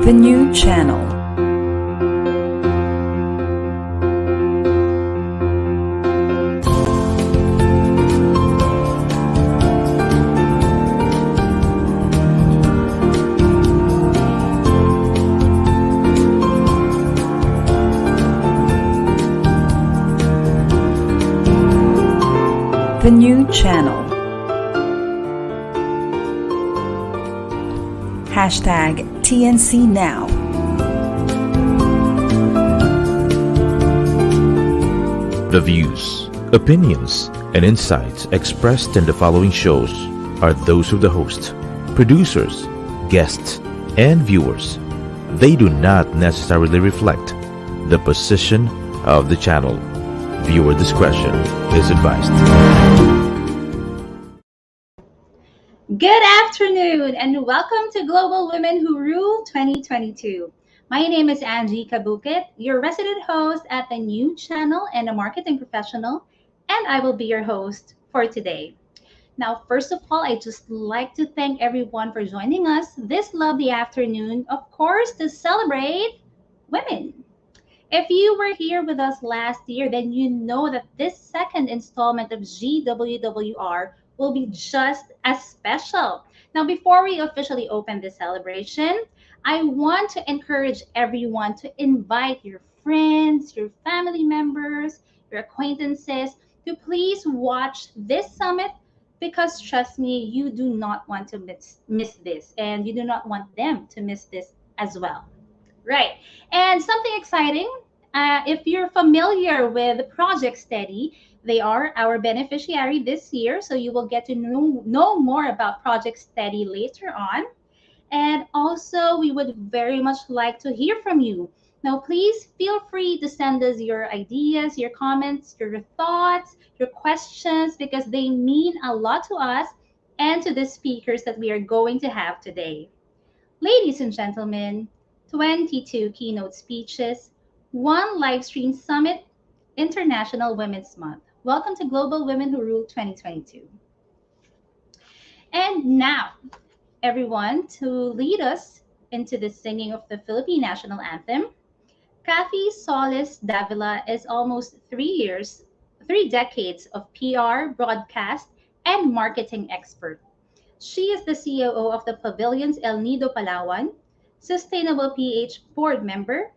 The new channel. The new channel. Hashtag TNC Now. The views, opinions, and insights expressed in the following shows are those of the host, producers, guests, and viewers. They do not necessarily reflect the position of the channel. Viewer discretion is advised. Good afternoon and welcome to Global Women Who Rule 2022. My name is Angie Kabukit, your resident host at the new channel and a marketing professional, and I will be your host for today. Now, first of all, I just like to thank everyone for joining us this lovely afternoon, of course, to celebrate women. If you were here with us last year, then you know that this second installment of GWWR will be just as special. Now, before we officially open this celebration, I want to encourage everyone to invite your friends, your family members, your acquaintances to please watch this summit because trust me, you do not want to miss this and you do not want them to miss this as well. Right. And something exciting, if you're familiar with Project Steady, they are our beneficiary this year. So you will get to know more about Project Steady later on. And also, we would very much like to hear from you. Now, please feel free to send us your ideas, your comments, your thoughts, your questions, because they mean a lot to us and to the speakers that we are going to have today. Ladies and gentlemen, 22 keynote speeches, one live stream summit, International Women's Month. Welcome to Global Women Who Rule 2022. And now, everyone, to lead us into the singing of the Philippine National Anthem, Kathy Solis Davila is almost 3 decades of PR, broadcast, and marketing expert. She is the COO of the Pavilion's El Nido Palawan, Sustainable PH board member,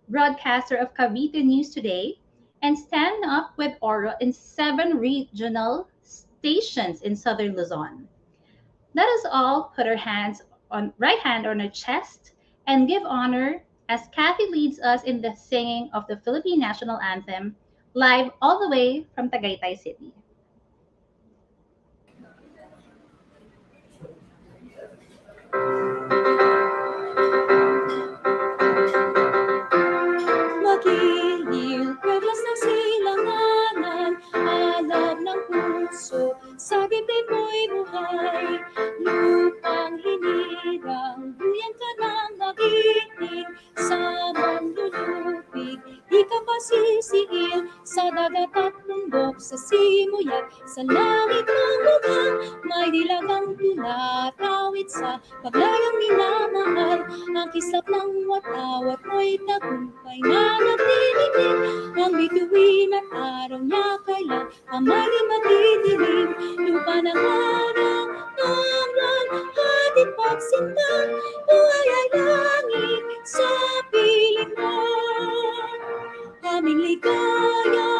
broadcaster of Cavite News Today, and stand up with Oro in 7 regional stations in southern Luzon. Let us all put our right hand on our chest and give honor as Kathy leads us in the singing of the Philippine National Anthem, live all the way from Tagaytay City. Magiliw, reglas ng silanganan, alab ng puso, sa dibdib mo'y buhay. Lupang hinirang, buyan ka ng magiting, sa manlulupig, di ka pasisiil, sa dagat at bundok, sa simuyat, sa langit ng bugang, may dilagang tula, tawid sa paglayang minamahal, ang kislap ng watawat mo'y tagumpay na nagtitinig, ang bituin at araw niya kailan pamali matidilim, lupa ng araw, ng buwan, hatid pagsintang, buhay ay langit sa piling mo. Aming ligaya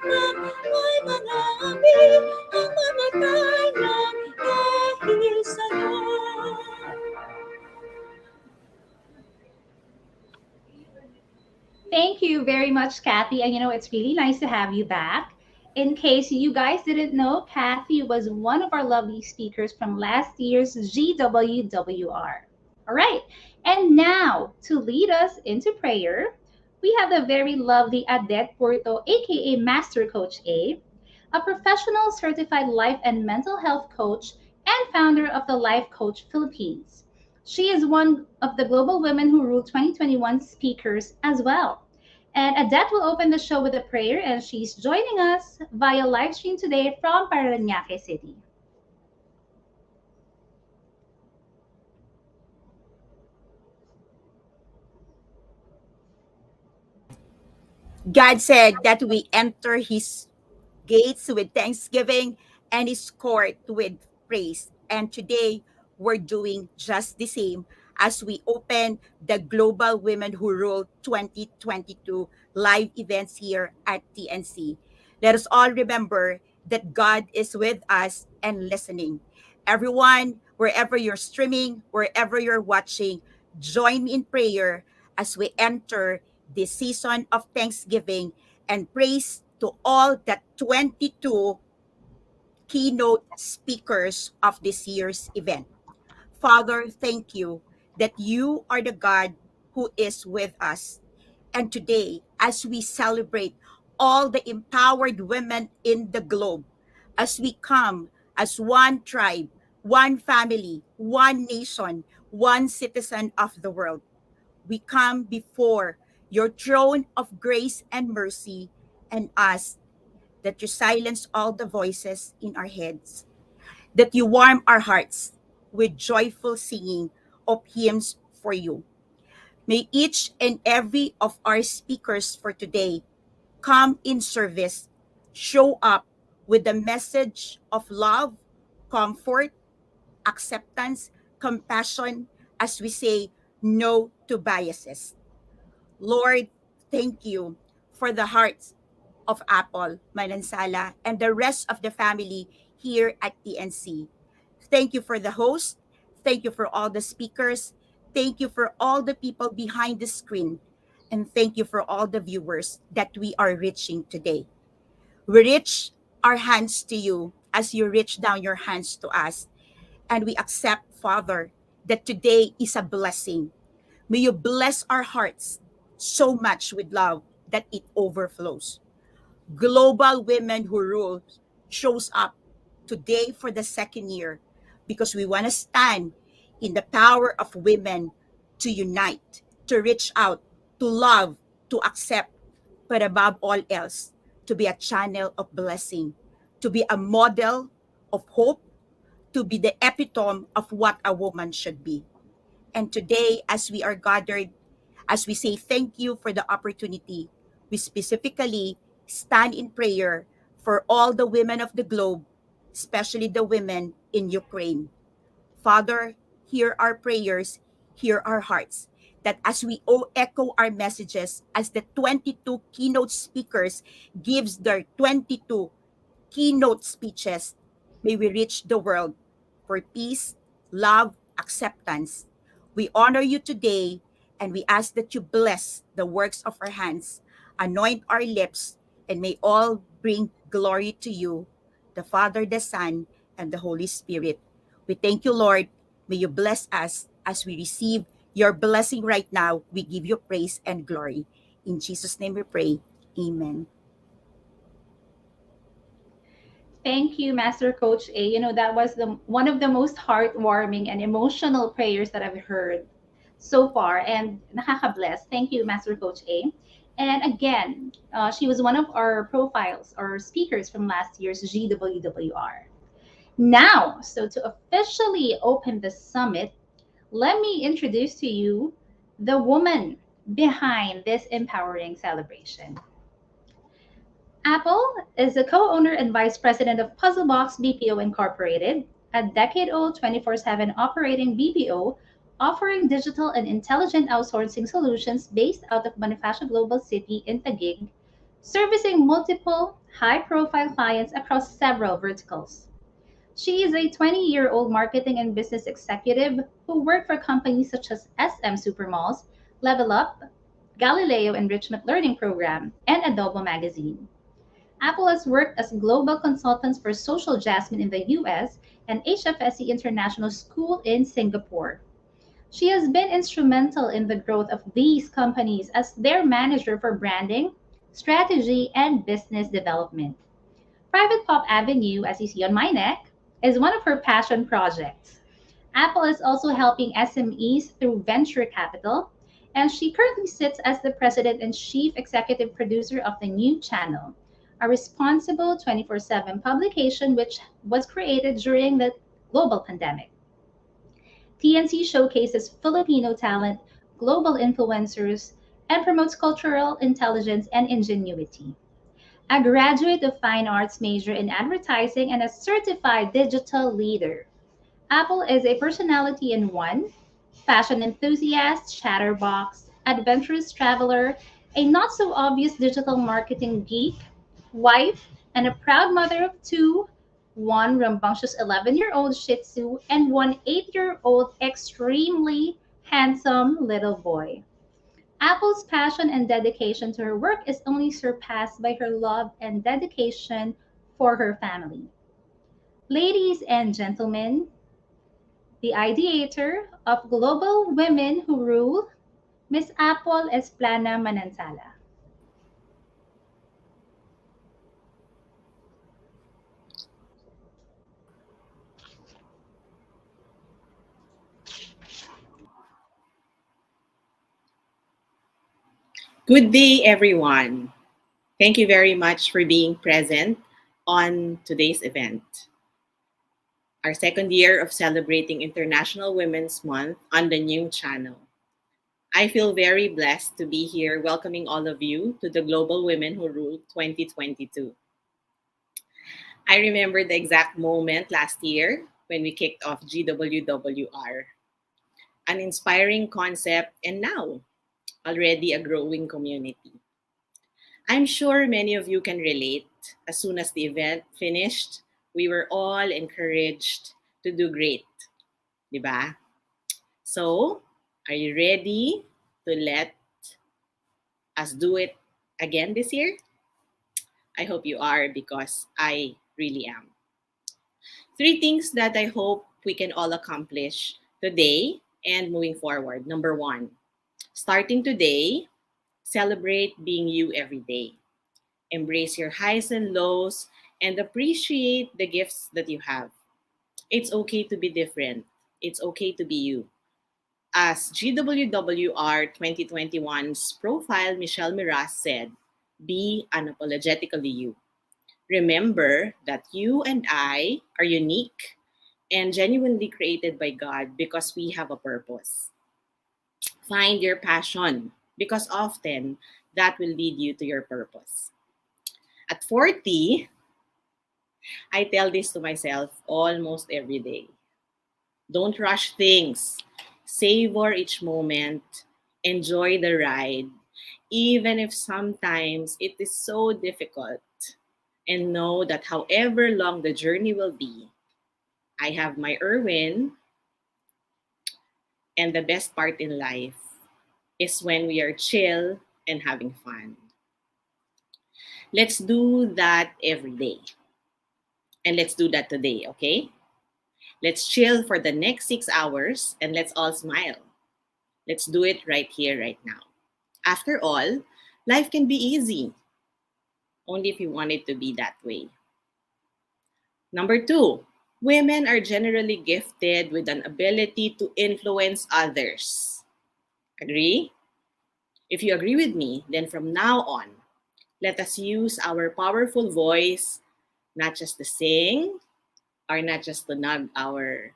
ng may mga api, ang mamatay ng dahil sa'yo. Thank you very much, Kathy. And it's really nice to have you back. In case you guys didn't know, Kathy was one of our lovely speakers from last year's GWWR. All right. And now, to lead us into prayer, we have the very lovely Adet Porto, aka Master Coach a professional certified life and mental health coach and founder of the Life Coach Philippines. She is one of the Global Women Who Rule 2021 speakers as well. And Adet will open the show with a prayer, and she's joining us via live stream today from Parañaque City. God said that we enter his gates with thanksgiving and his court with praise. And today we're doing just the same as we open the Global Women Who Rule 2022 live events here at TNC. Let us all remember that God is with us and listening. Everyone, wherever you're streaming, wherever you're watching, join me in prayer as we enter this season of Thanksgiving and praise to all the 22 keynote speakers of this year's event. Father, thank you that you are the God who is with us. And today, as we celebrate all the empowered women in the globe, as we come as one tribe, one family, one nation, one citizen of the world, we come before your throne of grace and mercy and ask that you silence all the voices in our heads, that you warm our hearts with joyful singing of hymns for you. May each and every of our speakers for today come in service, show up with the message of love, comfort, acceptance, compassion as we say no to biases. Lord, thank you for the hearts of Apple, Manansala, and the rest of the family here at TNC. Thank you for the host. Thank you for all the speakers. Thank you for all the people behind the screen. And thank you for all the viewers that we are reaching today. We reach our hands to you as you reach down your hands to us. And we accept, Father, that today is a blessing. May you bless our hearts so much with love that it overflows. Global Women Who Rule shows up today for the second year because we want to stand in the power of women to unite, to reach out, to love, to accept, but above all else, to be a channel of blessing, to be a model of hope, to be the epitome of what a woman should be. And today, as we are gathered, as we say thank you for the opportunity, we specifically stand in prayer for all the women of the globe, especially the women in Ukraine. Father, hear our prayers, hear our hearts, that as we echo our messages, as the 22 keynote speakers gives their 22 keynote speeches, may we reach the world for peace, love, acceptance. We honor you today and we ask that you bless the works of our hands, anoint our lips, and may all bring glory to you, the Father, the Son, and the Holy Spirit. We thank you, Lord. May you bless us as we receive your blessing right now. We give you praise and glory. In Jesus' name we pray. Amen. Thank you, Master Coach A. You know, that was the one of the most heartwarming and emotional prayers that I've heard so far, and nakaka-bless. Thank you, Master Coach A. And again, she was one of our profiles or speakers from last year's GWWR. Now, so to officially open the summit, let me introduce to you the woman behind this empowering celebration. Apple is the co-owner and vice president of Puzzlebox BPO Incorporated, a decade-old 24/7 operating BPO offering digital and intelligent outsourcing solutions based out of Bonifacio Global City in Taguig, servicing multiple high-profile clients across several verticals. She is a 20-year-old marketing and business executive who worked for companies such as SM Supermalls, Level Up, Galileo Enrichment Learning Program, and Adobo Magazine. Apple has worked as global consultants for Social Jasmine in the US and HFSC International School in Singapore. She has been instrumental in the growth of these companies as their manager for branding, strategy, and business development. Private Pop Avenue, as you see on my neck, is one of her passion projects. Apple is also helping SMEs through venture capital, and she currently sits as the president and chief executive producer of the New Channel, a responsible 24/7 publication which was created during the global pandemic. TNC showcases Filipino talent, global influencers, and promotes cultural intelligence and ingenuity. A graduate of fine arts major in advertising and a certified digital leader. Apple is a personality in one, fashion enthusiast, chatterbox, adventurous traveler, a not so obvious digital marketing geek, wife, and a proud mother of two, one rambunctious 11-year-old Shih Tzu and one 8-year-old extremely handsome little boy. Apple's passion and dedication to her work is only surpassed by her love and dedication for her family. Ladies and gentlemen, the ideator of Global Women Who Rule, Miss Apple Esplana Manansala. Good day, everyone. Thank you very much for being present on today's event, our second year of celebrating International Women's Month on the new channel. I feel very blessed to be here welcoming all of you to the Global Women Who Rule 2022. I remember the exact moment last year when we kicked off GWWR, an inspiring concept and now already a growing community. I'm sure many of you can relate. As soon as the event finished, we were all encouraged to do great, di ba? So, are you ready to let us do it again this year? I hope you are because I really am. Three things that I hope we can all accomplish today and moving forward. Number one, starting today, celebrate being you every day. Embrace your highs and lows and appreciate the gifts that you have. It's okay to be different. It's okay to be you. As GWWR 2021's profile Michelle Miraz said, be unapologetically you. Remember that you and I are unique and genuinely created by God because we have a purpose. Find your passion because often that will lead you to your purpose. At 40, I tell this to myself almost every day. Don't rush things. Savor each moment. Enjoy the ride, even if sometimes it is so difficult. And know that however long the journey will be, I have my Erwin, and the best part in life is when we are chill and having fun. Let's do that every day. And let's do that today, okay? Let's chill for the next 6 hours and let's all smile. Let's do it right here, right now. After all, life can be easy, only if you want it to be that way. Number two, women are generally gifted with an ability to influence others. Agree? If you agree with me, then from now on, let us use our powerful voice not just to sing or not just to nag our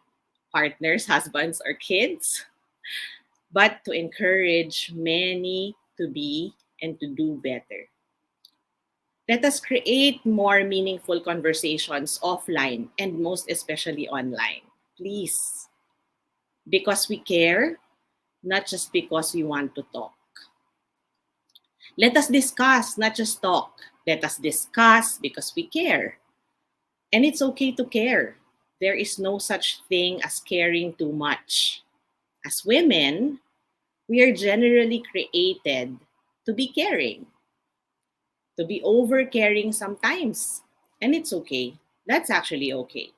partners, husbands, or kids, but to encourage many to be and to do better. Let us create more meaningful conversations offline and most especially online. Please. Because we care, not just because we want to talk. Let us discuss, not just talk. Let us discuss because we care. And it's okay to care. There is no such thing as caring too much. As women, we are generally created to be caring, to be over-caring sometimes. And it's okay. That's actually okay.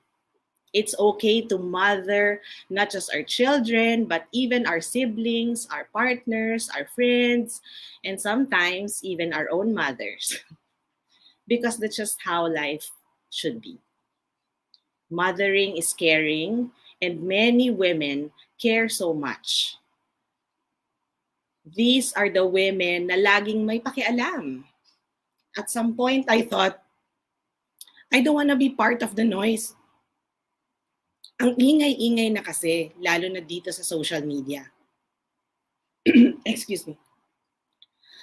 It's okay to mother not just our children, but even our siblings, our partners, our friends, and sometimes even our own mothers. Because that's just how life should be. Mothering is caring, and many women care so much. These are the women na laging may pakialam. At some point, I thought, I don't want to be part of the noise. Ang ingay-ingay na kasi, lalo na dito sa social media. Excuse me.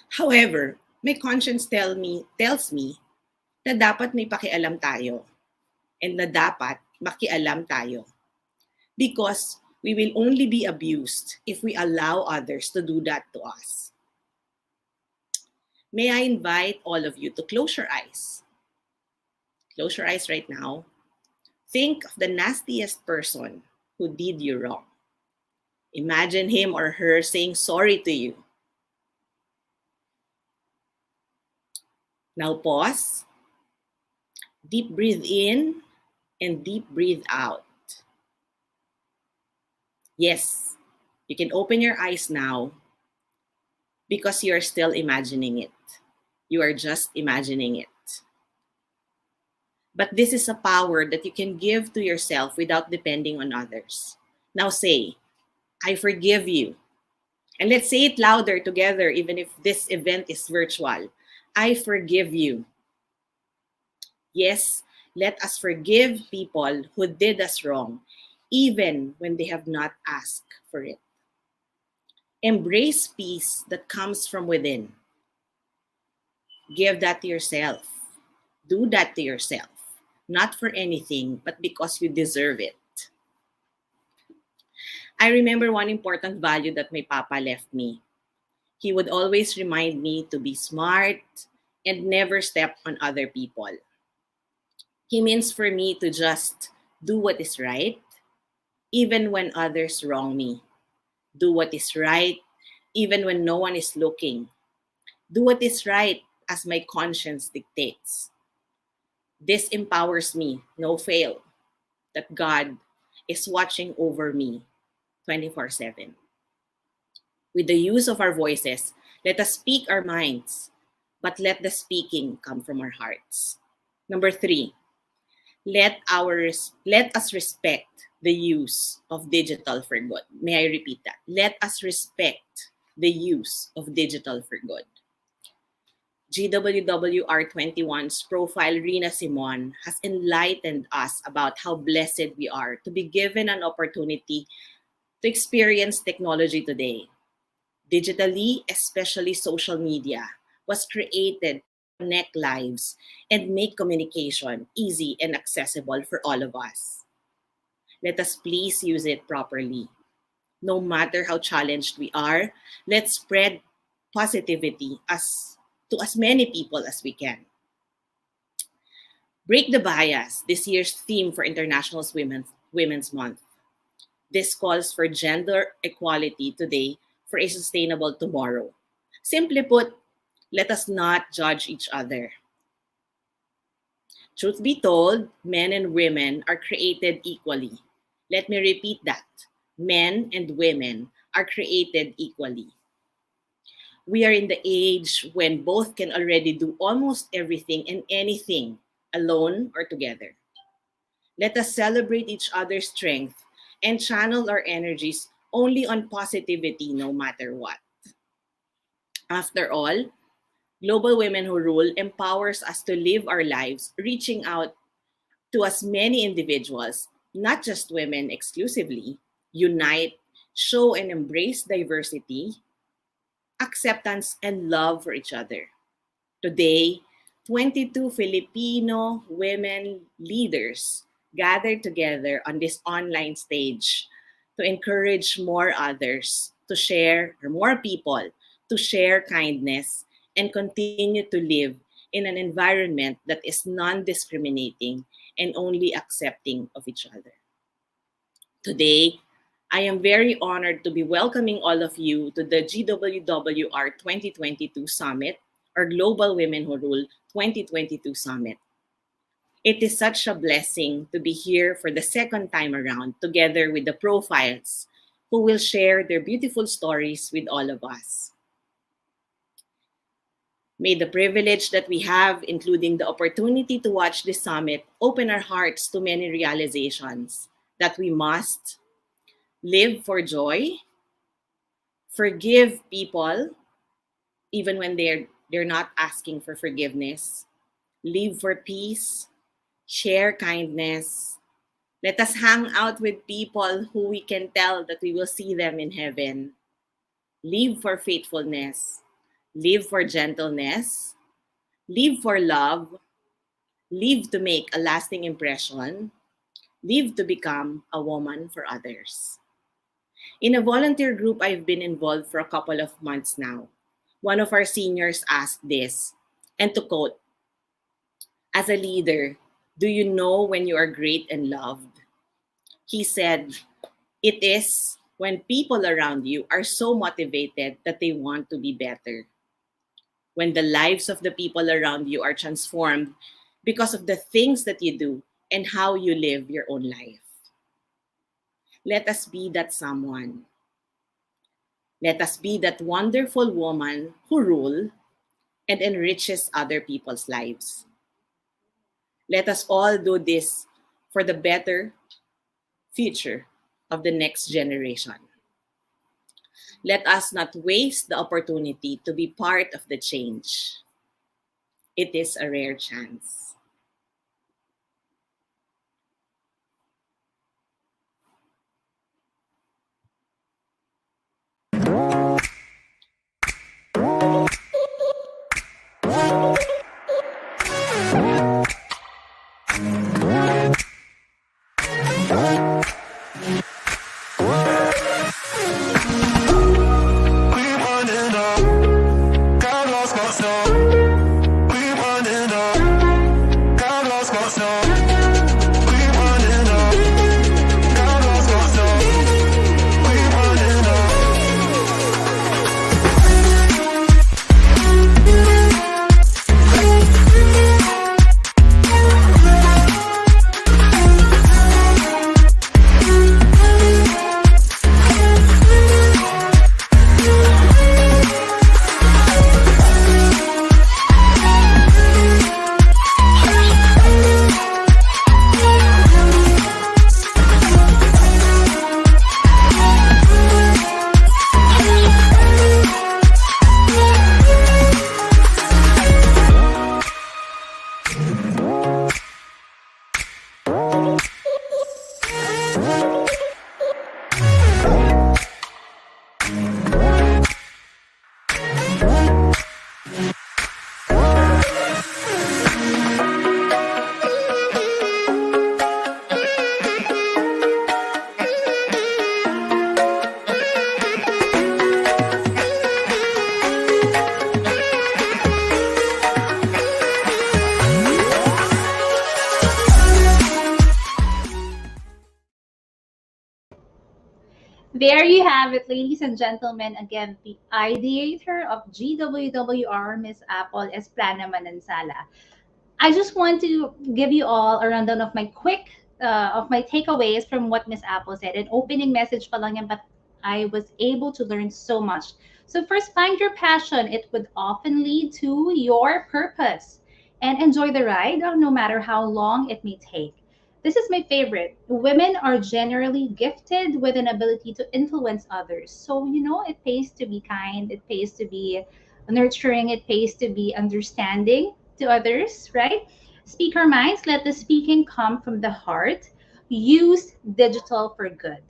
However, my conscience tells me na dapat may pakialam tayo and na dapat makialam tayo because we will only be abused if we allow others to do that to us. May I invite all of you to close your eyes. Close your eyes right now. Think of the nastiest person who did you wrong. Imagine him or her saying sorry to you. Now pause. Deep breathe in and deep breathe out. Yes, you can open your eyes now because you are still imagining it. You are just imagining it. But this is a power that you can give to yourself without depending on others. Now say, I forgive you. And let's say it louder together, even if this event is virtual. I forgive you. Yes, let us forgive people who did us wrong, even when they have not asked for it. Embrace peace that comes from within. Give that to yourself. Do that to yourself. Not for anything, but because you deserve it. I remember one important value that my papa left me. He would always remind me to be smart and never step on other people. He means for me to just do what is right, even when others wrong me. Do what is right, even when no one is looking. Do what is right as my conscience dictates. This empowers me, no fail, that God is watching over me 24/7. With the use of our voices, let us speak our minds, but let the speaking come from our hearts. Number 3, let us respect the use of digital for good. May I repeat that? Let us respect the use of digital for good. GWWR21's profile, Rina Simon, has enlightened us about how blessed we are to be given an opportunity to experience technology today. Digitally, especially social media, was created to connect lives and make communication easy and accessible for all of us. Let us please use it properly. No matter how challenged we are, let's spread positivity to as many people as we can. Break the bias, this year's theme for International Women's Month. This calls for gender equality today for a sustainable tomorrow. Simply put, let us not judge each other. Truth be told, men and women are created equally. Let me repeat that. Men and women are created equally. We are in the age when both can already do almost everything and anything, alone or together. Let us celebrate each other's strength and channel our energies only on positivity no matter what. After all, Global Women Who Rule empowers us to live our lives reaching out to as many individuals, not just women exclusively, unite, show and embrace diversity, acceptance, and love for each other. Today, 22 Filipino women leaders gathered together on this online stage to encourage more others to share, or more people to share kindness and continue to live in an environment that is non-discriminating and only accepting of each other. Today, I am very honored to be welcoming all of you to the GWWR 2022 Summit, or Global Women Who Rule 2022 Summit. It is such a blessing to be here for the second time around, together with the profiles who will share their beautiful stories with all of us. May the privilege that we have, including the opportunity to watch this summit, open our hearts to many realizations that we must live for joy, forgive people, even when they're not asking for forgiveness, live for peace, share kindness. Let us hang out with people who we can tell that we will see them in heaven. Live for faithfulness. live for gentleness, live for love, live to make a lasting impression, live to become a woman for others. In a volunteer group I've been involved for a couple of months now, one of our seniors asked this, and to quote, "As a leader, do you know when you are great and loved?" He said, "It is when people around you are so motivated that they want to be better. When the lives of the people around you are transformed because of the things that you do and how you live your own life. Let us be that someone. Let us be that wonderful woman who rule and enriches other people's lives. Let us all do this for the better future of the next generation. Let us not waste the opportunity to be part of the change. It is a rare chance." There you have it, ladies and gentlemen. Again, the ideator of GWWR, Miss Apple, is Lei Manansala. I just want to give you all a rundown of my takeaways from what Miss Apple said. An opening message pa lang yan, but I was able to learn so much. So first, find your passion. It would often lead to your purpose. And enjoy the ride, no matter how long it may take. This is my favorite. Women are generally gifted with an ability to influence others. So, it pays to be kind, it pays to be nurturing, it pays to be understanding to others, right? Speak our minds, let the speaking come from the heart. Use digital for good.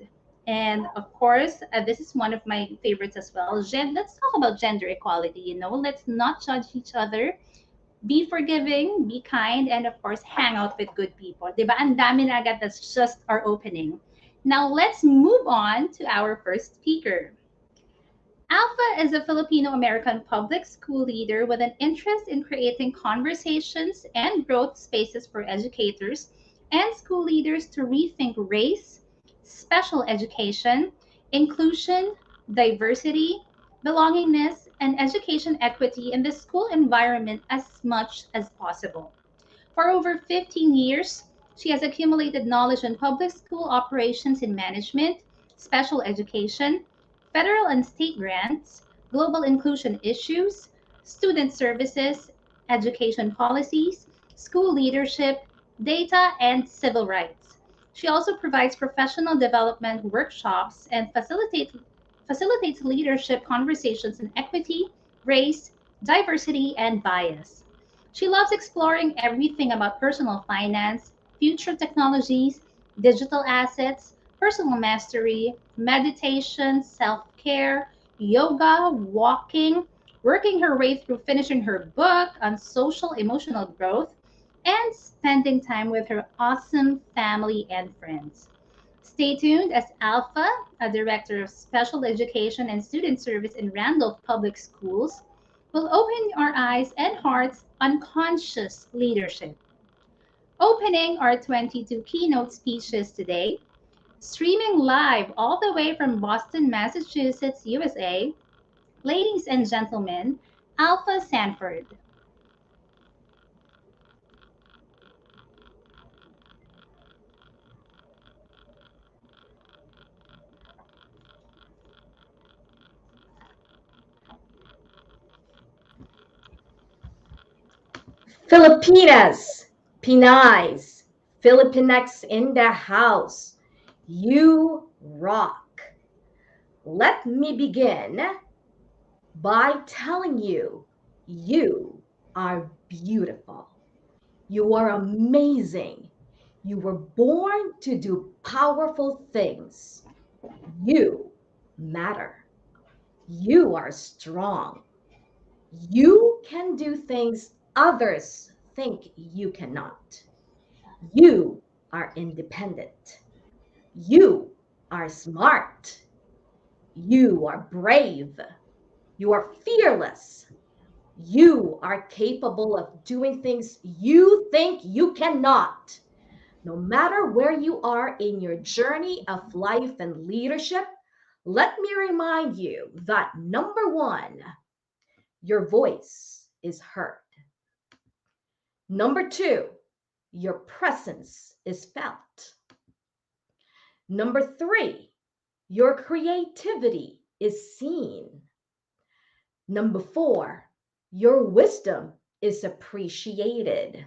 And of course, this is one of my favorites as well. Let's talk about gender equality. Let's not judge each other. Be forgiving, be kind, and of course, hang out with good people. Diba? Ang dami na agad. That's just our opening. Now, let's move on to our first speaker. Alpha is a Filipino-American public school leader with an interest in creating conversations and growth spaces for educators and school leaders to rethink race, special education, inclusion, diversity, belongingness, and education equity in the school environment as much as possible. For over 15 years, she has accumulated knowledge in public school operations and management, special education, federal and state grants, global inclusion issues, student services, education policies, school leadership, data, and civil rights. She also provides professional development workshops and facilitates leadership conversations in equity, race, diversity, and bias. She loves exploring everything about personal finance, future technologies, digital assets, personal mastery, meditation, self care, yoga, walking, working her way through finishing her book on social emotional growth, and spending time with her awesome family and friends. Stay tuned as Alpha, a director of special education and student service in Randolph Public Schools, will open our eyes and hearts on conscious leadership. Opening our 22 keynote speeches today, streaming live all the way from Boston, Massachusetts, USA, ladies and gentlemen, Alpha Sanford. Filipinas, Pinays, Filipinx in the house. You rock. Let me begin by telling you are beautiful. You are amazing. You were born to do powerful things. You matter. You are strong. You can do things others think you cannot. You are independent. You are smart. You are brave. You are fearless. You are capable of doing things you think you cannot. No matter where you are in your journey of life and leadership, let me remind you that number one, your voice is heard. Number two, your presence is felt. Number three, your creativity is seen. Number four, your wisdom is appreciated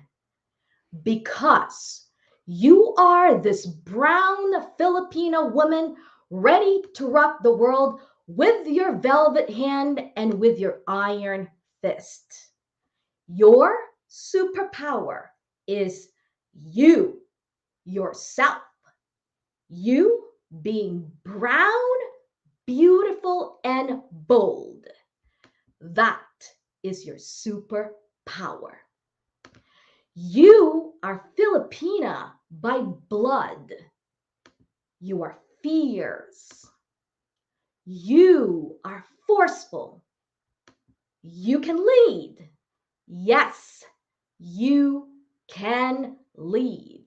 because you are this brown Filipino woman ready to rock the world with your velvet hand and with your iron fist. Your superpower is you, yourself. You being brown, beautiful, and bold. That is your superpower. You are Filipina by blood. You are fierce. You are forceful. You can lead. Yes, you can lead.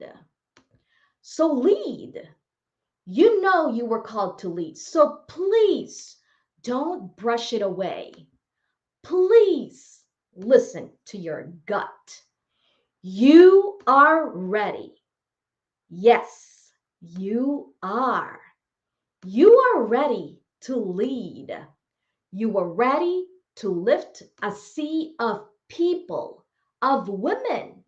So lead. You know you were called to lead. So please don't brush it away. Please listen to your gut. You are ready. Yes, you are. You are ready to lead. You are ready to lift a sea of people, of women,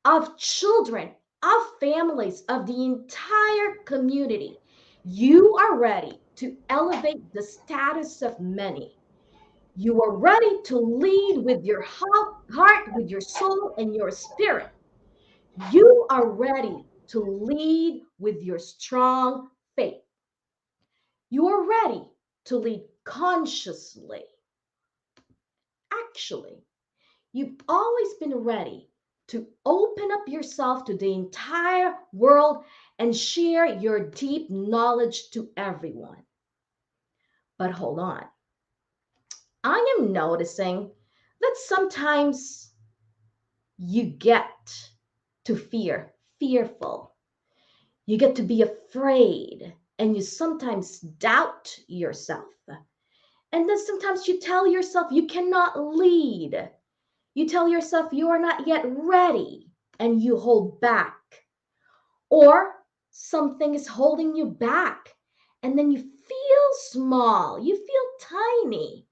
of children, of families, of the entire community. You are ready to elevate the status of many. You are ready to lead with your heart, with your soul, and your spirit. You are ready to lead with your strong faith. You are ready to lead consciously. Actually, you've always been ready to open up yourself to the entire world and share your deep knowledge to everyone. But hold on. I am noticing that sometimes you get to fearful. You get to be afraid, and you sometimes doubt yourself. And then sometimes you tell yourself you cannot lead. You tell yourself you are not yet ready, and you hold back. Or something is holding you back, and then you feel small, you feel tiny,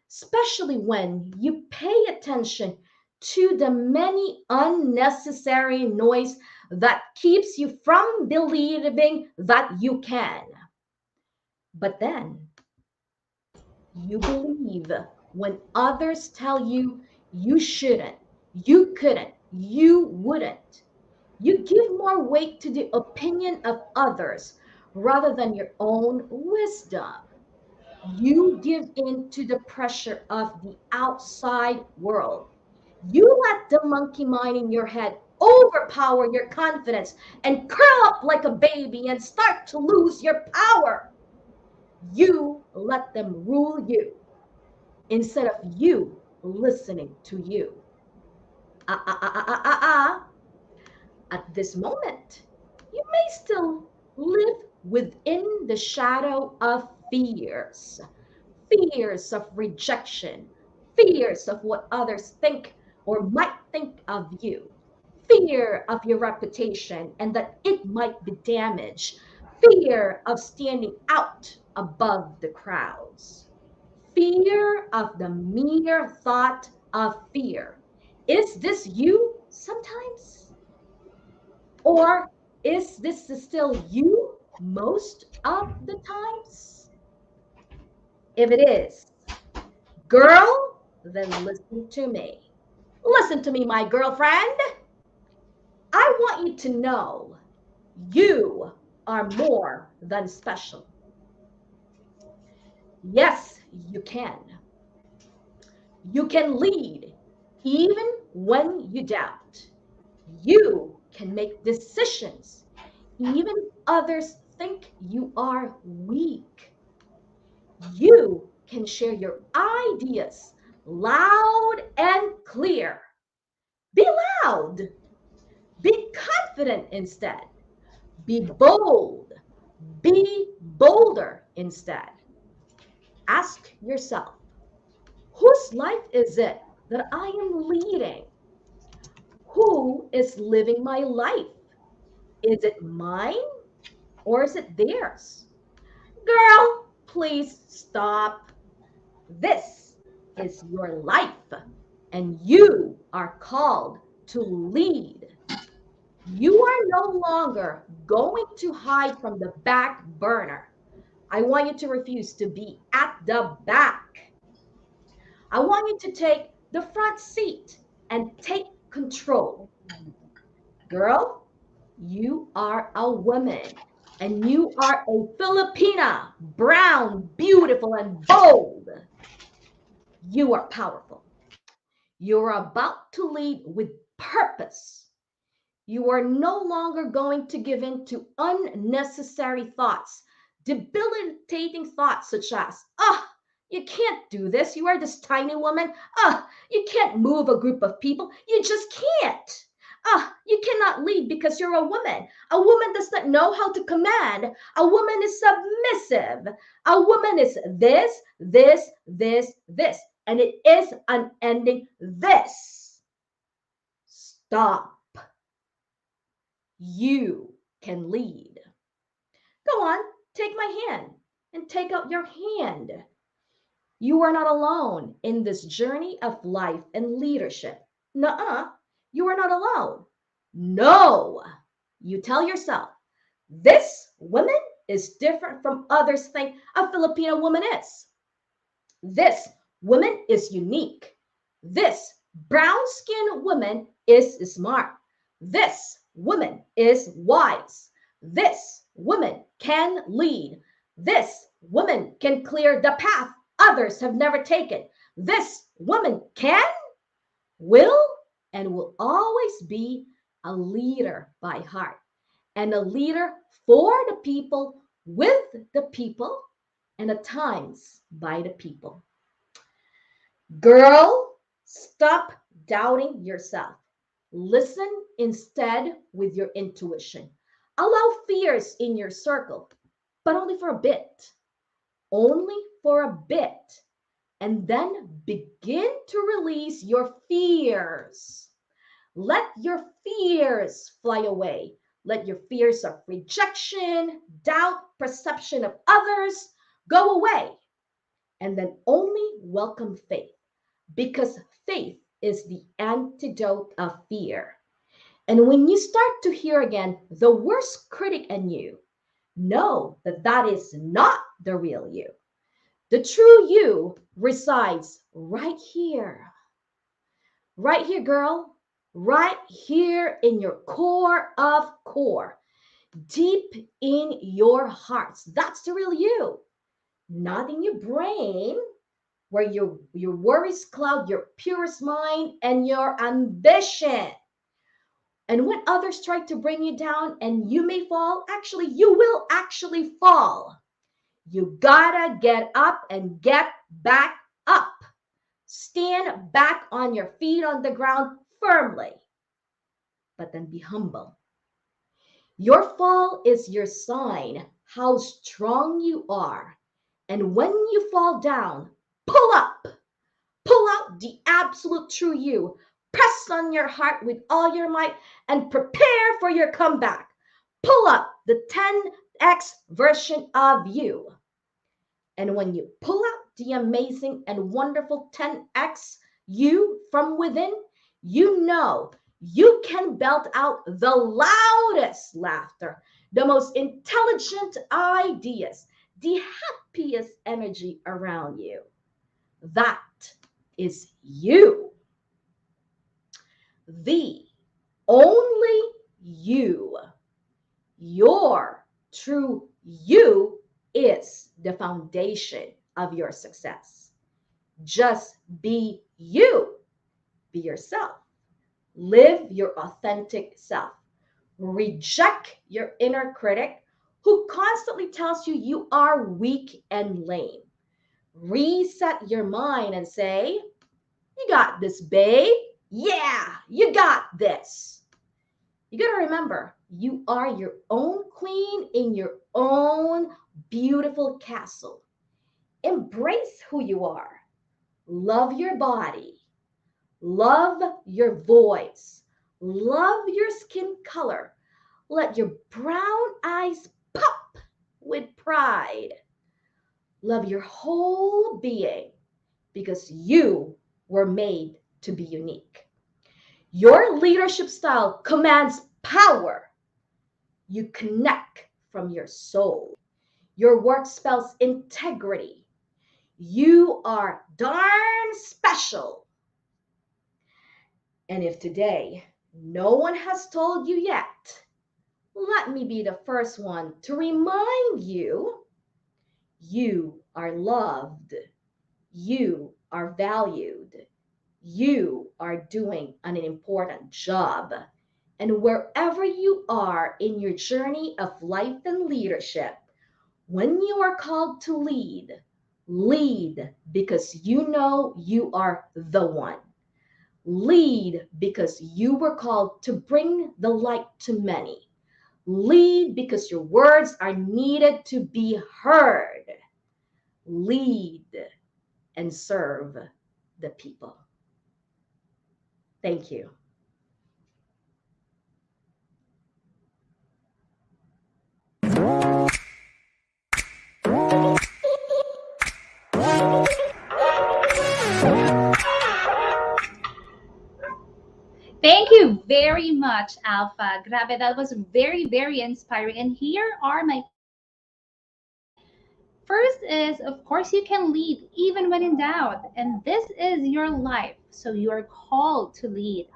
especially when you pay attention to the many unnecessary noise that keeps you from believing that you can. But then you believe when others tell you you shouldn't, you couldn't, you wouldn't. You give more weight to the opinion of others rather than your own wisdom. You give in to the pressure of the outside world. You let the monkey mind in your head overpower your confidence and curl up like a baby and start to lose your power. You let them rule you instead of you listening to you. Ah, ah, ah, ah, ah, ah. At this moment, you may still live within the shadow of fears. Fears of rejection, fears of what others think or might think of you, fear of your reputation and that it might be damaged, fear of standing out above the crowds, fear of the mere thought of fear. Is this you sometimes? Or is this still you most of the times? If it is, girl, then listen to me. Listen to me, my girlfriend. I want you to know you are more than special. Yes, you can. You can lead even when you doubt. You can make decisions even if others think you are weak. You can share your ideas loud and clear. Be loud. Be confident instead. Be bold. Be bolder instead. Ask yourself, whose life is it that I am leading? Who is living my life? Is it mine or is it theirs? Girl, please stop. This is your life, and you are called to lead. You are no longer going to hide from the back burner. I want you to refuse to be at the back. I want you to take the front seat and take control. Girl, you are a woman and you are a Filipina, brown, beautiful, and bold. You are powerful. You're about to lead with purpose. You are no longer going to give in to unnecessary thoughts, debilitating thoughts such as, you can't do this. You are this tiny woman. You can't move a group of people. You just can't. You cannot lead because you're a woman. A woman does not know how to command. A woman is submissive. A woman is this, this, this, this. And it is unending this. Stop. You can lead. Go on, take my hand and take out your hand. You are not alone in this journey of life and leadership. Nuh-uh, you are not alone. No, you tell yourself, this woman is different from others think a Filipino woman is. This woman is unique. This brown-skinned woman is smart. This woman is wise. This woman can lead. This woman can clear the path others have never taken. This woman can, will, and will always be a leader by heart and a leader for the people, with the people, and at times by the people. Girl, stop doubting yourself. Listen instead with your intuition. Allow fears in your circle, but only for a bit. Only for a bit. And then begin to release your fears. Let your fears fly away. Let your fears of rejection, doubt, perception of others go away. And then only welcome faith, because faith is the antidote of fear. And when you start to hear again the worst critic in you, know that that is not the real you. The true you resides right here. Right here, girl. Right here in your core of core. Deep in your hearts. That's the real you. not in your brain, where your worries cloud your purest mind and your ambition. And when others try to bring you down and you may fall, actually, you will actually fall. You gotta get up and get back up. Stand back on your feet on the ground firmly, but then be humble. Your fall is your sign how strong you are. And when you fall down, pull up. Pull out the absolute true you. Press on your heart with all your might and prepare for your comeback. Pull up the 10x version of you. And when you pull out the amazing and wonderful 10x you from within, you know you can belt out the loudest laughter, the most intelligent ideas, the happiest energy around you. That is you. The only you. Your true you is the foundation of your success. Just be you. Be yourself. Live your authentic self. Reject your inner critic who constantly tells you you are weak and lame. Reset your mind and say, you got this, babe. Yeah, you got this. You got to remember, you are your own queen in your own beautiful castle. Embrace who you are. Love your body. Love your voice. Love your skin color. Let your brown eyes pop with pride. Love your whole being because you were made to be unique. Your leadership style commands power. You connect from your soul. Your work spells integrity. You are darn special. And if today no one has told you yet, let me be the first one to remind you, you are loved. You are valued. You are doing an important job. And wherever you are in your journey of life and leadership, when you are called to lead, lead because you know you are the one. Lead because you were called to bring the light to many. Lead because your words are needed to be heard. Lead and serve the people. Thank you. Thank you very much, Alpha. Grabe, that was very, very inspiring. And here are my first is, of course, you can lead even when in doubt. And this is your life. So you are called to lead.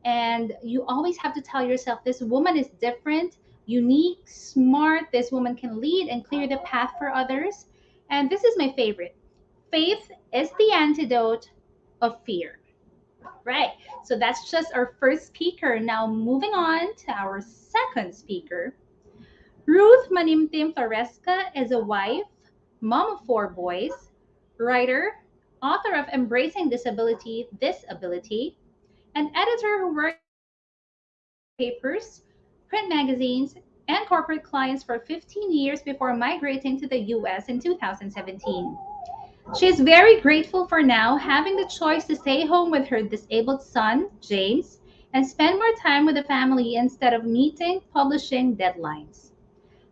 And you always have to tell yourself, this woman is different, unique, smart. This woman can lead and clear the path for others. And this is my favorite. Faith is the antidote of fear. Right. So that's just our first speaker. Now moving on to our second speaker. Ruth Floresca is a wife, mom of 4 boys, writer, author of Embracing Disability, This Ability, an editor who worked papers, print magazines, and corporate clients for 15 years before migrating to the US in 2017. She is very grateful for now having the choice to stay home with her disabled son, James, and spend more time with the family instead of meeting publishing deadlines.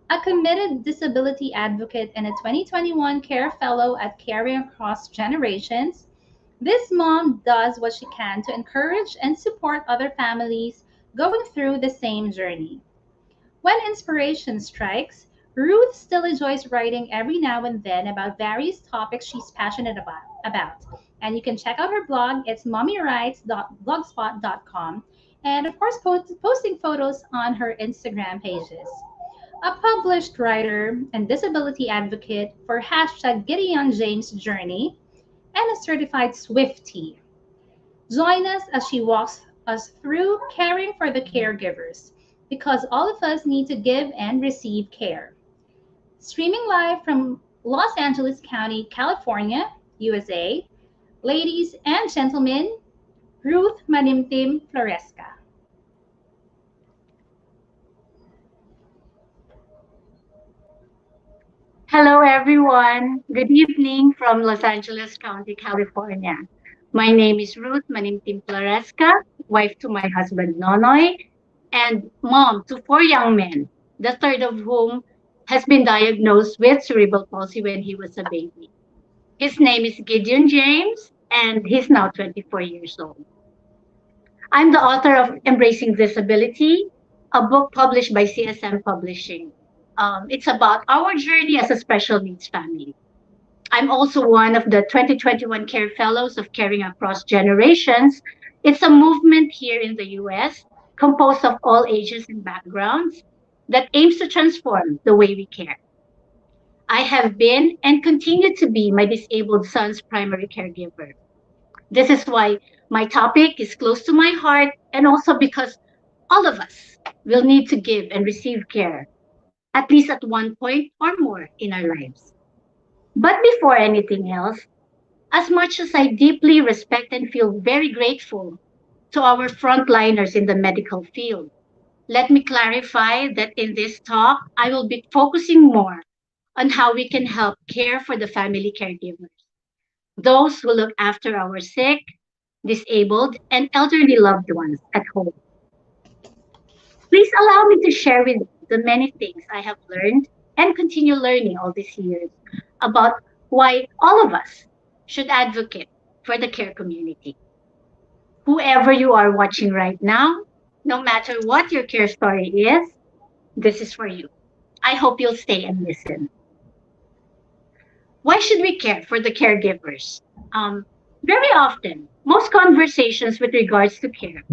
A committed disability advocate and a 2021 Care Fellow at Caring Across Generations, this mom does what she can to encourage and support other families going through the same journey. When inspiration strikes, Ruth still enjoys writing every now and then about various topics she's passionate about. And you can check out her blog. It's mommywrites.blogspot.com. And of course, posting photos on her Instagram pages. a published writer and disability advocate for hashtag Gideon James Journey, and a certified Swiftie. Join us as she walks us through caring for the caregivers, because all of us need to give and receive care. Streaming live from Los Angeles County, California, USA, ladies and gentlemen, Ruth Manimtim Floresca. Hello, everyone. Good evening from Los Angeles County, California. My name is Ruth Manimtim Floresca, wife to my husband Nonoy, and mom to four young men, the third of whom has been diagnosed with cerebral palsy when he was a baby. His name is Gideon James, and he's now 24 years old. I'm the author of Embracing Disability, a book published by CSM Publishing. It's about our journey as a special needs family. I'm also one of the 2021 Care Fellows of Caring Across Generations. It's a movement here in the US composed of all ages and backgrounds that aims to transform the way we care. I have been and continue to be my disabled son's primary caregiver. This is why my topic is close to my heart, and also because all of us will need to give and receive care, at least at one point or more in our lives. But before anything else, as much as I deeply respect and feel very grateful to our frontliners in the medical field, let me clarify that in this talk, I will be focusing more on how we can help care for the family caregivers, those who look after our sick, disabled, and elderly loved ones at home. Please allow me to share with you the many things I have learned and continue learning all these years about why all of us should advocate for the care community. Whoever you are watching right now, no matter what your care story is, this is for you. I hope you'll stay and listen. Why should we care for the caregivers? Very often, most conversations with regards to care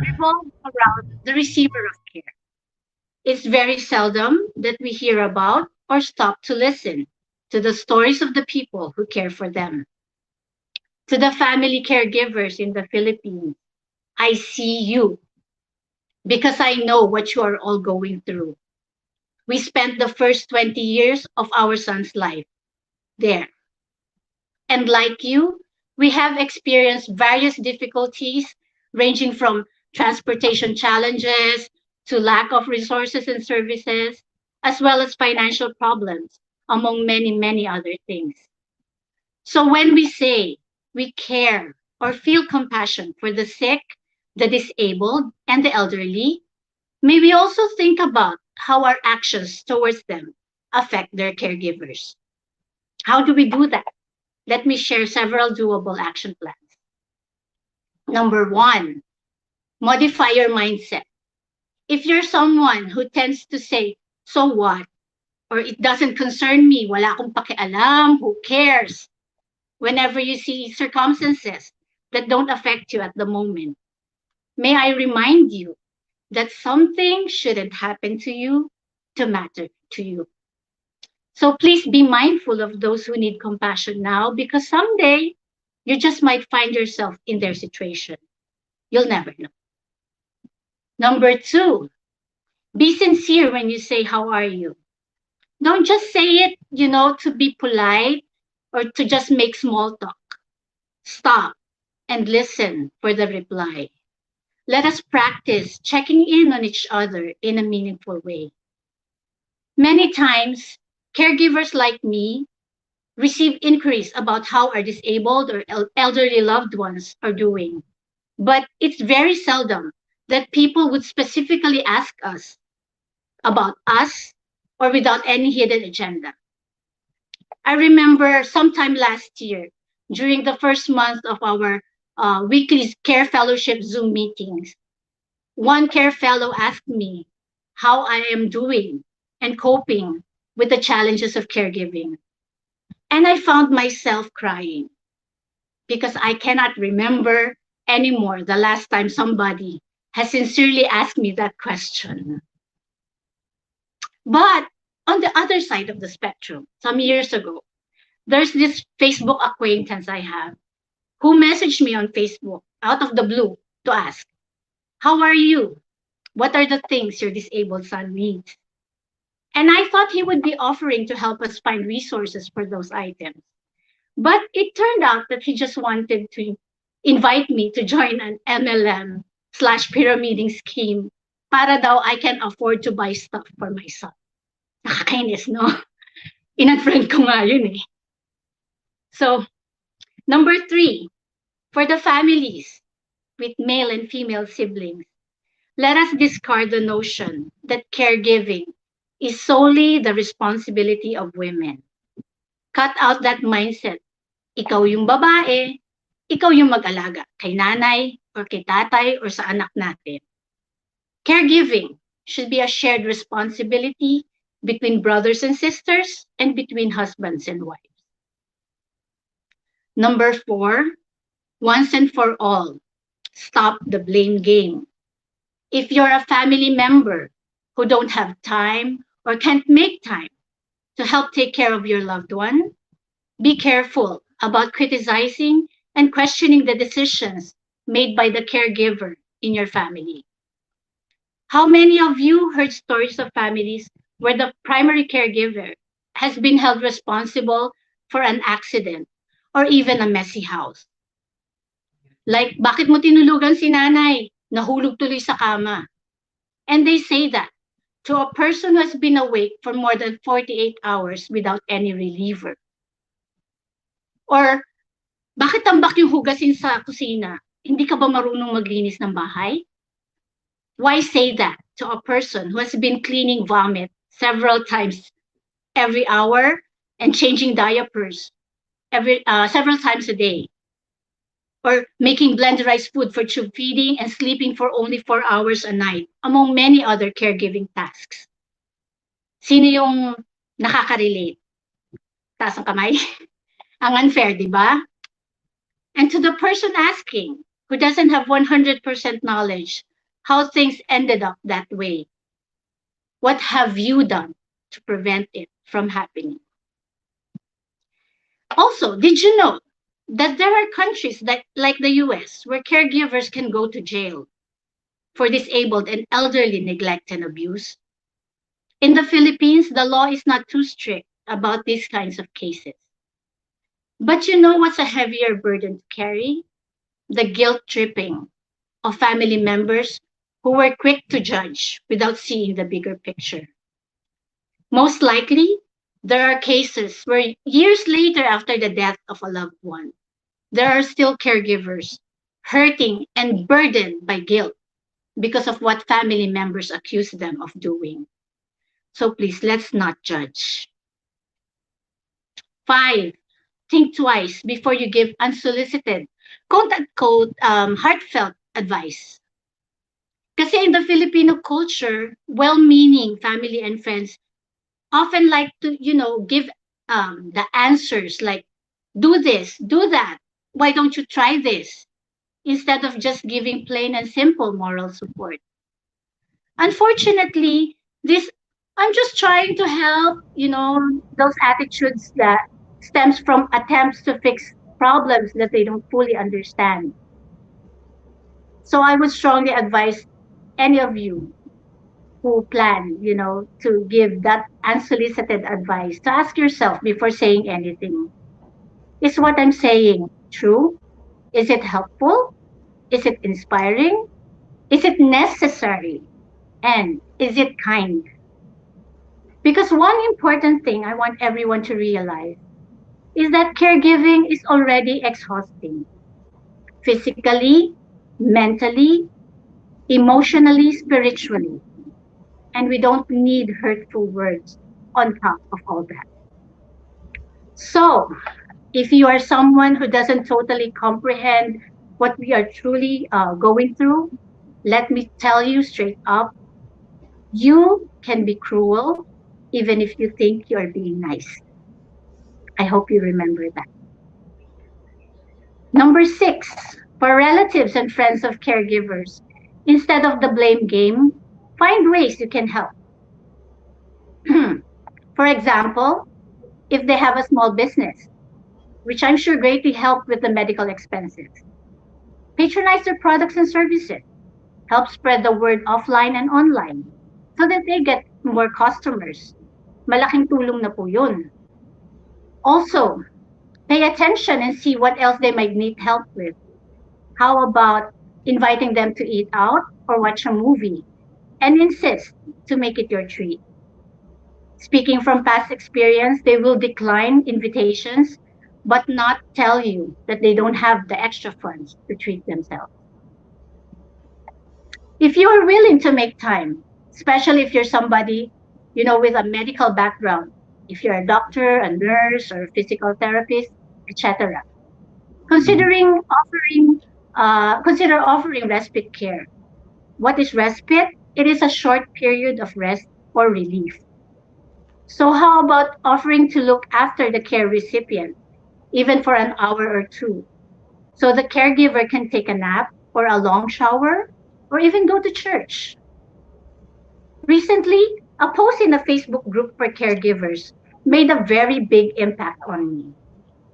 revolve around the receiver of care. It's very seldom that we hear about or stop to listen to the stories of the people who care for them. To the family caregivers in the Philippines, I see you because I know what you are all going through. We spent the first 20 years of our son's life there. And like you, we have experienced various difficulties ranging from transportation challenges to lack of resources and services, as well as financial problems, among many, many other things. So when we say we care or feel compassion for the sick, the disabled, and the elderly, may we also think about how our actions towards them affect their caregivers. How do we do that? Let me share several doable action plans. Number one, modify your mindset. If you're someone who tends to say, so what? Or it doesn't concern me, wala akong pakialam, who cares? Whenever you see circumstances that don't affect you at the moment, may I remind you that something shouldn't happen to you to matter to you. So please be mindful of those who need compassion now, because someday you just might find yourself in their situation. You'll never know. Number two, be sincere when you say, how are you? Don't just say it, to be polite or to just make small talk. Stop and listen for the reply. Let us practice checking in on each other in a meaningful way. Many times, caregivers like me receive inquiries about how our disabled or elderly loved ones are doing. But it's very seldom that people would specifically ask us about us or without any hidden agenda. I remember sometime last year, during the first month of our weekly Care Fellowship Zoom meetings, one Care Fellow asked me how I am doing and coping with the challenges of caregiving. And I found myself crying because I cannot remember anymore the last time somebody has sincerely asked me that question. But on the other side of the spectrum, some years ago, there's this Facebook acquaintance I have who messaged me on Facebook out of the blue to ask, "How are you? What are the things your disabled son needs?" And I thought he would be offering to help us find resources for those items. But it turned out that he just wanted to invite me to join an MLM/pyramiding scheme para daw I can afford to buy stuff for my son. Nakakainis, no? In-unfriend ko nga yun eh. So, number 3, for the families with male and female siblings, let us discard the notion that caregiving is solely the responsibility of women. Cut out that mindset. Ikaw yung babae, ikaw yung mag-alaga kay nanay or kay tatay or sa anak natin. Caregiving should be a shared responsibility between brothers and sisters and between husbands and wives. Number 4, once and for all, stop the blame game. If you're a family member who don't have time or can't make time to help take care of your loved one, be careful about criticizing and questioning the decisions made by the caregiver in your family. How many of you heard stories of families where the primary caregiver has been held responsible for an accident or even a messy house? Like, bakit mo tinulugan si nanay? Nahulog tuloy sa kama. And they say that to a person who has been awake for more than 48 hours without any reliever. Or, bakit tambak yung hugasin sa kusina? Hindi ka ba marunong maglinis ng bahay? Why say that to a person who has been cleaning vomit several times every hour and changing diapers several times a day? Or making blended rice food for tube feeding and sleeping for only 4 hours a night, among many other caregiving tasks. Sino yung nakaka-relate? Taas ang kamay? Ang unfair, di ba? And to the person asking, who doesn't have 100% knowledge how things ended up that way, what have you done to prevent it from happening? Also, did you know that there are countries that, like the US, where caregivers can go to jail for disabled and elderly neglect and abuse? In the Philippines, the law is not too strict about these kinds of cases. But you know what's a heavier burden to carry? The guilt tripping of family members who were quick to judge without seeing the bigger picture. Most likely, there are cases where years later after the death of a loved one, there are still caregivers hurting and burdened by guilt because of what family members accuse them of doing. So please, let's not judge. 5, think twice before you give unsolicited, quote-unquote, heartfelt advice. Kasi in the Filipino culture, well-meaning family and friends often like to, give the answers like, do this, do that. Why don't you try this? Instead of just giving plain and simple moral support. Unfortunately, I'm just trying to help, those attitudes that stems from attempts to fix problems that they don't fully understand. So I would strongly advise any of you who plan, to give that unsolicited advice to ask yourself before saying anything. Is what I'm saying true? Is it helpful? Is it inspiring? Is it necessary? And is it kind? Because one important thing I want everyone to realize is that caregiving is already exhausting. Physically, mentally, emotionally, spiritually. And we don't need hurtful words on top of all that. So, if you are someone who doesn't totally comprehend what we are truly going through, let me tell you straight up, you can be cruel even if you think you're being nice. I hope you remember that. Number 6, for relatives and friends of caregivers, instead of the blame game, find ways you can help. For example, if they have a small business, which I'm sure greatly help with the medical expenses, patronize their products and services, help spread the word offline and online so that they get more customers. Malaking tulong na po yun. Also, pay attention and see what else they might need help with. How about inviting them to eat out or watch a movie and insist to make it your treat? Speaking from past experience, they will decline invitations but not tell you that they don't have the extra funds to treat themselves. If you are willing to make time, especially if you're somebody, with a medical background, if you're a doctor, a nurse, or a physical therapist, etc., consider offering respite care. What is respite? It is a short period of rest or relief. So how about offering to look after the care recipient, even for an hour or two, so the caregiver can take a nap or a long shower or even go to church? Recently, a post in a Facebook group for caregivers made a very big impact on me.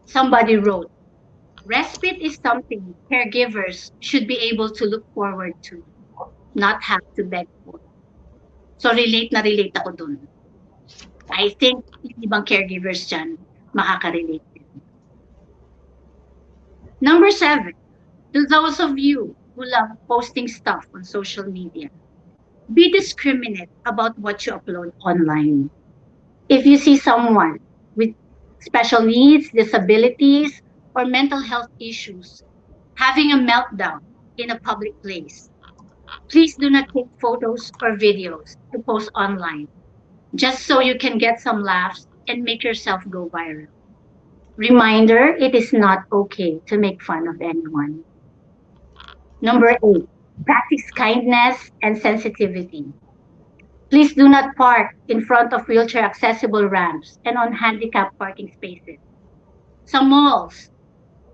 Somebody wrote, respite is something caregivers should be able to look forward to, not have to beg for. So relate na relate ako dun. I think yung ibang caregivers dyan makaka-relate din. Number 7, to those of you who love posting stuff on social media, be discriminate about what you upload online. If you see someone with special needs, disabilities, or mental health issues having a meltdown in a public place, please do not take photos or videos to post online just so you can get some laughs and make yourself go viral. Reminder, it is not okay to make fun of anyone. Number 8, practice kindness and sensitivity. Please do not park in front of wheelchair accessible ramps and on handicapped parking spaces. Some malls,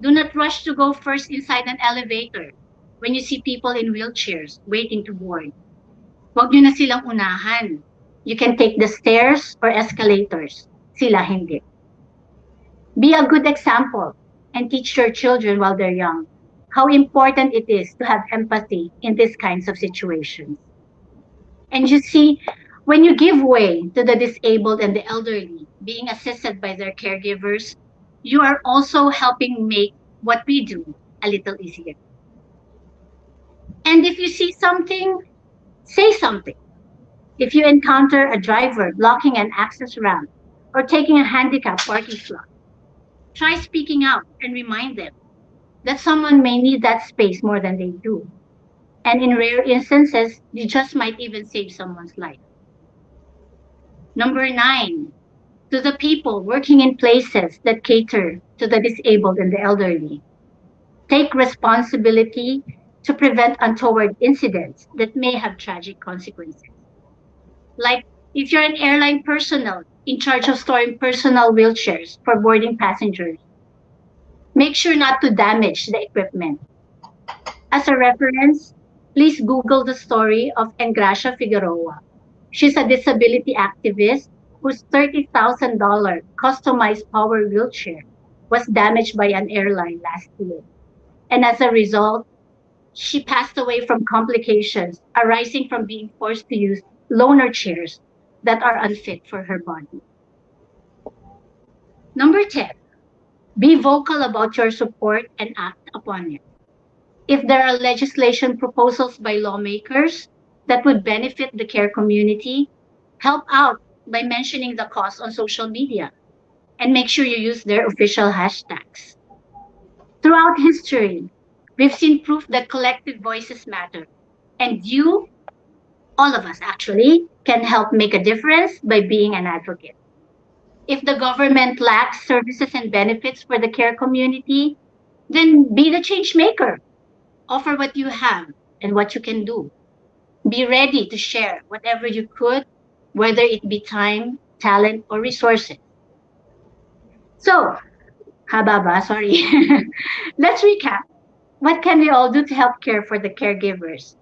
do not rush to go first inside an elevator when you see people in wheelchairs waiting to board. Huwag nyo na silang unahan. You can take the stairs or escalators. Sila hindi. Be a good example and teach your children while they're young how important it is to have empathy in these kinds of situations. And you see, when you give way to the disabled and the elderly being assisted by their caregivers, you are also helping make what we do a little easier. And if you see something, say something. If you encounter a driver blocking an access ramp or taking a handicapped parking slot, try speaking out and remind them that someone may need that space more than they do. And in rare instances, you just might even save someone's life. Number 9, to the people working in places that cater to the disabled and the elderly, take responsibility to prevent untoward incidents that may have tragic consequences. Like if you're an airline personnel in charge of storing personal wheelchairs for boarding passengers, make sure not to damage the equipment. As a reference, please Google the story of Engracia Figueroa. She's a disability activist whose $30,000 customized power wheelchair was damaged by an airline last year. And as a result, she passed away from complications arising from being forced to use loaner chairs that are unfit for her body. Number 10, be vocal about your support and act upon it. If there are legislation proposals by lawmakers that would benefit the care community, help out by mentioning the cause on social media and make sure you use their official hashtags. Throughout history, we've seen proof that collective voices matter. And you, all of us actually, can help make a difference by being an advocate. If the government lacks services and benefits for the care community, then be the change maker. Offer what you have and what you can do. Be ready to share whatever you could, whether it be time, talent, or resources. So, sorry. Let's recap. What can we all do to help care for the caregivers?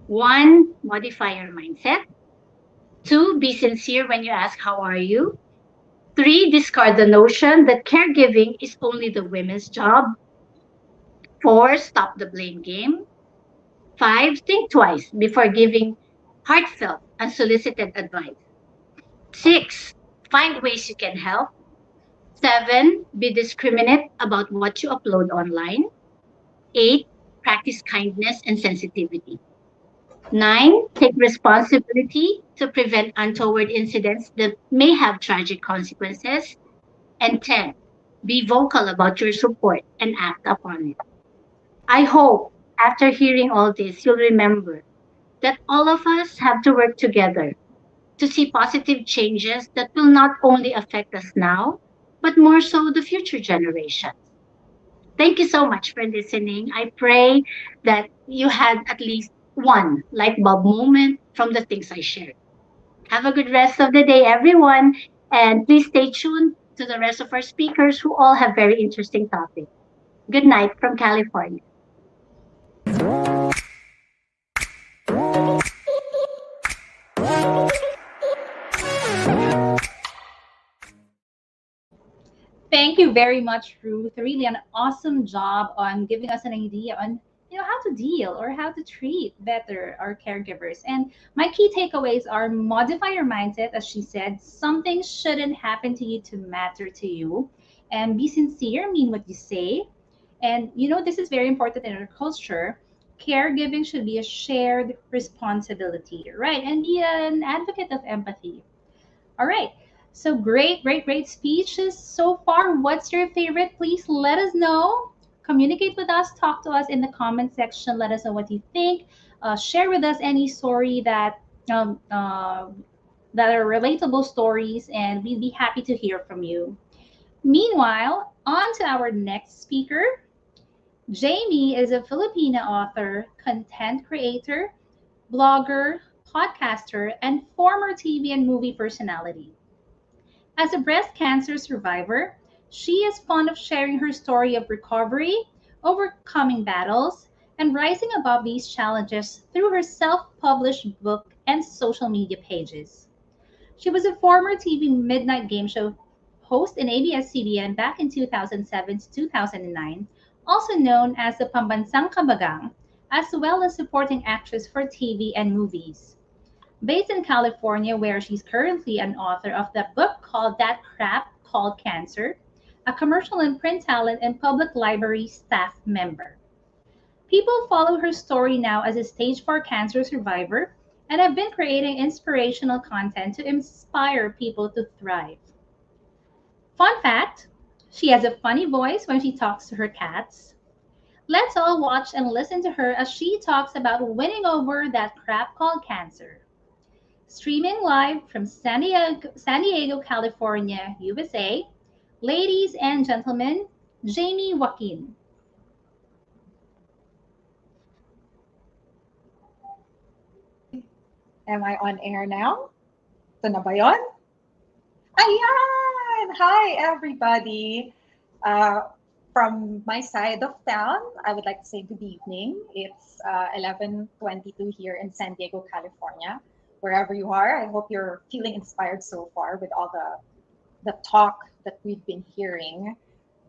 1, modify your mindset. 2, be sincere when you ask, how are you? 3, discard the notion that caregiving is only the women's job. 4, stop the blame game. 5, think twice before giving heartfelt, unsolicited advice. 6, find ways you can help. 7, be discriminate about what you upload online. 8, practice kindness and sensitivity. 9, take responsibility to prevent untoward incidents that may have tragic consequences. And 10, be vocal about your support and act upon it. I hope after hearing all this, you'll remember that all of us have to work together to see positive changes that will not only affect us now, but more so the future generations. Thank you so much for listening. I pray that you had at least one light bulb moment from the things I shared. Have a good rest of the day, everyone. And please stay tuned to the rest of our speakers who all have very interesting topics. Good night from California. Thank you very much, Ruth. Really an awesome job on giving us an idea on how to deal or how to treat better our caregivers. And my key takeaways are modify your mindset, as she said, something shouldn't happen to you to matter to you. And be sincere, mean what you say. And this is very important in our culture. Caregiving should be a shared responsibility, right? And be an advocate of empathy. All right. So great, great, great speeches so far. What's your favorite? Please let us know. Communicate with us. Talk to us in the comment section. Let us know what you think. Share with us any story um, uh, that are relatable stories, and we'd be happy to hear from you. Meanwhile, on to our next speaker. Jamie is a Filipino author, content creator, blogger, podcaster, and former TV and movie personality. As a breast cancer survivor, she is fond of sharing her story of recovery, overcoming battles, and rising above these challenges through her self published book and social media pages. She was a former TV midnight game show host in ABS-CBN back in 2007 to 2009, also known as the Pambansang Kabagang, as well as supporting actress for TV and movies. Based in California, where she's currently an author of the book called That Crap Called Cancer, a commercial and print talent and public library staff member. People follow her story now as a stage 4 cancer survivor and have been creating inspirational content to inspire people to thrive. Fun fact, she has a funny voice when she talks to her cats. Let's all watch and listen to her as she talks about winning over that crap called cancer. Streaming live from San Diego, California, USA, ladies and gentlemen, Jamie Joaquin. Am I on air now? Ito na ba yun? Ayan! Hi, everybody. From my side of town, I would like to say good evening. It's 11:22 here in San Diego, California. Wherever you are, I hope you're feeling inspired so far with all the talk that we've been hearing.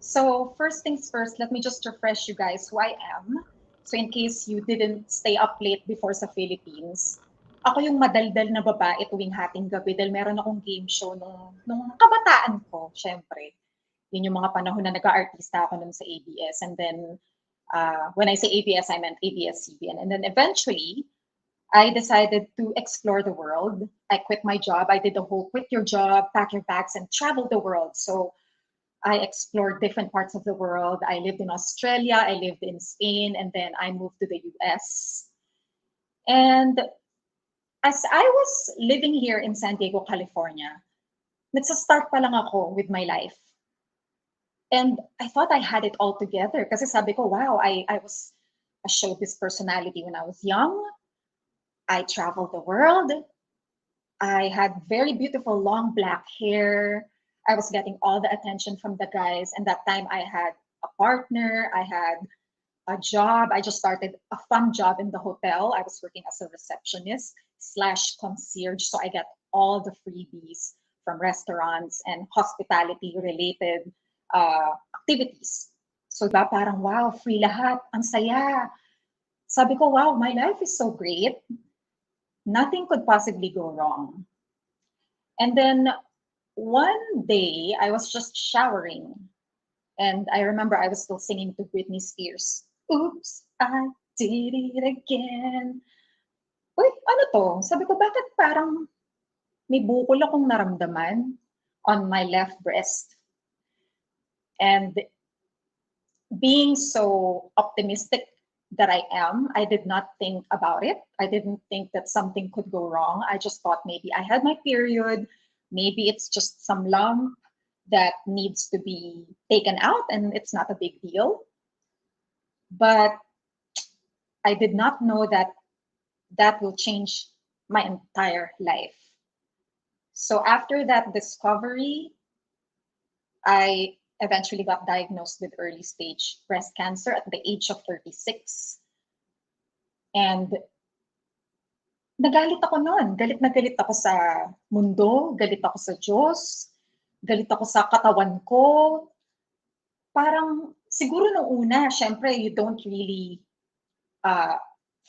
So first things first, let me just refresh you guys who I am. So in case you didn't stay up late before sa Philippines, ako yung madaldal na babae tuwing hating gabi dahil meron akong game show nung kabataan ko, syempre. Yun yung mga panahon na nag-aartista ako nun sa ABS. And then when I say ABS, I meant ABS-CBN. And then eventually, I decided to explore the world. I quit my job. I did the whole quit your job, pack your bags, and travel the world. So I explored different parts of the world. I lived in Australia, I lived in Spain, and then I moved to the US. And as I was living here in San Diego, California, nagsa-start pa lang ako with my life. And I thought I had it all together kasi sabi ko, wow, I was a showbiz personality when I was young. I traveled the world. I had very beautiful long black hair. I was getting all the attention from the guys. And that time I had a partner. I had a job. I just started a fun job in the hotel. I was working as a receptionist / concierge. So I got all the freebies from restaurants and hospitality related activities. So ba parang wow, free lahat, ang saya. Sabi ko, wow, my life is so great. Nothing could possibly go wrong. And then one day I was just showering and I remember I was still singing to Britney Spears. Oops, I did it again. Uy, ano to? Sabi ko, bakit parang may bukol akong naramdaman on my left breast? And being so optimistic that I am, I did not think about it. I didn't think that something could go wrong. I just thought maybe I had my period. Maybe it's just some lump that needs to be taken out and it's not a big deal. But I did not know that that will change my entire life. So after that discovery, I eventually got diagnosed with early stage breast cancer at the age of 36. And nagalit ako noon. Galit na galit ako sa mundo, galit ako sa Diyos, galit ako sa katawan ko. Parang siguro nung una, syempre you don't really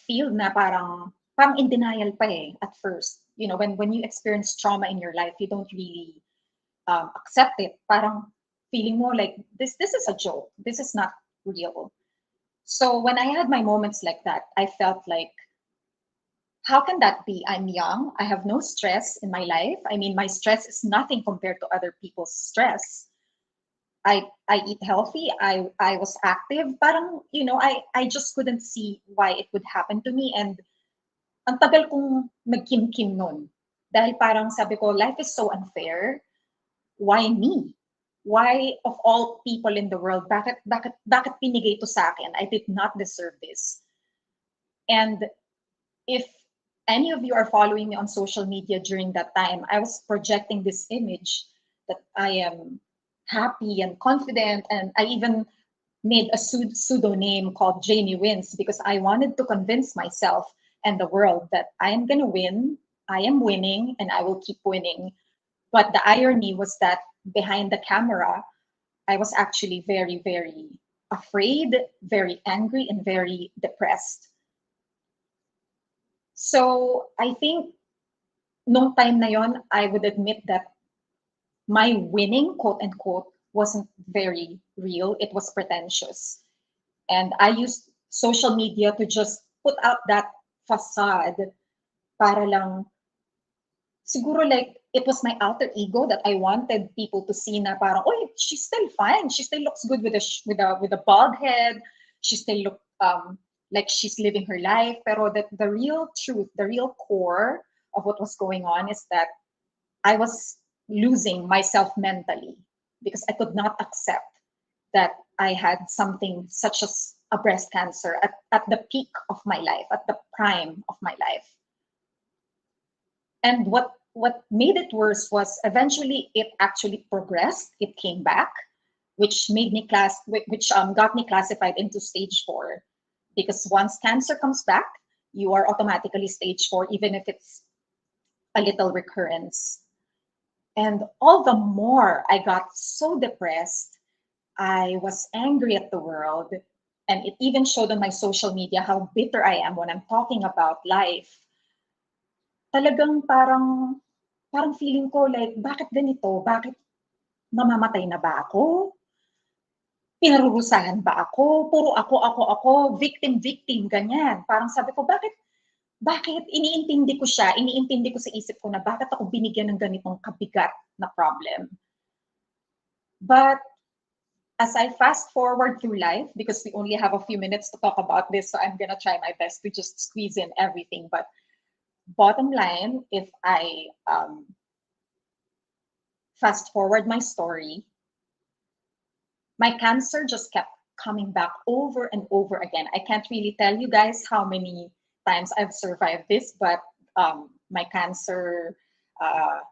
feel na parang in denial pa eh at first. You know, when you experience trauma in your life, you don't really accept it. Parang feeling mo like this is a joke. This is not real. So when I had my moments like that, I felt like, how can that be? I'm young. I have no stress in my life. I mean, my stress is nothing compared to other people's stress. I eat healthy. I was active. Parang, you know, I just couldn't see why it would happen to me. And ang tagal kong nagkim-kim nun. Dahil parang sabi ko, life is so unfair. Why me? Why of all people in the world, bakit pinigay to sa akin? I did not deserve this. And if any of you are following me on social media during that time, I was projecting this image that I am happy and confident, and I even made a pseudonym called Jamie Wins because I wanted to convince myself and the world that I am gonna win, I am winning, and I will keep winning. But the irony was that behind the camera, I was actually very, very afraid, very angry, and very depressed. So I think nung time na yon, I would admit that my winning, quote unquote, wasn't very real. It was pretentious. And I used social media to just put out that facade para lang, siguro like, it was my alter ego that I wanted people to see na parang, oh, she's still fine. She still looks good with a bald head. She still look like she's living her life. Pero the real truth, the real core of what was going on is that I was losing myself mentally because I could not accept that I had something such as a breast cancer at the peak of my life, at the prime of my life. And what made it worse was eventually it actually progressed. It came back, which got me classified into stage 4. Because once cancer comes back, you are automatically stage 4, even if it's a little recurrence. And all the more I got so depressed, I was angry at the world. And it even showed on my social media how bitter I am when I'm talking about life. Talagang parang feeling ko like, bakit ganito? Bakit mamamatay na ba ako? Pinarurusahan ba ako? Puro ako, victim, ganyan. Parang sabi ko, bakit iniintindi ko sa isip ko na bakit ako binigyan ng ganitong kabigat na problem. But as I fast forward through life, because we only have a few minutes to talk about this, so I'm gonna try my best to just squeeze in everything. But bottom line, if I fast forward my story, my cancer just kept coming back over and over again. I can't really tell you guys how many times I've survived this, but my cancer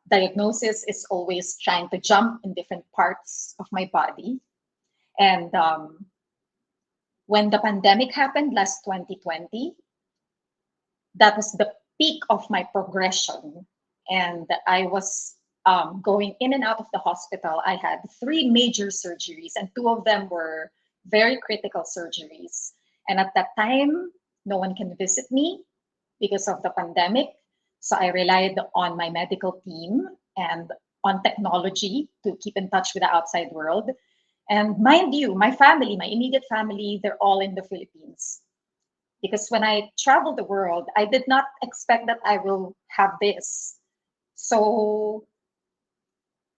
diagnosis is always trying to jump in different parts of my body. And when the pandemic happened last 2020, that was the peak of my progression. and I was going in and out of the hospital. I had 3 major surgeries, and 2 of them were very critical surgeries. And at that time, no one can visit me because of the pandemic. So I relied on my medical team and on technology to keep in touch with the outside world. And mind you, my family, my immediate family, they're all in the Philippines. Because when I travel the world, I did not expect that I will have this. So,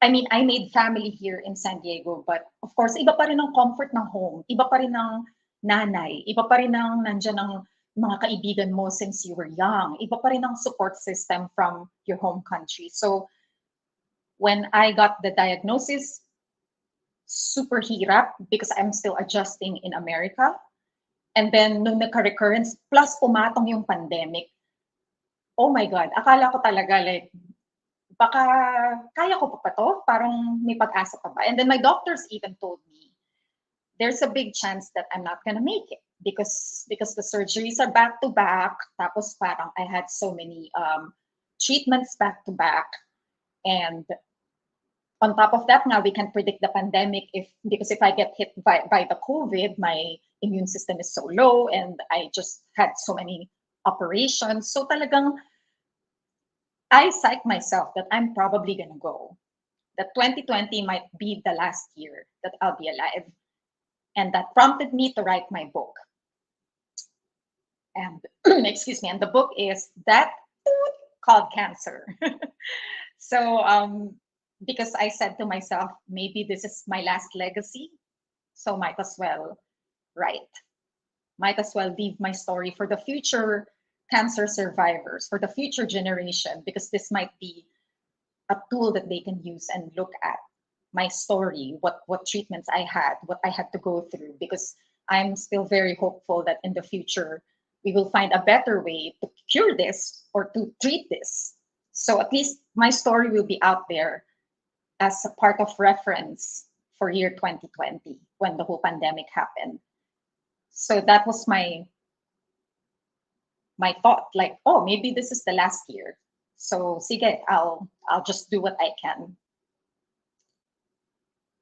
I mean, I made family here in San Diego, but of course, iba pa rin ang comfort ng home, iba pa rin ang nanay, iba pa rin ang nandiyan ang mga kaibigan mo since you were young, iba pa rin ang support system from your home country. So, when I got the diagnosis, super hirap because I'm still adjusting in America. And then, nung nagka-recurrence, plus pumatong yung pandemic, oh my God, akala ko talaga like, baka kaya ko pa to? Parang may pag-asa pa ba? And then my doctors even told me, there's a big chance that I'm not gonna make it because the surgeries are back to back. Tapos parang I had so many treatments back to back. And on top of that, now we can predict the pandemic because if I get hit by the COVID, my immune system is so low and I just had so many operations. So talagang I psyched myself that I'm probably gonna go. That 2020 might be the last year that I'll be alive. And that prompted me to write my book. And excuse me, and the book is that called Cancer. So because I said to myself, maybe this is my last legacy, so might as well write. Might as well leave my story for the future cancer survivors, for the future generation, because this might be a tool that they can use and look at my story, what treatments I had, what I had to go through, because I'm still very hopeful that in the future we will find a better way to cure this or to treat this. So at least my story will be out there as a part of reference for year 2020 when the whole pandemic happened. So that was my thought, like, oh, maybe this is the last year. So sige, I'll just do what I can.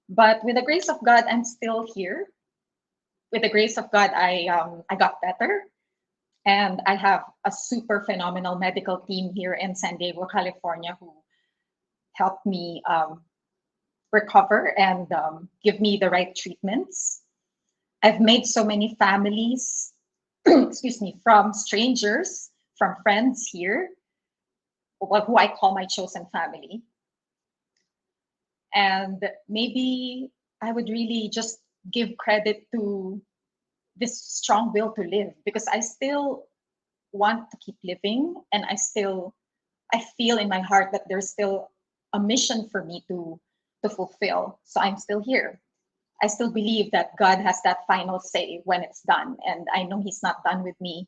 But with the grace of God, I'm still here. With the grace of God, I got better. And I have a super phenomenal medical team here in San Diego, California, who helped me recover and give me the right treatments. I've made so many families, excuse me, from strangers, from friends here, who I call my chosen family. And maybe I would really just give credit to this strong will to live, because I still want to keep living, and I feel in my heart that there's still a mission for me to fulfill. So I'm still here. I still believe that God has that final say when it's done, and I know He's not done with me.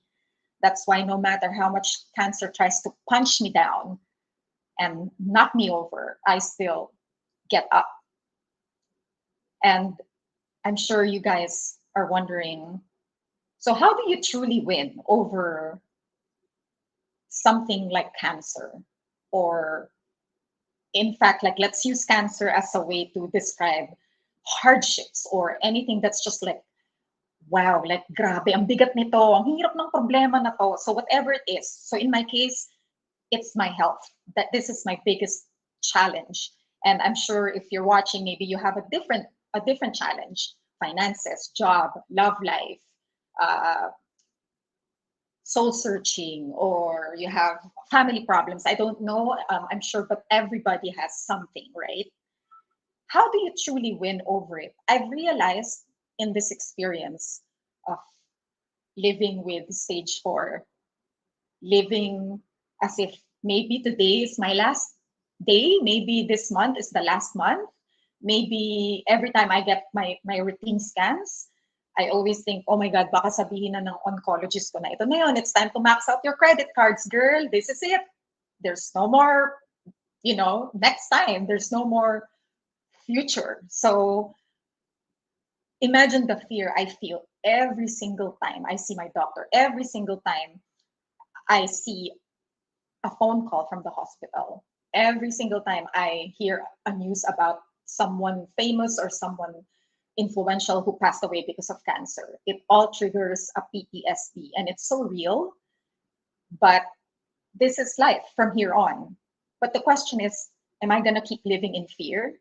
That's why no matter how much cancer tries to punch me down and knock me over, I still get up. And I'm sure you guys are wondering, so how do you truly win over something like cancer? Or in fact, like, let's use cancer as a way to describe hardships or anything that's just like, wow, like, grabe, ang bigat nito, ang hirap ng problema na to. So whatever it is. So in my case, it's my health. That this is my biggest challenge. And I'm sure if you're watching, maybe you have a different challenge: finances, job, love life, soul searching, or you have family problems. I don't know, I'm sure, but everybody has something, right? How do you truly win over it? I've realized in this experience of living with stage 4, living as if maybe today is my last day, maybe this month is the last month, maybe every time I get my routine scans, I always think, oh my God, baka sabihin na ng oncologist ko na, ito na yun, it's time to max out your credit cards, girl. This is it. There's no more, next time. There's no more future. So imagine the fear I feel every single time I see my doctor, every single time I see a phone call from the hospital. Every single time I hear a news about someone famous or someone influential who passed away because of cancer, it all triggers a PTSD, and it's so real. But this is life from here on. But the question is, am I going to keep living in fear?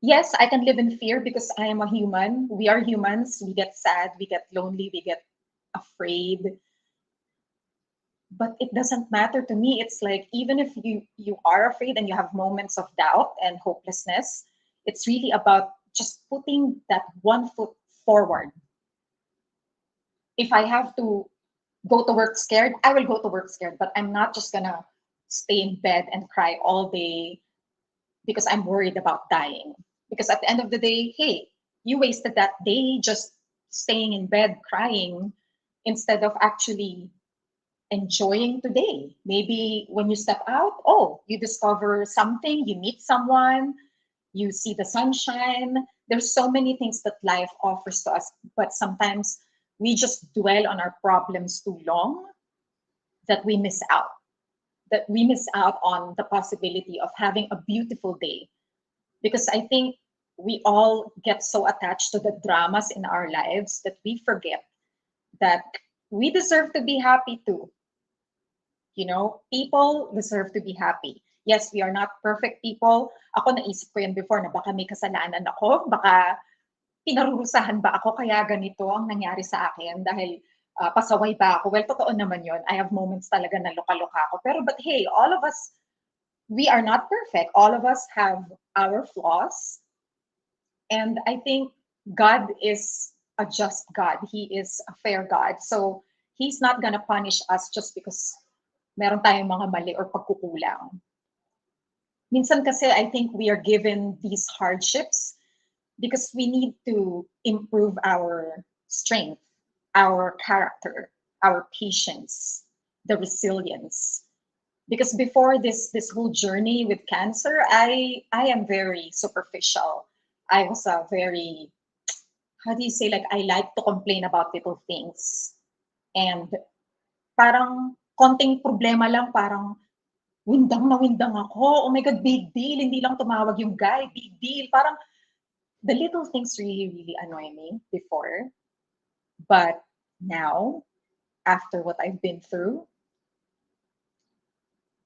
Yes, I can live in fear because I am a human. We are humans. We get sad, we get lonely, we get afraid. But it doesn't matter to me. It's like, even if you are afraid and you have moments of doubt and hopelessness, it's really about just putting that one foot forward. If I have to go to work scared, I will go to work scared, but I'm not just gonna stay in bed and cry all day because I'm worried about dying. Because at the end of the day, hey, you wasted that day just staying in bed crying instead of actually enjoying today. Maybe when you step out, oh, you discover something, you meet someone, you see the sunshine. There's so many things that life offers to us, but sometimes we just dwell on our problems too long that we miss out. That we miss out on the possibility of having a beautiful day. Because I think we all get so attached to the dramas in our lives that we forget that we deserve to be happy too. You know, people deserve to be happy. Yes, we are not perfect people. Ako naisip ko yan before na baka may kasalanan ako, baka pinarurusahan ba ako kaya ganito ang nangyari sa akin dahil pasaway ba ako? Well, totoo naman yon. I have moments talaga na loka-loka ako. Pero but hey, all of us, we are not perfect. All of us have our flaws. And I think God is a just God. He is a fair God. So He's not gonna punish us just because meron tayong mga mali or pagkukulang. Minsan kasi I think we are given these hardships because we need to improve our strength, our character, our patience, the resilience. Because before this whole journey with cancer, I am very superficial. I was a very, how do you say, like I like to complain about little things. And parang konting problema lang, parang windang na windang ako. Oh my God, big deal. Hindi lang tumawag yung guy, big deal. Parang the little things really, really annoy me before. But now, after what I've been through,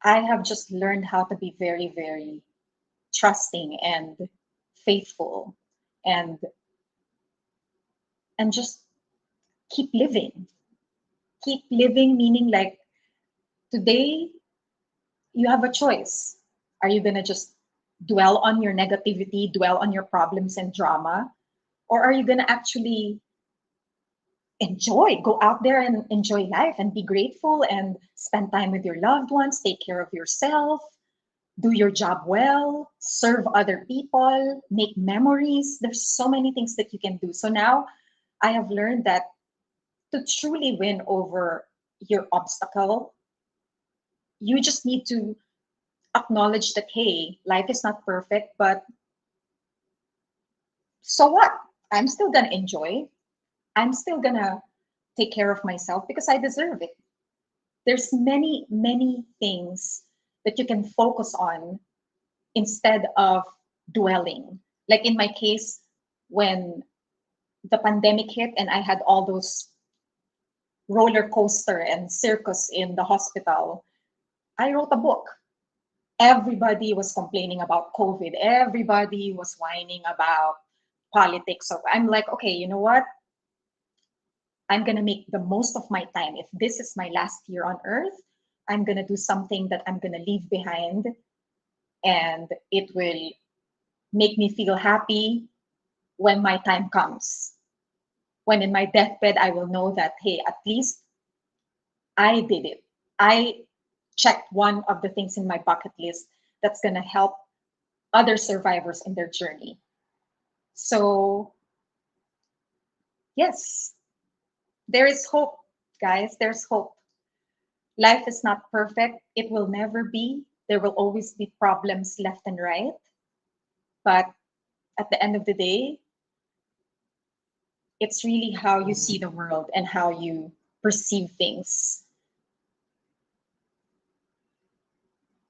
I have just learned how to be very, very trusting and faithful and just keep living. Keep living meaning like today you have a choice. Are you gonna just dwell on your negativity, dwell on your problems and drama? Or are you gonna actually enjoy, go out there and enjoy life and be grateful and spend time with your loved ones, take care of yourself, do your job well, serve other people, make memories. There's so many things that you can do. So now I have learned that to truly win over your obstacle, you just need to acknowledge that, hey, life is not perfect, but so what? I'm still gonna enjoy. I'm still gonna take care of myself because I deserve it. There's many, many things that you can focus on instead of dwelling. Like in my case, when the pandemic hit and I had all those roller coaster and circus in the hospital, I wrote a book. Everybody was complaining about COVID. Everybody was whining about politics. So I'm like, okay, you know what? I'm going to make the most of my time. If this is my last year on earth, I'm going to do something that I'm going to leave behind and it will make me feel happy when my time comes. When in my deathbed, I will know that, hey, at least I did it. I checked one of the things in my bucket list that's going to help other survivors in their journey. So, yes, there is hope, guys. There's hope. Life is not perfect. It will never be. There will always be problems left and right. But at the end of the day, it's really how you see the world and how you perceive things.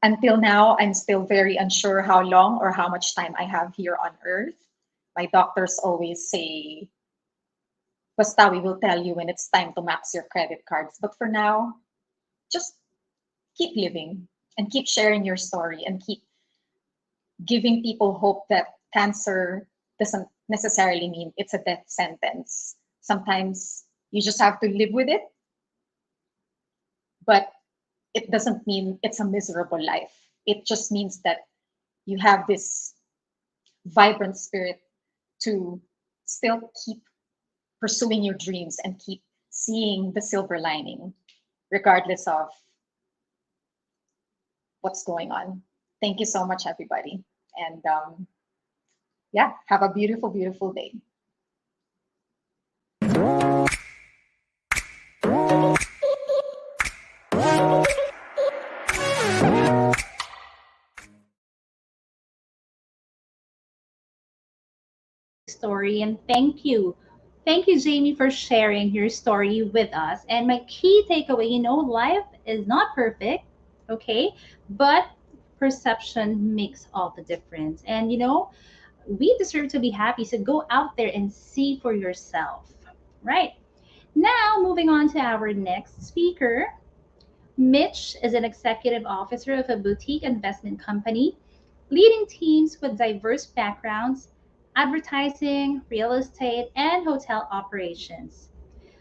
Until now, I'm still very unsure how long or how much time I have here on Earth. My doctors always say, Basta, we will tell you when it's time to max your credit cards. But for now, just keep living and keep sharing your story and keep giving people hope that cancer doesn't necessarily mean it's a death sentence. Sometimes you just have to live with it, but it doesn't mean it's a miserable life. It just means that you have this vibrant spirit to still keep pursuing your dreams and keep seeing the silver lining, regardless of what's going on. Thank you so much, everybody. And yeah, have a beautiful, beautiful day. Story, and thank you, Jamie, for sharing your story with us. And my key takeaway, life is not perfect, okay, but perception makes all the difference. And we deserve to be happy, so go out there and see for yourself. Right now, moving on to our next speaker. Mitch is an executive officer of a boutique investment company, leading teams with diverse backgrounds, advertising, real estate, and hotel operations.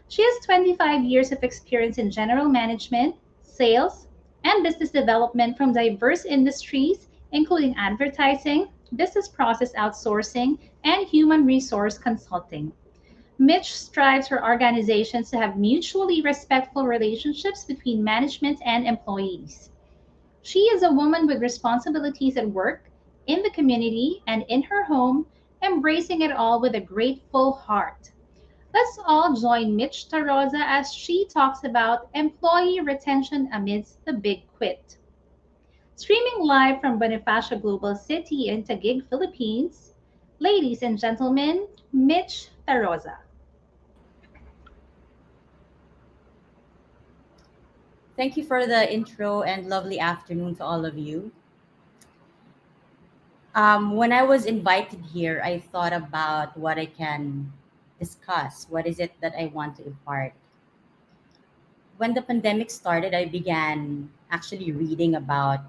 She has 25 years of experience in general management, sales, and business development from diverse industries, including advertising, business process outsourcing, and human resource consulting. Mitch strives for organizations to have mutually respectful relationships between management and employees. She is a woman with responsibilities at work, in the community, and in her home, embracing it all with a grateful heart. Let's all join Mitch Tarosa as she talks about employee retention amidst the big quit. Streaming live from Bonifacio Global City in Taguig, Philippines, ladies and gentlemen, Mitch Tarosa. Thank you for the intro and lovely afternoon to all of you. When I was invited here, I thought about what I can discuss. What is it that I want to impart? When the pandemic started, I began actually reading about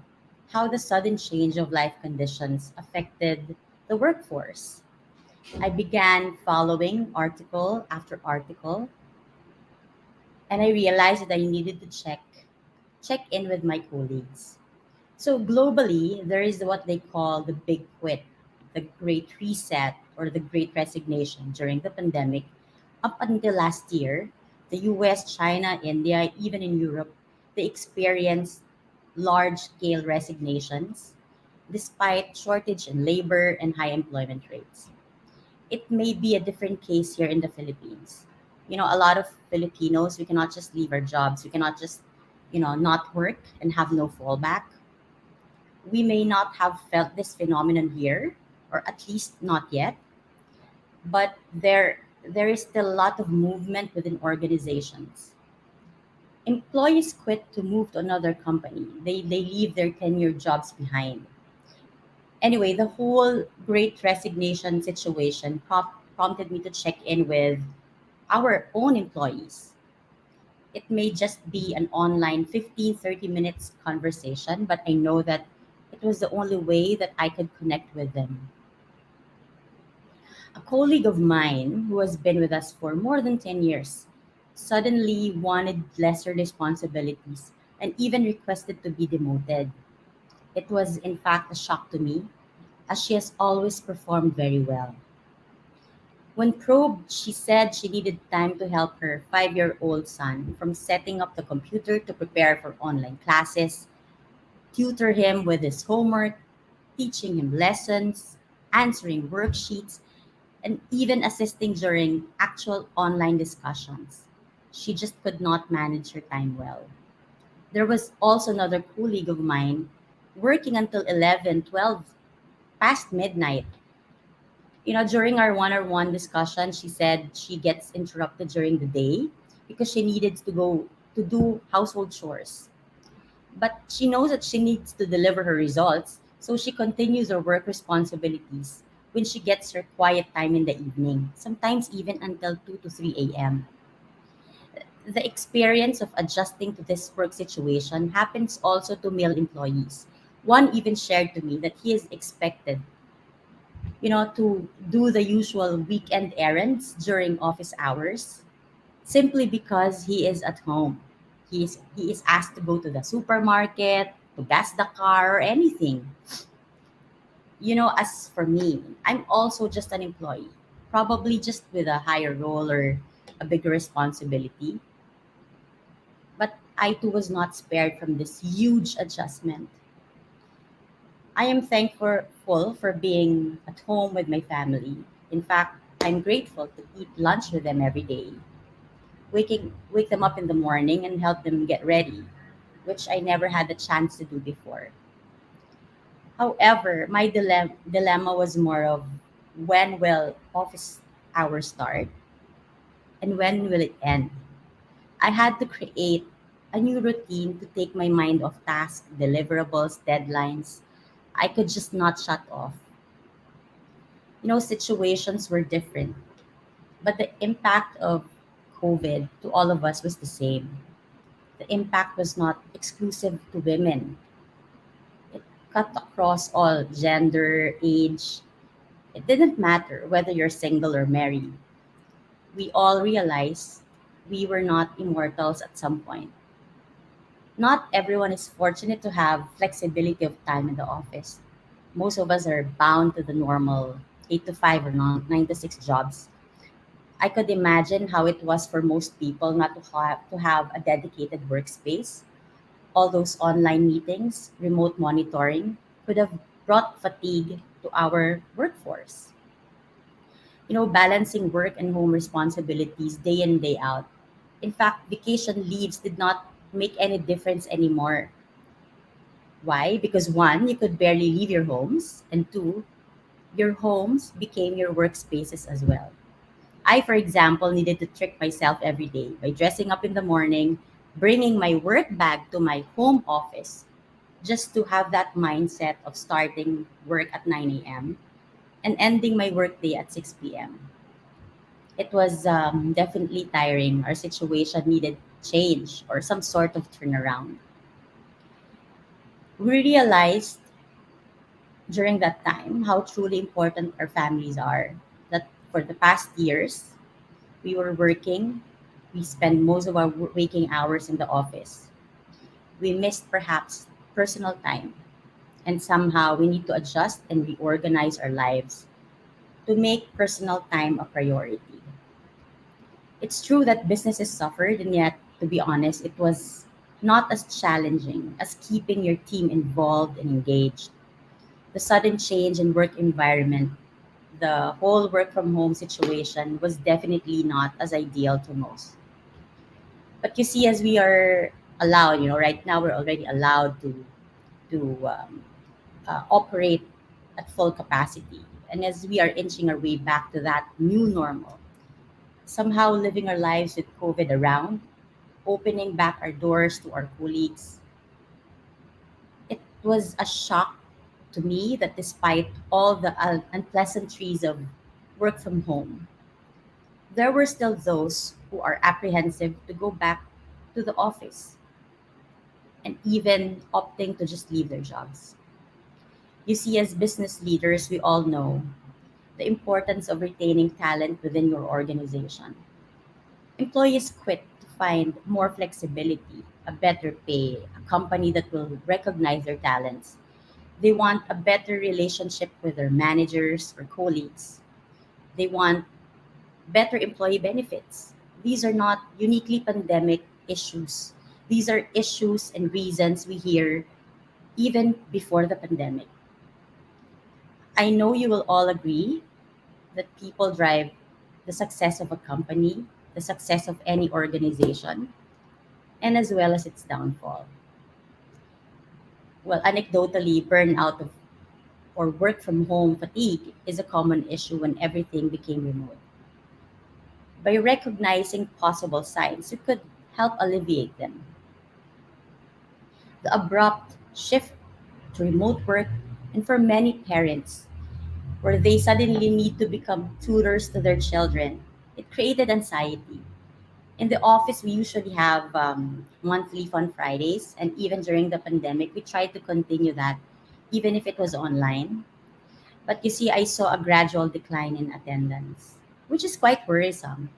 how the sudden change of life conditions affected the workforce. I began following article after article, and I realized that I needed to check in with my colleagues. So globally, there is what they call the big quit, the great reset, or the great resignation during the pandemic. Up until last year, the US, China, India, even in Europe, they experienced large scale resignations despite shortage in labor and high employment rates. It may be a different case here in the Philippines. A lot of Filipinos, we cannot just leave our jobs. We cannot just, not work and have no fallback. We may not have felt this phenomenon here, or at least not yet, but there is still a lot of movement within organizations. Employees quit to move to another company. They leave their tenured jobs behind. Anyway, the whole great resignation situation prompted me to check in with our own employees. It may just be an online 15-30 minutes conversation, but I know that it was the only way that I could connect with them. A colleague of mine who has been with us for more than 10 years suddenly wanted lesser responsibilities and even requested to be demoted. It was, in fact, a shock to me, as she has always performed very well. When probed, she said she needed time to help her 5-year-old son from setting up the computer to prepare for online classes, tutor him with his homework, teaching him lessons, answering worksheets, and even assisting during actual online discussions. She just could not manage her time well. There was also another colleague of mine working until 11, 12, past midnight. During our one-on-one discussion, she said she gets interrupted during the day because she needed to go to do household chores. But she knows that she needs to deliver her results, so she continues her work responsibilities when she gets her quiet time in the evening, sometimes even until 2 to 3 a.m. The experience of adjusting to this work situation happens also to male employees. One even shared to me that he is expected, to do the usual weekend errands during office hours simply because he is at home. He is asked to go to the supermarket, to gas the car or anything. As for me, I'm also just an employee, probably just with a higher role or a bigger responsibility. But I too was not spared from this huge adjustment. I am thankful for being at home with my family. In fact, I'm grateful to eat lunch with them every day, wake them up in the morning and help them get ready, which I never had the chance to do before. However, my dilemma was more of when will office hours start and when will it end? I had to create a new routine to take my mind off tasks, deliverables, deadlines. I could just not shut off. Situations were different, but the impact of COVID to all of us was the same. The impact was not exclusive to women, it cut across all gender, age. It didn't matter whether you're single or married. We all realized we were not immortals at some point. Not everyone is fortunate to have flexibility of time in the office. Most of us are bound to the normal 8 to 5 or 9 to 6 jobs. I could imagine how it was for most people not to have a dedicated workspace. All those online meetings, remote monitoring could have brought fatigue to our workforce. Balancing work and home responsibilities day in, day out. In fact, vacation leaves did not make any difference anymore. Why? Because one, you could barely leave your homes, and two, your homes became your workspaces as well. I, for example, needed to trick myself every day by dressing up in the morning, bringing my work bag to my home office just to have that mindset of starting work at 9 a.m. and ending my workday at 6 p.m. It was definitely tiring. Our situation needed change or some sort of turnaround. We realized during that time how truly important our families are. That for the past years, we were working, we spent most of our waking hours in the office. We missed perhaps personal time, and somehow we need to adjust and reorganize our lives to make personal time a priority. It's true that businesses suffered, and yet, to be honest, it was not as challenging as keeping your team involved and engaged. The sudden change in work environment, the whole work from home situation was definitely not as ideal to most. But you see, as we are allowed, right now we're already allowed to operate at full capacity. And as we are inching our way back to that new normal, somehow living our lives with COVID around, opening back our doors to our colleagues, it was a shock to me that despite all the unpleasantries of work from home, there were still those who are apprehensive to go back to the office and even opting to just leave their jobs. You see, as business leaders, we all know the importance of retaining talent within your organization. Employees quit to find more flexibility, a better pay, a company that will recognize their talents. They want a better relationship with their managers or colleagues. They want better employee benefits. These are not uniquely pandemic issues. These are issues and reasons we hear even before the pandemic. I know you will all agree that people drive the success of a company, the success of any organization, and as well as its downfall. Well, anecdotally, burnout of or work from home fatigue is a common issue when everything became remote. By recognizing possible signs, you could help alleviate them. The abrupt shift to remote work, and for many parents, where they suddenly need to become tutors to their children, it created anxiety. In the office, we usually have monthly fun Fridays, and even during the pandemic, we tried to continue that, even if it was online. But you see, I saw a gradual decline in attendance, which is quite worrisome.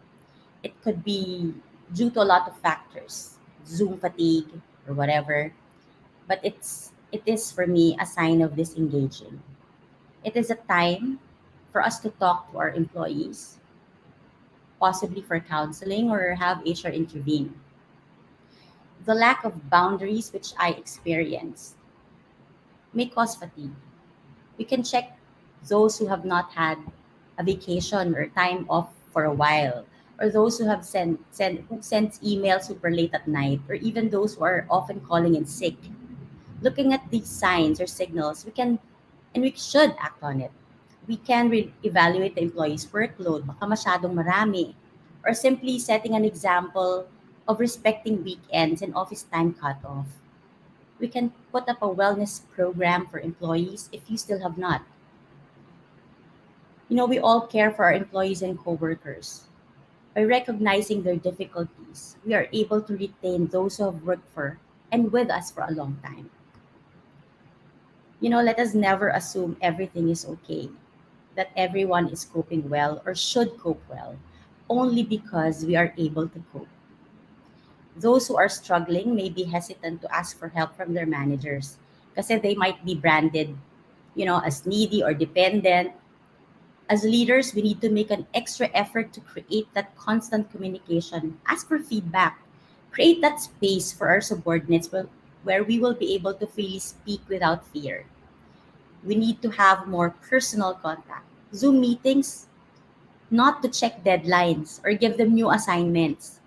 It could be due to a lot of factors, Zoom fatigue or whatever, but it is for me a sign of disengaging. It is a time for us to talk to our employees, possibly for counseling or have HR intervene. The lack of boundaries which I experienced may cause fatigue. We can check those who have not had a vacation or time off for a while, or those who have who sends emails super late at night, or even those who are often calling in sick. Looking at these signs or signals, we can and we should act on it. We can evaluate the employee's workload, baka masyadong marami, or simply setting an example of respecting weekends and office time cutoff. We can put up a wellness program for employees if you still have not. We all care for our employees and coworkers. By recognizing their difficulties, we are able to retain those who have worked for and with us for a long time. Let us never assume everything is okay, that everyone is coping well or should cope well, only because we are able to cope. Those who are struggling may be hesitant to ask for help from their managers because they might be branded, as needy or dependent. As leaders, we need to make an extra effort to create that constant communication, ask for feedback, create that space for our subordinates where we will be able to freely speak without fear. We need to have more personal contact. Zoom meetings, not to check deadlines or give them new assignments,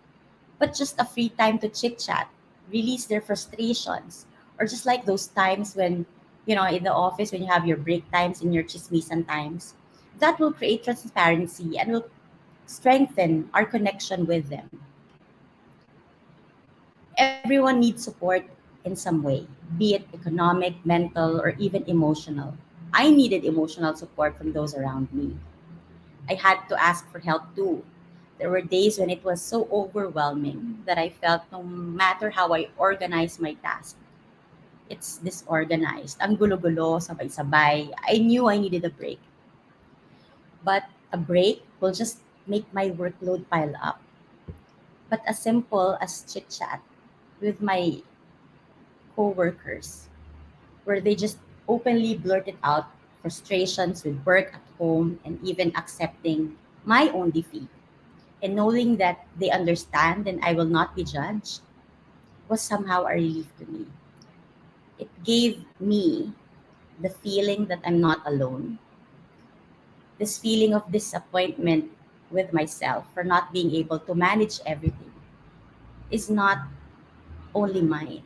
but just a free time to chit chat, release their frustrations, or just like those times when, in the office, when you have your break times and your chismisan times, that will create transparency and will strengthen our connection with them. Everyone needs support in some way, be it economic, mental, or even emotional. I needed emotional support from those around me. I had to ask for help too. There were days when it was so overwhelming that I felt no matter how I organized my task, it's disorganized. Ang gulo-gulo, sabay-sabay. I knew I needed a break. But a break will just make my workload pile up. But as simple as chit chat with my coworkers, where they just openly blurted out frustrations with work at home and even accepting my own defeat, and knowing that they understand and I will not be judged was somehow a relief to me. It gave me the feeling that I'm not alone, this feeling of disappointment with myself for not being able to manage everything is not only mine.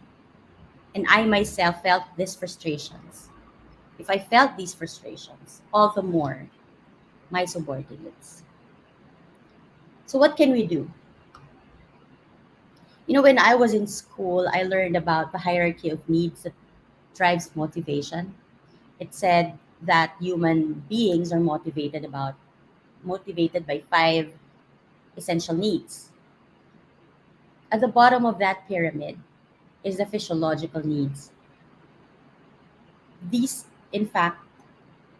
And I myself felt these frustrations. If I felt these frustrations, all the more my subordinates. So, what can we do? When I was in school, I learned about the hierarchy of needs that drives motivation. It said that human beings are motivated by five essential needs. At the bottom of that pyramid is the physiological needs. These, in fact,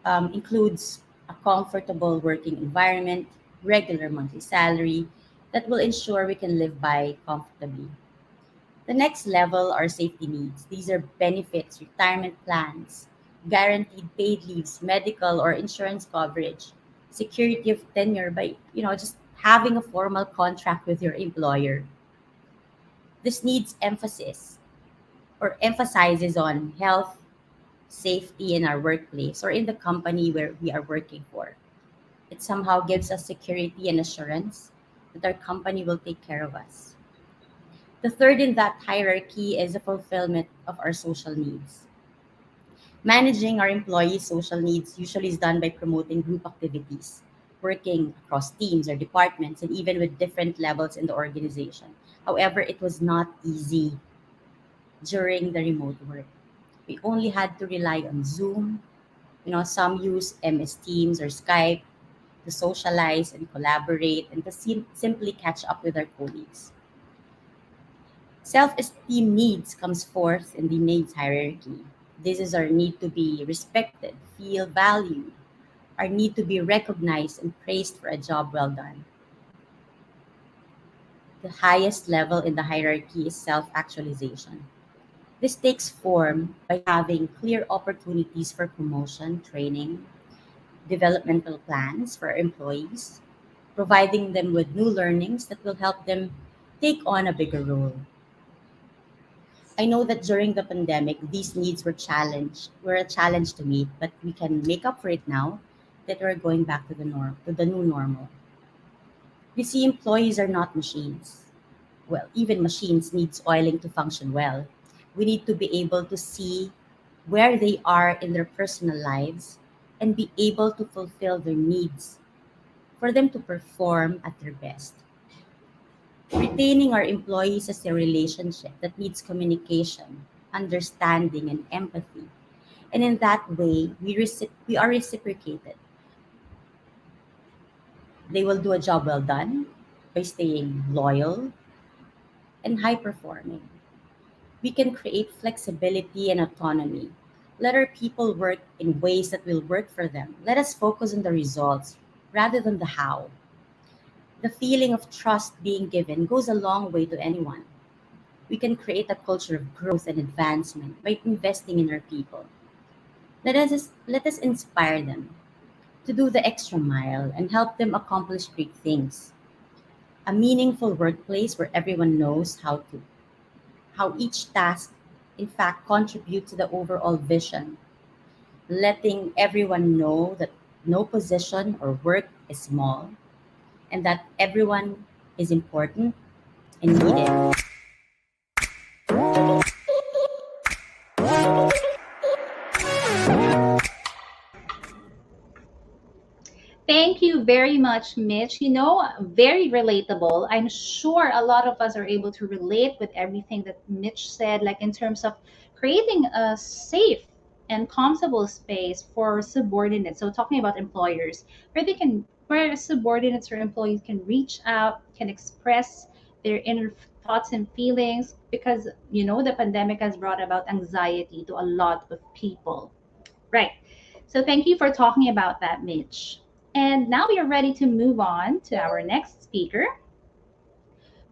includes a comfortable working environment, regular monthly salary that will ensure we can live by comfortably. The next level are safety needs. These are benefits, retirement plans, guaranteed paid leaves, medical or insurance coverage, security of tenure by, just having a formal contract with your employer. This needs emphasis or emphasizes on health, safety in our workplace or in the company where we are working for. It somehow gives us security and assurance that our company will take care of us. The third in that hierarchy is the fulfillment of our social needs. Managing our employees' social needs usually is done by promoting group activities, working across teams or departments, and even with different levels in the organization. However, it was not easy. during the remote work. We only had to rely on Zoom. Some use MS Teams or Skype to socialize and collaborate and to simply catch up with our colleagues. Self-esteem needs comes forth in the needs hierarchy. This is our need to be respected, feel valued, our need to be recognized and praised for a job well done. The highest level in the hierarchy is self-actualization. This takes form by having clear opportunities for promotion, training, developmental plans for our employees, providing them with new learnings that will help them take on a bigger role. I know that during the pandemic, these needs were a challenge to meet, but we can make up for it now that we're going back to the new normal. You see, employees are not machines. Well, even machines needs oiling to function well. We need to be able to see where they are in their personal lives and be able to fulfill their needs for them to perform at their best. Retaining our employees as a relationship that needs communication, understanding, and empathy. And in that way, we are reciprocated. They will do a job well done by staying loyal and high performing. We can create flexibility and autonomy. Let our people work in ways that will work for them. Let us focus on the results rather than the how. The feeling of trust being given goes a long way to anyone. We can create a culture of growth and advancement by investing in our people. Let us inspire them to do the extra mile and help them accomplish great things. A meaningful workplace where everyone knows how each task in fact contributes to the overall vision, letting everyone know that no position or work is small and that everyone is important and needed. Thank you very much, Mitch. Very relatable. I'm sure a lot of us are able to relate with everything that Mitch said, like in terms of creating a safe and comfortable space for subordinates. So talking about employers, where subordinates or employees can reach out, can express their inner thoughts and feelings, because the pandemic has brought about anxiety to a lot of people. Right. So thank you for talking about that, Mitch. And now we are ready to move on to our next speaker.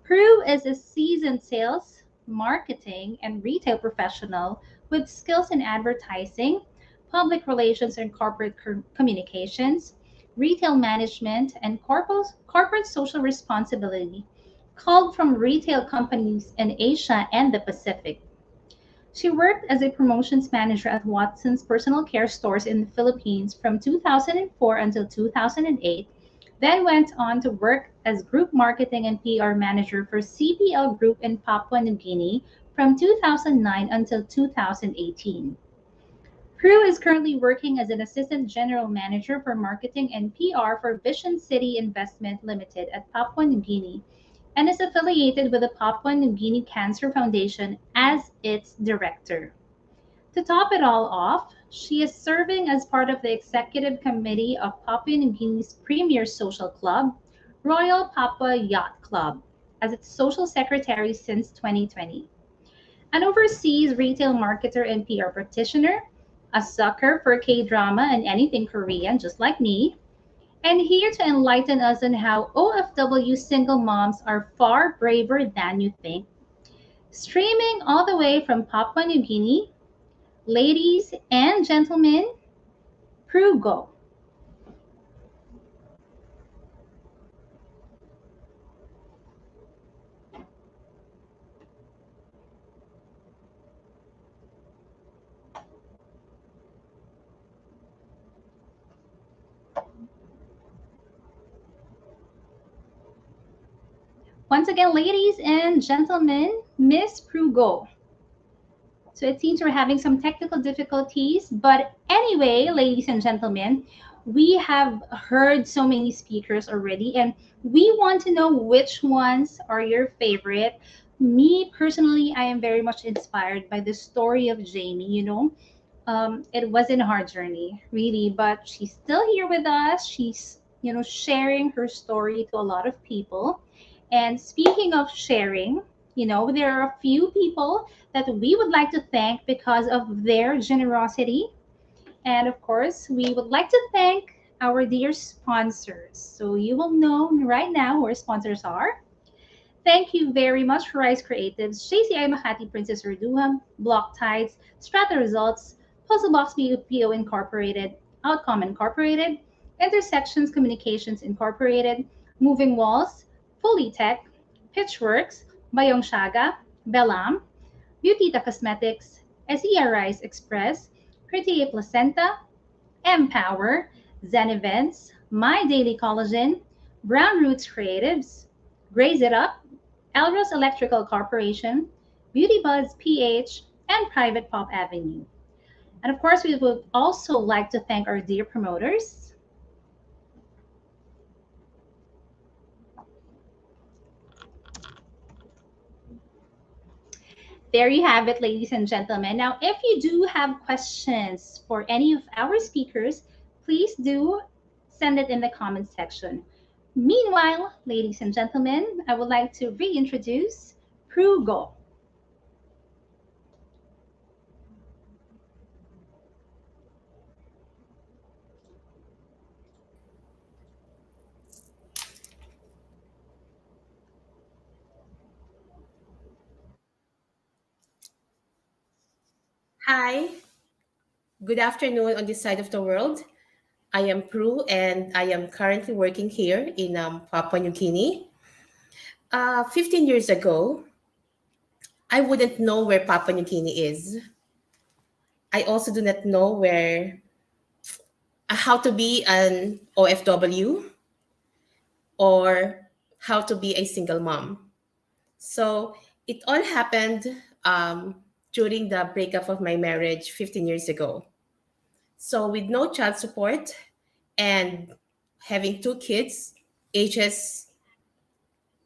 Prue is a seasoned sales, marketing, and retail professional with skills in advertising, public relations and corporate communications, retail management, and corporate social responsibility, called from retail companies in Asia and the Pacific. She worked as a promotions manager at Watson's personal care stores in the Philippines from 2004 until 2008, then went on to work as group marketing and PR manager for CPL Group in Papua New Guinea from 2009 until 2018. Prue is currently working as an assistant general manager for marketing and PR for Vision City Investment Limited at Papua New Guinea and is affiliated with the Papua New Guinea Cancer Foundation as its director. To top it all off, she is serving as part of the executive committee of Papua New Guinea's premier social club, Royal Papua Yacht Club, as its social secretary since 2020. An overseas retail marketer and PR practitioner, a sucker for K-drama and anything Korean, just like me, and here to enlighten us on how OFW single moms are far braver than you think. Streaming all the way from Papua New Guinea, ladies and gentlemen, Prue Go. Once again, ladies and gentlemen, Miss Prue Go. So it seems we're having some technical difficulties. But anyway, ladies and gentlemen, we have heard so many speakers already, and we want to know which ones are your favorite. Me personally, I am very much inspired by the story of Jamie. It wasn't a hard journey, really, but she's still here with us. She's, sharing her story to a lot of people. And speaking of sharing, there are a few people that we would like to thank because of their generosity. And of course, we would like to thank our dear sponsors. So you will know right now who our sponsors are. Thank you very much for Rise Creatives, JCI Makati Princess Urduham, Block Tides, Strata Results, Puzzle Box PO Incorporated, Outcome Incorporated, Intersections Communications Incorporated, Moving Walls, Fully Tech, Pitchworks, Bayong Shaga, Belam, Beautita Cosmetics, SER Rise Express, Pretty Placenta, Empower, Zen Events, My Daily Collagen, Brown Roots Creatives, Graze It Up, Elros Electrical Corporation, Beauty Buds PH, and Private Pop Avenue. And of course, we would also like to thank our dear promoters. There you have it, ladies and gentlemen. Now, if you do have questions for any of our speakers, please do send it in the comment section. Meanwhile, ladies and gentlemen, I would like to reintroduce Prue. Hi, good afternoon on this side of the world. I am Prue and I am currently working here in Papua New Guinea. 15 years ago, I wouldn't know where Papua New Guinea is. I also do not know how to be an OFW or how to be a single mom. So it all happened during the breakup of my marriage 15 years ago. So with no child support and having two kids, ages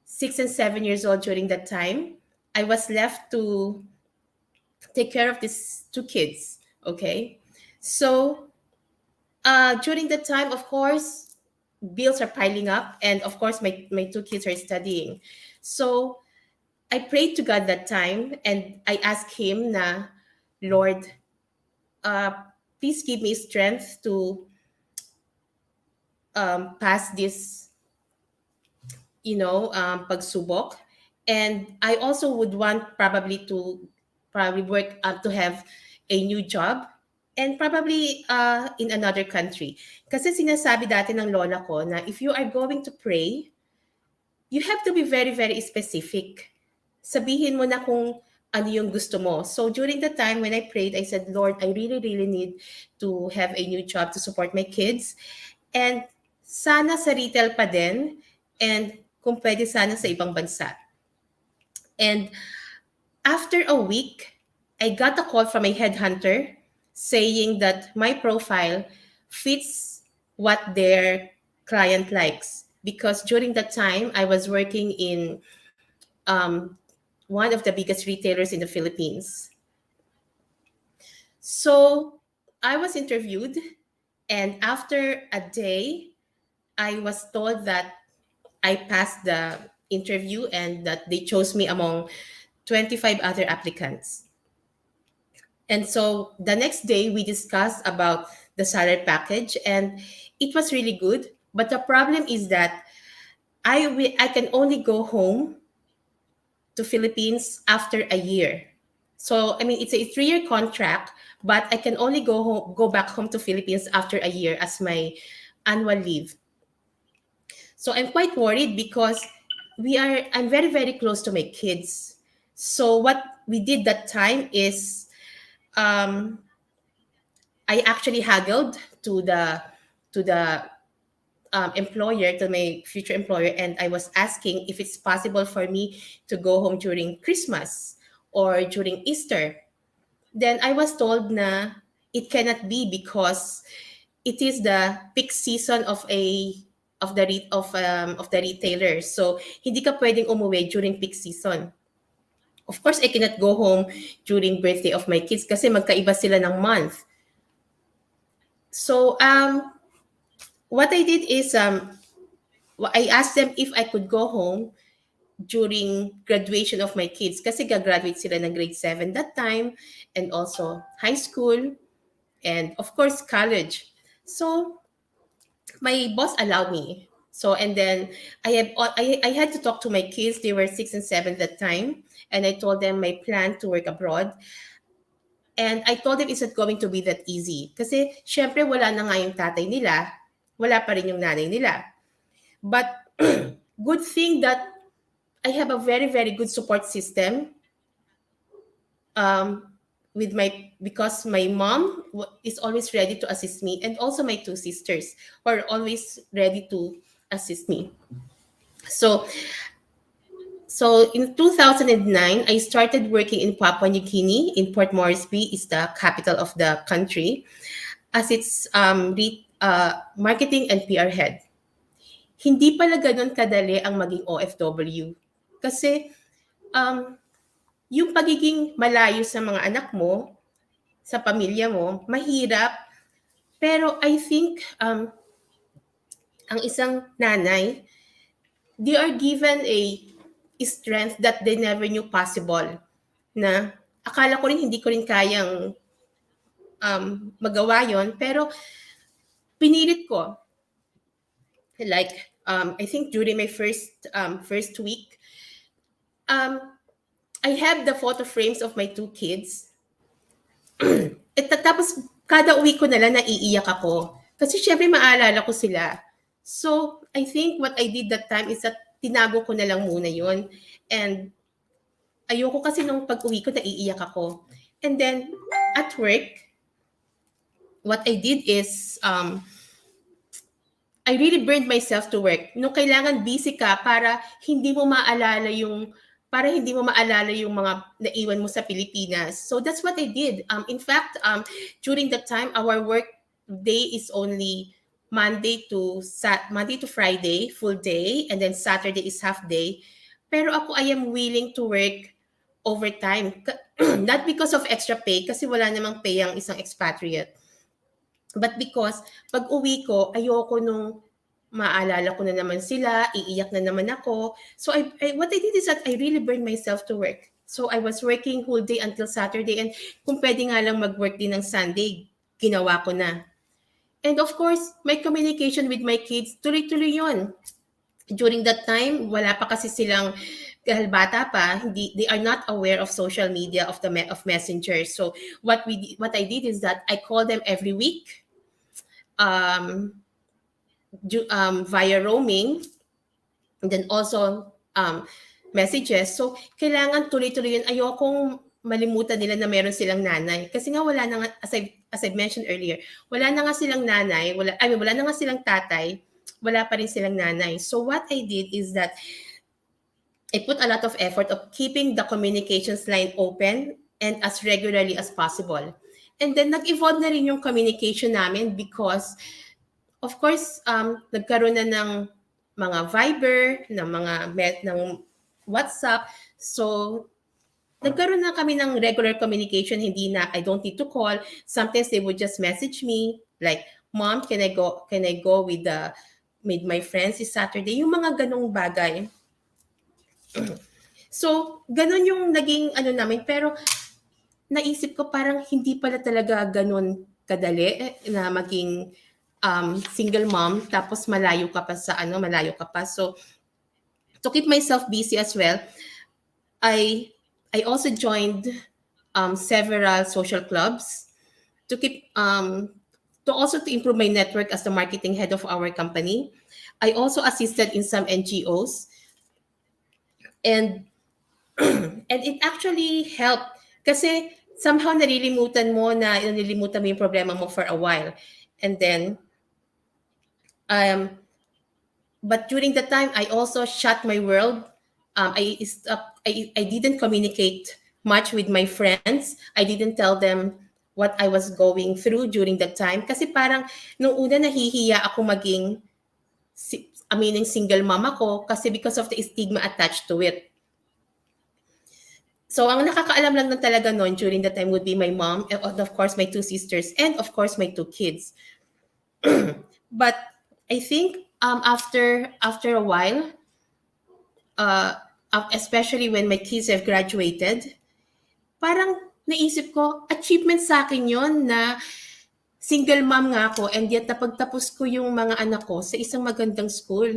6 and 7 years old during that time, I was left to take care of these two kids. Okay. So during that time, of course, bills are piling up. And of course, my two kids are studying. So I prayed to God that time and I asked Him, Lord, uh, please give me strength to pass this, pagsubok. And I also would want probably work to have a new job and probably in another country. Kasi sinasabi dati ng lola ko na if you are going to pray, you have to be very, very specific. Sabihin mo na kung ano yung gusto mo. So during the time when I prayed, I said, Lord, I really, really need to have a new job to support my kids. And sana sa retail pa din. And kung pwede sana sa ibang bansa. And after a week, I got a call from a headhunter saying that my profile fits what their client likes. Because during that time, I was working in one of the biggest retailers in the Philippines. So I was interviewed, and after a day, I was told that I passed the interview and that they chose me among 25 other applicants. And so the next day, we discussed about the salary package, and it was really good. But the problem is that I can only go home to Philippines after a year. So I mean, it's a 3-year contract, but I can only go back home to Philippines after a year as my annual leave. So I'm quite worried because I'm very, very close to my kids. So what we did that time is um, I actually haggled to the employer, to my future employer, and I was asking if it's possible for me to go home during Christmas or during Easter. Then I was told na it cannot be because it is the peak season of the retailer. So hindi ka pwedeng umuwi during peak season. Of course, I cannot go home during birthday of my kids kasi magkaiba sila ng month. So, what I did is, I asked them if I could go home during graduation of my kids kasi gagraduate sila ng grade 7 that time, and also high school, and of course, college. So, my boss allowed me. So, and then I had to talk to my kids. They were 6 and 7 that time. And I told them my plan to work abroad. And I told them it's not going to be that easy. Kasi, syempre, wala na nga yung tatay nila. Wala pa rin yung nanay nila. But, good thing that I have a very, very good support system. Because my mom is always ready to assist me, and also my 2 sisters are always ready to assist me. So in 2009, I started working in Papua New Guinea, in Port Moresby, is the capital of the country, as its marketing and PR head. Hindi pala ganun kadali ang maging OFW. Kasi yung pagiging malayo sa mga anak mo, sa pamilya mo, mahirap. Pero I think ang isang nanay, they are given a strength that they never knew possible. Na akala ko rin hindi ko rin kayang magawa yon, pero pinilit ko. Like, I think during my first week, I have the photo frames of my 2 kids. Tapos, kada uwi ko na lang naiiyak ako. Kasi syempre maalala ko sila. So, I think what I did that time is that tinago ko na lang muna yon. And ayoko kasi nung pag-uwi ko naiiyak ako. And then, at work, what I did is, I really burned myself to work. Nung kailangan busy ka para hindi mo maalala yung mga naiwan mo sa Pilipinas. So that's what I did. In fact, during that time, our work day is only Monday to Friday, full day, and then Saturday is half day. Pero ako, I am willing to work overtime. Not because of extra pay, kasi wala namang pay ang isang expatriate. But because pag uwi ko, ayoko nung maalala ko na naman sila, iiyak na naman ako. So what I did is that I really burned myself to work. So I was working whole day until Saturday, and kung pwede nga lang mag-work din ng Sunday, ginawa ko na. And of course, my communication with my kids, tuloy-tuloy yon. During that time, wala pa kasi silang, dahil bata pa, they are not aware of social media, of Messenger. So what I did is that I called them every week, via roaming, and then also messages. So kailangan tuloy-tuloy yun. Ayokong malimutan nila na meron silang nanay. Kasi nga wala na nga, as I mentioned earlier, wala na nga silang nanay, wala na nga silang tatay, wala pa rin silang nanay. So what I did is that I put a lot of effort of keeping the communications line open and as regularly as possible. And then nag-evolve na rin yung communication namin because, of course, nagkaroon na ng mga Viber, ng WhatsApp. So, nagkaroon na kami ng regular communication. Hindi na, I don't need to call. Sometimes they would just message me like, Mom, can I go with my friends this Saturday? Yung mga ganong bagay. So, ganon yung naging namin. Pero, naisip ko parang hindi pala talaga ganon kadali na maging single mom, tapos malayo ka pa. So, to keep myself busy as well, I also joined several social clubs to keep to improve my network as the marketing head of our company. I also assisted in some NGOs, and it actually helped kasi somehow nalilimutan mo yung problema mo for a while, and then but during the time I also shut my world. I didn't communicate much with my friends. I didn't tell them what I was going through during that time. Kasi parang nung una nahihiya ako maging single mom ako kasi because of the stigma attached to it. So ang nakakaalam lang na talaga noon during the time would be my mom, and of course my two sisters, and of course my two kids. But I think after a while, uh, especially when my kids have graduated, parang naisip ko, achievement sa akin yon na single mom nga ako, and yet napagtapos ko yung mga anak ko sa isang magandang school.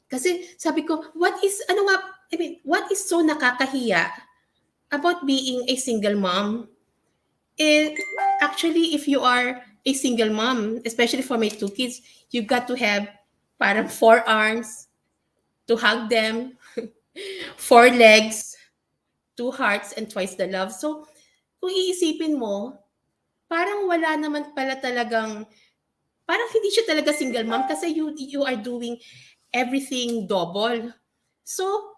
Kasi sabi ko, what is so nakakahiya about being a single mom? Actually, if you are a single mom, especially for my two kids, you got to have parang 4 arms to hug them, 4 legs, 2 hearts, and twice the love. So, kung iisipin mo, parang wala naman pala talagang, parang hindi siya talaga single mom kasi you are doing everything double. So,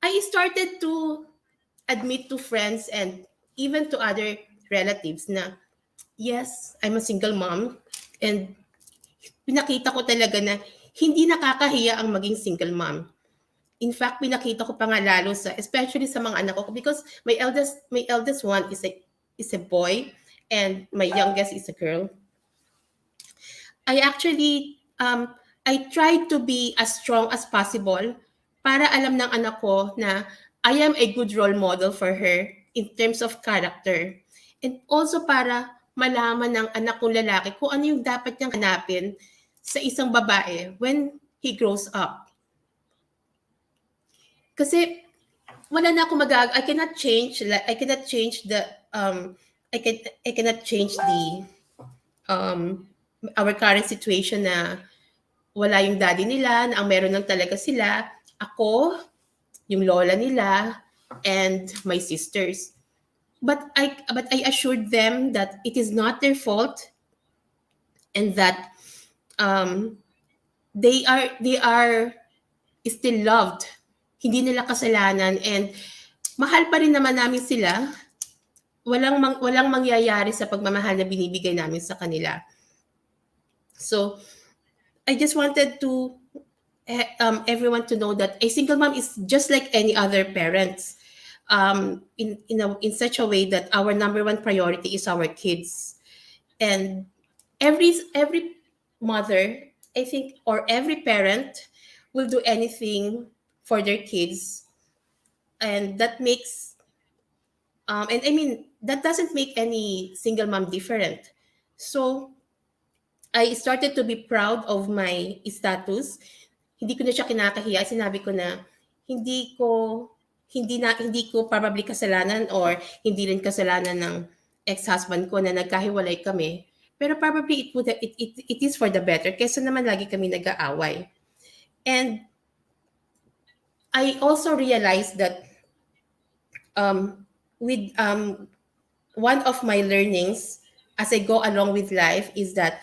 I started to admit to friends and even to other relatives na, yes, I'm a single mom, and pinakita ko talaga na hindi nakakahiya ang maging single mom. In fact, pinakita ko pa nga lalo especially sa mga anak ko, because my eldest one is a boy and my youngest is a girl. I actually I tried to be as strong as possible para alam ng anak ko na I am a good role model for her in terms of character. And also para malaman ng anak kong lalaki kung ano yung dapat niyang hanapin sa isang babae when he grows up. Kasi wala na ako I cannot change the our current situation na wala yung daddy nila, na ang meron lang talaga sila, ako, yung lola nila, and my sisters. But I assured them that it is not their fault, and that they are still loved. Hindi nila kasalanan, and mahal pa rin naman namin sila. Walang mangyayari sa pagmamahal na binibigay namin sa kanila. So I just wanted to everyone to know that a single mom is just like any other parents, in such a way that our number one priority is our kids, and every mother, I think, or every parent will do anything for their kids, and that makes and I mean that doesn't make any single mom different. So I started to be proud of my status. Hindi ko na siya kinakahiya. Sinabi ko na hindi ko probably kasalanan, or hindi rin kasalanan ng ex-husband ko na nagkahiwalay kami. Pero probably it is for the better kaysa naman lagi kami nag-aaway. And I also realized that with one of my learnings as I go along with life is that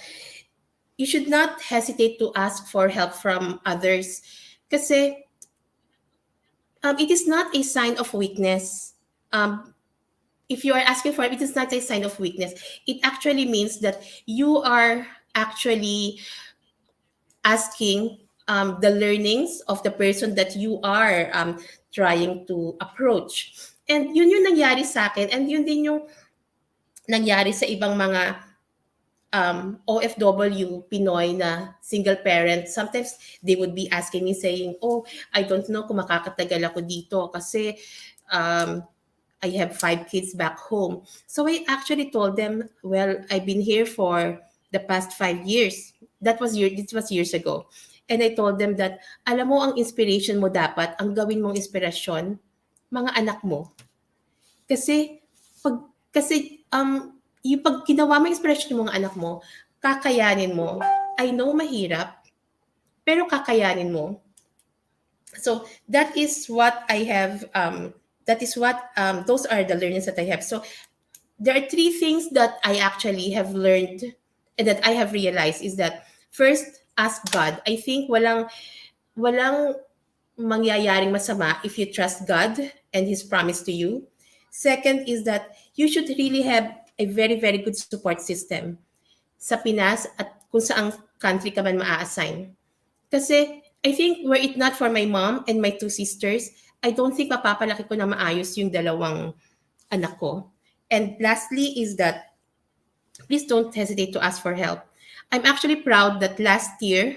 you should not hesitate to ask for help from others, kasi it is not a sign of weakness. If you are asking for it, it is not a sign of weakness. It actually means that you are actually asking the learnings of the person that you are trying to approach. And yun yung nangyari sa akin, and yun din yung nangyari sa ibang mga OFW Pinoy na single parent. Sometimes they would be asking me saying, oh, I don't know kung makakatagal ako dito kasi I have 5 kids back home. So I actually told them, well, I've been here for the past 5 years. This was years ago. And I told them that, alam mo, ang inspiration mo dapat, ang gawin mong inspirasyon, mga anak mo. Kasi yung pag ginawa mo inspiration ng mga anak mo, kakayanin mo. I know mahirap, pero kakayanin mo. So that is what I have. Those are the learnings that I have. So there are 3 things that I actually have learned and that I have realized is that first, ask God. I think walang mangyayaring masama if you trust God and His promise to you. Second is that you should really have a very, very good support system sa Pinas at kung saang country ka man maa-assign. Kasi I think were it not for my mom and my 2 sisters, I don't think mapapalaki ko na maayos yung dalawang anak ko. And lastly is that please don't hesitate to ask for help. I'm actually proud that last year,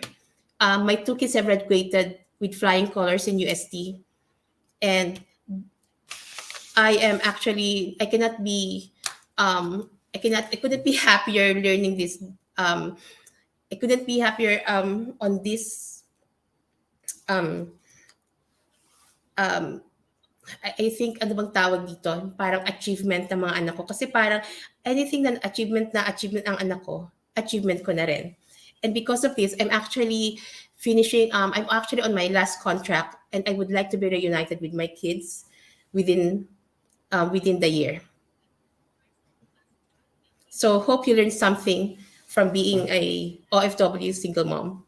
my two kids have graduated with flying colors in UST. And I cannot be, I couldn't be happier learning this. I couldn't be happier on this. Um, um, I think ano bang tawag dito? Parang achievement ng mga anak ko. Kasi parang anything na achievement ang anak ko, achievement ko na rin. And because of this, I'm actually on my last contract, and I would like to be reunited with my kids within the year. So hope you learned something from being a OFW single mom.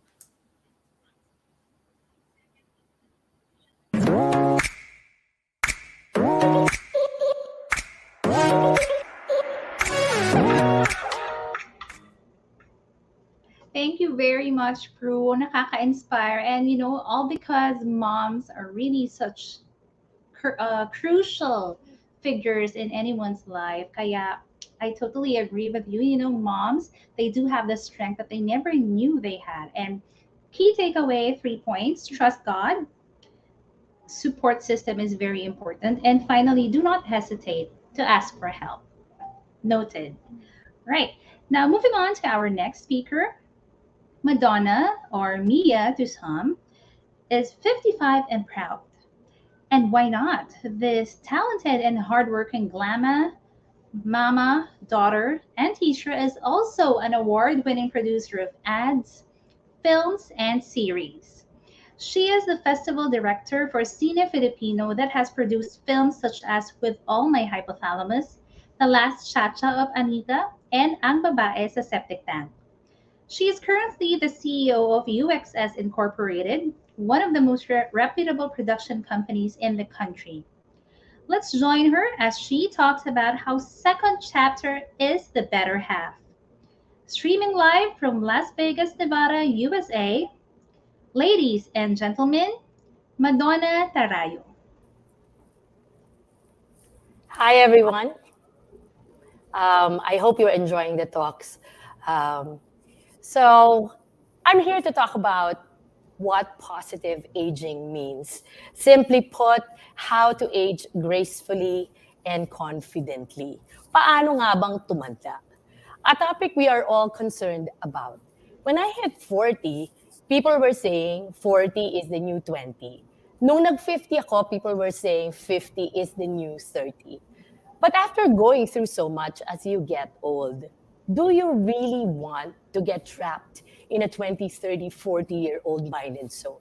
Thank you very much, Prue. Nakaka-inspire. And, all because moms are really such crucial figures in anyone's life. Kaya I totally agree with you. Moms, they do have the strength that they never knew they had. And key takeaway, 3 points: trust God. Support system is very important. And finally, do not hesitate to ask for help. Noted. Right. Now, moving on to our next speaker. Madonna, or Mia to some, is 55 and proud. And why not? This talented and hardworking glamour, mama, daughter, and teacher is also an award-winning producer of ads, films, and series. She is the festival director for Cine Filipino that has produced films such as With All My Hypothalamus, The Last Chacha of Anita, and Ang Babae sa Septic Tank. She is currently the CEO of UXS Incorporated, one of the most reputable production companies in the country. Let's join her as she talks about how Second Chapter is the better half. Streaming live from Las Vegas, Nevada, USA, ladies and gentlemen, Madonna Torayo. Hi, everyone. I hope you're enjoying the talks. So I'm here to talk about what positive aging means. Simply put, how to age gracefully and confidently. Paano nga bang tumanda? A topic we are all concerned about. When I hit 40, people were saying 40 is the new 20. Nung nag-50 ako, people were saying 50 is the new 30. But after going through so much as you get old, do you really want to get trapped in a 20, 30, 40-year-old mind and soul?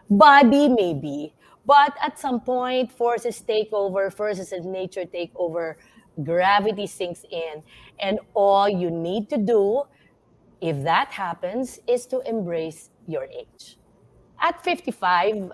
Body, maybe. But at some point, forces take over, forces of nature take over, gravity sinks in, and all you need to do, if that happens, is to embrace your age. At 55,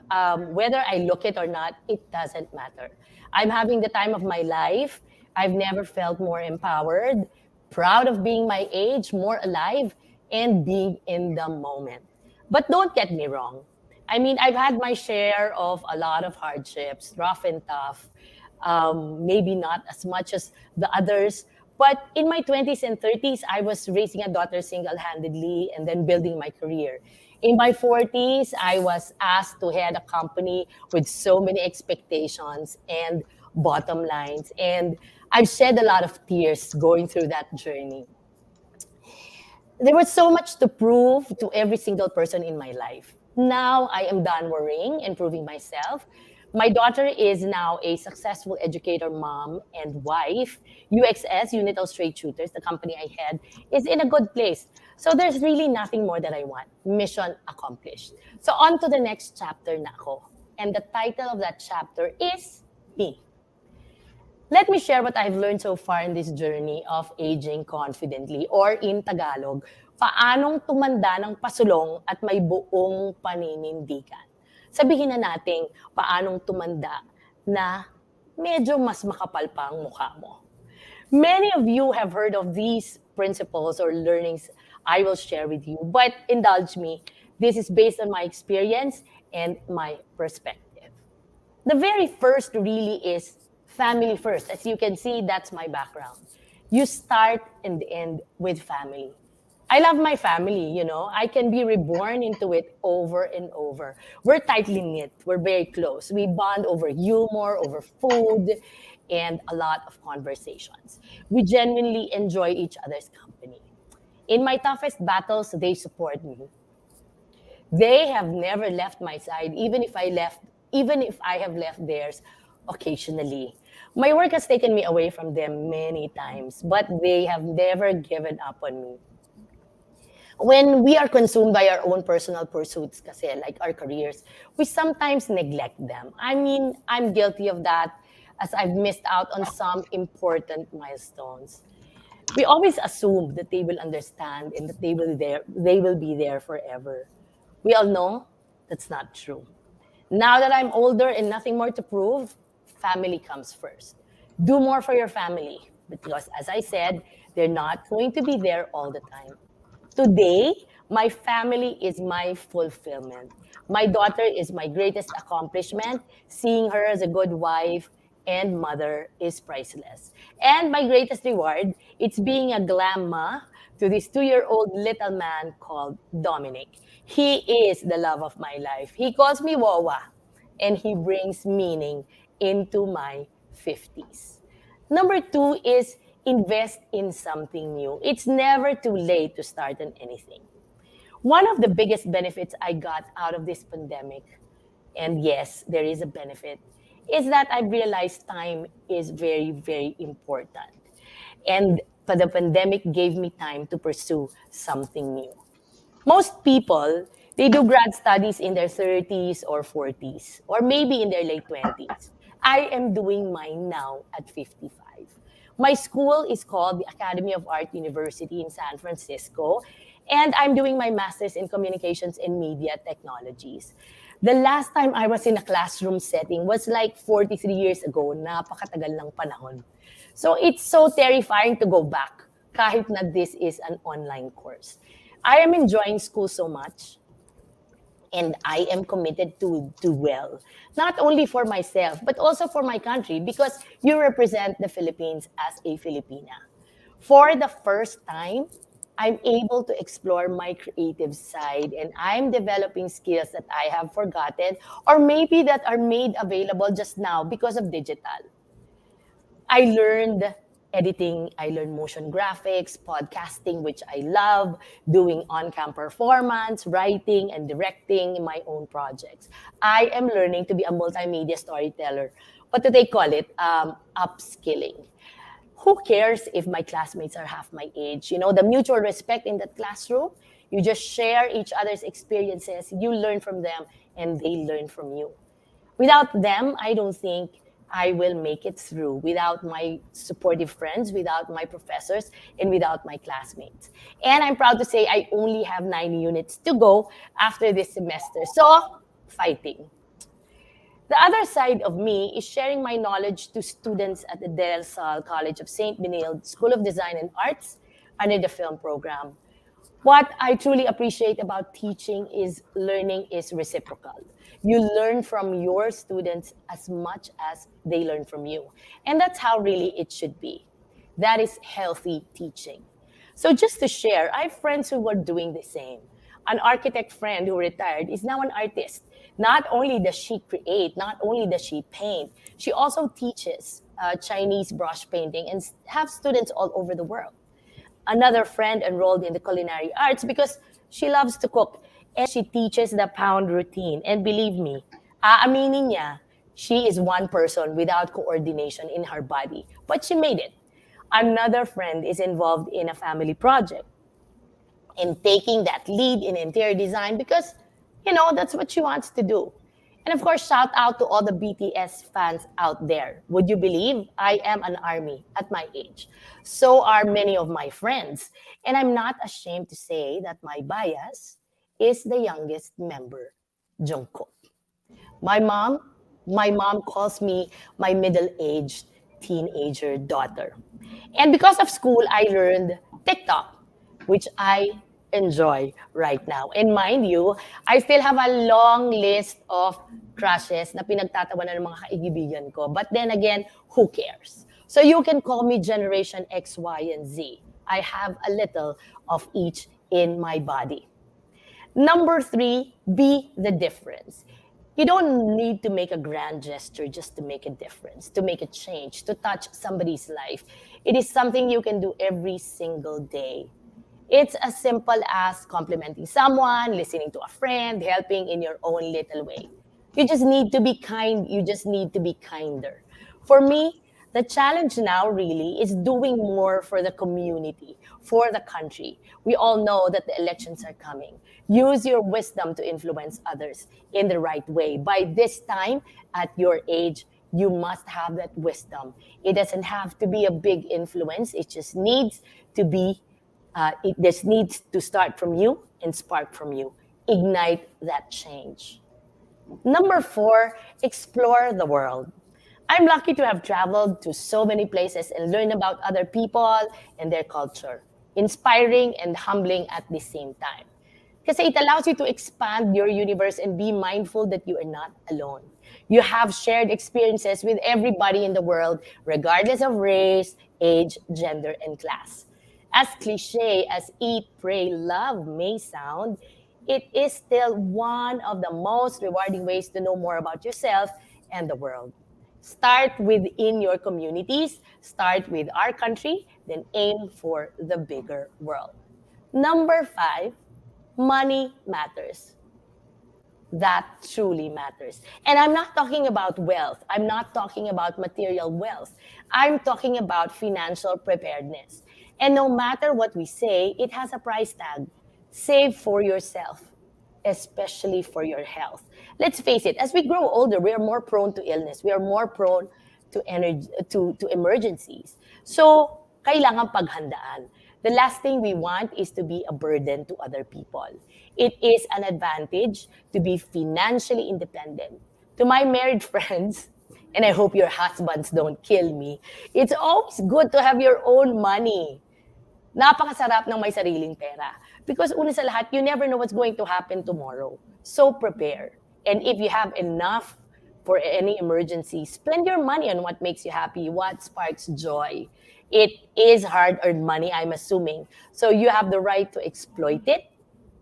whether I look it or not, it doesn't matter. I'm having the time of my life. I've never felt more empowered, proud of being my age, more alive, and being in the moment. But don't get me wrong. I mean, I've had my share of a lot of hardships, rough and tough, maybe not as much as the others. But in my 20s and 30s, I was raising a daughter single-handedly and then building my career. In my 40s, I was asked to head a company with so many expectations and bottom lines. And I've shed a lot of tears going through that journey. There was so much to prove to every single person in my life. Now I am done worrying and proving myself. My daughter is now a successful educator, mom, and wife. UXS, Unital Straight Shooters, the company I had, is in a good place. So there's really nothing more that I want. Mission accomplished. So on to the next chapter na ako. And the title of that chapter is Me. Let me share what I've learned so far in this journey of aging confidently, or in Tagalog, paanong tumanda ng pasulong at may buong paninindigan. Sabihin na natin paanong tumanda na medyo mas makapal pa ang mukha mo. Many of you have heard of these principles or learnings I will share with you, but indulge me. This is based on my experience and my perspective. The very first really is family first. As you can see, that's my background. You start and end with family. I love my family, you know. I can be reborn into it over and over. We're tightly knit. We're very close. We bond over humor, over food, and a lot of conversations. We genuinely enjoy each other's company. In my toughest battles, they support me. They have never left my side, even if I have left theirs occasionally. My work has taken me away from them many times, but they have never given up on me. When we are consumed by our own personal pursuits, kasi, like our careers, we sometimes neglect them. I mean, I'm guilty of that as I've missed out on some important milestones. We always assume that they will understand and that they will be there forever. We all know that's not true. Now that I'm older and nothing more to prove, family comes first. Do more for your family because, as I said, they're not going to be there all the time. Today, my family is my fulfillment. My daughter is my greatest accomplishment. Seeing her as a good wife and mother is priceless. And my greatest reward, it's being a glamma to this 2-year-old little man called Dominic. He is the love of my life. He calls me Wawa, and he brings meaning into my 50s. Number 2 is invest in something new. It's never too late to start on anything. One of the biggest benefits I got out of this pandemic, and yes, there is a benefit, is that I realized time is very, very important. And the pandemic gave me time to pursue something new. Most people, they do grad studies in their 30s or 40s, or maybe in their late 20s. I am doing mine now at 55. My school is called the Academy of Art University in San Francisco, and I'm doing my master's in communications and media technologies. The last time I was in a classroom setting was like 43 years ago, napakatagal ng panahon. So it's so terrifying to go back, kahit na this is an online course. I am enjoying school so much, and I am committed to do well, not only for myself, but also for my country, because you represent the Philippines as a Filipina. For the first time, I'm able to explore my creative side, and I'm developing skills that I have forgotten, or maybe that are made available just now because of digital. I learned editing, I learned motion graphics, podcasting, which I love, doing on-cam performance, writing, and directing my own projects. I am learning to be a multimedia storyteller. What do they call it? Upskilling. Who cares if my classmates are half my age? You know, the mutual respect in that classroom, you just share each other's experiences, you learn from them, and they learn from you. Without them, I don't think I will make it through, without my supportive friends, without my professors, and without my classmates. And I'm proud to say I only have 9 units to go after this semester. So, fighting. The other side of me is sharing my knowledge to students at the Del Sal College of St. Benilde School of Design and Arts under the film program. What I truly appreciate about teaching is learning is reciprocal. You learn from your students as much as they learn from you. And that's how really it should be. That is healthy teaching. So just to share, I have friends who are doing the same. An architect friend who retired is now an artist. Not only does she create, not only does she paint, she also teaches Chinese brush painting and have students all over the world. Another friend enrolled in the culinary arts because she loves to cook and she teaches the pound routine. And believe me, aaminin niya, she is one person without coordination in her body, but she made it. Another friend is involved in a family project and taking that lead in interior design because, you know, that's what she wants to do. And of course, shout out to all the BTS fans out there. Would you believe I am an army at my age? So are many of my friends. And I'm not ashamed to say that my bias is the youngest member, Jungkook. My mom calls me my middle-aged teenager daughter. And because of school, I learned TikTok, which I enjoy right now. And mind you, I still have a long list of crushes na pinagtatawanan ng mga kaibigan ko. But then again, who cares? So you can call me Generation X, Y, and Z. I have a little of each in my body. Number 3, be the difference. You don't need to make a grand gesture just to make a difference, to make a change, to touch somebody's life. It is something you can do every single day. It's as simple as complimenting someone, listening to a friend, helping in your own little way. You just need to be kind. You just need to be kinder. For me, the challenge now really is doing more for the community, for the country. We all know that the elections are coming. Use your wisdom to influence others in the right way. By this time, at your age, you must have that wisdom. It doesn't have to be a big influence. It just needs to be, it just needs to start from you and spark from you. Ignite that change. Number 4, explore the world. I'm lucky to have traveled to so many places and learned about other people and their culture. Inspiring and humbling at the same time. Because it allows you to expand your universe and be mindful that you are not alone. You have shared experiences with everybody in the world, regardless of race, age, gender, and class. As cliche as eat, pray, love may sound, it is still one of the most rewarding ways to know more about yourself and the world. Start within your communities, start with our country, then aim for the bigger world. Number 5, money matters. That truly matters. And I'm not talking about wealth. I'm not talking about material wealth. I'm talking about financial preparedness. And no matter what we say, it has a price tag. Save for yourself, especially for your health. Let's face it, as we grow older, we are more prone to illness. We are more prone to emergencies. So, kailangan paghandaan. The last thing we want is to be a burden to other people. It is an advantage to be financially independent. To my married friends, and I hope your husbands don't kill me, it's always good to have your own money. Napakasarap ng may sariling pera. Because una sa lahat, you never know what's going to happen tomorrow. So prepare. And if you have enough for any emergency, spend your money on what makes you happy, what sparks joy. It is hard-earned money, I'm assuming. So you have the right to exploit it.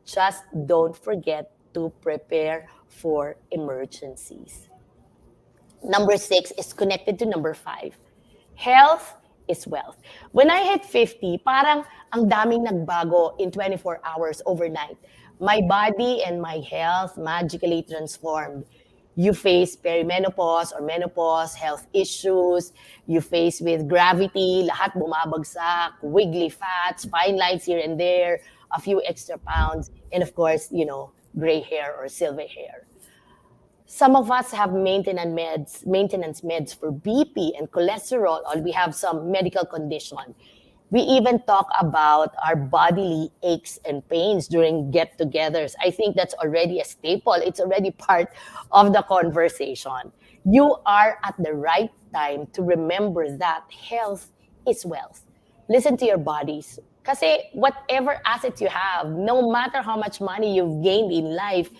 Just don't forget to prepare for emergencies. Number 6 is connected to number 5. Health is wealth. When I hit 50, parang ang daming nagbago in 24 hours overnight. My body and my health magically transformed. You face perimenopause or menopause, health issues. You face with gravity, lahat bumabagsak, wiggly fats, fine lines here and there, a few extra pounds, and of course, gray hair or silver hair. Some of us have maintenance meds for BP and cholesterol, or we have some medical condition. We even talk about our bodily aches and pains during get-togethers. I think that's already a staple. It's already part of the conversation. You are at the right time to remember that health is wealth. Listen to your bodies. Kasi whatever assets you have, no matter how much money you've gained in life,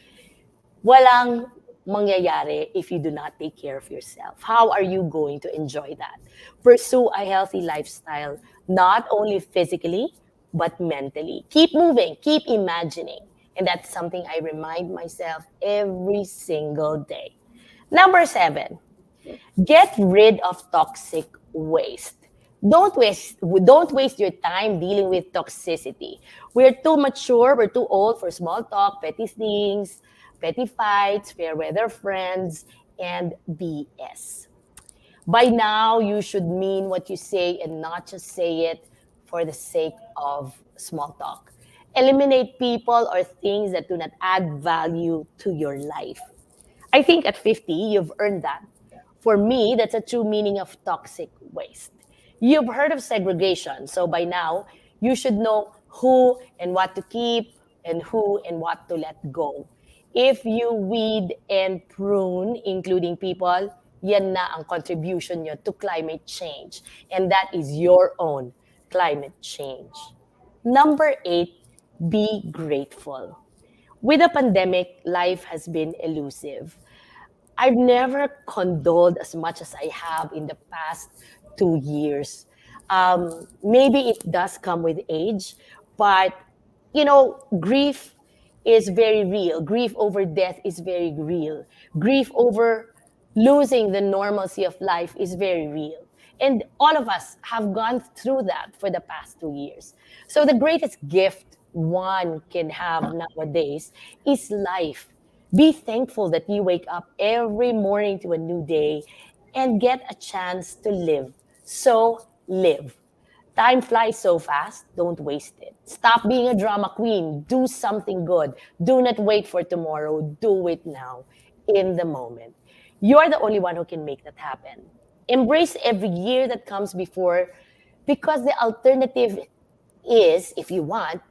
walang mangyayari if you do not take care of yourself. How are you going to enjoy that? Pursue a healthy lifestyle, not only physically, but mentally. Keep moving, keep imagining. And that's something I remind myself every single day. Number 7, get rid of toxic waste. Don't waste your time dealing with toxicity. We're too mature, we're too old for small talk, petty things, petty fights, fair weather friends, and BS. By now, you should mean what you say and not just say it for the sake of small talk. Eliminate people or things that do not add value to your life. I think at 50, you've earned that. For me, that's a true meaning of toxic waste. You've heard of segregation, so by now, you should know who and what to keep and who and what to let go. If you weed and prune, including people, yan na ang contribution nyo to climate change. And that is your own climate change. Number 8, Be grateful. With the pandemic, life has been elusive. I've never condoled as much as I have in the past 2 years. Maybe it does come with age, but grief is very real. Grief over death is very real. Grief over losing the normalcy of life is very real. And all of us have gone through that for the past 2 years. So the greatest gift one can have nowadays is life. Be thankful that you wake up every morning to a new day and get a chance to live. So live. Time flies so fast, don't waste it. Stop being a drama queen. Do something good. Do not wait for tomorrow. Do it now, in the moment. You're the only one who can make that happen. Embrace every year that comes before, because the alternative is, if you want,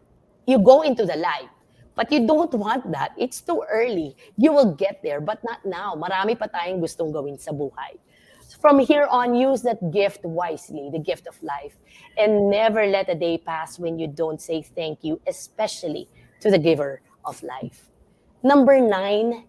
you go into the light. But you don't want that. It's too early. You will get there, but not now. Marami pa tayong gustong gawin sa buhay. From here on, use that gift wisely, the gift of life, and never let a day pass when you don't say thank you, especially to the giver of life. Number 9,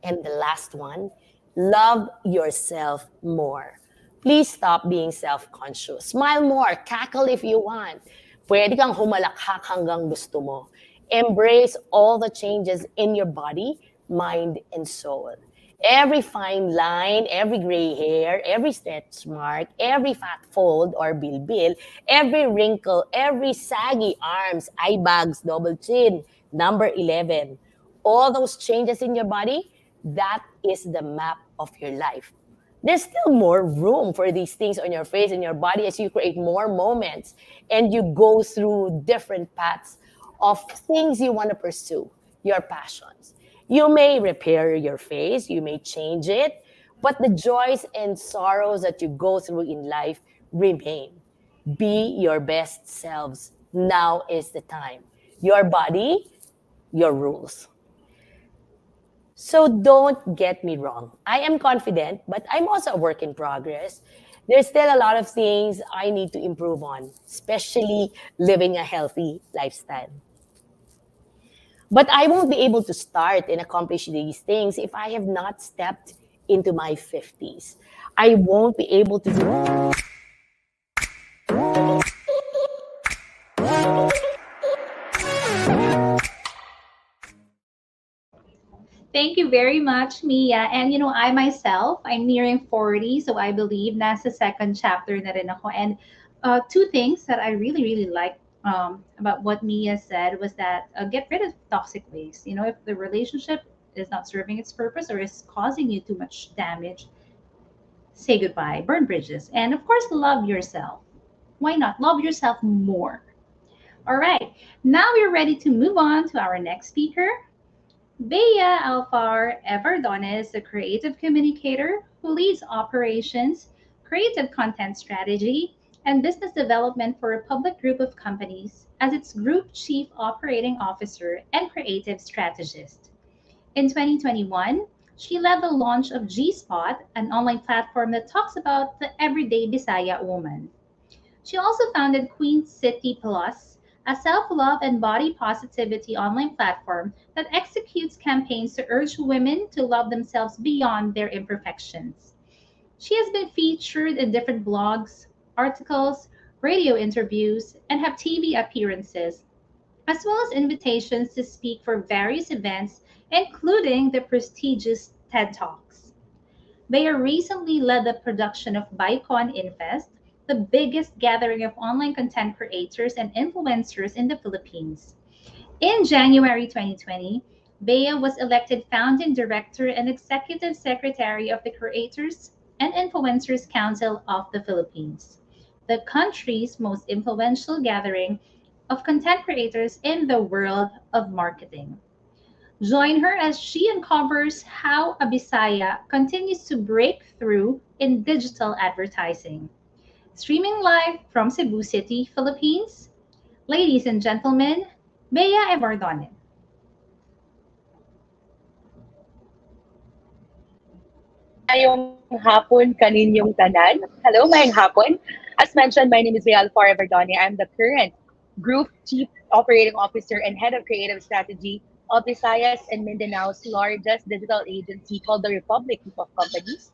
and the last one, love yourself more. Please stop being self-conscious. Smile more, cackle if you want. Pwede kang humalakhak hanggang gusto mo. Embrace all the changes in your body, mind, and soul. Every fine line, every gray hair, every stretch mark, every fat fold or bilbil, every wrinkle, every saggy arms, eye bags, double chin, number 11. All those changes in your body, that is the map of your life. There's still more room for these things on your face and your body as you create more moments and you go through different paths of things you want to pursue, your passions. You may repair your face, you may change it, but the joys and sorrows that you go through in life remain. Be your best selves. Now is the time. Your body, your rules. So don't get me wrong. I am confident, but I'm also a work in progress. There's still a lot of things I need to improve on, especially living a healthy lifestyle. But I won't be able to start and accomplish these things if I have not stepped into my 50s. I won't be able to do Thank you very much, Mia. And I myself, I'm nearing 40, so I believe nasa second chapter na rin ako. And two things that I really, really like about what Mia said was that get rid of toxic waste. If the relationship is not serving its purpose or is causing you too much damage, say goodbye, burn bridges, and of course, love yourself. Why not? Love yourself more. All right, now we're ready to move on to our next speaker. Beya Alfar Everdon is a creative communicator who leads operations, creative content strategy, and business development for a public group of companies as its group chief operating officer and creative strategist. In 2021, she led the launch of G-Spot, an online platform that talks about the everyday Bisaya woman. She also founded Queen City Plus, a self-love and body positivity online platform that executes campaigns to urge women to love themselves beyond their imperfections. She has been featured in different blogs, articles, radio interviews, and have TV appearances, as well as invitations to speak for various events, including the prestigious TED Talks. Beya recently led the production of ByCon Infest, the biggest gathering of online content creators and influencers in the Philippines. In January 2020, Beya was elected founding director and executive secretary of the Creators and Influencers Council of the Philippines, the country's most influential gathering of content creators in the world of marketing. Join her as she uncovers how a Bisaya continues to break through in digital advertising. Streaming live from Cebu City, Philippines, ladies and gentlemen, Beya Everdon. Ngayong hapon kaninyong tanan. Hello, mayang hapon. As mentioned, my name is Alfar Verdoni. I'm the current Group Chief Operating Officer and Head of Creative Strategy of Visayas and Mindanao's largest digital agency called the Republic Group of Companies.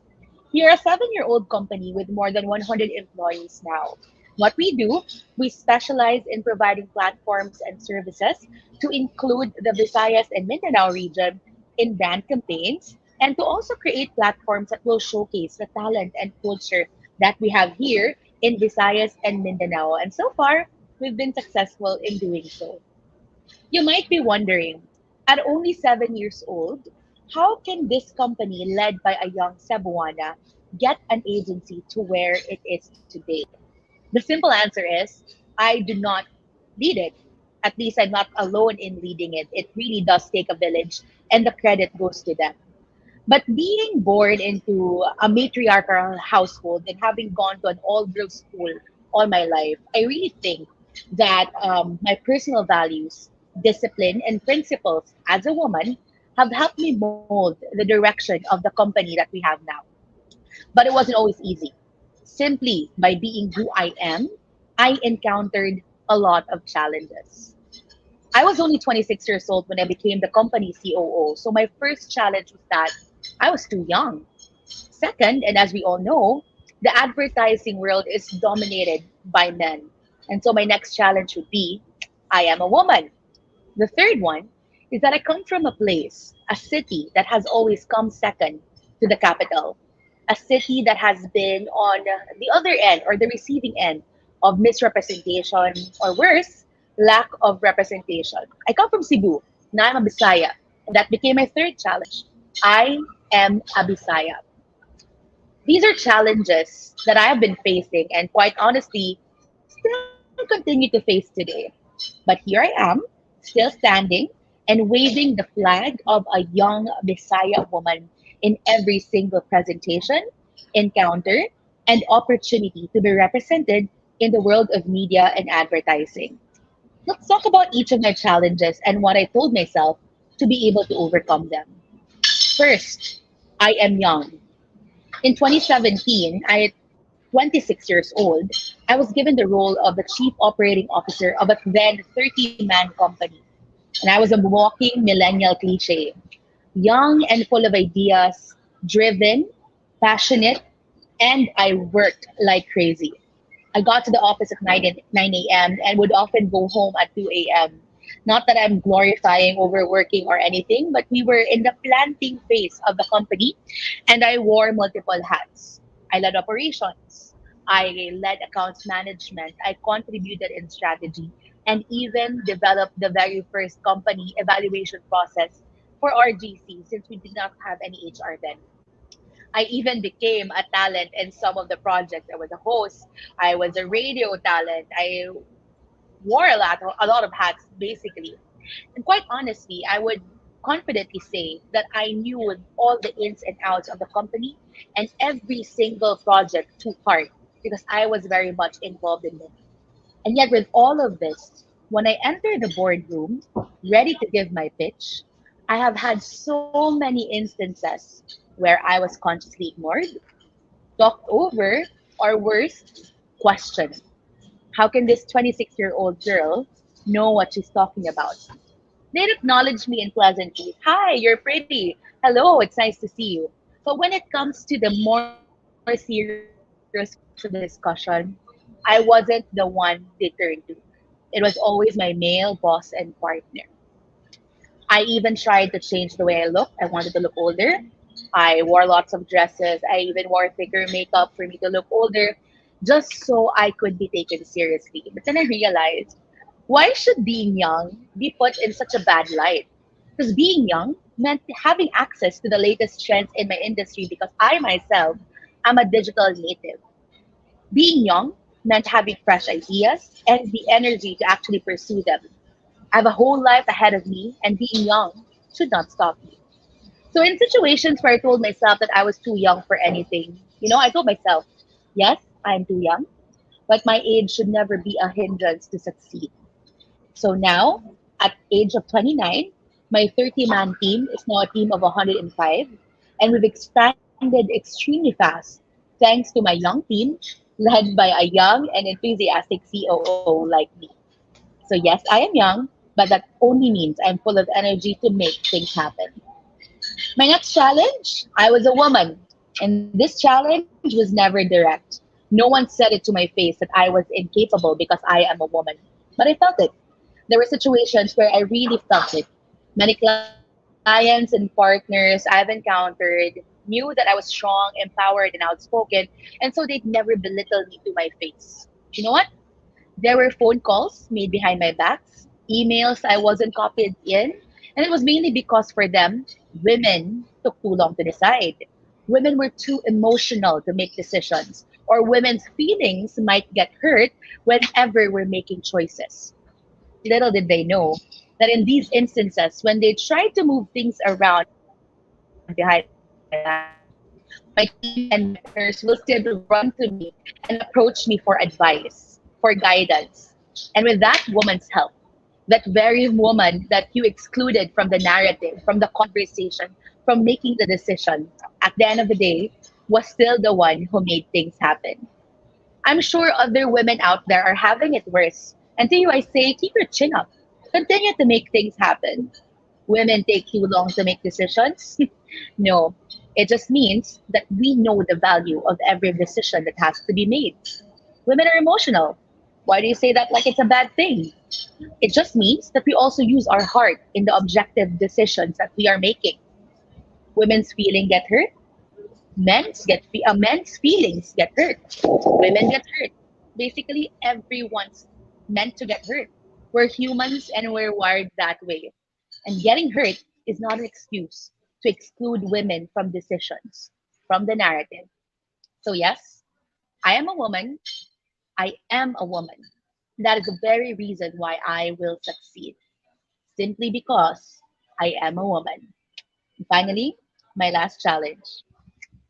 We are a 7-year-old company with more than 100 employees now. What we do, we specialize in providing platforms and services to include the Visayas and Mindanao region in brand campaigns and to also create platforms that will showcase the talent and culture that we have here in Visayas and Mindanao. And so far, we've been successful in doing so. You might be wondering, at only 7 years old, how can this company led by a young Cebuana get an agency to where it is today? The simple answer is I do not lead it. At least I'm not alone in leading it. It really does take a village, and the credit goes to them. But being born into a matriarchal household and having gone to an all girls school all my life, I really think that my personal values, discipline, and principles as a woman have helped me mold the direction of the company that we have now. But it wasn't always easy. Simply by being who I am, I encountered a lot of challenges. I was only 26 years old when I became the company COO. So my first challenge was that I was too young. Second, and as we all know, the advertising world is dominated by men. And so my next challenge would be I am a woman. The third one is that I come from a place, a city that has always come second to the capital, a city that has been on the other end or the receiving end of misrepresentation or worse, lack of representation. I come from Cebu. Now I'm a Bisaya. And that became my third challenge. I am a Bisaya. These are challenges that I have been facing and quite honestly still continue to face today. But here I am, still standing and waving the flag of a young Bisaya woman in every single presentation, encounter, and opportunity to be represented in the world of media and advertising. Let's talk about each of my challenges and what I told myself to be able to overcome them. First, I am young. In 2017, I 26 years old, I was given the role of the chief operating officer of a then 30-man company. And I was a walking millennial cliche. Young and full of ideas, driven, passionate, and I worked like crazy. I got to the office at 9 a.m. and would often go home at 2 a.m. Not that I'm glorifying overworking or anything, but we were in the planting phase of the company and I wore multiple hats. I led operations. I led accounts management. I contributed in strategy and even developed the very first company evaluation process for our GC since we did not have any HR then. I even became a talent in some of the projects. I was a host. I was a radio talent. I wore a lot of hats basically. And quite honestly, I would confidently say that I knew all the ins and outs of the company and every single project to heart because I was very much involved in it. And yet, with all of this, when I entered the boardroom, ready to give my pitch, I have had so many instances where I was consciously ignored, talked over, or worse, questioned. How can this 26-year-old girl know what she's talking about? They'd acknowledge me in pleasantly. Hi, you're pretty. Hello, it's nice to see you. But when it comes to the more serious parts of the discussion, I wasn't the one they turned to. It was always my male boss and partner. I even tried to change the way I look. I wanted to look older. I wore lots of dresses. I even wore thicker makeup for me to look older just so I could be taken seriously. But then I realized why should being young be put in such a bad light? Because being young meant having access to the latest trends in my industry because I myself am a digital native. Being young meant having fresh ideas and the energy to actually pursue them. I have a whole life ahead of me, and being young should not stop me. So, in situations where I told myself that I was too young for anything, I told myself, yes, I'm too young, but my age should never be a hindrance to succeed. So now, at age of 29, my 30-man team is now a team of 105, and we've expanded extremely fast thanks to my young team led by a young and enthusiastic COO like me. So So, yes, I am young, but that only means I'm full of energy to make things happen. My next challenge, I was a woman. And this challenge was never direct. No one said it to my face that I was incapable because I am a woman. But I felt it. There were situations where I really felt it. Many clients and partners I've encountered knew that I was strong, empowered, and outspoken, and so they'd never belittle me to my face. You know what? There were phone calls made behind my backs, emails I wasn't copied in, and it was mainly because for them, women took too long to decide. Women were too emotional to make decisions, or women's feelings might get hurt whenever we're making choices. Little did they know that in these instances, when they tried to move things around behind my back, my team and partners will still run to me and approach me for advice, for guidance. And with that woman's help, that very woman that you excluded from the narrative, from the conversation, from making the decision, at the end of the day, was still the one who made things happen. I'm sure other women out there are having it worse. And to you, I say, keep your chin up. Continue to make things happen. Women take too long to make decisions? No. It just means that we know the value of every decision that has to be made. Women are emotional. Why do you say that like it's a bad thing? It just means that we also use our heart in the objective decisions that we are making. Women's feeling get hurt. Men's feelings get hurt. Women get hurt. Basically, everyone's meant to get hurt. We're humans and we're wired that way. And getting hurt is not an excuse to exclude women from decisions, from the narrative. So, yes, I am a woman. I am a woman. That is the very reason why I will succeed. Simply because I am a woman. And finally, my last challenge.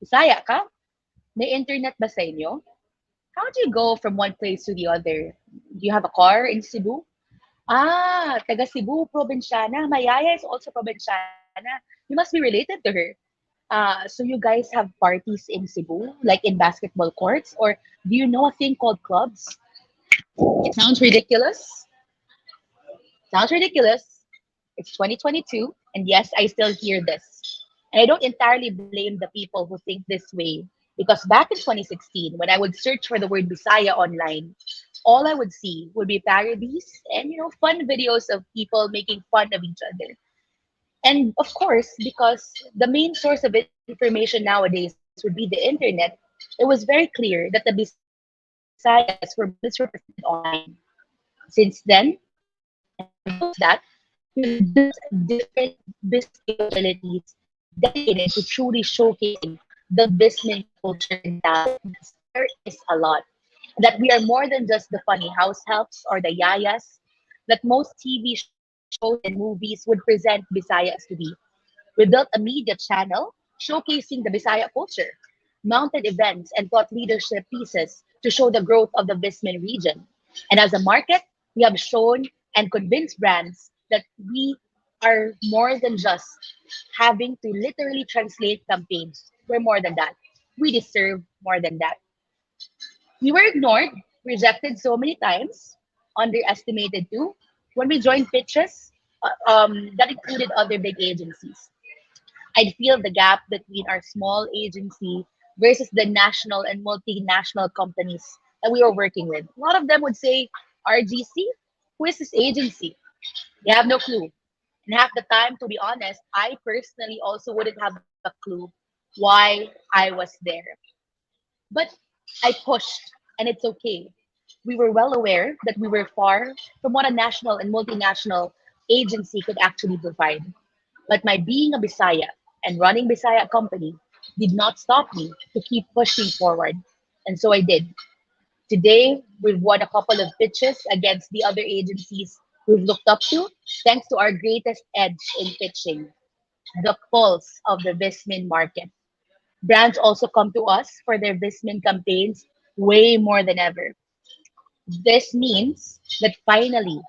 Bisaya ka? May internet ba sa inyo? How do you go from one place to the other? Do you have a car in Cebu? Ah, taga Cebu, probinsyana. My yaya is also probinsyana. You must be related to her. So you guys have parties in Cebu, like in basketball courts, or do you know a thing called clubs? It sounds ridiculous. Sounds ridiculous. It's 2022, and yes, I still hear this. And I don't entirely blame the people who think this way, because back in 2016, when I would search for the word Bisaya online, all I would see would be parodies and fun videos of people making fun of each other. And of course, because the main source of information nowadays would be the internet, it was very clear that the Bisayas were being misrepresented online. Since then, and ever since that, we've built different business capabilities dedicated to truly showcasing the Bisman culture and talent. There is a lot. That we are more than just the funny house helps or the yayas that most TV shows and movies would present Bisayas to be. We built a media channel showcasing the Bisaya culture, mounted events, and taught leadership pieces to show the growth of the Vismin region. And as a market, we have shown and convinced brands that we are more than just having to literally translate campaigns. We're more than that. We deserve more than that. We were ignored, rejected so many times, underestimated too, when we joined pitches that included other big agencies. I'd feel the gap between our small agency versus the national and multinational companies that we were working with. A lot of them would say, RGC? Who is this agency? They have no clue. And half the time, to be honest, I personally also wouldn't have a clue why I was there. But I pushed, and it's okay. We were well aware that we were far from what a national and multinational agency could actually provide. But my being a Bisaya and running Bisaya company did not stop me to keep pushing forward. And so I did. Today, we've won a couple of pitches against the other agencies we've looked up to, thanks to our greatest edge in pitching, the pulse of the Vismin market. Brands also come to us for their Vismin campaigns way more than ever. This means that finally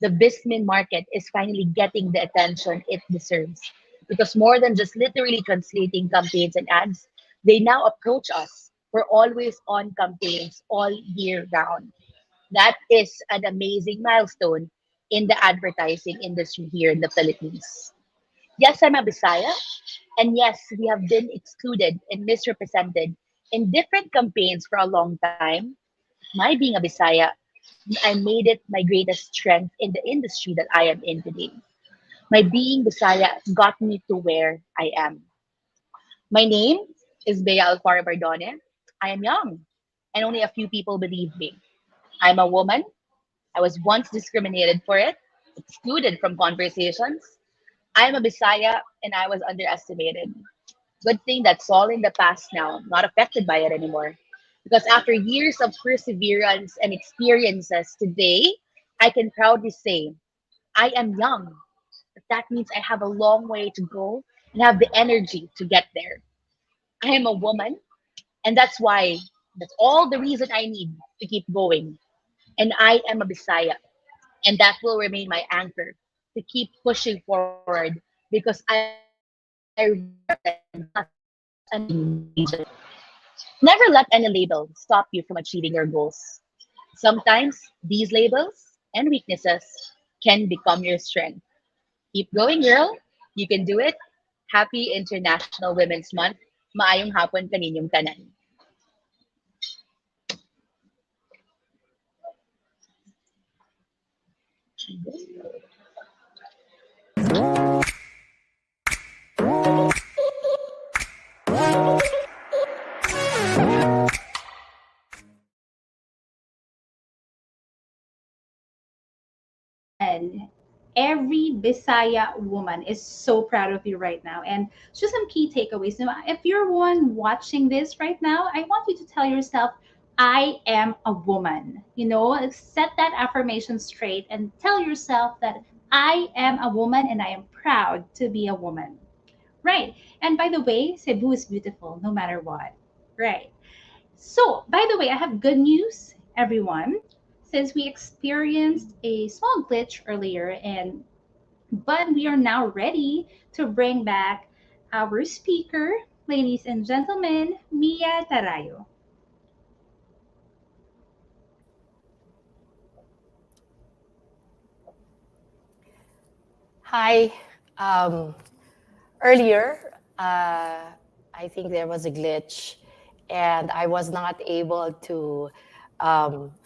the Bismin market is finally getting the attention it deserves. Because more than just literally translating campaigns and ads, they now approach us for always on campaigns all year round. That is an amazing milestone in the advertising industry here in the Philippines. Yes, I'm a Bisaya, and yes, we have been excluded and misrepresented in different campaigns for a long time. My being a Bisaya, I made it my greatest strength in the industry that I am in today. My being Bisaya got me to where I am. My name is Beya Alfar. I am young, and only a few people believe me. I'm a woman. I was once discriminated for it, excluded from conversations. I'm a Bisaya, and I was underestimated. Good thing that's all in the past now. I'm not affected by it anymore. Because after years of perseverance and experiences today, I can proudly say I am young. But that means I have a long way to go and have the energy to get there. I am a woman, and that's all the reason I need to keep going. And I am a Bisaya, and that will remain my anchor to keep pushing forward because I represent just an individual. Never let any label stop you from achieving your goals. Sometimes these labels and weaknesses can become your strength. Keep going, girl. You can do it. Happy International Women's Month. Maayong hapon kaninyong tanan. And every Bisaya woman is so proud of you right now. And just some key takeaways. Now, if you're one watching this right now, I want you to tell yourself, I am a woman. Set that affirmation straight and tell yourself that I am a woman and I am proud to be a woman. Right. And by the way, Cebu is beautiful no matter what. Right. So, by the way, I have good news, everyone. Since we experienced a small glitch earlier, but we are now ready to bring back our speaker, ladies and gentlemen, Mia Tarayo. Hi. Um, Earlier, I think there was a glitch and I was not able to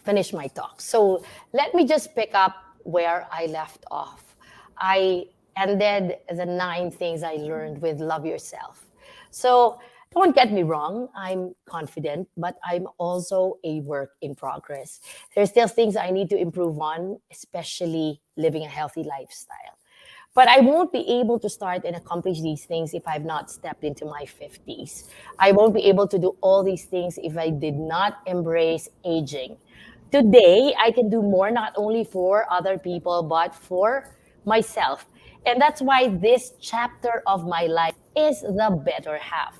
finish my talk. So let me just pick up where I left off. I ended the 9 things I learned with love yourself. So don't get me wrong, I'm confident, but I'm also a work in progress. There's still things I need to improve on, especially living a healthy lifestyle. But I won't be able to start and accomplish these things if I've not stepped into my 50s. I won't be able to do all these things if I did not embrace aging. Today, I can do more not only for other people, but for myself. And that's why this chapter of my life is the better half.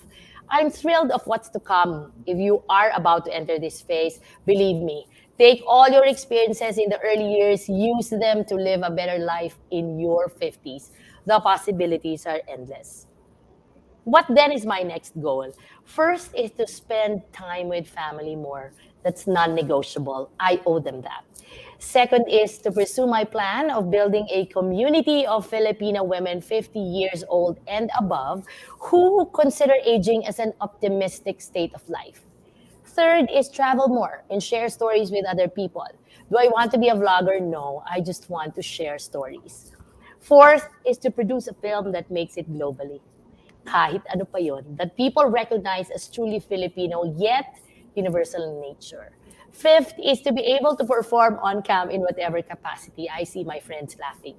I'm thrilled of what's to come. If you are about to enter this phase, believe me, take all your experiences in the early years, use them to live a better life in your 50s. The possibilities are endless. What then is my next goal? First is to spend time with family more. That's non-negotiable. I owe them that. Second is to pursue my plan of building a community of Filipino women 50 years old and above who consider aging as an optimistic state of life. Third is travel more and share stories with other people. Do I want to be a vlogger? No, I just want to share stories. Fourth is to produce a film that makes it globally. Kahit ano pa yon, that people recognize as truly Filipino yet universal in nature. Fifth is to be able to perform on cam in whatever capacity. I see my friends laughing.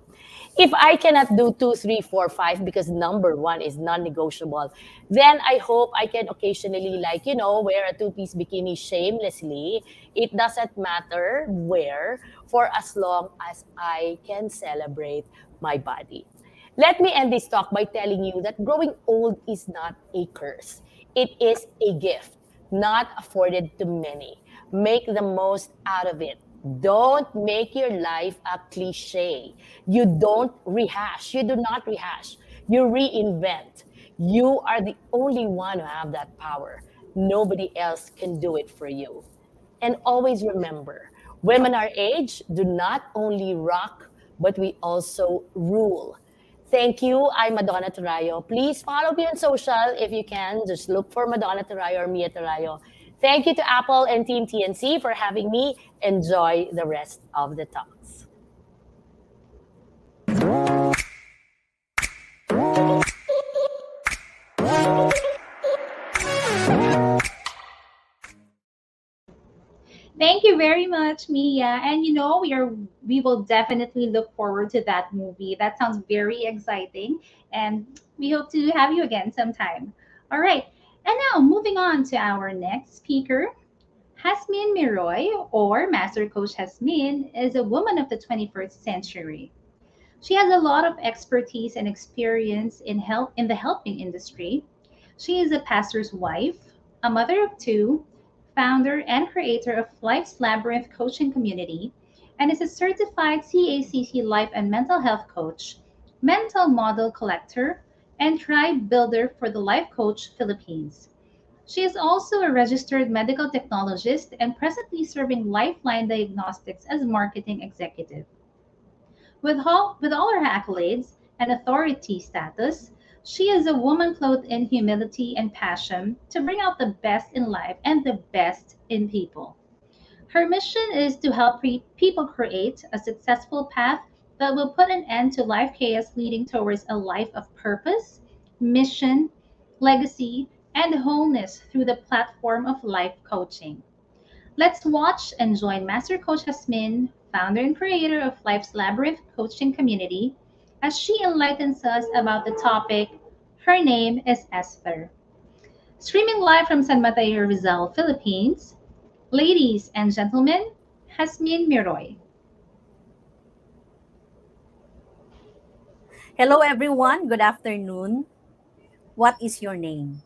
If I cannot do 2, 3, 4, 5 because number 1 is non-negotiable, then I hope I can occasionally, wear a 2-piece bikini shamelessly. It doesn't matter where, for as long as I can celebrate my body. Let me end this talk by telling you that growing old is not a curse. It is a gift, not afforded to many. Make the most out of it. Don't make your life a cliche. You don't rehash. You do not rehash. You reinvent. You are the only one who have that power. Nobody else can do it for you. And always remember, Women our age do not only rock, but we also rule. Thank you. I'm Madonna Torayo. Please follow me on social if you can. Just look for Madonna Torayo or Mia Torayo. Thank you to Apple and Team TNC for having me. Enjoy the rest of the talks. Thank you very much, Mia. And we will definitely look forward to that movie. That sounds very exciting, and we hope to have you again sometime. All right. And now moving on to our next speaker. Jasmine Miroy, or Master Coach Jasmine, is a woman of the 21st century. She has a lot of expertise and experience in the helping industry. She is a pastor's wife, a mother of two, founder and creator of Life's Labyrinth coaching community, and is a certified CACC life and mental health coach, mental model collector, and tribe builder for the Life Coach Philippines. She is also a registered medical technologist and presently serving Lifeline Diagnostics as marketing executive. With all her accolades and authority status, she is a woman clothed in humility and passion to bring out the best in life and the best in people. Her mission is to help people create a successful path that will put an end to life chaos, leading towards a life of purpose, mission, legacy, and wholeness through the platform of life coaching. Let's watch and join Master Coach Jasmine, founder and creator of Life's Labyrinth coaching community, as she enlightens us about the topic. Her name is Esther. Streaming live from San Mateo, Rizal, Philippines, ladies and gentlemen, Jasmine Miroy. Hello, everyone. Good afternoon. What is your name?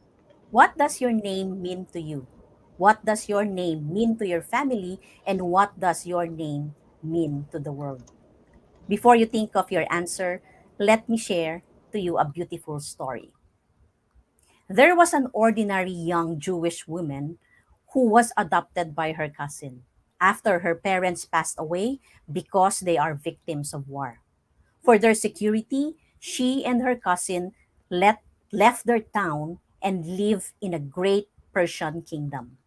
What does your name mean to you? What does your name mean to your family? And what does your name mean to the world? Before you think of your answer, let me share to you a beautiful story. There was an ordinary young Jewish woman who was adopted by her cousin after her parents passed away because they are victims of war. For their security, she and her cousin let, left their town and lived in a great Persian kingdom.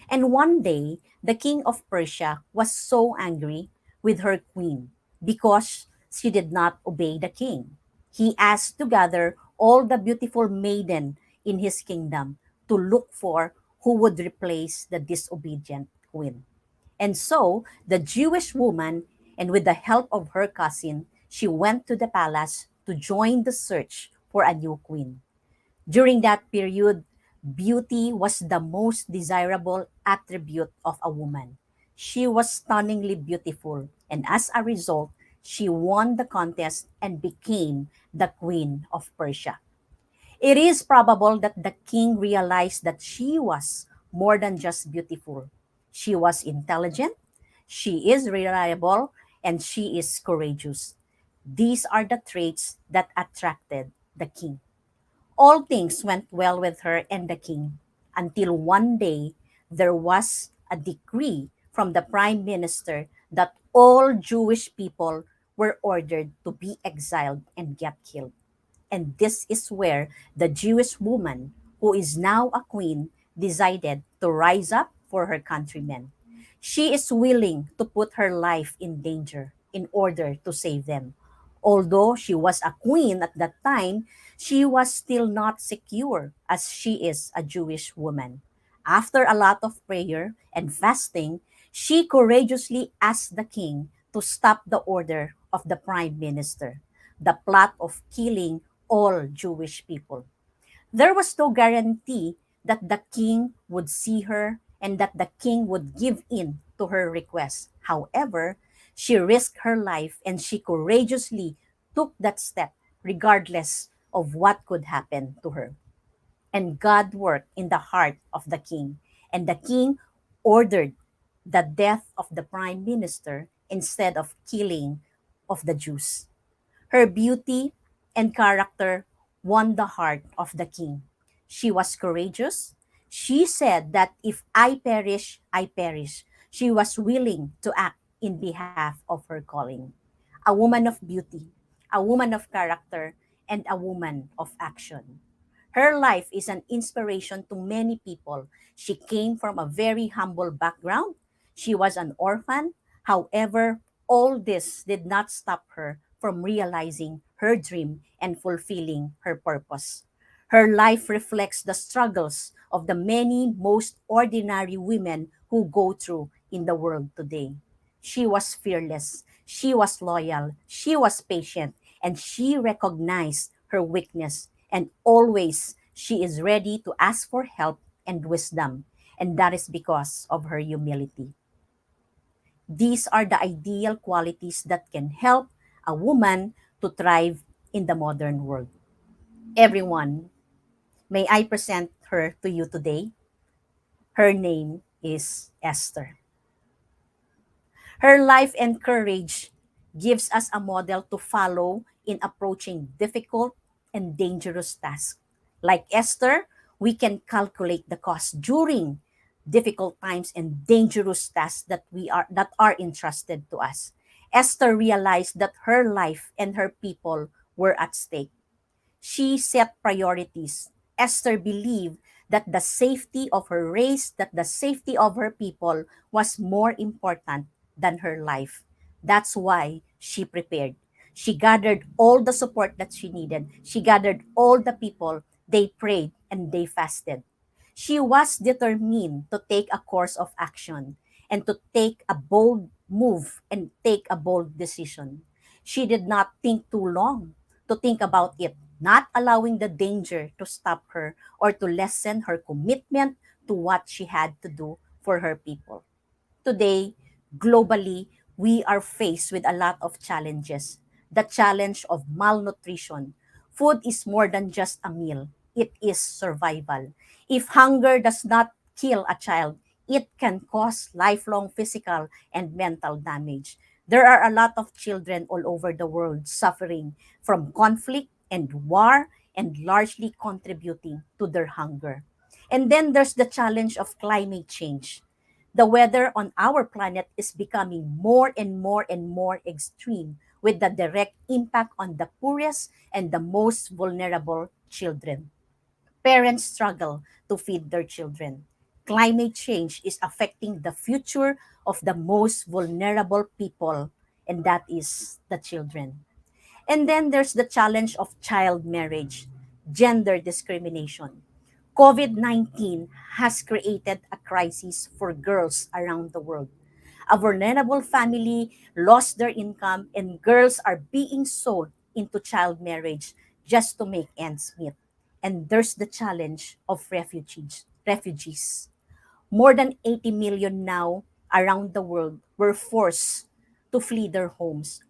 And one day, the king of Persia was so angry with her queen because she did not obey the king. He asked to gather all the beautiful maiden in his kingdom to look for who would replace the disobedient queen. And so the Jewish woman, and with the help of her cousin, she went to the palace to join the search for a new queen. During that period, beauty was the most desirable attribute of a woman. She was stunningly beautiful, and as a result, she won the contest and became the queen of Persia. It is probable that the king realized that she was more than just beautiful. She was intelligent, she is reliable, and she is courageous. These are the traits that attracted the king. All things went well with her and the king until one day there was a decree from the prime minister that all Jewish people were ordered to be exiled and get killed. And this is where the Jewish woman, who is now a queen, decided to rise up for her countrymen. She is willing to put her life in danger in order to save them. Although she was a queen at that time, she was still not secure as she is a Jewish woman. After a lot of prayer and fasting, she courageously asked the king to stop the order of the prime minister, the plot of killing all Jewish people. There was no guarantee that the king would see her and that the king would give in to her request. However, she risked her life and she courageously took that step regardless of what could happen to her. And God worked in the heart of the king, and the king ordered the death of the prime minister instead of killing of the Jews. Her beauty and character won the heart of the king. She was courageous. She said that if I perish, I perish. She was willing to act in behalf of her calling. A woman of beauty, a woman of character, and a woman of action. Her life is an inspiration to many people. She came from a very humble background. She was an orphan. However, all this did not stop her from realizing her dream and fulfilling her purpose. Her life reflects the struggles of the many most ordinary women who go through in the world today. She was fearless, she was loyal, she was patient, and she recognized her weakness. And always she is ready to ask for help and wisdom. And that is because of her humility. These are the ideal qualities that can help a woman to thrive in the modern world. Everyone, may I present her to you today? Her name is Esther. Her life and courage gives us a model to follow in approaching difficult and dangerous tasks. Like Esther, we can calculate the cost during difficult times and dangerous tasks that are entrusted to us. Esther realized that her life and her people were at stake. She set priorities. Esther believed that the safety of her race, that the safety of her people was more important than her life. That's why she prepared. She gathered all the support that she needed. She gathered all the people. They prayed and they fasted. She was determined to take a course of action and to take a bold move and take a bold decision. She did not think too long to think about it, not allowing the danger to stop her or to lessen her commitment to what she had to do for her people. Today, globally, we are faced with a lot of challenges. The challenge of malnutrition. Food is more than just a meal, it is survival. If hunger does not kill a child, it can cause lifelong physical and mental damage. There are a lot of children all over the world suffering from conflict and war and largely contributing to their hunger. And then there's the challenge of climate change. The weather on our planet is becoming more and more and more extreme with the direct impact on the poorest and the most vulnerable children. Parents struggle to feed their children. Climate change is affecting the future of the most vulnerable people, and that is the children. And then there's the challenge of child marriage, gender discrimination. COVID 19 has created a crisis for girls around the world. A vulnerable family lost their income, and girls are being sold into child marriage just to make ends meet. And there's the challenge of refugees. More than 80 million now around the world were forced to flee their homes,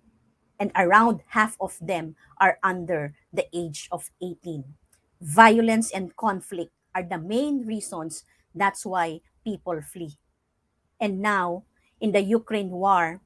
and around half of them are under the age of 18. Violence and conflict are the main reasons that's why people flee. And now, in the Ukraine war,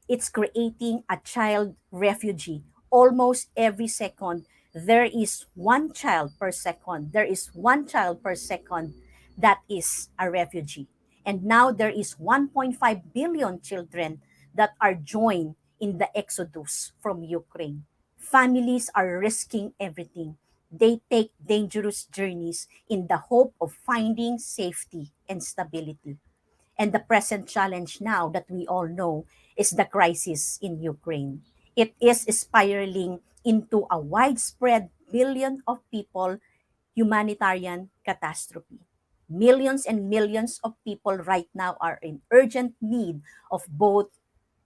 it's creating a child refugee. Almost every second, there is one child per second. There is one child per second that is a refugee. And now there is 1.5 billion children that are joined in the exodus from Ukraine. Families are risking everything. They take dangerous journeys in the hope of finding safety and stability. And the present challenge now that we all know is the crisis in Ukraine. It is spiraling into a widespread billion of people humanitarian catastrophe. Millions and millions of people right now are in urgent need of both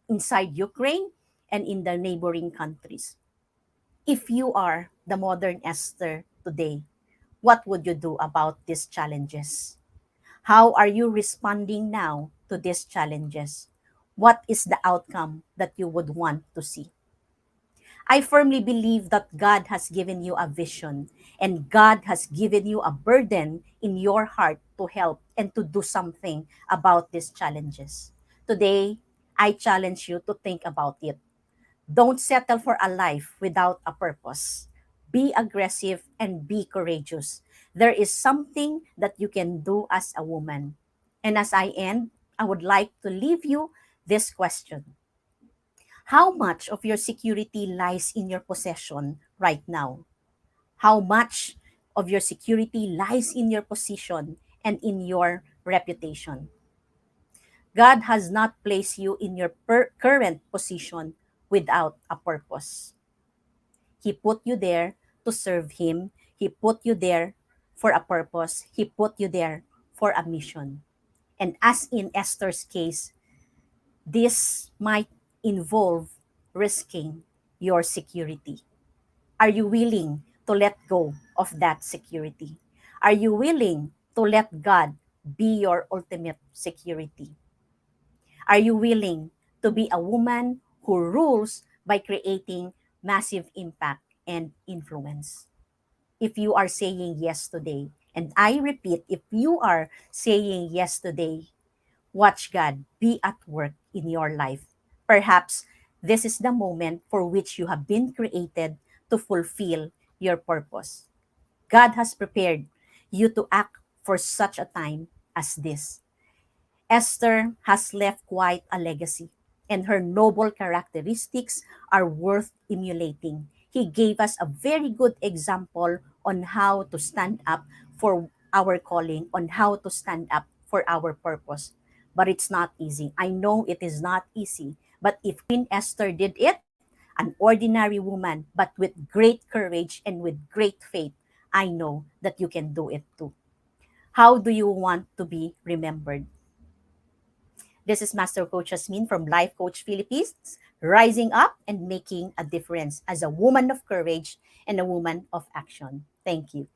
inside Ukraine and in the neighboring countries. If you are the modern Esther today, what would you do about these challenges? How are you responding now to these challenges? What is the outcome that you would want to see? I firmly believe that God has given you a vision and God has given you a burden in your heart to help and to do something about these challenges. Today, I challenge you to think about it. Don't settle for a life without a purpose. Be aggressive and be courageous. There is something that you can do as a woman. And as I end, I would like to leave you this question. How much of your security lies in your possession right now? How much of your security lies in your position and in your reputation? God has not placed you in your current position without a purpose. He put you there to serve Him. He put you there for a purpose. He put you there for a mission. And as in Esther's case, this might involve risking your security. Are you willing to let go of that security? Are you willing to let God be your ultimate security? Are you willing to be a woman who rules by creating massive impact and influence? If you are saying yes today, and I repeat, if you are saying yes today, watch God be at work in your life. Perhaps this is the moment for which you have been created to fulfill your purpose. God has prepared you to act for such a time as this. Esther has left quite a legacy, and her noble characteristics are worth emulating. He gave us a very good example on how to stand up for our calling, on how to stand up for our purpose. But it's not easy. I know it is not easy. But if Queen Esther did it, an ordinary woman, but with great courage and with great faith, I know that you can do it too. How do you want to be remembered? This is Master Coach Jasmine from Life Coach Philippines, rising up and making a difference as a woman of courage and a woman of action. Thank you.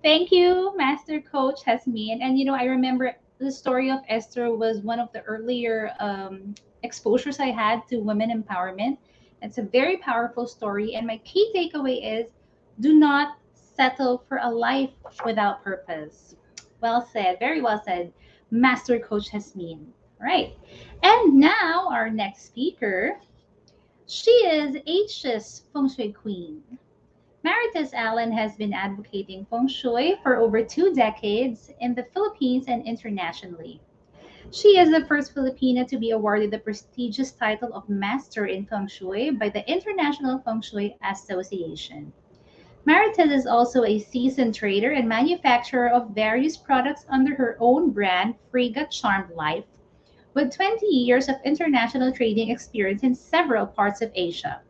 Thank you, Master Coach Jasmine. And I remember the story of Esther was one of the earlier exposures I had to women empowerment. It's a very powerful story. And my key takeaway is do not settle for a life without purpose. Well said. Very well said, Master Coach Jasmine. Right. And now our next speaker, she is H's Feng Shui Queen. Maritess Allen has been advocating feng shui for over 2 decades in the Philippines and internationally. She is the first Filipina to be awarded the prestigious title of Master in Feng Shui by the International Feng Shui Association. Maritess is also a seasoned trader and manufacturer of various products under her own brand, Frigga Charmed Life, with 20 years of international trading experience in several parts of Asia.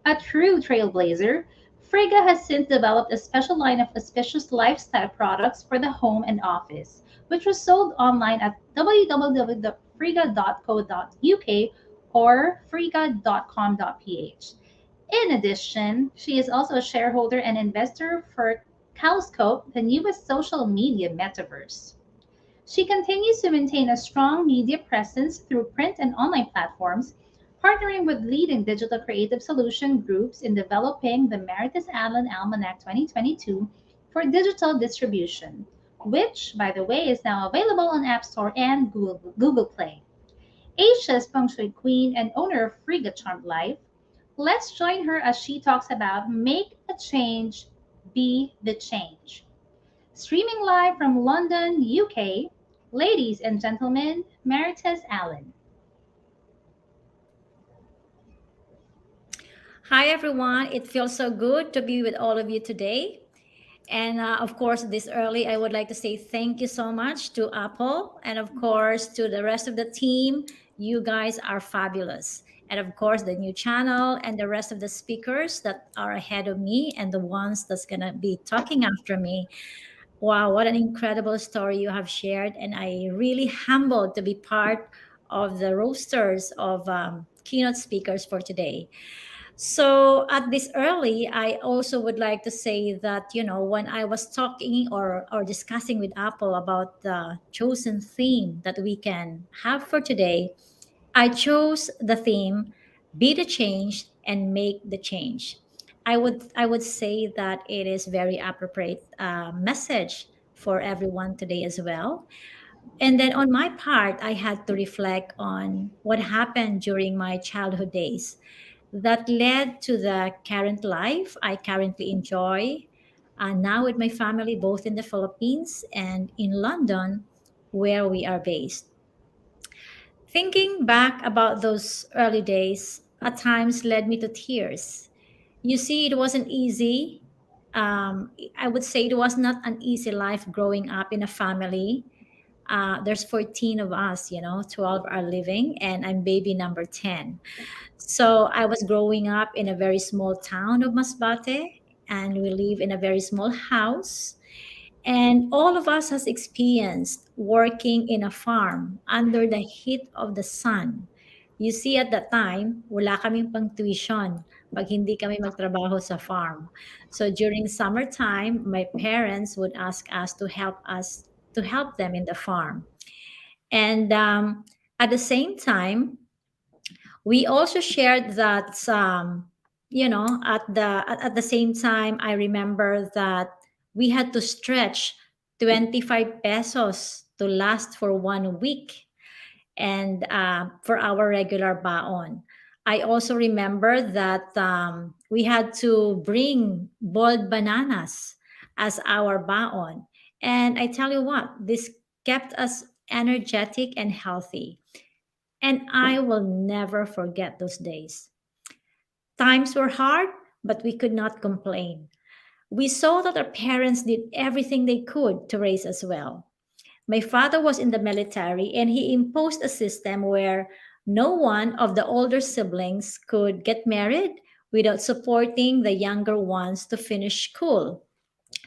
A true trailblazer, Frigga has since developed a special line of auspicious lifestyle products for the home and office, which was sold online at www.frigga.co.uk or frigga.com.ph. In addition, she is also a shareholder and investor for Calscope, the newest social media metaverse. She continues to maintain a strong media presence through print and online platforms, partnering with leading digital creative solution groups in developing the Maritess Allen Almanac 2022 for digital distribution, which, by the way, is now available on App Store and Google Play. Asia's feng shui queen and owner of Frigga Charmed Life, let's join her as she talks about Make a Change, Be the Change. Streaming live from London, UK, ladies and gentlemen, Maritess Allen. Hi, everyone. It feels so good to be with all of you today. And of course, this early, I would like to say thank you so much to Apple and, of course, to the rest of the team. You guys are fabulous. And of course, the new channel and the rest of the speakers that are ahead of me and the ones that's going to be talking after me. Wow, what an incredible story you have shared. And I really humbled to be part of the rosters of keynote speakers for today. So at this early, I also would like to say that, when I was talking or discussing with Apple about the chosen theme that we can have for today, I chose the theme, be the change and make the change. I would say that it is very appropriate message for everyone today as well, And then on my part, I had to reflect on what happened during my childhood days that led to the current life I currently enjoy now with my family, both in the Philippines and in London, where we are based. Thinking back about those early days at times led me to tears. You see, it wasn't easy. I would say it was not an easy life growing up in a family. There's 14 of us, 12 are living, and I'm baby number 10. So I was growing up in a very small town of Masbate, and we live in a very small house. And all of us has experienced working in a farm under the heat of the sun. You see, at that time, wala kaming pang tuition pag hindi kami magtrabaho sa farm. So during summertime, my parents would ask us to help them in the farm. And at the same time, we also shared that at the same time, I remember that we had to stretch 25 pesos to last for 1 week and for our regular baon. I also remember that we had to bring boiled bananas as our baon. And I tell you what, this kept us energetic and healthy. And I will never forget those days. Times were hard, but we could not complain. We saw that our parents did everything they could to raise us well. My father was in the military and he imposed a system where no one of the older siblings could get married without supporting the younger ones to finish school.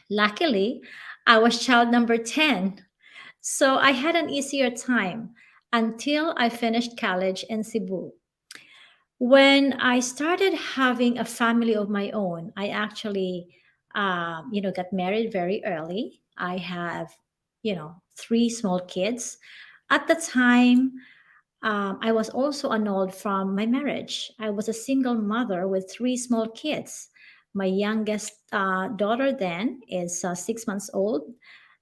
Luckily, I was child number 10, so I had an easier time until I finished college in Cebu. When I started having a family of my own, I actually, got married very early. I have, three small kids. At the time, I was also annulled from my marriage. I was a single mother with three small kids. My youngest daughter then is 6 months old.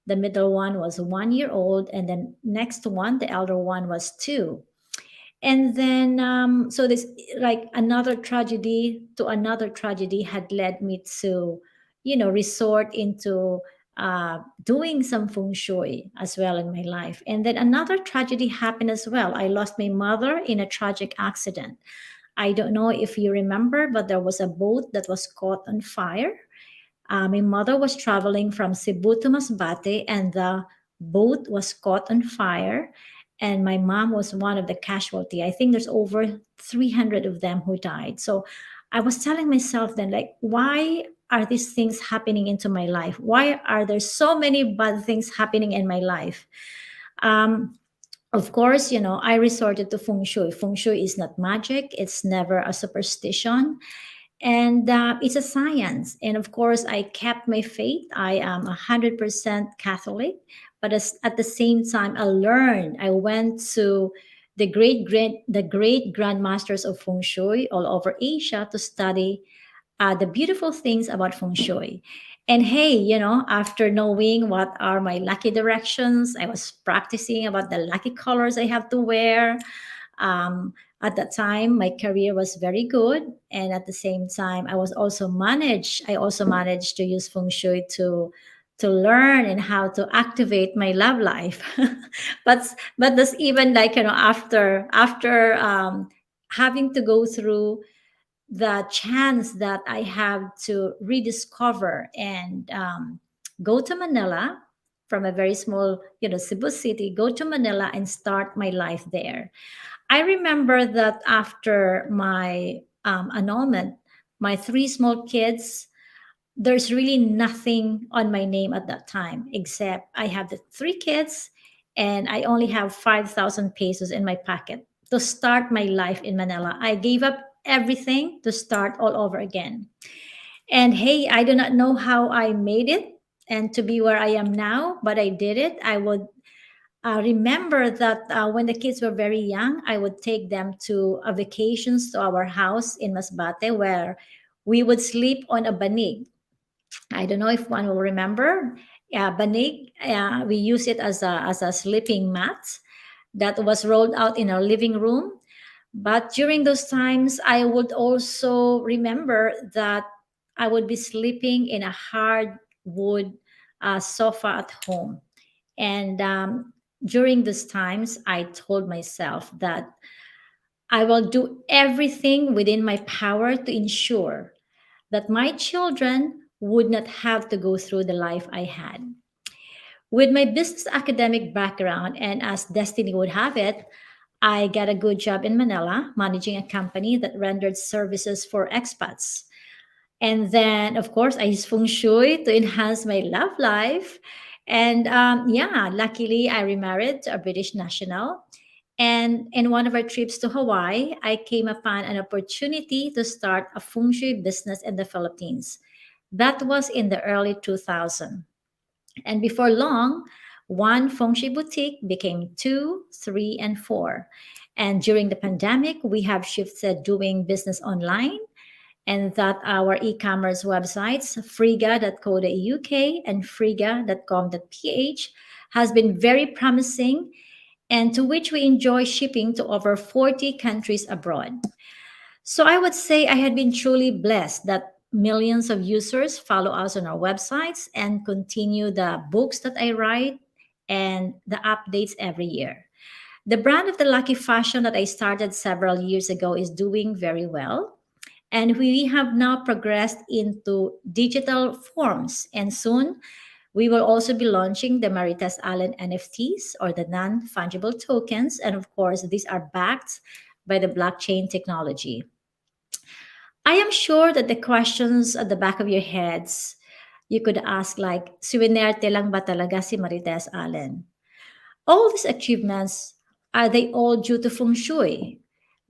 The middle one was 1 year old, and then next one, the elder one, was 2. And then so this, like, another tragedy to another tragedy had led me to resort into doing some feng shui as well in my life. And then another tragedy happened as well. I lost my mother in a tragic accident. I don't know if you remember, but there was a boat that was caught on fire. My mother was traveling from Cebu to Masbate, and the boat was caught on fire. And my mom was one of the casualty. I think there's over 300 of them who died. So I was telling myself then, like, why are these things happening into my life? Why are there so many bad things happening in my life? Of course, I resorted to feng shui. Feng shui is not magic. It's never a superstition. And it's a science. And of course, I kept my faith. I am 100% Catholic. But at the same time, I went to the great grandmasters of feng shui all over Asia to study the beautiful things about feng shui. And hey, after knowing what are my lucky directions, I was practicing about the lucky colors I have to wear. At that time, my career was very good, and at the same time, I also managed to use feng shui to learn and how to activate my love life. but that's even like, after having to go through the chance that I have to rediscover and go to Manila from a very small, Cebu City, go to Manila and start my life there. I remember that after my annulment, my three small kids, there's really nothing on my name at that time except I have the three kids and I only have 5,000 pesos in my pocket to start my life in Manila. I gave up everything to start all over again. And hey, I do not know how I made it and to be where I am now, but I did it. I would remember that when the kids were very young, I would take them to vacations to our house in Masbate where we would sleep on a banig. I don't know if one will remember. Yeah, banig. We use it as a sleeping mat that was rolled out in our living room. But during those times, I would also remember that I would be sleeping in a hardwood sofa at home. And during those times, I told myself that I will do everything within my power to ensure that my children would not have to go through the life I had. With my business academic background, and as destiny would have it, I got a good job in Manila managing a company that rendered services for expats. And then, of course, I use feng shui to enhance my love life. And yeah, luckily, I remarried to a British national. And in one of our trips to Hawaii, I came upon an opportunity to start a feng shui business in the Philippines. That was in the early 2000s. And before long, one feng shui boutique became two, three, and four. And during the pandemic, we have shifted doing business online, and that our e-commerce websites, friga.co.uk and friga.com.ph, has been very promising, and to which we enjoy shipping to over 40 countries abroad. So I would say I had been truly blessed that millions of users follow us on our websites and continue the books that I write and the updates every year. The brand of the Lucky Fashion that I started several years ago is doing very well. And we have now progressed into digital forms. And soon we will also be launching the Maritess Allen NFTs, or the non fungible tokens. And of course, these are backed by the blockchain technology. I am sure that the questions at the back of your heads you could ask, like, "Swinerte lang ba talaga si Maritess Allen?" All these achievements, are they all due to feng shui?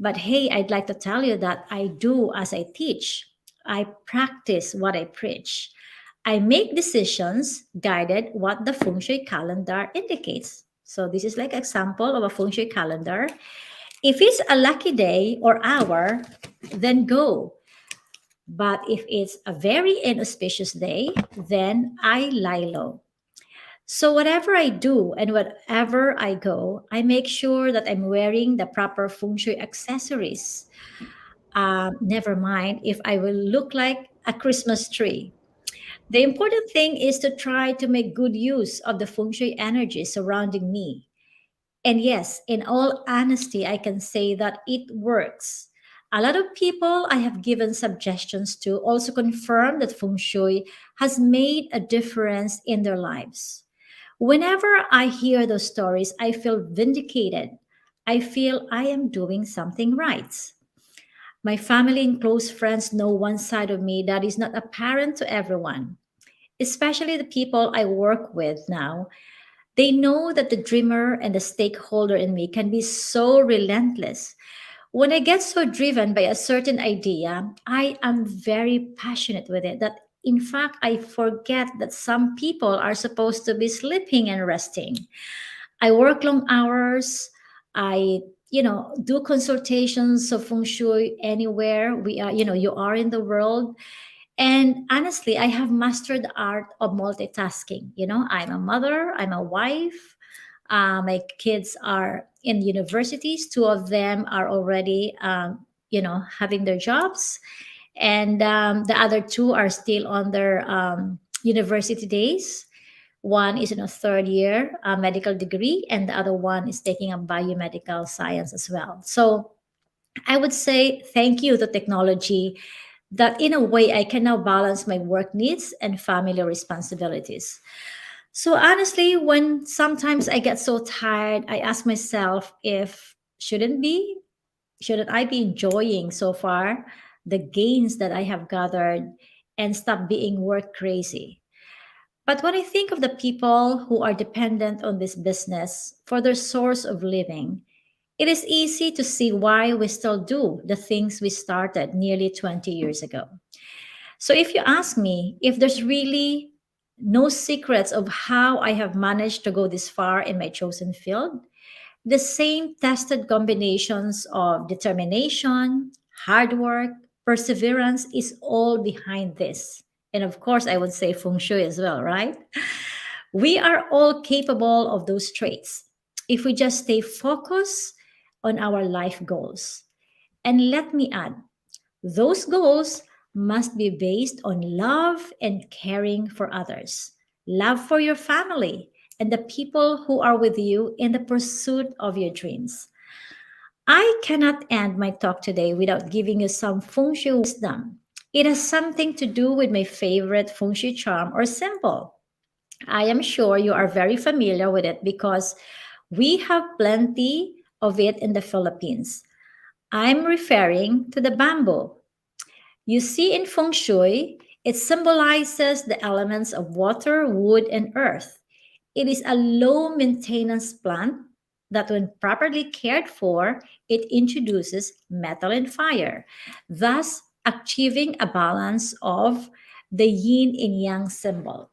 But hey, I'd like to tell you that I do as I teach. I practice what I preach. I make decisions guided what the feng shui calendar indicates. So this is like example of a feng shui calendar. If it's a lucky day or hour, then go. But if it's a very inauspicious day, then I lie low. So, whatever I do and wherever I go, I make sure that I'm wearing the proper feng shui accessories. Never mind if I will look like a Christmas tree. The important thing is to try to make good use of the feng shui energy surrounding me. And yes, in all honesty, I can say that it works. A lot of people I have given suggestions to also confirm that feng shui has made a difference in their lives. Whenever I hear those stories, I feel vindicated. I feel I am doing something right. My family and close friends know one side of me that is not apparent to everyone, especially the people I work with now. They know that the dreamer and the stakeholder in me can be so relentless. When I get so driven by a certain idea, I am very passionate with it that in fact I forget that some people are supposed to be sleeping and resting. I work long hours. I, do consultations of feng shui anywhere you are in the world. And honestly, I have mastered the art of multitasking. I'm a mother, I'm a wife. My kids are in universities. Two of them are already, having their jobs. And the other two are still on their university days. One is in a third year medical degree, and the other one is taking a biomedical science as well. So I would say thank you to technology that in a way I can now balance my work needs and family responsibilities. So honestly, when sometimes I get so tired, I ask myself if shouldn't I be enjoying so far the gains that I have gathered and stop being work crazy? But when I think of the people who are dependent on this business for their source of living, it is easy to see why we still do the things we started nearly 20 years ago. So if you ask me if there's really no secrets of how I have managed to go this far in my chosen field, the same tested combinations of determination, hard work, perseverance is all behind this. And of course, I would say feng shui as well, right? We are all capable of those traits if we just stay focused on our life goals. And let me add, those goals must be based on love and caring for others, love for your family, and the people who are with you in the pursuit of your dreams. I cannot end my talk today without giving you some feng shui wisdom. It has something to do with my favorite feng shui charm or symbol. I am sure you are very familiar with it because we have plenty of it in the Philippines. I'm referring to the bamboo. You see, in feng shui, it symbolizes the elements of water, wood, and earth. It is a low maintenance plant that, when properly cared for, it introduces metal and fire, thus achieving a balance of the yin and yang symbol.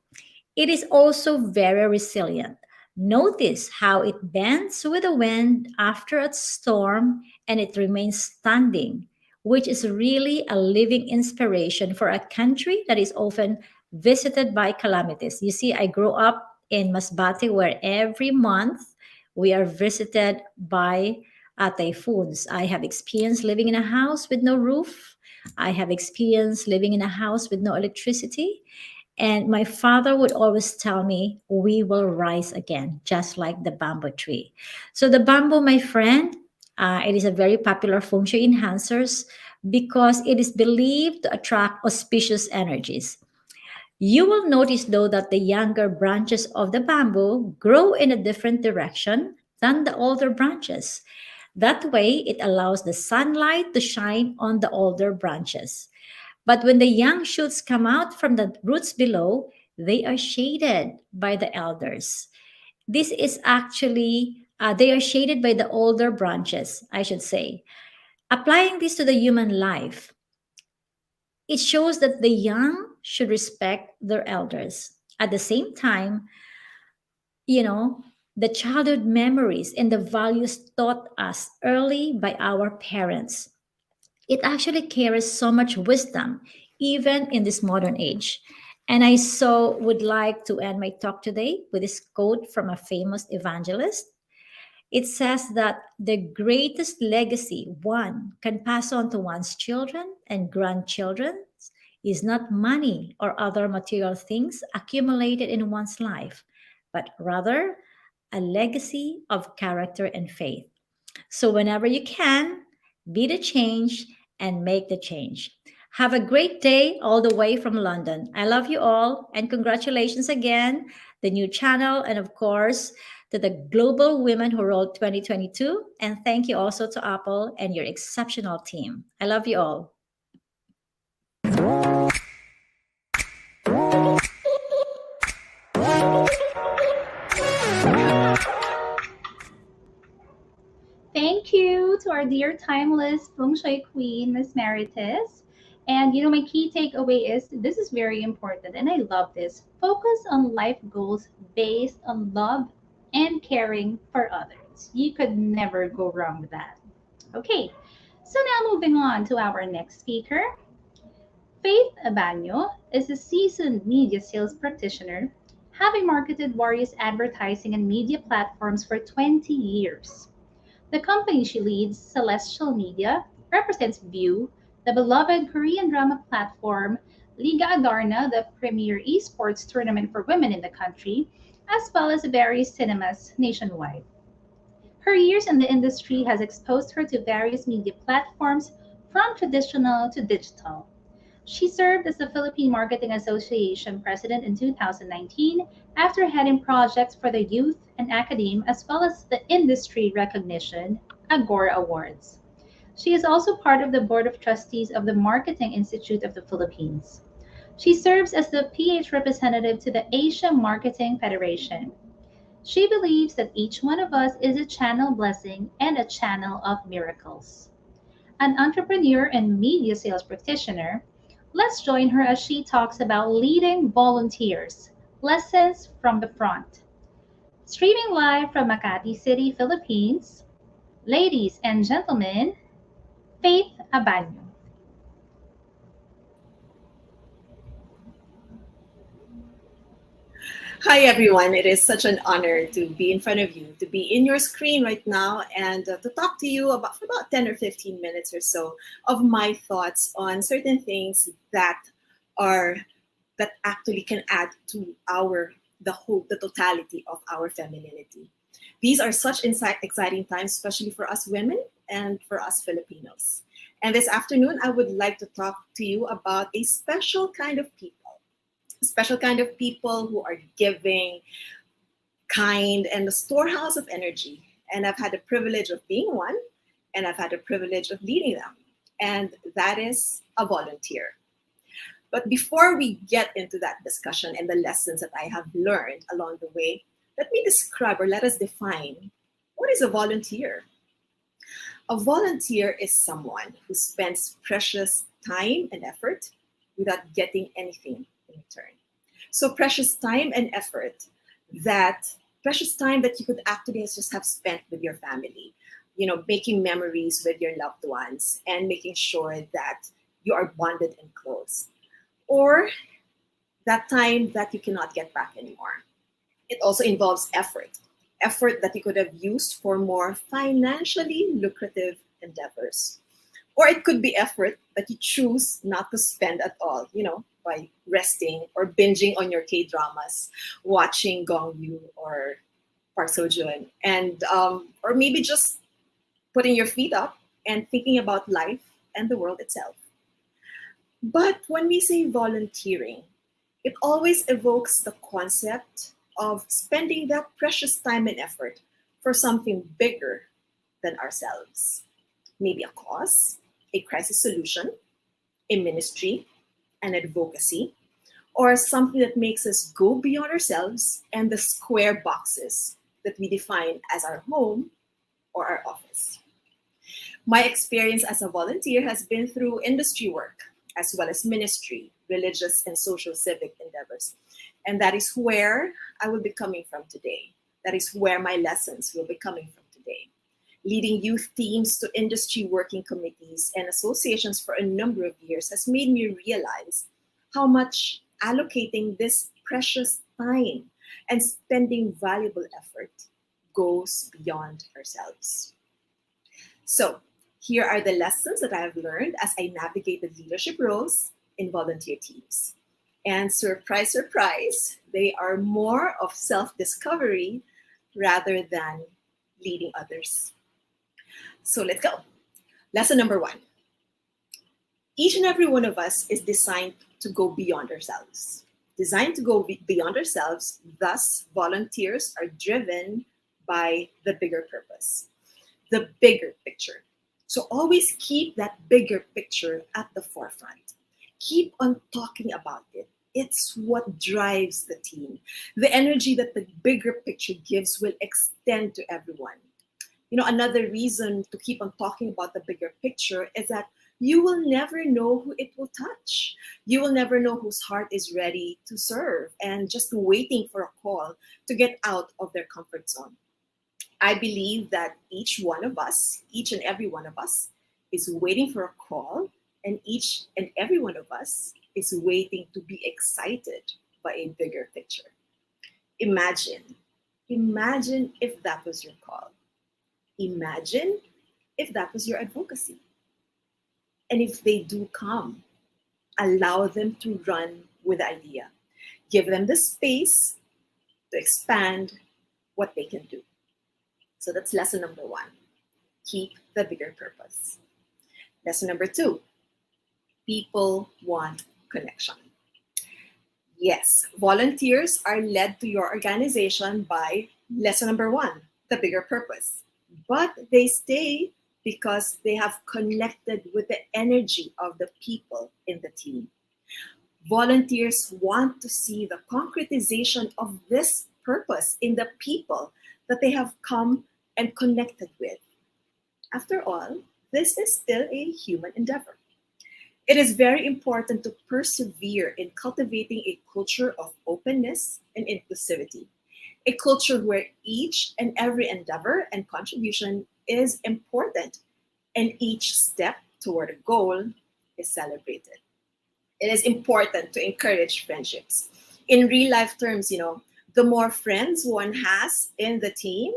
It is also very resilient. Notice how it bends with the wind after a storm and it remains standing, which is really a living inspiration for a country that is often visited by calamities. You see, I grew up in Masbate where every month we are visited by typhoons. I have experienced living in a house with no roof. I have experienced living in a house with no electricity. And my father would always tell me, we will rise again, just like the bamboo tree. So the bamboo, my friend, it is a very popular feng shui enhancers because it is believed to attract auspicious energies. You will notice though that the younger branches of the bamboo grow in a different direction than the older branches. That way, it allows the sunlight to shine on the older branches. But when the young shoots come out from the roots below, they are shaded by the elders. This is actually, they are shaded by the older branches, I should say. Applying this to the human life, it shows that the young should respect their elders. At the same time, you know, the childhood memories and the values taught us early by our parents, it actually carries so much wisdom, even in this modern age. And I so would like to end my talk today with this quote from a famous evangelist. It says that the greatest legacy one can pass on to one's children and grandchildren is not money or other material things accumulated in one's life, but rather a legacy of character and faith. So, whenever you can, be the change and make the change. Have a great day all the way from London. I love you all and congratulations again, the new channel, and of course, to the Global Women Who Rolled 2022. And thank you also to Apple and your exceptional team. I love you all. Thank you to our dear timeless feng shui queen, Miss Maritess. And my key takeaway is this is very important, and I love this. Focus on life goals based on love and caring for others. You could never go wrong with that. Okay, so now moving on to our next speaker. Faith Abano is a seasoned media sales practitioner, having marketed various advertising and media platforms for 20 years. The company she leads, Celestial Media, represents View, the beloved Korean drama platform, Liga Adarna, the premier esports tournament for women in the country, as well as various cinemas nationwide. Her years in the industry has exposed her to various media platforms from traditional to digital. She served as the Philippine Marketing Association president in 2019 after heading projects for the youth and academe as well as the industry recognition Agora Awards. She is also part of the board of trustees of the Marketing Institute of the Philippines. She serves as the PH representative to the Asia Marketing Federation. She believes that each one of us is a channel blessing and a channel of miracles. An entrepreneur and media sales practitioner, let's join her as she talks about leading volunteers, lessons from the front. Streaming live from Makati City, Philippines, ladies and gentlemen, Faith Abano. Hi, everyone. It is such an honor to be in front of you, to be in your screen right now, and to talk to you for about 10 or 15 minutes or so of my thoughts on certain things are that actually can add to the totality of our femininity. These are such exciting times, especially for us women and for us Filipinos. And this afternoon, I would like to talk to you about a special kind of people who are giving, kind, and a storehouse of energy. And I've had the privilege of being one, and I've had the privilege of leading them. And that is a volunteer. But before we get into that discussion and the lessons that I have learned along the way, let me describe or let us define what is a volunteer. A volunteer is someone who spends precious time and effort without getting anything in return. So precious time and effort precious time that you could actually just have spent with your family, making memories with your loved ones and making sure that you are bonded and close. Or that time that you cannot get back anymore. It also involves effort that you could have used for more financially lucrative endeavors. Or it could be effort that you choose not to spend at all, by resting or binging on your K-dramas, watching Gongyu or Park Seo-joon, and or maybe just putting your feet up and thinking about life and the world itself. But when we say volunteering, it always evokes the concept of spending that precious time and effort for something bigger than ourselves. Maybe a cause, a crisis solution, a ministry, an advocacy, or something that makes us go beyond ourselves and the square boxes that we define as our home or our office. My experience as a volunteer has been through industry work, as well as ministry, religious and social civic endeavors. And that is where I will be coming from today. That is where my lessons will be coming from today. Leading youth teams to industry working committees and associations for a number of years has made me realize how much allocating this precious time and spending valuable effort goes beyond ourselves. So, here are the lessons that I have learned as I navigated leadership roles in volunteer teams. And surprise, surprise, they are more of self-discovery rather than leading others. So let's go. Lesson number 1. Each and every one of us is designed to go beyond ourselves. Designed to go beyond ourselves, thus volunteers are driven by the bigger purpose, the bigger picture. So always keep that bigger picture at the forefront. Keep on talking about it. It's what drives the team. The energy that the bigger picture gives will extend to everyone. Another reason to keep on talking about the bigger picture is that you will never know who it will touch. You will never know whose heart is ready to serve and just waiting for a call to get out of their comfort zone. I believe that each and every one of us, is waiting for a call, and each and every one of us is waiting to be excited by a bigger picture. Imagine if that was your call. Imagine if that was your advocacy. And if they do come, allow them to run with the idea. Give them the space to expand what they can do. So that's lesson number 1. Keep the bigger purpose. Lesson number 2. People want connection. Yes, volunteers are led to your organization by lesson number 1, the bigger purpose. But they stay because they have connected with the energy of the people in the team. Volunteers want to see the concretization of this purpose in the people that they have come and connected with. After all, this is still a human endeavor. It is very important to persevere in cultivating a culture of openness and inclusivity, a culture where each and every endeavor and contribution is important and each step toward a goal is celebrated. It is important to encourage friendships. In real life terms, The more friends one has in the team,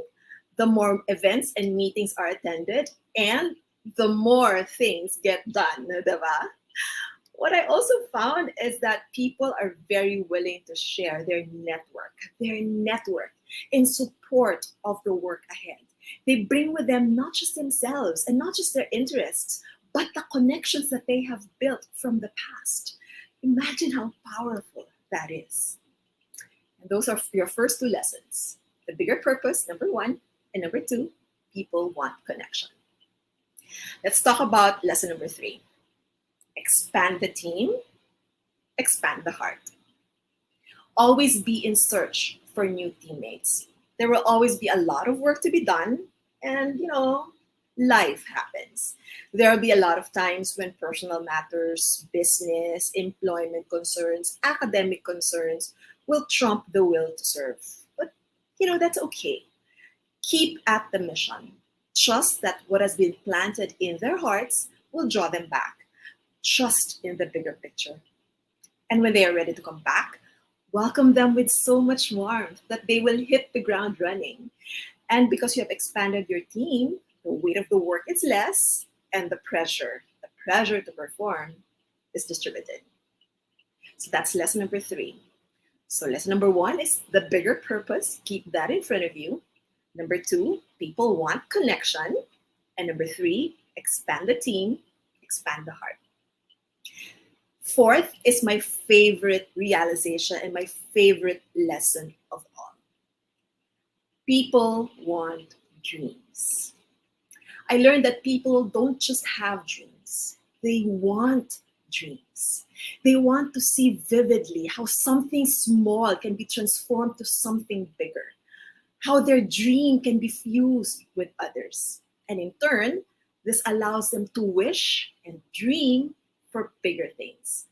the more events and meetings are attended, and the more things get done, diba? What I also found is that people are very willing to share their network in support of the work ahead. They bring with them not just themselves and not just their interests, but the connections that they have built from the past. Imagine how powerful that is. And those are your first two lessons. The bigger purpose, number one, and number two, people want connection. Let's talk about lesson number three. Expand the team, expand the heart. Always be in search for new teammates. There will always be a lot of work to be done, and life happens. There will be a lot of times when personal matters, business, employment concerns, academic concerns will trump the will to serve. But that's okay. Keep at the mission. Trust that what has been planted in their hearts will draw them back. Trust in the bigger picture. And when they are ready to come back, welcome them with so much warmth that they will hit the ground running. And because you have expanded your team, the weight of the work is less, and the pressure to perform is distributed. So that's lesson number three. So lesson number one is the bigger purpose. Keep that in front of you. Number two, people want connection. And number three, expand the team, expand the heart. Fourth is my favorite realization and my favorite lesson of all. People want dreams. I learned that people don't just have dreams, they want dreams. They want to see vividly how something small can be transformed to something bigger, how their dream can be fused with others. And in turn, this allows them to wish and dream for bigger things.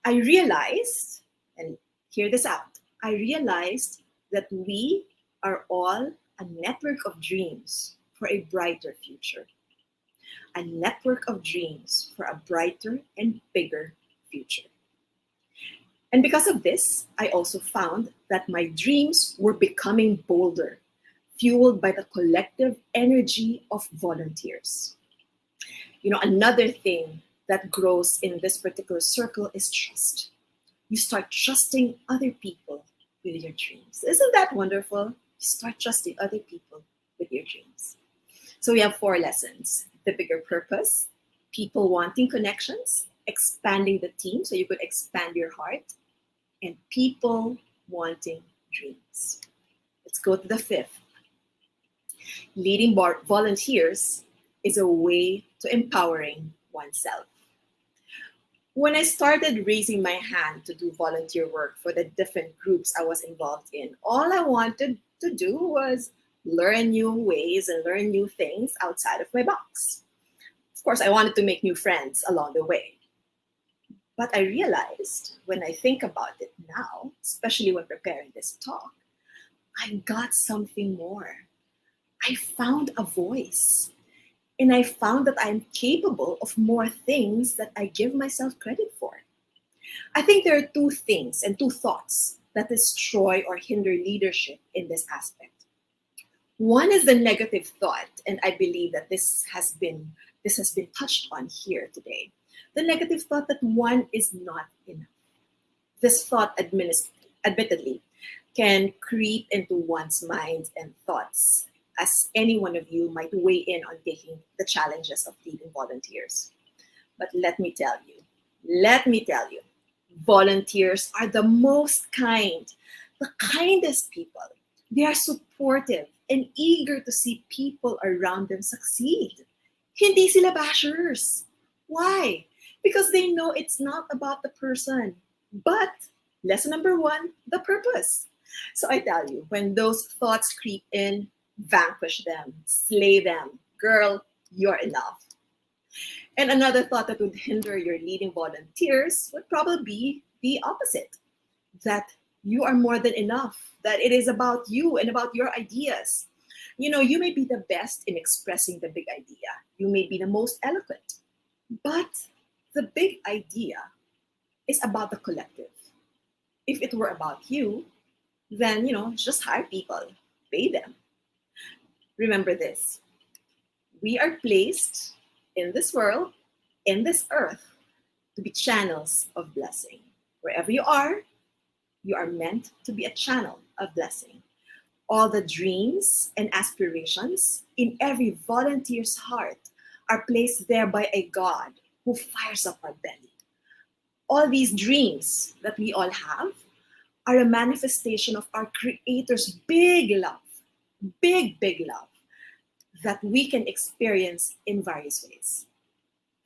I realized, and hear this out, I realized that we are all a network of dreams for a brighter future. A network of dreams for a brighter and bigger future. And because of this, I also found that my dreams were becoming bolder, fueled by the collective energy of volunteers. Another thing that grows in this particular circle is trust. You start trusting other people with your dreams. Isn't that wonderful? You start trusting other people with your dreams. So we have 4 lessons. The bigger purpose, people wanting connections, expanding the team so you could expand your heart, and people wanting dreams. Let's go to the 5th. Leading volunteers is a way to empowering oneself. When I started raising my hand to do volunteer work for the different groups I was involved in, all I wanted to do was learn new ways and learn new things outside of my box. Of course, I wanted to make new friends along the way. But I realized when I think about it now, especially when preparing this talk, I got something more. I found a voice. And I found that I'm capable of more things that I give myself credit for. I think there are 2 things and 2 thoughts that destroy or hinder leadership in this aspect. One is the negative thought, and I believe that this has been touched on here today. The negative thought that one is not enough. This thought, admittedly, can creep into one's mind and thoughts, as any one of you might weigh in on taking the challenges of leading volunteers. But let me tell you, volunteers are the most kind, the kindest people. They are supportive and eager to see people around them succeed. Hindi sila bashers. Why? Because they know it's not about the person, but lesson number 1, the purpose. So I tell you, when those thoughts creep in, vanquish them, slay them. Girl, you're enough. And another thought that would hinder your leading volunteers would probably be the opposite, that you are more than enough, that it is about you and about your ideas. You may be the best in expressing the big idea. You may be the most eloquent, but the big idea is about the collective. If it were about you, then, just hire people, pay them. Remember this: we are placed in this world, in this earth, to be channels of blessing. Wherever you are meant to be a channel of blessing. All the dreams and aspirations in every volunteer's heart are placed there by a God who fires up our belly. All these dreams that we all have are a manifestation of our Creator's big love, big love that we can experience in various ways.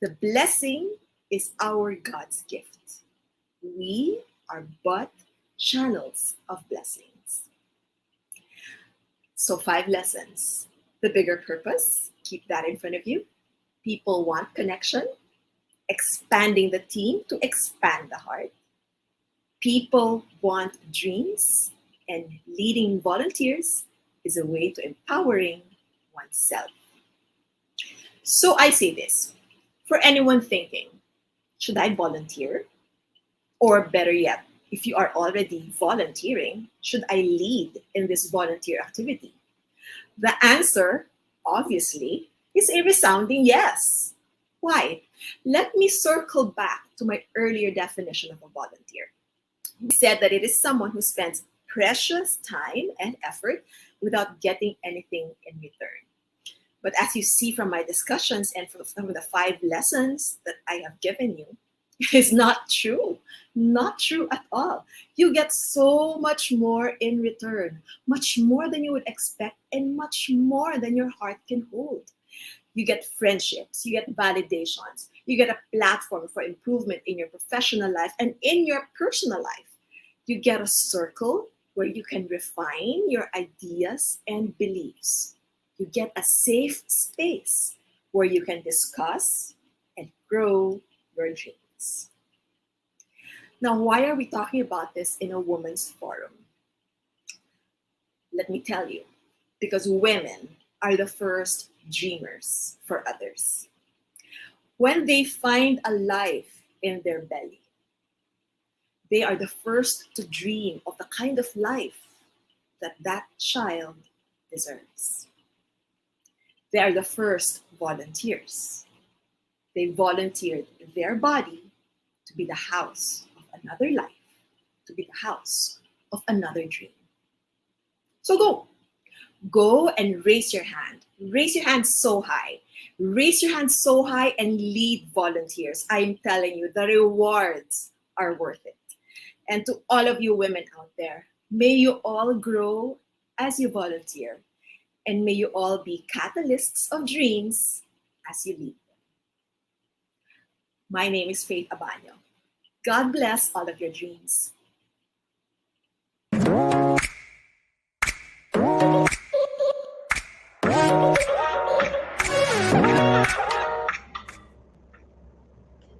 The blessing is our God's gift. We are but channels of blessings. So 5 lessons. The bigger purpose, keep that in front of you. People want connection, expanding the team to expand the heart. People want dreams, and leading volunteers is a way to empowering oneself. So I say this, for anyone thinking, should I volunteer? Or better yet, if you are already volunteering, should I lead in this volunteer activity? The answer, obviously, is a resounding yes. Why? Let me circle back to my earlier definition of a volunteer. We said that it is someone who spends precious time and effort without getting anything in return. But as you see from my discussions and from the 5 lessons that I have given you, it's not true. Not true at all. You get so much more in return, much more than you would expect, and much more than your heart can hold. You get friendships, you get validations, you get a platform for improvement in your professional life and in your personal life. You get a circle where you can refine your ideas and beliefs. You get a safe space where you can discuss and grow your dreams. Now, why are we talking about this in a women's forum? Let me tell you, because women are the first dreamers for others. When they find a life in their belly, they are the first to dream of the kind of life that that child deserves. They are the first volunteers. They volunteered their body to be the house of another life, to be the house of another dream. So go and raise your hand. Raise your hand so high. Raise your hand so high and lead volunteers. I'm telling you, the rewards are worth it. And to all of you women out there, may you all grow as you volunteer. And may you all be catalysts of dreams as you lead them. My name is Faith Abano. God bless all of your dreams.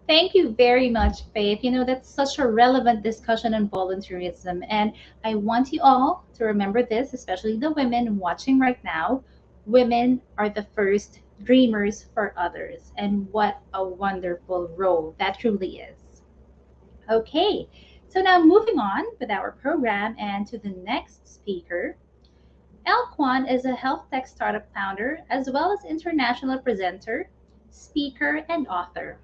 Thank you very much, Faith. That's such a relevant discussion on volunteerism. And I want you all to remember this, especially the women watching right now. Women are the first dreamers for others. And what a wonderful role that truly is. Okay, so now moving on with our program and to the next speaker. Elle Kwan is a health tech startup founder as well as international presenter, speaker, and author.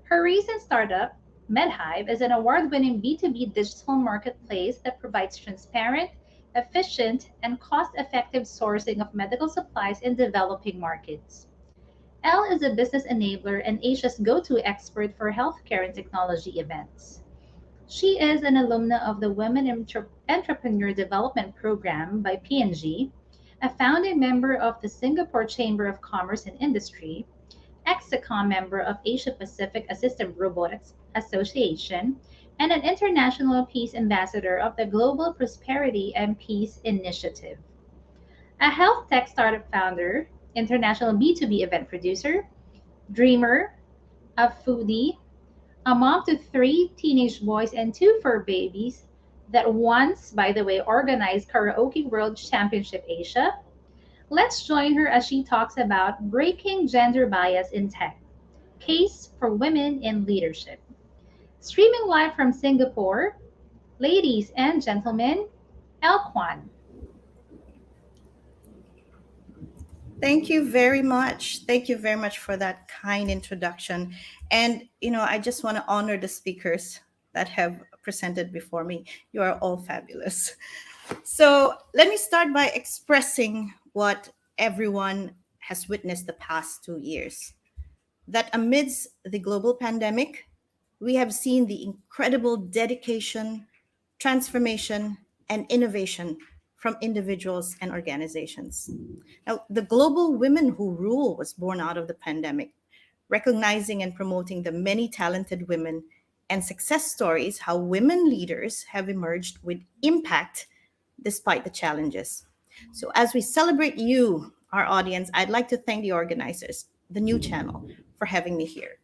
Her recent startup, MedHive, is an award-winning B2B digital marketplace that provides transparent, efficient, and cost-effective sourcing of medical supplies in developing markets. Elle is a business enabler and Asia's go-to expert for healthcare and technology events. She is an alumna of the Women Entrepreneur Development Program by P&G, a founding member of the Singapore Chamber of Commerce and Industry, Exicom member of Asia Pacific Assistive Robotics Association, and an international peace ambassador of the Global Prosperity and Peace Initiative. A health tech startup founder, international B2B event producer, dreamer, a foodie, a mom to 3 teenage boys and 2 fur babies that once, by the way, organized Karaoke World Championship Asia. Let's join her as she talks about breaking gender bias in tech, case for women in leadership. Streaming live from Singapore, ladies and gentlemen, Kwan. Thank you very much. Thank you very much for that kind introduction. And, I just want to honor the speakers that have presented before me. You are all fabulous. So let me start by expressing what everyone has witnessed the past 2 years. That amidst the global pandemic, we have seen the incredible dedication, transformation, and innovation from individuals and organizations. Now, the global Women Who Rule was born out of the pandemic, recognizing and promoting the many talented women and success stories, how women leaders have emerged with impact despite the challenges. So, as we celebrate you, our audience, I'd like to thank the organizers, the new channel, for having me here.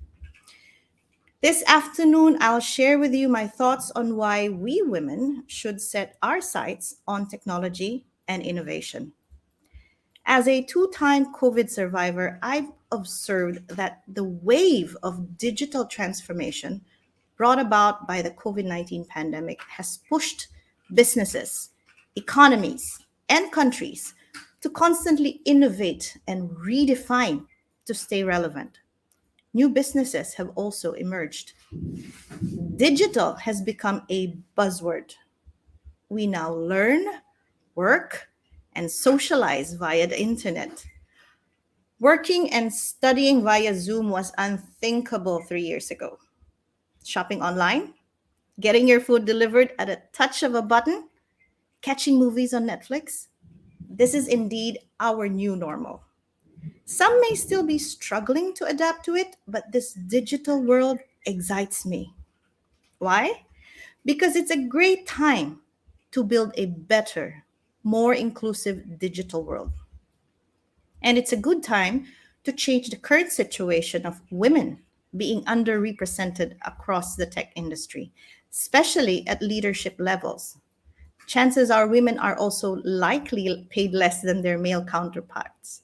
This afternoon, I'll share with you my thoughts on why we women should set our sights on technology and innovation. As a two-time COVID survivor, I've observed that the wave of digital transformation brought about by the COVID-19 pandemic has pushed businesses, economies, and countries to constantly innovate and redefine to stay relevant. New businesses have also emerged. Digital has become a buzzword. We now learn, work, and socialize via the internet. Working and studying via Zoom was unthinkable 3 years ago. Shopping online, getting your food delivered at a touch of a button, catching movies on Netflix. This is indeed our new normal. Some may still be struggling to adapt to it, but this digital world excites me. Why? Because it's a great time to build a better, more inclusive digital world. And it's a good time to change the current situation of women being underrepresented across the tech industry, especially at leadership levels. Chances are women are also likely paid less than their male counterparts.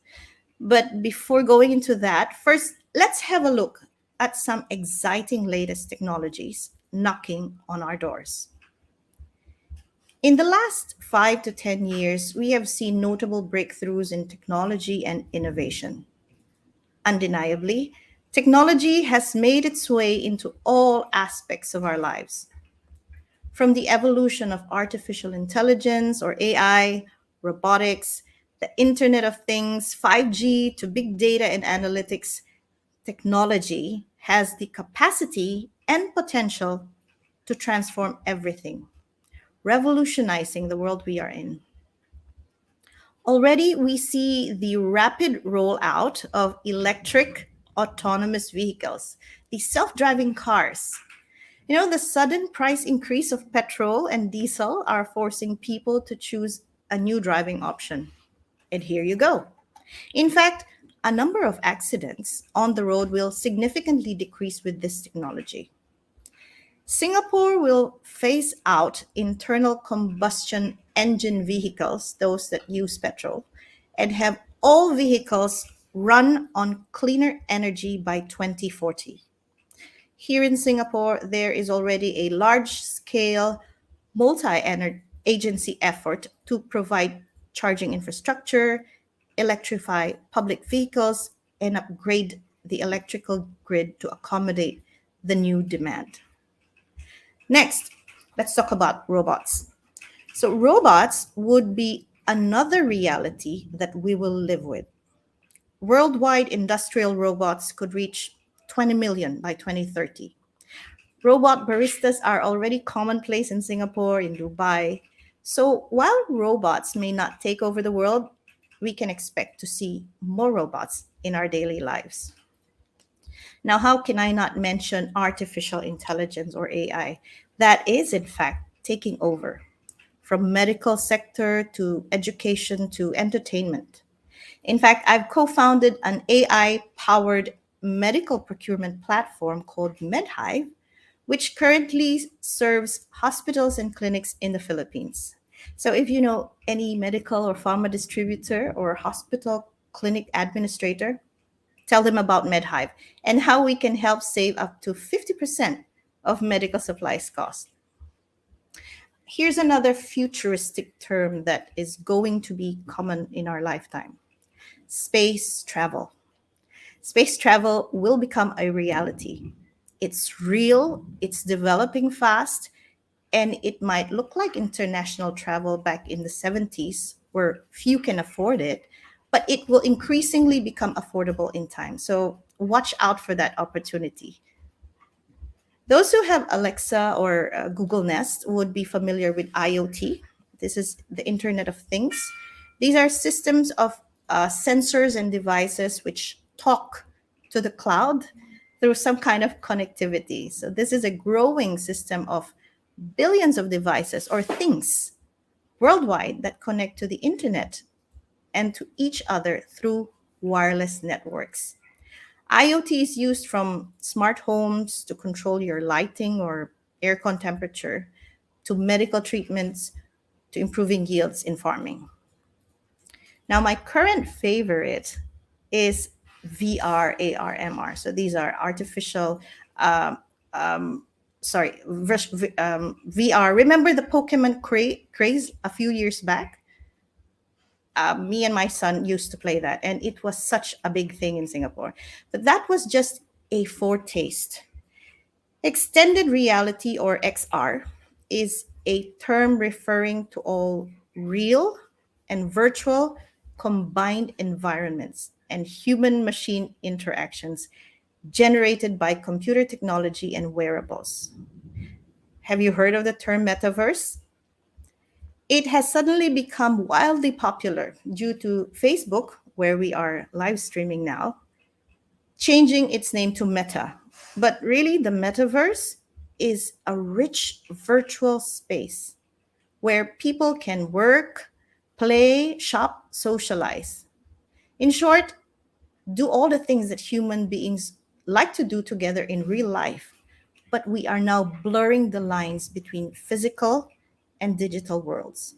But before going into that, first, let's have a look at some exciting latest technologies knocking on our doors. In the last 5 to 10 years, we have seen notable breakthroughs in technology and innovation. Undeniably, technology has made its way into all aspects of our lives. From the evolution of artificial intelligence or AI, robotics, the Internet of Things, 5G, to big data and analytics, technology has the capacity and potential to transform everything, revolutionizing the world we are in. Already, we see the rapid rollout of electric autonomous vehicles, the self-driving cars. The sudden price increase of petrol and diesel are forcing people to choose a new driving option. And here you go. In fact, a number of accidents on the road will significantly decrease with this technology. Singapore will phase out internal combustion engine vehicles, those that use petrol, and have all vehicles run on cleaner energy by 2040. Here in Singapore, there is already a large-scale multi-agency effort to provide charging infrastructure, electrify public vehicles, and upgrade the electrical grid to accommodate the new demand. Next, let's talk about robots. So robots would be another reality that we will live with. Worldwide industrial robots could reach 20 million by 2030. Robot baristas are already commonplace in Singapore, in Dubai. So while robots may not take over the world, we can expect to see more robots in our daily lives. Now, how can I not mention artificial intelligence or AI? That is, in fact, taking over from medical sector to education to entertainment. In fact, I've co-founded an AI-powered medical procurement platform called MedHive, which currently serves hospitals and clinics in the Philippines. So if you know any medical or pharma distributor or hospital clinic administrator, tell them about MedHive and how we can help save up to 50% of medical supplies cost. Here's another futuristic term that is going to be common in our lifetime: space travel. Space travel will become a reality. It's real, it's developing fast, and it might look like international travel back in the 70s where few can afford it, but it will increasingly become affordable in time. So watch out for that opportunity. Those who have Alexa or Google Nest would be familiar with IoT. This is the Internet of Things. These are systems of sensors and devices which talk to the cloud through some kind of connectivity. So this is a growing system of billions of devices or things worldwide that connect to the internet and to each other through wireless networks. IoT is used from smart homes to control your lighting or aircon temperature, to medical treatments, to improving yields in farming. Now, my current favorite is VR, AR, MR. So these are artificial, VR. Remember the Pokemon craze a few years back? Me and my son used to play that, and it was such a big thing in Singapore. But that was just a foretaste. Extended reality, or XR, is a term referring to all real and virtual combined environments and human machine interactions generated by computer technology and wearables. Have you heard of the term metaverse? It has suddenly become wildly popular due to Facebook, where we are live streaming now, changing its name to Meta. But really, the metaverse is a rich virtual space where people can work, play, shop, socialize. In short, do all the things that human beings like to do together in real life, but we are now blurring the lines between physical and digital worlds.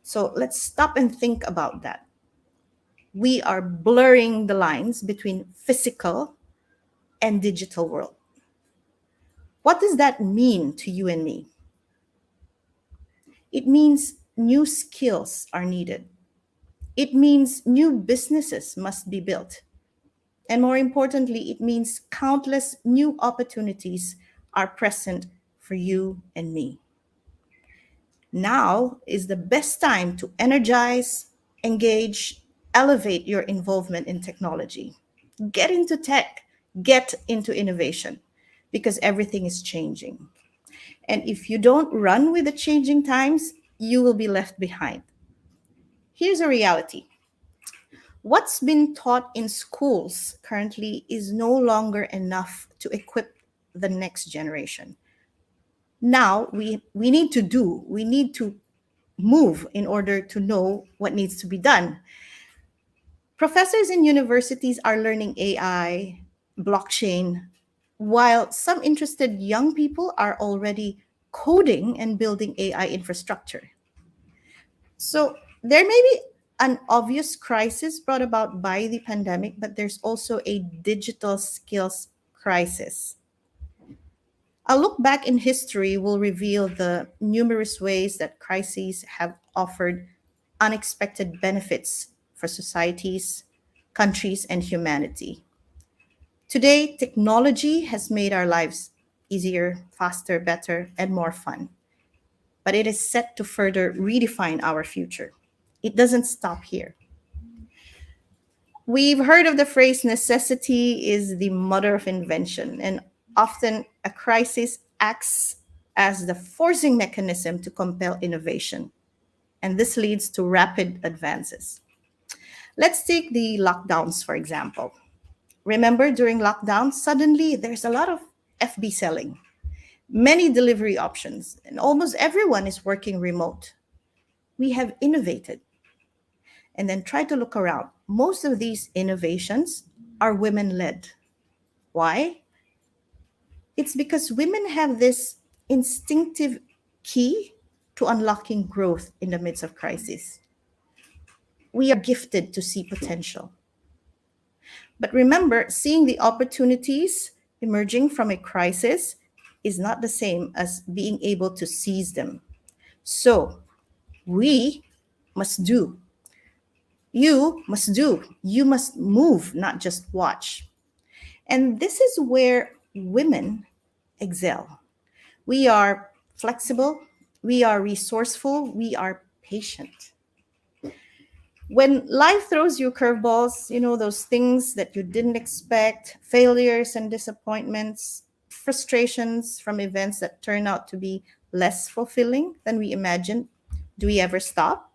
So let's stop and think about that. We are blurring the lines between physical and digital world. What does that mean to you and me? It means new skills are needed. It means new businesses must be built. And more importantly, it means countless new opportunities are present for you and me. Now is the best time to energize, engage, elevate your involvement in technology. Get into tech, get into innovation, because everything is changing. And if you don't run with the changing times, you will be left behind. Here's a reality. What's been taught in schools currently is no longer enough to equip the next generation. Now we need to move in order to know what needs to be done. Professors in universities are learning AI, blockchain, while some interested young people are already coding and building AI infrastructure. So there may be an obvious crisis brought about by the pandemic, but there's also a digital skills crisis. A look back in history will reveal the numerous ways that crises have offered unexpected benefits for societies, countries, and humanity. Today, technology has made our lives easier, faster, better, and more fun. But it is set to further redefine our future. It doesn't stop here. We've heard of the phrase necessity is the mother of invention, and often a crisis acts as the forcing mechanism to compel innovation. And this leads to rapid advances. Let's take the lockdowns, for example. Remember, during lockdown, suddenly there's a lot of FB selling, many delivery options, and almost everyone is working remote. We have innovated. And then try to look around. Most of these innovations are women-led. Why? It's because women have this instinctive key to unlocking growth in the midst of crisis. We are gifted to see potential. But remember, seeing the opportunities emerging from a crisis is not the same as being able to seize them. So we must do. You must do. You must move, not just watch. And this is where women excel. We are flexible, we are resourceful, we are patient. When life throws you curveballs, those things that you didn't expect, failures and disappointments, frustrations from events that turn out to be less fulfilling than we imagined, do we ever stop?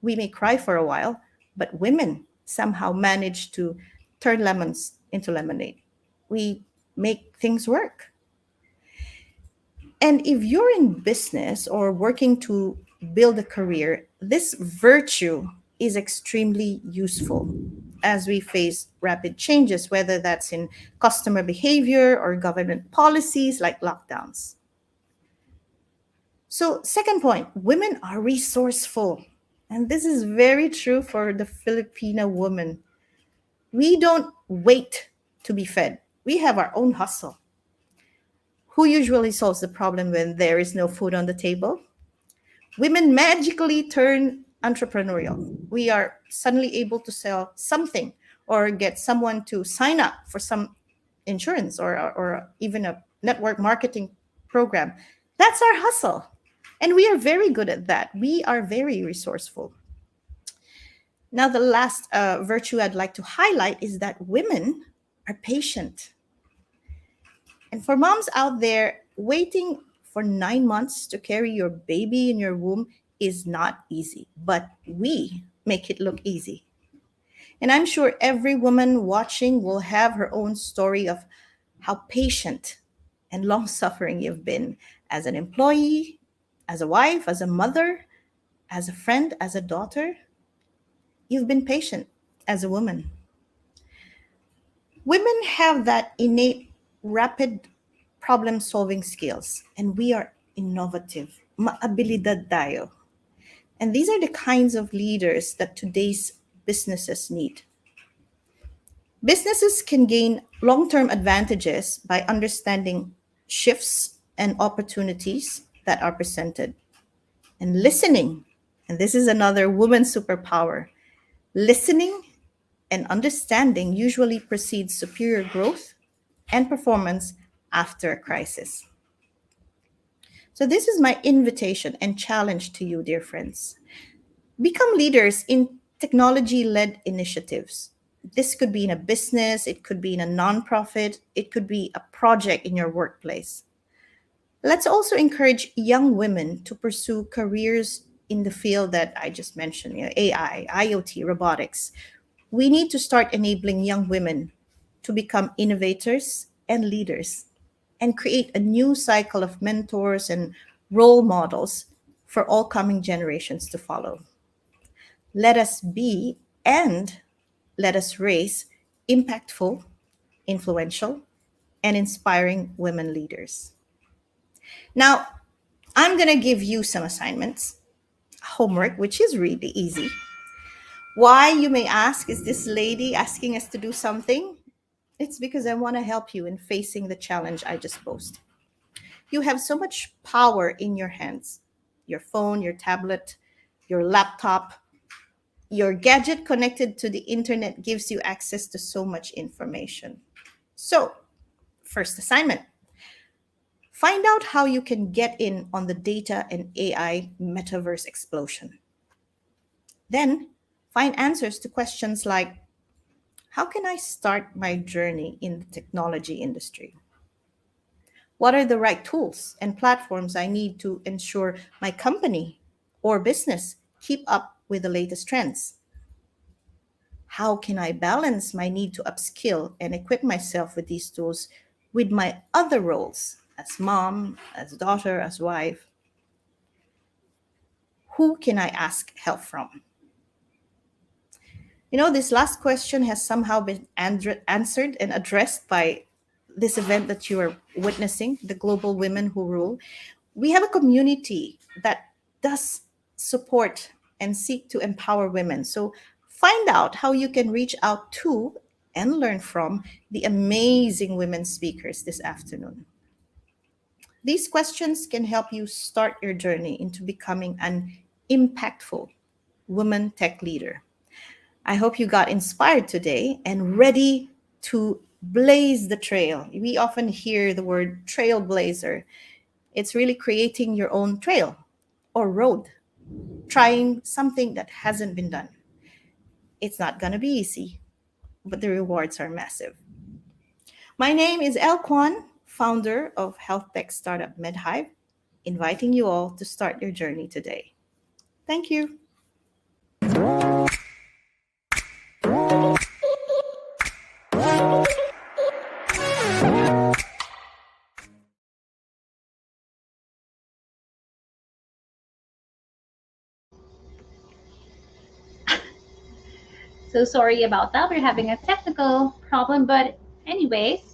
We may cry for a while, but women somehow manage to turn lemons into lemonade. We make things work. And if you're in business or working to build a career, this virtue is extremely useful as we face rapid changes, whether that's in customer behavior or government policies like lockdowns. So, second point, women are resourceful. And this is very true for the Filipino woman. We don't wait to be fed, we have our own hustle. Who usually solves the problem when there is no food on the table? Women magically turn entrepreneurial. We are suddenly able to sell something or get someone to sign up for some insurance or even a network marketing program. That's our hustle. And we are very good at that. We are very resourceful. Now, the last virtue I'd like to highlight is that women are patient. And for moms out there, waiting for 9 months to carry your baby in your womb is not easy, but we make it look easy. And I'm sure every woman watching will have her own story of how patient and long suffering you've been as an employee, as a wife, as a mother, as a friend, as a daughter. You've been patient as a woman. Women have that innate rapid problem-solving skills, and we are innovative. Maabilidad tayo. And these are the kinds of leaders that today's businesses need. Businesses can gain long-term advantages by understanding shifts and opportunities that are presented. And listening, and this is another woman's superpower. Listening and understanding usually precedes superior growth and performance after a crisis. So this is my invitation and challenge to you, dear friends. Become leaders in technology-led initiatives. This could be in a business, it could be in a nonprofit, it could be a project in your workplace. Let's also encourage young women to pursue careers in the field that I just mentioned, AI, IoT, robotics. We need to start enabling young women to become innovators and leaders and create a new cycle of mentors and role models for all coming generations to follow. Let us be and let us raise impactful, influential, and inspiring women leaders. Now, I'm going to give you some assignments, homework, which is really easy. Why, you may ask, is this lady asking us to do something? It's because I want to help you in facing the challenge I just posed. You have so much power in your hands. Your phone, your tablet, your laptop, your gadget connected to the internet gives you access to so much information. So, first assignment. Find out how you can get in on the data and AI metaverse explosion. Then, find answers to questions like, how can I start my journey in the technology industry? What are the right tools and platforms I need to ensure my company or business keep up with the latest trends? How can I balance my need to upskill and equip myself with these tools with my other roles as mom, as daughter, as wife? Who can I ask help from? This last question has somehow been answered and addressed by this event that you are witnessing, the Global Women Who Rule. We have a community that does support and seek to empower women. So find out how you can reach out to and learn from the amazing women speakers this afternoon. These questions can help you start your journey into becoming an impactful woman tech leader. I hope you got inspired today and ready to blaze the trail. We often hear the word trailblazer. It's really creating your own trail or road, trying something that hasn't been done. It's not going to be easy, but the rewards are massive. My name is Elle Kwan, founder of health tech startup MedHive, inviting you all to start your journey today. Thank you. So sorry about that. We're having a technical problem, but anyways,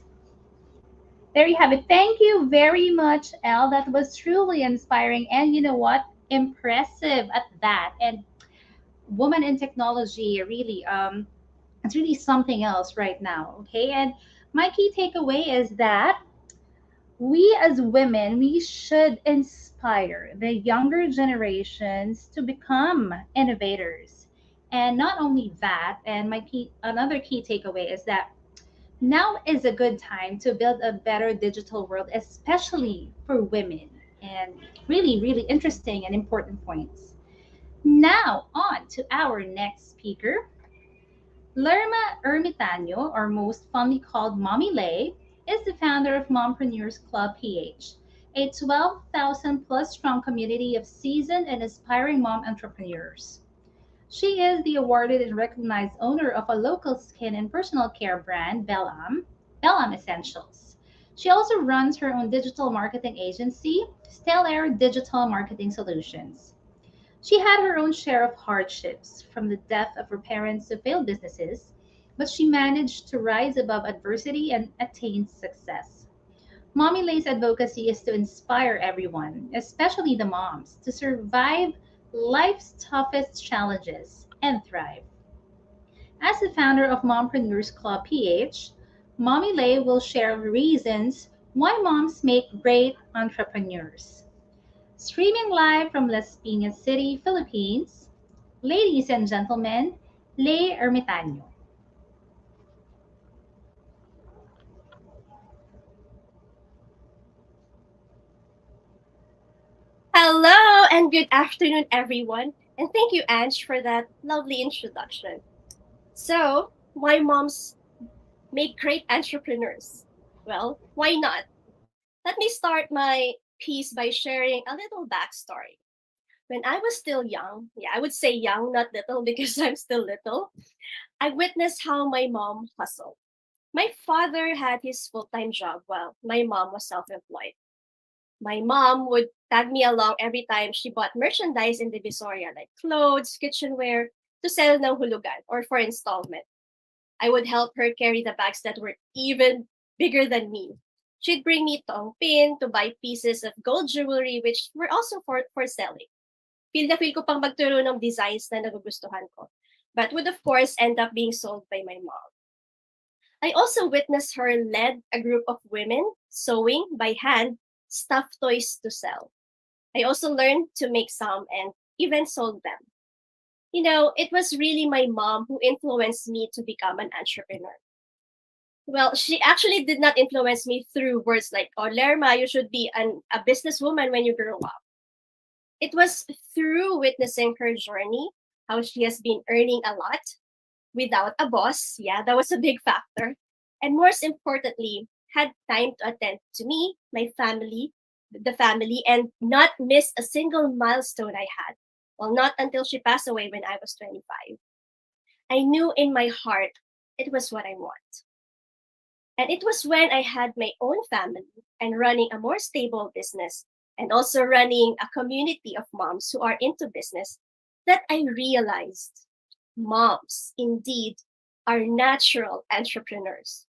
there you have it. Thank you very much, Elle. That was truly inspiring, and you know what? Impressive at that. And woman in technology, really, it's really something else right now. Okay, and my key takeaway is that we as women, we should inspire the younger generations to become innovators. And not only that, and another key takeaway is that now is a good time to build a better digital world, especially for women. And really, really interesting and important points. Now, on to our next speaker. Lerma Ermitaño, or most fondly called Mommy Lei, is the founder of Mompreneurs Club PH, a 12,000 plus strong community of seasoned and aspiring mom entrepreneurs. She is the awarded and recognized owner of a local skin and personal care brand, Bellam Essentials. She also runs her own digital marketing agency, Stellar Digital Marketing Solutions. She had her own share of hardships, from the death of her parents to failed businesses, but she managed to rise above adversity and attain success. Mommy Lay's advocacy is to inspire everyone, especially the moms, to survive life's toughest challenges and thrive. As the founder of Mompreneurs Club PH, Mommy Lay will share reasons why moms make great entrepreneurs. Streaming live from Las Piñas City, Philippines, ladies and gentlemen, Lei Ermitaño. Hello and good afternoon, everyone. And thank you, Ange, for that lovely introduction. So, why moms make great entrepreneurs? Well, why not? Let me start my piece by sharing a little backstory. When I was still young, I would say young, not little, because I'm still little, I witnessed how my mom hustled. My father had his full time job while my mom was self employed. My mom would tag me along every time she bought merchandise in Divisoria, like clothes, kitchenware, to sell ng hulugan or for installment. I would help her carry the bags that were even bigger than me. She'd bring me tong pin to buy pieces of gold jewelry, which were also for selling. Feel na feel ko pang magturo ng designs na nagugustuhan ko, but would of course end up being sold by my mom. I also witnessed her led a group of women sewing by hand stuffed toys to sell. I also learned to make some and even sold them. You know, it was really my mom who influenced me to become an entrepreneur. Well, she actually did not influence me through words like, oh, Lerma, you should be a businesswoman when you grow up. It was through witnessing her journey, how she has been earning a lot without a boss. Yeah, that was a big factor. And most importantly, had time to attend to me, my family, the family, and not miss a single milestone I had. Well, not until she passed away when I was 25. I knew in my heart it was what I want. And it was when I had my own family and running a more stable business and also running a community of moms who are into business that I realized moms indeed are natural entrepreneurs.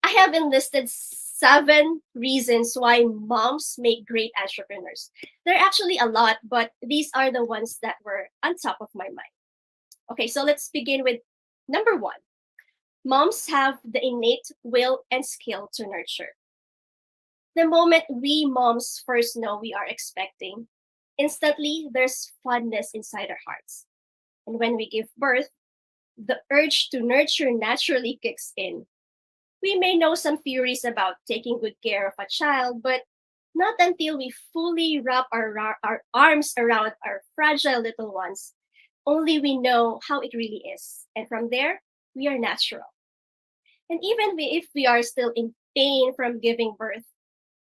I have enlisted 7 reasons why moms make great entrepreneurs. There are actually a lot, but these are the ones that were on top of my mind. Okay, so let's begin with number 1. Moms have the innate will and skill to nurture. The moment we moms first know we are expecting, instantly there's fondness inside our hearts. And when we give birth, the urge to nurture naturally kicks in. We may know some theories about taking good care of a child, but not until we fully wrap our arms around our fragile little ones. Only we know how it really is. And from there, we are natural. And even if we are still in pain from giving birth,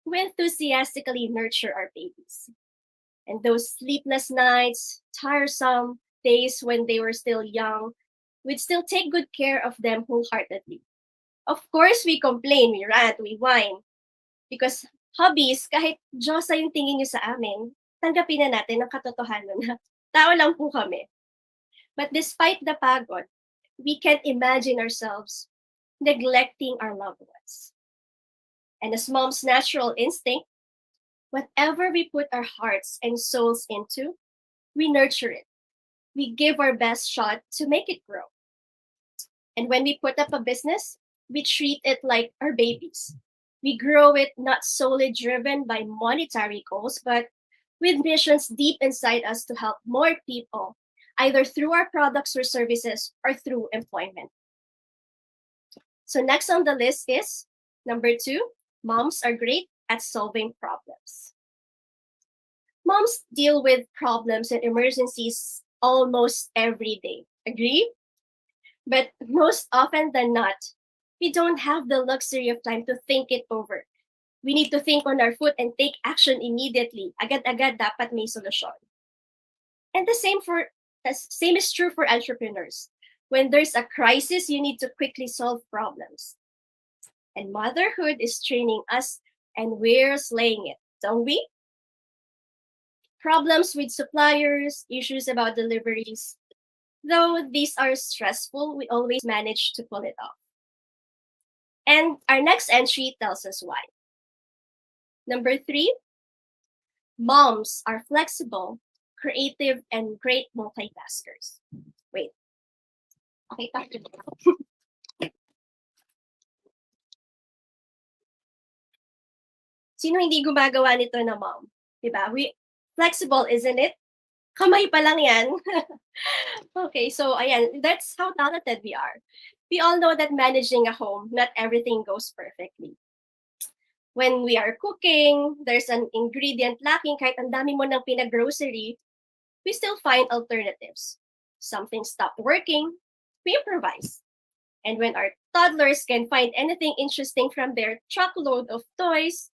we enthusiastically nurture our babies. And those sleepless nights, tiresome days when they were still young, we'd still take good care of them wholeheartedly. Of course, we complain, we rant, we whine. Because hobbies, kahit Diyosa yung tingin nyo sa amin, tanggapin na natin ang katotohanan na tao lang po kami. But despite the pagod, we can't imagine ourselves neglecting our loved ones. And as mom's natural instinct, whatever we put our hearts and souls into, we nurture it. We give our best shot to make it grow. And when we put up a business, we treat it like our babies. We grow it not solely driven by monetary goals, but with missions deep inside us to help more people, either through our products or services or through employment. So next on the list is number 2, moms are great at solving problems. Moms deal with problems and emergencies almost every day. Agree? But most often than not, we don't have the luxury of time to think it over. We need to think on our foot and take action immediately. Agad-agad dapat may solusyon. And the same is true for entrepreneurs. When there's a crisis, you need to quickly solve problems. And motherhood is training us, and we're slaying it, don't we? Problems with suppliers, issues about deliveries. Though these are stressful, we always manage to pull it off. And our next entry tells us why. Number 3, moms are flexible, creative, and great multitaskers. Wait. Okay, Sino hindi gumagawa nito na mom? Diba? Flexible, isn't it? Kamay pa lang yan. Okay, so ayan, that's how talented we are. We all know that managing a home, not everything goes perfectly. When we are cooking, there's an ingredient lacking, kahit ang dami mo ng pinag-grocery, we still find alternatives. Something stopped working, we improvise. And when our toddlers can find anything interesting from their truckload of toys,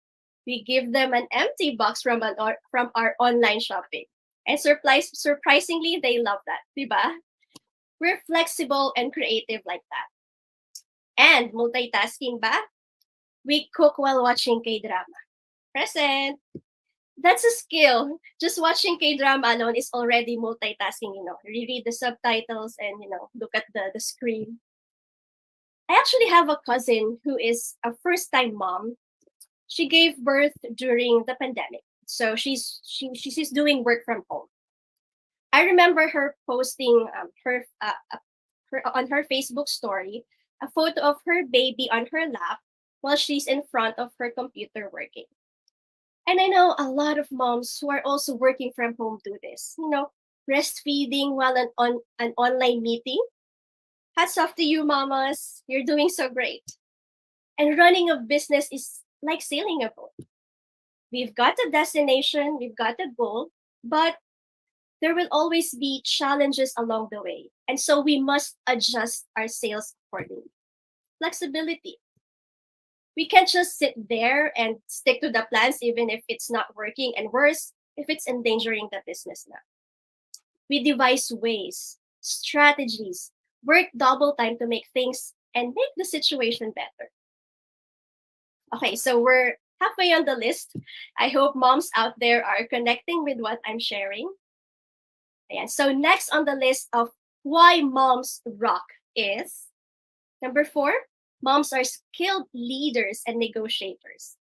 we give them an empty box from our online shopping. And surprisingly, they love that, diba? We're flexible and creative like that. And multitasking ba? We cook while watching K-drama. Present! That's a skill. Just watching K-drama alone is already multitasking, Reread the subtitles and, look at the screen. I actually have a cousin who is a first-time mom. She gave birth during the pandemic. So she's doing work from home. I remember her posting on her Facebook story a photo of her baby on her lap while she's in front of her computer working. And I know a lot of moms who are also working from home do this. Breastfeeding while on an online meeting. Hats off to you, mamas. You're doing so great. And running a business is like sailing a boat. We've got a destination, we've got a goal, but there will always be challenges along the way. And so we must adjust our sails accordingly. Flexibility. We can't just sit there and stick to the plans even if it's not working, and worse, if it's endangering the business now. We devise ways, strategies, work double time to make things and make the situation better. Okay, so we're halfway on the list. I hope moms out there are connecting with what I'm sharing. And so next on the list of why moms rock is number 4, moms are skilled leaders and negotiators.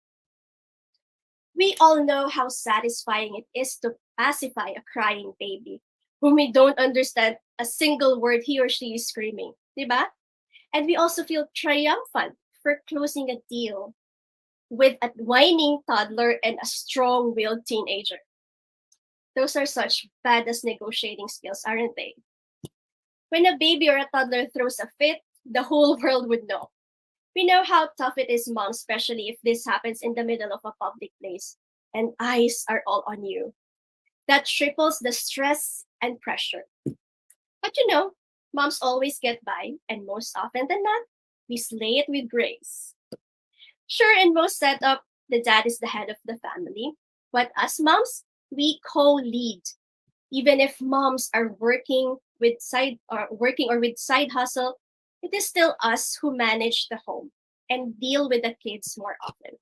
We all know how satisfying it is to pacify a crying baby whom we don't understand a single word he or she is screaming, diba? And we also feel triumphant for closing a deal with a whining toddler and a strong-willed teenager. Those are such badass negotiating skills, aren't they? When a baby or a toddler throws a fit, the whole world would know. We know how tough it is, mom, especially if this happens in the middle of a public place and eyes are all on you. That triples the stress and pressure. But you know, moms always get by, and most often than not, we slay it with grace. Sure, in most setup, the dad is the head of the family, but as moms, we co-lead. Even if moms are working or with side hustle, it is still us who manage the home and deal with the kids more often.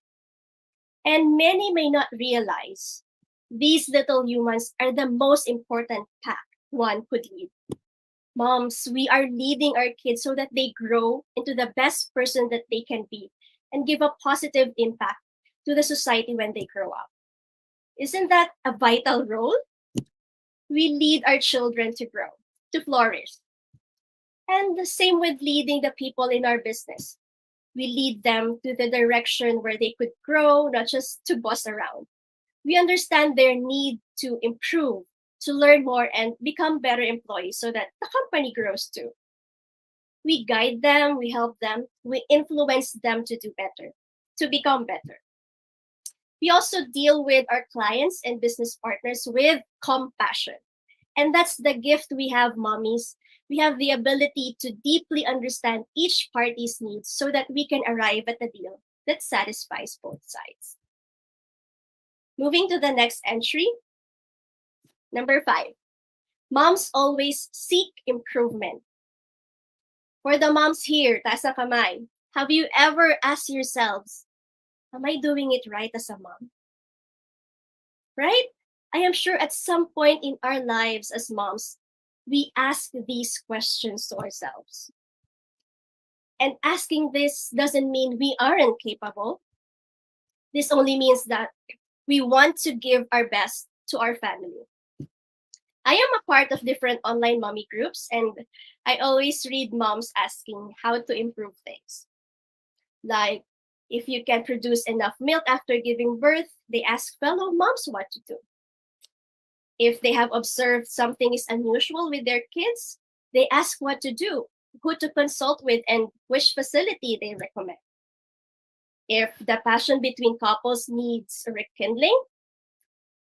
And many may not realize these little humans are the most important pack one could lead. Moms, we are leading our kids so that they grow into the best person that they can be and give a positive impact to the society when they grow up. Isn't that a vital role? We lead our children to grow, to flourish. And the same with leading the people in our business. We lead them to the direction where they could grow, not just to boss around. We understand their need to improve, to learn more, and become better employees so that the company grows too. We guide them, we help them, we influence them to do better, to become better. We also deal with our clients and business partners with compassion. And that's the gift we have, mommies. We have the ability to deeply understand each party's needs so that we can arrive at a deal that satisfies both sides. Moving to the next entry. Number 5, moms always seek improvement. For the moms here, taas na kamay, have you ever asked yourselves, am I doing it right as a mom? Right? I am sure at some point in our lives as moms, we ask these questions to ourselves. And asking this doesn't mean we aren't capable. This only means that we want to give our best to our family. I am a part of different online mommy groups, and I always read moms asking how to improve things. Like, if you can produce enough milk after giving birth, they ask fellow moms what to do. If they have observed something is unusual with their kids, they ask what to do, who to consult with, and which facility they recommend. If the passion between couples needs rekindling,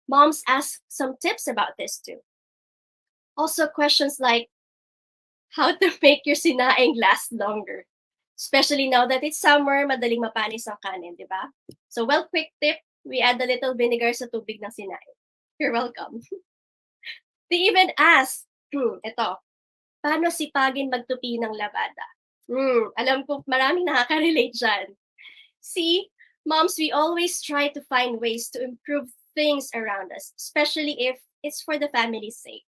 moms ask some tips about this too. Also, questions like how to make your sinaing last longer, especially now that it's summer, madaling mapanis ang kanin, di ba? So, quick tip, we add a little vinegar sa tubig ng sinaing. You're welcome. They even ask, ito, paano sipagin magtupi ng labada? Alam ko maraming nakaka-relate dyan. See, moms, we always try to find ways to improve things around us, especially if it's for the family's sake.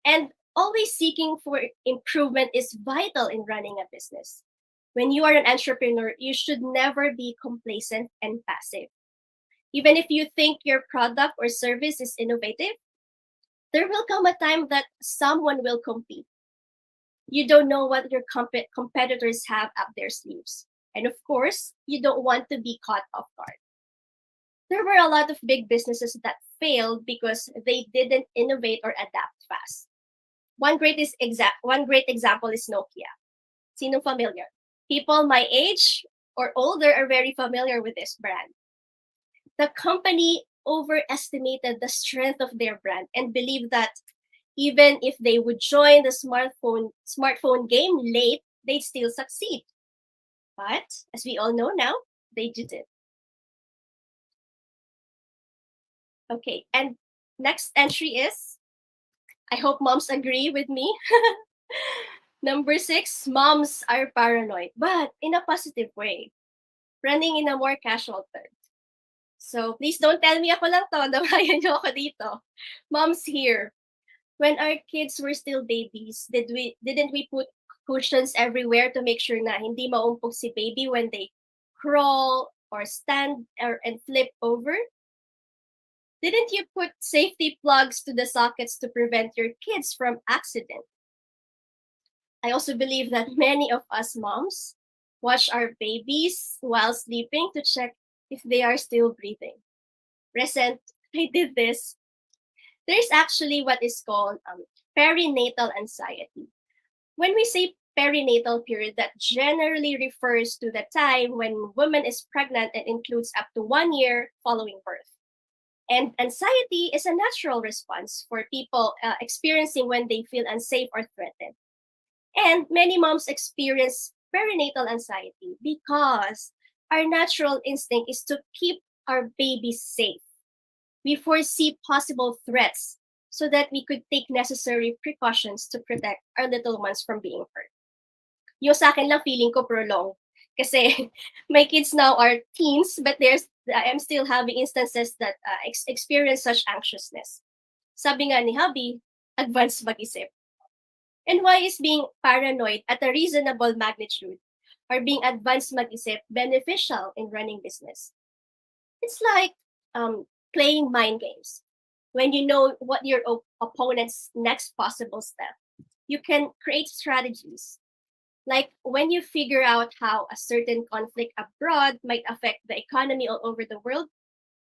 And always seeking for improvement is vital in running a business. When you are an entrepreneur, you should never be complacent and passive. Even if you think your product or service is innovative, there will come a time that someone will compete. You don't know what your competitors have up their sleeves. And of course, you don't want to be caught off guard. There were a lot of big businesses that failed because they didn't innovate or adapt fast. One great example is Nokia. Sino familiar? People my age or older are very familiar with this brand. The company overestimated the strength of their brand and believed that even if they would join the smartphone game late, they'd still succeed. But as we all know now, they didn't. Okay, and next entry is, I hope moms agree with me. Number 6, moms are paranoid, but in a positive way, running in a more casual term. So please don't tell me ako lang to, damayan niyo ako dito. Moms here, when our kids were still babies, didn't we put cushions everywhere to make sure na hindi maumpog si baby when they crawl or stand and flip over? Didn't you put safety plugs to the sockets to prevent your kids from accident? I also believe that many of us moms watch our babies while sleeping to check if they are still breathing. Recent, I did this. There's actually what is called perinatal anxiety. When we say perinatal period, that generally refers to the time when woman is pregnant and includes up to 1 year following birth. And anxiety is a natural response for people experiencing when they feel unsafe or threatened. And many moms experience perinatal anxiety because our natural instinct is to keep our babies safe. We foresee possible threats so that we could take necessary precautions to protect our little ones from being hurt. Yung sa akin lang feeling ko prolong. Kasi my kids now are teens, but I'm still having instances that experience such anxiousness. Sabi nga ni hubby, advance mag-isip. And why is being paranoid at a reasonable magnitude or being advanced mag-isip beneficial in running business? It's like playing mind games. When you know what your opponent's next possible step, you can create strategies. Like when you figure out how a certain conflict abroad might affect the economy all over the world,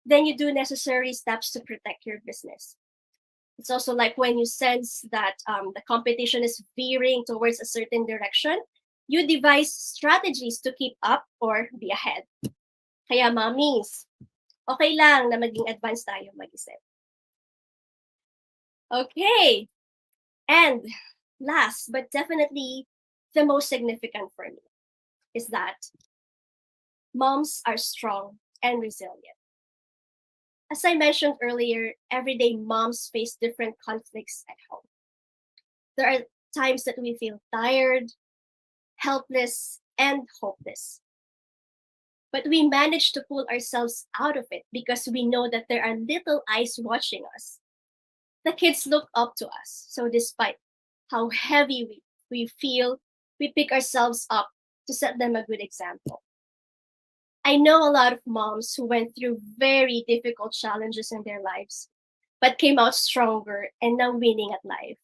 then you do necessary steps to protect your business. It's also like when you sense that the competition is veering towards a certain direction, you devise strategies to keep up or be ahead. Kaya mommies, okay lang na maging advanced tayo mag-isip. Okay, and last but definitely the most significant for me is that moms are strong and resilient. As I mentioned earlier, everyday moms face different conflicts at home. There are times that we feel tired, helpless, and hopeless. But we manage to pull ourselves out of it because we know that there are little eyes watching us. The kids look up to us. So despite how heavy we feel, we pick ourselves up to set them a good example. I know a lot of moms who went through very difficult challenges in their lives, but came out stronger and now winning at life.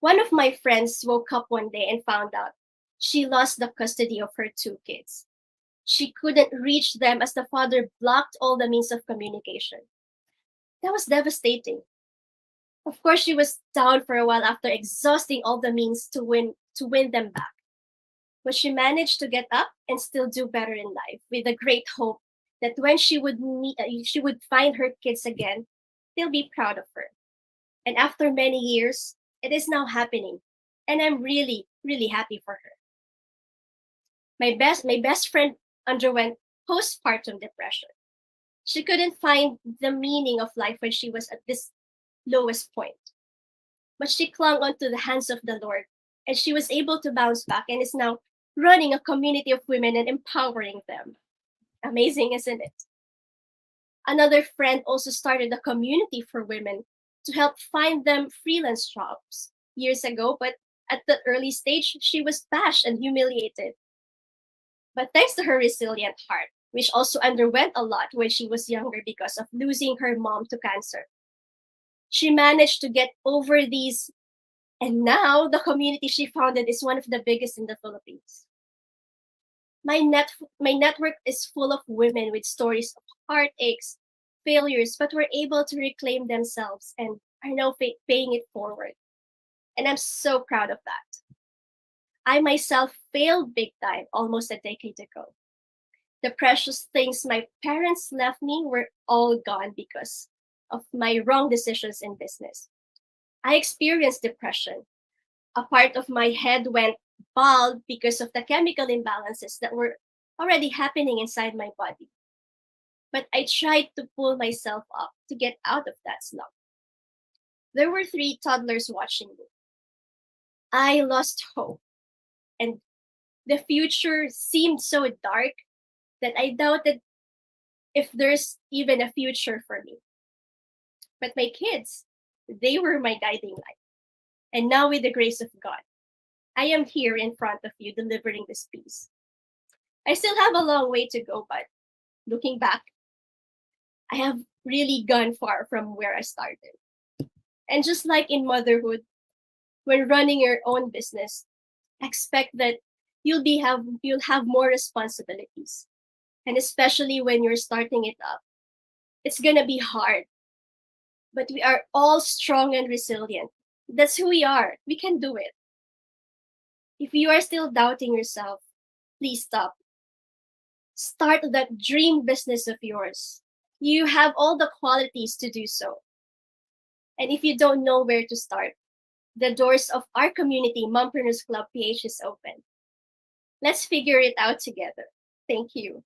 One of my friends woke up one day and found out she lost the custody of her 2 kids. She couldn't reach them as the father blocked all the means of communication. That was devastating. Of course, she was down for a while after exhausting all the means to win them back. But she managed to get up and still do better in life with a great hope that when she would find her kids again, they'll be proud of her. And after many years, it is now happening. And I'm really, really happy for her. My best friend underwent postpartum depression. She couldn't find the meaning of life when she was at this lowest point. But she clung onto the hands of the Lord, and she was able to bounce back and is now running a community of women and empowering them. Amazing, isn't it? Another friend also started a community for women to help find them freelance jobs years ago, but at the early stage, she was bashed and humiliated. But thanks to her resilient heart, which also underwent a lot when she was younger because of losing her mom to cancer, she managed to get over these, and now the community she founded is one of the biggest in the Philippines. My network is full of women with stories of heartaches, failures, but were able to reclaim themselves and are now paying it forward. And I'm so proud of that. I myself failed big time almost a decade ago. The precious things my parents left me were all gone because of my wrong decisions in business. I experienced depression. A part of my head went bald because of the chemical imbalances that were already happening inside my body. But I tried to pull myself up to get out of that slump. There were 3 toddlers watching me. I lost hope, and the future seemed so dark that I doubted if there's even a future for me. But my kids, they were my guiding light. And now with the grace of God, I am here in front of you delivering this peace. I still have a long way to go, but looking back, I have really gone far from where I started. And just like in motherhood, when running your own business, expect that you'll have more responsibilities. And especially when you're starting it up, it's gonna be hard. But we are all strong and resilient. That's who we are. We can do it. If you are still doubting yourself, please stop. Start that dream business of yours. You have all the qualities to do so. And if you don't know where to start, the doors of our community, Mompreneurs Club PH, is open. Let's figure it out together. Thank you.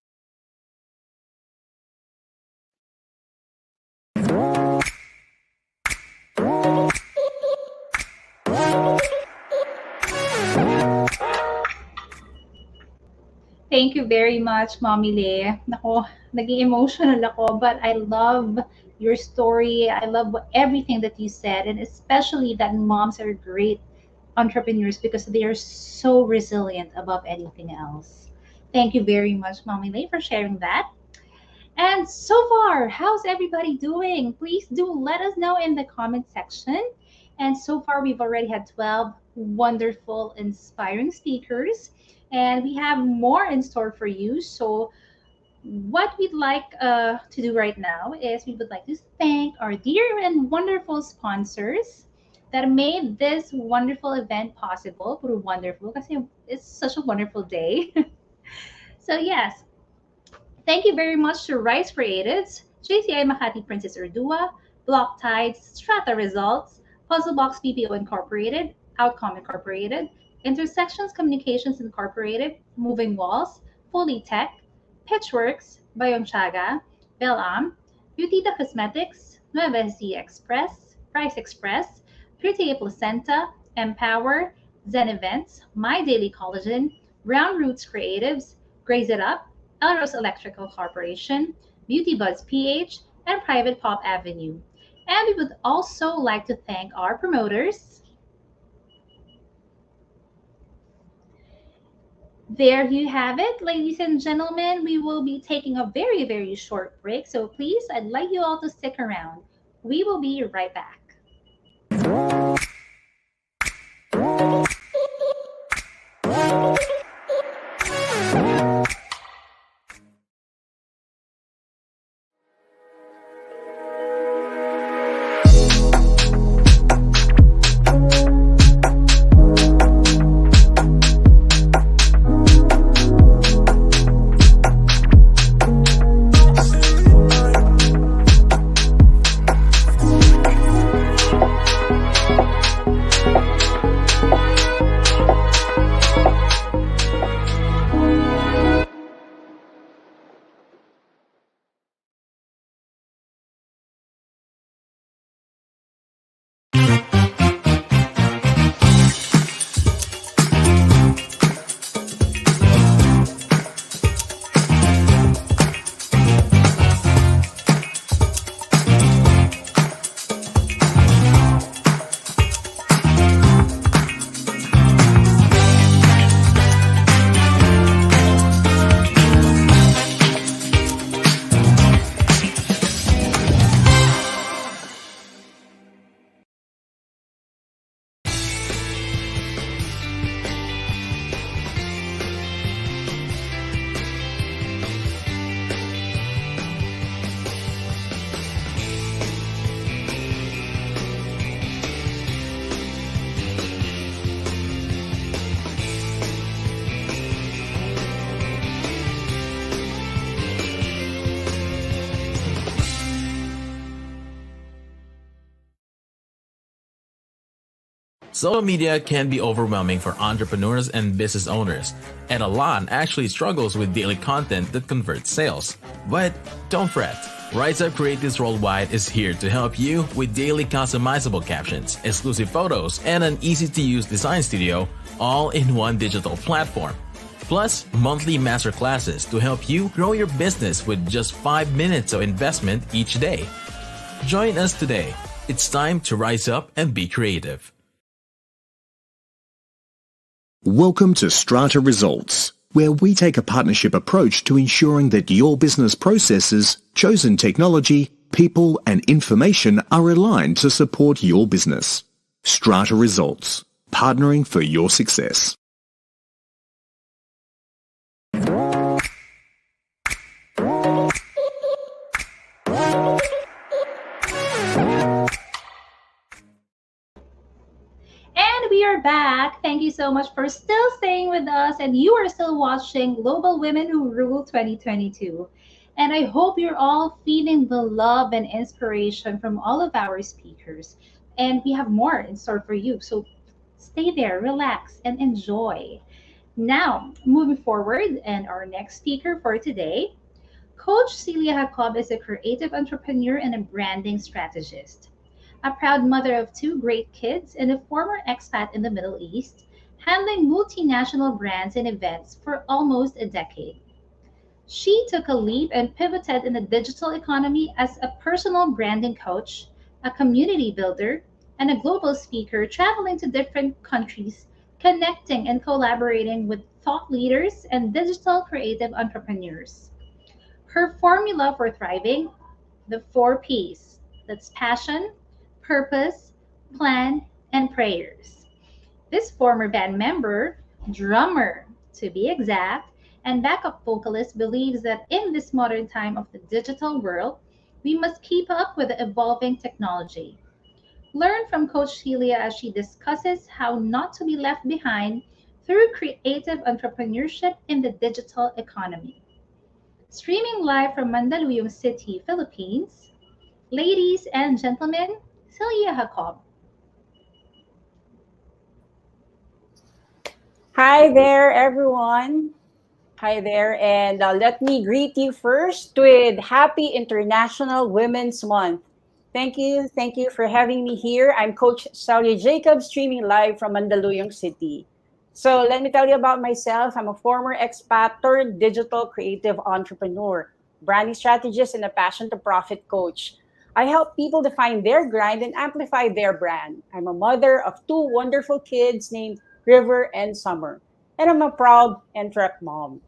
Thank you very much, Mommy Lei. Nako, naging emotional ako, but I love your story. I love everything that you said, and especially that moms are great entrepreneurs because they are so resilient above anything else. Thank you very much, Mommy Lei, for sharing that. And so far, how's everybody doing? Please do let us know in the comment section. And so far, we've already had 12 wonderful, inspiring speakers, and we have more in store for you. So, what we'd like to do right now is we would like to thank our dear and wonderful sponsors that made this wonderful event possible. Puro wonderful kasi it's such a wonderful day. So, yes, thank you very much to Rice Creatives, JCI Makati Princess Urdua, Block Tides, Strata Results, Puzzle Box BPO Incorporated, Outcome Incorporated, Intersections Communications Incorporated, Moving Walls, Fully Tech, Pitchworks, Bayonchaga, Belam, Beautita Cosmetics, Nueva Ecija Express, Price Express, Pretty Placenta, Empower, Zen Events, My Daily Collagen, Brown Roots Creatives, Graze It Up, Elros Electrical Corporation, Beauty Buzz PH, and Private Pop Avenue. And we would also like to thank our promoters. There you have it, ladies and gentlemen. We will be taking a very, very short break. So please, I'd like you all to stick around. We will be right back. Social media can be overwhelming for entrepreneurs and business owners, and Alon actually struggles with daily content that converts sales. But don't fret. Rise Up Creatives Worldwide is here to help you with daily customizable captions, exclusive photos, and an easy-to-use design studio, all in one digital platform. Plus, monthly masterclasses to help you grow your business with just 5 minutes of investment each day. Join us today. It's time to rise up and be creative. Welcome to Strata Results, where we take a partnership approach to ensuring that your business processes, chosen technology, people, and information are aligned to support your business. Strata Results, partnering for your success. are back. Thank you so much for still staying with us, and you are still watching Global Women Who Rule 2022. And I hope you're all feeling the love and inspiration from all of our speakers. And we have more in store for you. So stay there, relax, and enjoy. Now, moving forward, and our next speaker for today, Coach Celia Jacob is a creative entrepreneur and a branding strategist. A proud mother of two great kids and a former expat in the Middle East, handling multinational brands and events for almost a decade. She took a leap and pivoted in the digital economy as a personal branding coach, a community builder, and a global speaker traveling to different countries, connecting and collaborating with thought leaders and digital creative entrepreneurs. Her formula for thriving, the four P's, that's passion, purpose, plan, and prayers. This former band member, drummer to be exact, and backup vocalist believes that in this modern time of the digital world, we must keep up with the evolving technology. Learn from Coach Celia as she discusses how not to be left behind through creative entrepreneurship in the digital economy. Streaming live from Mandaluyong City, Philippines, ladies and gentlemen, Celia Jacob. Hi there, everyone. Hi there, and let me greet you first with Happy International Women's Month. Thank you for having me here. I'm Coach Celia Jacob, streaming live from Mandaluyong City. So let me tell you about myself. I'm a former expat turned digital creative entrepreneur, branding strategist, and a passion to profit coach. I help people define their grind and amplify their brand. I'm a mother of two wonderful kids named River and Summer, and I'm a proud and track mom.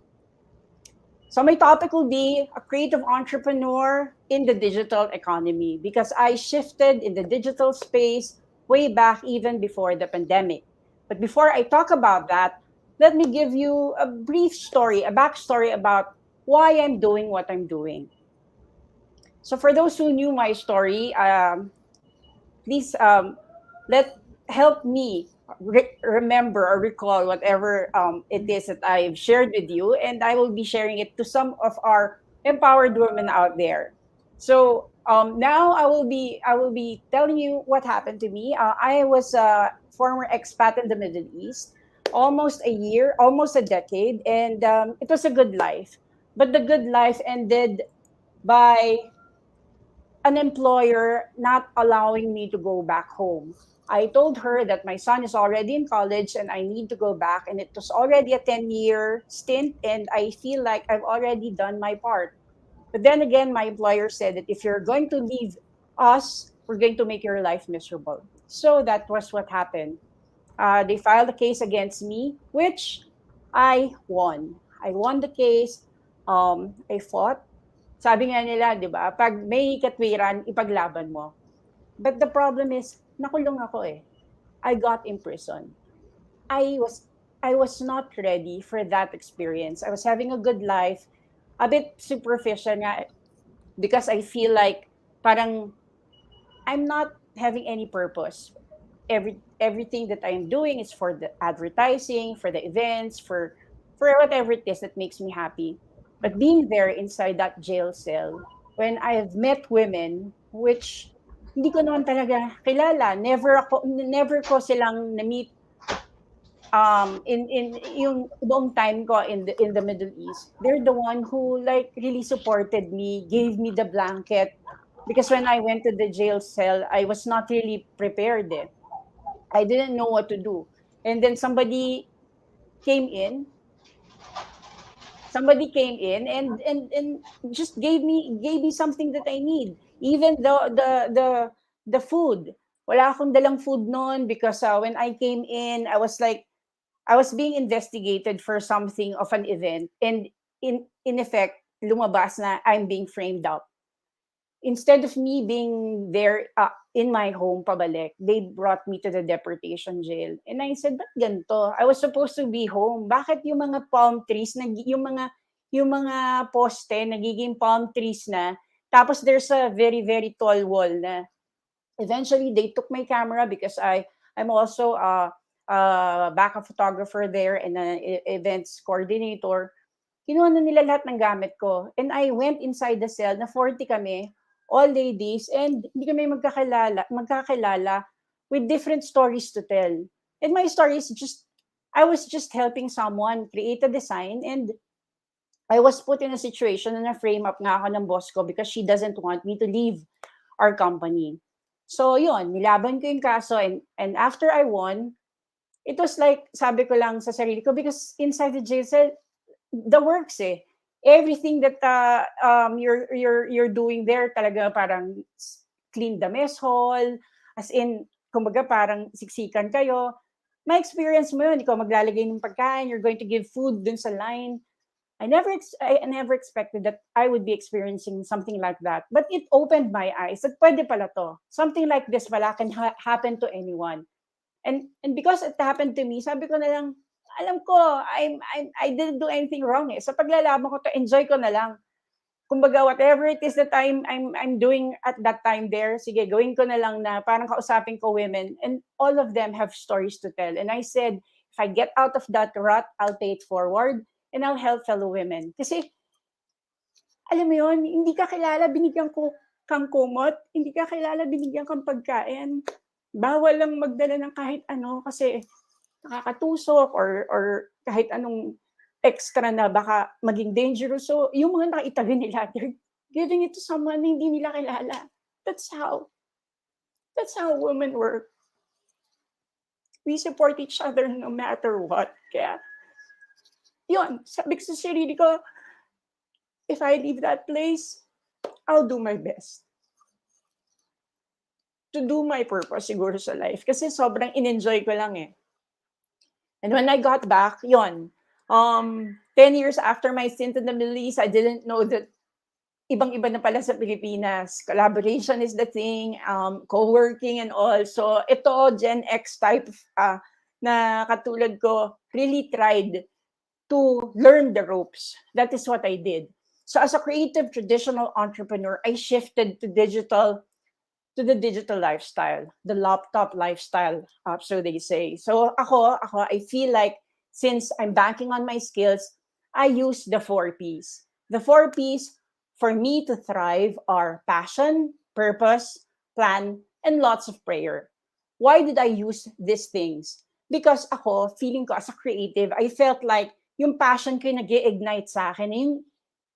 So my topic will be a creative entrepreneur in the digital economy because I shifted in the digital space way back even before the pandemic. But before I talk about that, let me give you a brief story, a backstory about why I'm doing what I'm doing. So for those who knew my story, please let help me remember or recall whatever it is that I've shared with you, and I will be sharing it to some of our empowered women out there. So now I will be telling you what happened to me. I was a former expat in the Middle East, almost a year, almost a decade, and it was a good life. But the good life ended by an employer not allowing me to go back home. I told her that my son is already in college and I need to go back, and it was already a 10-year stint, and I feel like I've already done my part. But then again, my employer said that if you're going to leave us, we're going to make your life miserable. So that was what happened. They filed a case against me, which I won. I won the case. I fought. Sabi nga nila, di ba, pag may katwiran, ipaglaban mo. But the problem is, nakulong ako eh. I got imprisoned. I was I was not ready for that experience. I was having a good life, a bit superficial nga, because I feel like parang I'm not having any purpose. Everything that I'm doing is for the advertising, for the events, for whatever it is that makes me happy. But being there inside that jail cell, when I have met women which hindi ko naman talaga kilala, never ko silang na-meet in yung buong time ko in the Middle East. They're the one who like really supported me, gave me the blanket, because when I went to the jail cell, I was not really prepared. I didn't know what to do. And then came in and just gave me something that I need. Even the food. Wala akong dalang food noon because when I came in, I was being investigated for something of an event, and in effect lumabas na I'm being framed up. Instead of me being there in my home pabalik, they brought me to the deportation jail. And I said, ba't ganito? I was supposed to be home. Bakit yung mga palm trees, yung mga poste, nagiging palm trees na, tapos there's a very, very tall wall na. Eventually, they took my camera because I'm also backup photographer there and an events coordinator. Kinuha na nila lahat ng gamit ko. And I went inside the cell, na 40 kami, all ladies, and hindi kami magkakilala with different stories to tell. And my story is just, I was just helping someone create a design, and I was put in a situation na frame up nga ako ng boss ko because she doesn't want me to leave our company. So yun, nilaban ko yung kaso, and after I won, it was like, sabi ko lang sa sarili ko, because inside the jail cell, the works everything that you're doing there talaga parang clean the mess hall, as in kumbaga parang siksikan kayo. My experience mo yun, ikaw maglalagay ng pagkain, you're going to give food dun sa line. I never expected that I would be experiencing something like that, but it opened my eyes that pwede pala to, something like this pala can happen to anyone. And because it happened to me, sabi ko na lang, alam ko, I didn't do anything wrong Sa paglalaban ko to, enjoy ko na lang. Kumbaga, whatever it is that I'm doing at that time there, sige, gawin ko na lang na parang kausapin ko women, and all of them have stories to tell. And I said, if I get out of that rut, I'll pay it forward, and I'll help fellow women. Kasi, alam mo yun, hindi ka kilala, binigyan ko kang kumot, hindi ka kilala, binigyan kang pagkain. Bawal lang magdala ng kahit ano, kasi nakakatusok or kahit anong extra na baka maging dangerous. So, yung mga nakitabi nila, they're giving it to someone na hindi nila kilala. That's how women work. We support each other no matter what. Kaya, yun, sabi ko sa sarili ko, if I leave that place, I'll do my best to do my purpose siguro sa life. Kasi sobrang in-enjoy ko lang And when I got back, 10 years after my stint in the Middle East, I didn't know that ibang-iba na pala sa Pilipinas. Collaboration is the thing, co-working and all. So ito, Gen X type na katulad ko, really tried to learn the ropes. That is what I did. So as a creative traditional entrepreneur, I shifted to the digital lifestyle, the laptop lifestyle, so they say. So ako, I feel like since I'm banking on my skills, I use the 4 Ps. The 4 Ps for me to thrive are passion, purpose, plan, and lots of prayer. Why did I use these things? Because ako, feeling ko as a creative, I felt like yung passion ko yung nag-ignite sa akin, yung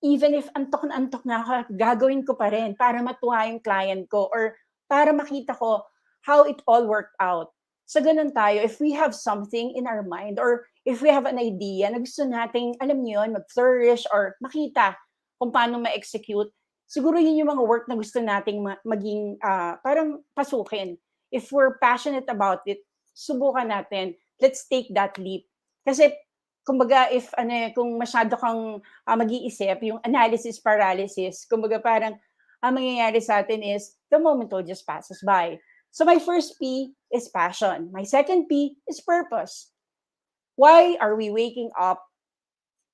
even if antok na ako, gagawin ko pa rin para matuwa yung client ko or para makita ko how it all worked out. So ganun tayo, if we have something in our mind or if we have an idea na gusto nating, alam niyo yun, mag-flourish or makita kung paano ma-execute, siguro yun yung mga work na gusto nating maging parang pasukin. If we're passionate about it, subukan natin. Let's take that leap. Kasi kumbaga kung masyado kang mag-iisip, yung analysis paralysis, kumbaga parang ang mangyayari sa atin is the moment will just passes by. So my first P is passion. My second P is purpose. Why are we waking up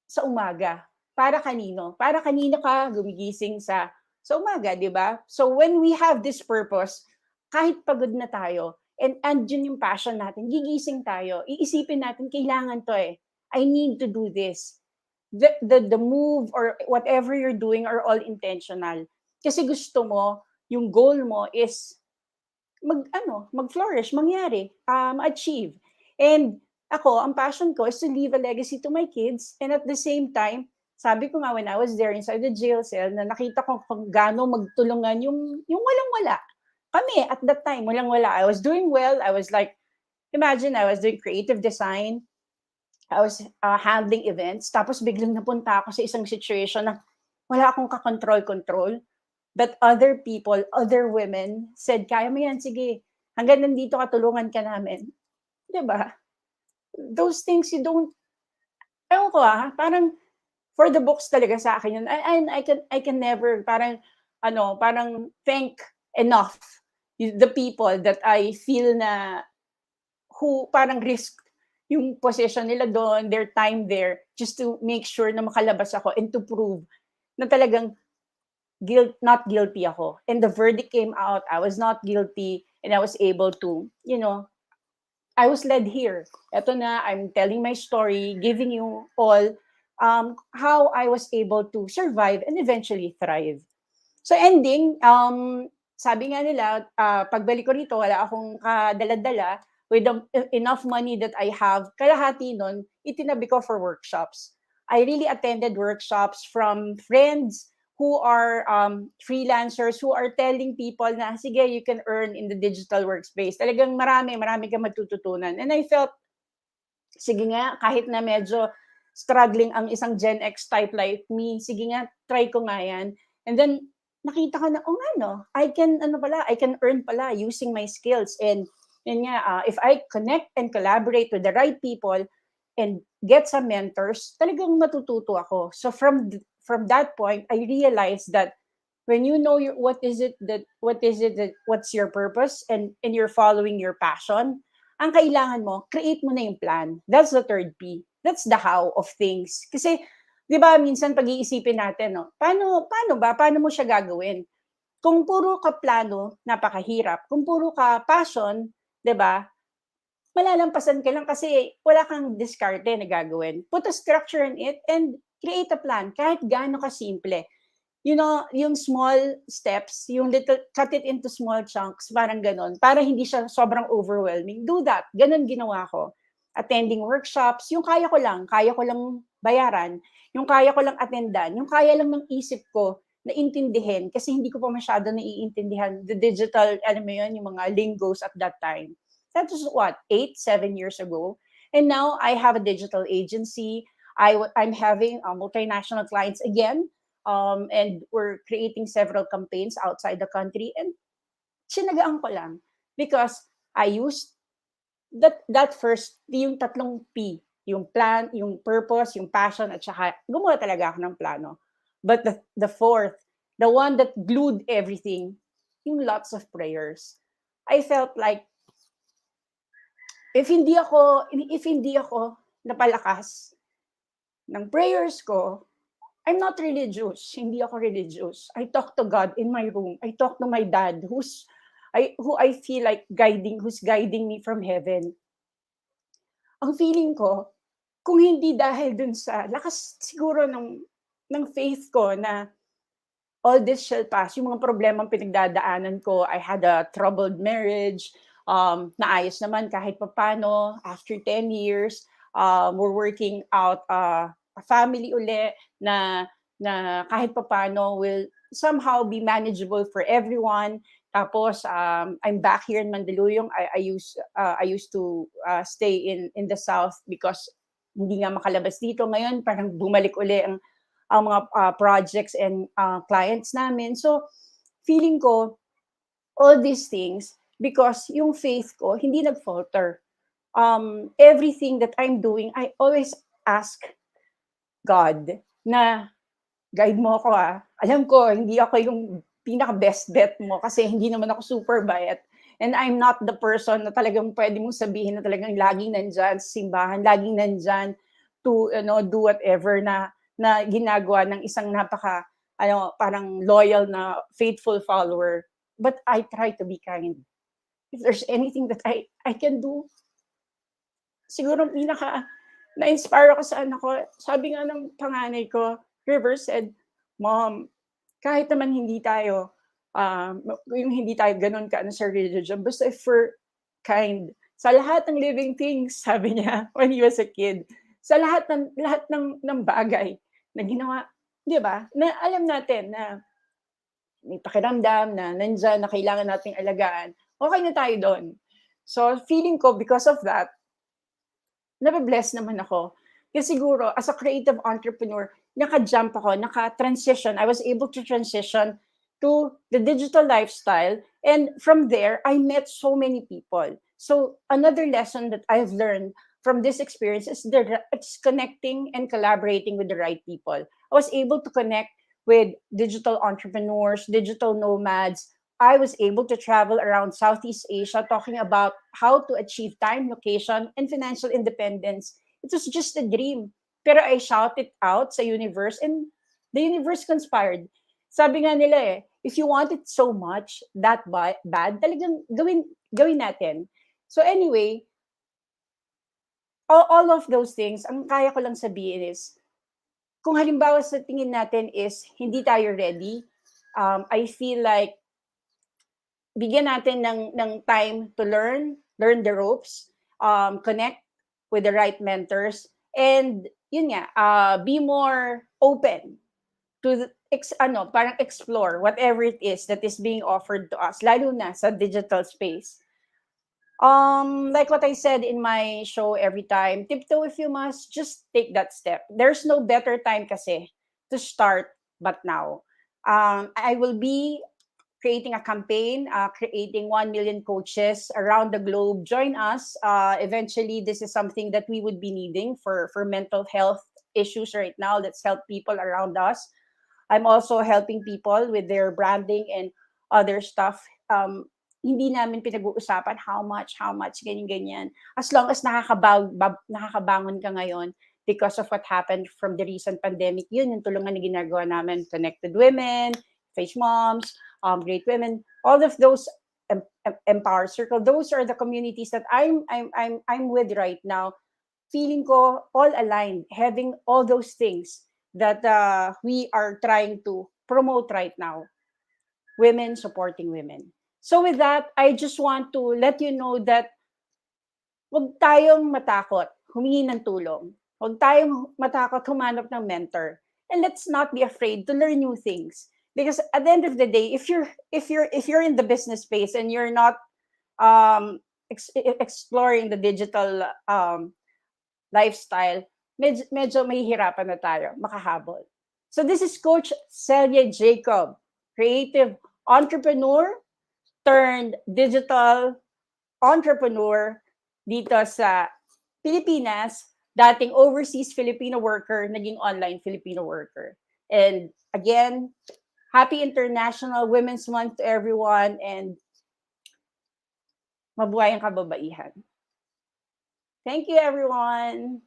sa umaga? Para kanino? Para kanino ka gumigising sa umaga, di ba? So when we have this purpose, kahit pagod na tayo, and andyan yung passion natin, gigising tayo, iisipin natin, kailangan to I need to do this. The move or whatever you're doing are all intentional. Kasi gusto mo, yung goal mo is mag-flourish, mangyari, achieve. And ako, ang passion ko is to leave a legacy to my kids. And at the same time, sabi ko nga when I was there inside the jail cell, na nakita ko kung gaano magtulungan yung walang-wala. Kami, at that time, walang-wala. I was doing well. I was like, imagine, I was doing creative design. I was handling events. Tapos biglang napunta ako sa isang situation na wala akong kakontrol-control. But other people, other women said, kaya mo yan, sige, hanggang nandito ka, tulungan ka namin. Diba? Those things you don't, ewan ko parang for the books talaga sa akin yun. And I can never, parang thank enough the people that I feel na who parang risk yung position nila doon, their time there, just to make sure na makalabas ako and to prove na talagang not guilty ako. And the verdict came out, I was not guilty, and I was able to, I was led here. Eto na, I'm telling my story, giving you all how I was able to survive and eventually thrive. So ending, sabi nga nila, pagbalik ko rito, wala akong kadala-dala with enough money that I have. Kalahati nun, itinabi ko for workshops. I really attended workshops from friends who are freelancers, who are telling people na, sige, you can earn in the digital workspace. Talagang marami kang matututunan. And I felt, sige nga, kahit na medyo struggling ang isang Gen X type like me, sige nga, try ko nga yan. And then, nakita ko na, I can earn pala using my skills. And nga, if I connect and collaborate with the right people and get some mentors, talagang matututo ako. So from that point, I realized that when you know what's your purpose and you're following your passion, ang kailangan mo, create mo na yung plan. That's the third P. That's the how of things. Kasi, di ba, minsan pag-iisipin natin, no, paano mo siya gagawin? Kung puro ka plano, napakahirap. Kung puro ka passion, di ba, malalampasan ka lang kasi wala kang diskarte na gagawin. Put a structure in it and create a plan, kahit gaano ka simple. You know, yung small steps, yung little, cut it into small chunks, parang ganon, para hindi siya sobrang overwhelming. Do that. Ganon ginawa ko. Attending workshops, yung kaya ko lang bayaran, yung kaya ko lang attendan, yung kaya lang ng isip ko na intindihin, kasi hindi ko pa masyado naiintindihan the digital, alam mo yun, yung mga lingos at that time. That was what, 7 years ago. And now I have a digital agency. I'm having multinational clients again. And we're creating several campaigns outside the country. And sinagaan ko lang because I used that first, yung tatlong P, yung plan, yung purpose, yung passion, at saka gumawa talaga ako ng plano. But the fourth, the one that glued everything, yung lots of prayers. I felt like if hindi ako napalakas ng prayers ko, I'm not religious. Hindi ako religious. I talk to God in my room. I talk to my dad, who I feel like who's guiding me from heaven. Ang feeling ko, kung hindi dahil dun sa lakas siguro ng faith ko na all this shall pass, yung mga problemang pinagdadaanan ko, I had a troubled marriage, naayos naman kahit papano, after 10 years, we're working out a family uli na kahit papano will somehow be manageable for everyone. Tapos I'm back here in Mandaluyong. I used to stay in the south because hindi nga makalabas dito. Ngayon parang bumalik uli ang mga projects and clients namin. So feeling ko all these things because yung faith ko hindi nag-falter. Everything that I'm doing, I always ask God na guide mo ako Alam ko, hindi ako yung pinaka-best bet mo kasi hindi naman ako super bayat. And I'm not the person na talagang pwede mong sabihin na talagang laging nandyan sa simbahan, laging nandyan to do whatever na ginagawa ng isang parang loyal na faithful follower. But I try to be kind. If there's anything that I can do, siguro na-inspire ako sa anak ko. Sabi nga ng panganay ko, River said, Mom, kahit naman hindi tayo ganun ka sa religion, basta if we're kind, sa lahat ng living things, sabi niya, when he was a kid, sa lahat ng bagay na ginawa, di ba? Na alam natin na may pakiramdam na nandyan, na kailangan nating alagaan, okay na tayo doon. So, feeling ko, because of that, nababless naman ako. Kasi siguro, as a creative entrepreneur, naka-jump ako, naka-transition. I was able to transition to the digital lifestyle. And from there, I met so many people. So, another lesson that I've learned from this experience is it's connecting and collaborating with the right people. I was able to connect with digital entrepreneurs, digital nomads. I was able to travel around Southeast Asia talking about how to achieve time, location, and financial independence. It was just a dream. Pero I shouted out sa universe and the universe conspired. Sabi nga nila if you want it so much, that bad, talagang gawin natin. So anyway, all of those things, ang kaya ko lang sabihin is, kung halimbawa sa tingin natin is hindi tayo ready, I feel like bigyan natin ng time to learn the ropes, connect with the right mentors, and yun nga, be more open to parang explore whatever it is that is being offered to us, lalo na sa digital space. Like what I said in my show every time, tiptoe if you must, just take that step. There's no better time kasi to start but now. I will be creating a campaign, creating 1 million coaches around the globe. Join us. Eventually, this is something that we would be needing for mental health issues right now. Let's help people around us. I'm also helping people with their branding and other stuff. Hindi namin pinag-uusapan how much, ganyan. As long as nakakabangon ka ngayon because of what happened from the recent pandemic, yun yung tulungan na ginagawa namin. Connected Women, Face Moms, Great Women, all of those Empower Circle, those are the communities that I'm with right now. Feeling ko all aligned, having all those things that we are trying to promote right now. Women supporting women. So with that, I just want to let you know that huwag tayong matakot humingi ng tulong. Huwag tayong matakot humanap ng mentor. And let's not be afraid to learn new things. Because at the end of the day, if you're in the business space and you're not exploring the digital lifestyle, medyo mahihirapan na tayo makahabol. So this is Coach Celia Jacob, creative entrepreneur turned digital entrepreneur dito sa Pilipinas, dating overseas Filipino worker, naging online Filipino worker. And again, happy International Women's Month to everyone, and mabuhay ang kababaihan. Thank you, everyone.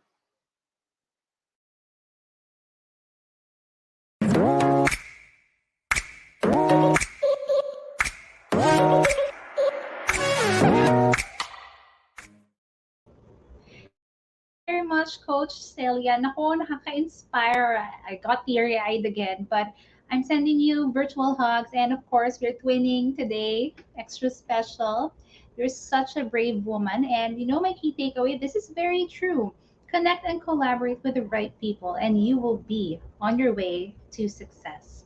Very much, Coach Celia. Nako, nakaka-inspire. I got teary-eyed again, but I'm sending you virtual hugs, and of course, we're twinning today, extra special. You're such a brave woman, and you know my key takeaway. This is very true. Connect and collaborate with the right people, and you will be on your way to success.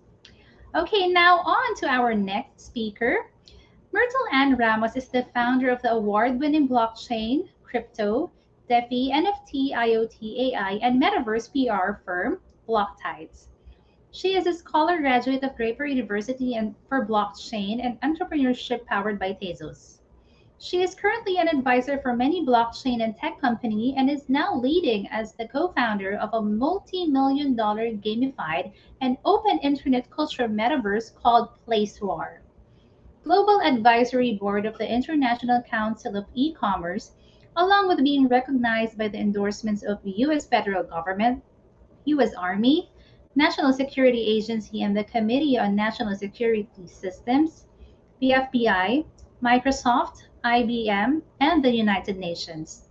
Okay, now on to our next speaker. Myrtle Ann Ramos is the founder of the award-winning blockchain, crypto, DeFi, NFT, IoT, AI, and metaverse PR firm, Blocktides. She is a scholar graduate of Draper University and for blockchain and entrepreneurship powered by Tezos. She is currently an advisor for many blockchain and tech company and is now leading as the co-founder of a multi-million dollar gamified and open internet culture metaverse called PlaceWar. Global Advisory Board of the International Council of E-commerce, along with being recognized by the endorsements of the U.S. federal government, U.S. Army, National Security Agency, and the Committee on National Security Systems, the FBI, Microsoft, IBM, and the United Nations.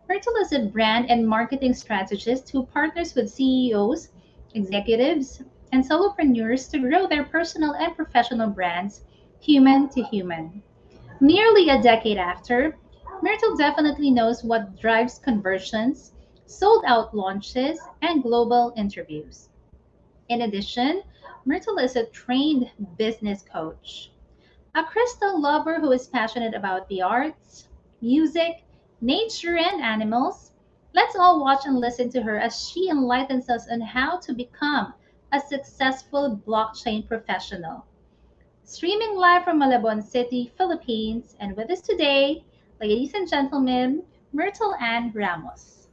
Myrtle is a brand and marketing strategist who partners with CEOs, executives, and solopreneurs to grow their personal and professional brands human to human. Nearly a decade after, Myrtle definitely knows what drives conversions, sold out launches, and global interviews. In addition, Myrtle is a trained business coach, a crystal lover who is passionate about the arts, music, nature, and animals. Let's all watch and listen to her as she enlightens us on how to become a successful blockchain professional. Streaming live from Malabon City, Philippines, and with us today, ladies and gentlemen, Myrtle Ann Ramos.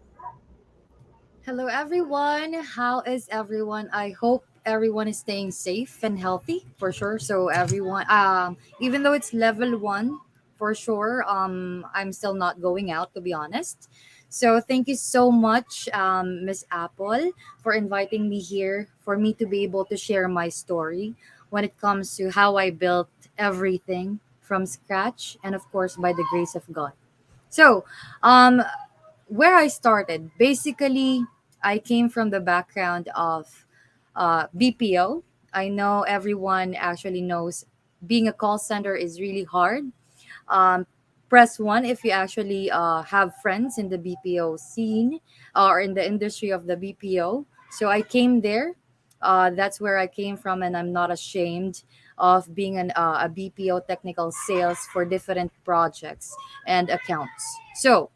Hello, everyone. How is everyone? I hope everyone is staying safe and healthy for sure. So everyone, even though it's level 1, for sure, I'm still not going out to be honest. So thank you so much, Miss Apple, for inviting me here for me to be able to share my story when it comes to how I built everything from scratch and of course by the grace of God. So, where I started, basically, I came from the background of BPO. I know everyone actually knows being a call center is really hard. um, Press one if you actually have friends in the BPO scene or in the industry of the BPO. So I came there. That's where I came from, and I'm not ashamed of being a BPO technical sales for different projects and accounts. So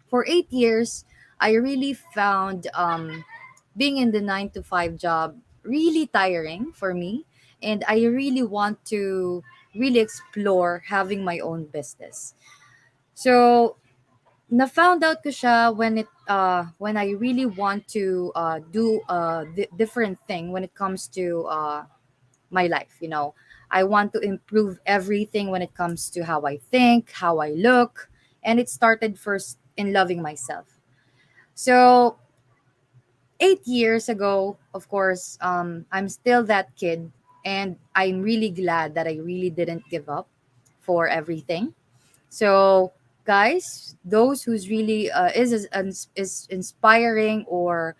for 8 years, I really found being in the 9 to 5 job really tiring for me. And I really want to really explore having my own business. So, na found out ko siya when I really want to do a different thing when it comes to my life, you know. I want to improve everything when it comes to how I think, how I look, and it started first in loving myself. So 8 years ago, of course, I'm still that kid, and I'm really glad that I really didn't give up for everything. So, guys, those who's really is inspiring or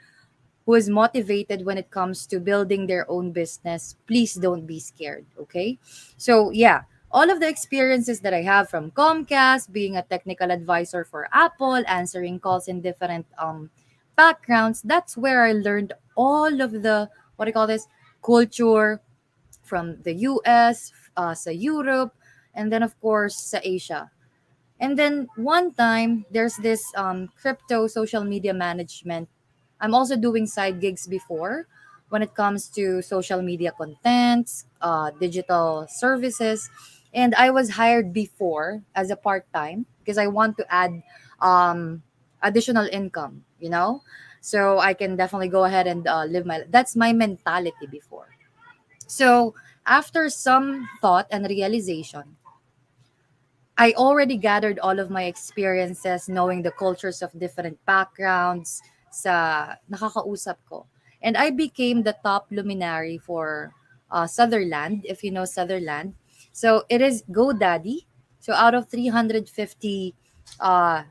who is motivated when it comes to building their own business, please don't be scared, okay? So, yeah, all of the experiences that I have from Comcast, being a technical advisor for Apple, answering calls in different backgrounds, that's where I learned all of the, what I call this, culture from the US, sa Europe, and then, of course, sa Asia. And then one time, there's this crypto social media management. I'm also doing side gigs before when it comes to social media contents, digital services. And I was hired before as a part time because I want to add um, additional income, you know? So I can definitely go ahead and live my, that's my mentality before. So after some thought and realization, I already gathered all of my experiences, knowing the cultures of different backgrounds sa nakakausap ko. And I became the top luminary for Sutherland, if you know Sutherland. So it is GoDaddy. So out of 350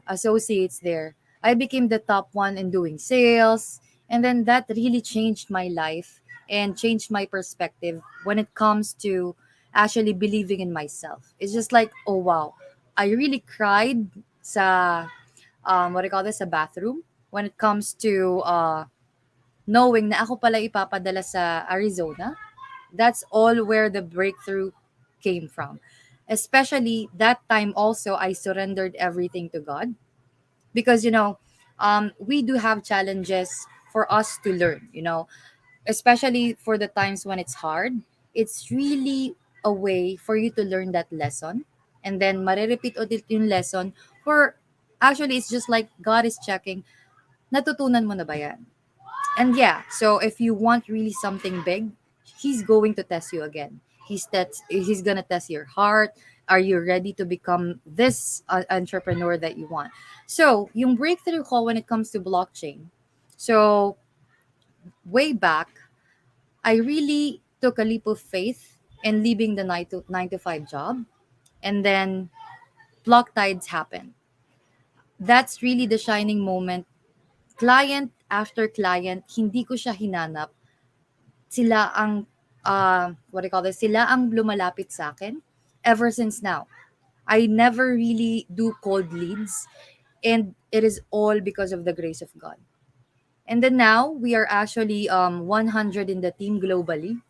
associates there, I became the top one in doing sales. And then that really changed my life and changed my perspective when it comes to actually believing in myself. It's just like, oh wow, I really cried sa what do you call this, sa bathroom when it comes to knowing na ako pala ipapadala sa Arizona. That's all where the breakthrough came from. Especially that time also I surrendered everything to God because we do have challenges for us to learn, especially for the times when it's hard. It's really a way for you to learn that lesson and then marirepeat ulit yung lesson for actually it's just like God is checking, natutunan mo na ba yan? And yeah, so if you want really something big, he's going to test you again. He's gonna test your heart. Are you ready to become this entrepreneur that you want? So yung breakthrough call when it comes to blockchain. So way back, I really took a leap of faith in leaving the 9 to 5 job, and then block tides happened. That's really the shining moment. Client after client, hindi ko siya hinanap. Sila ang, what do you call this? Sila ang lumalapit sa akin ever since now. I never really do cold leads, and it is all because of the grace of God. And then now we are actually 100 in the team globally.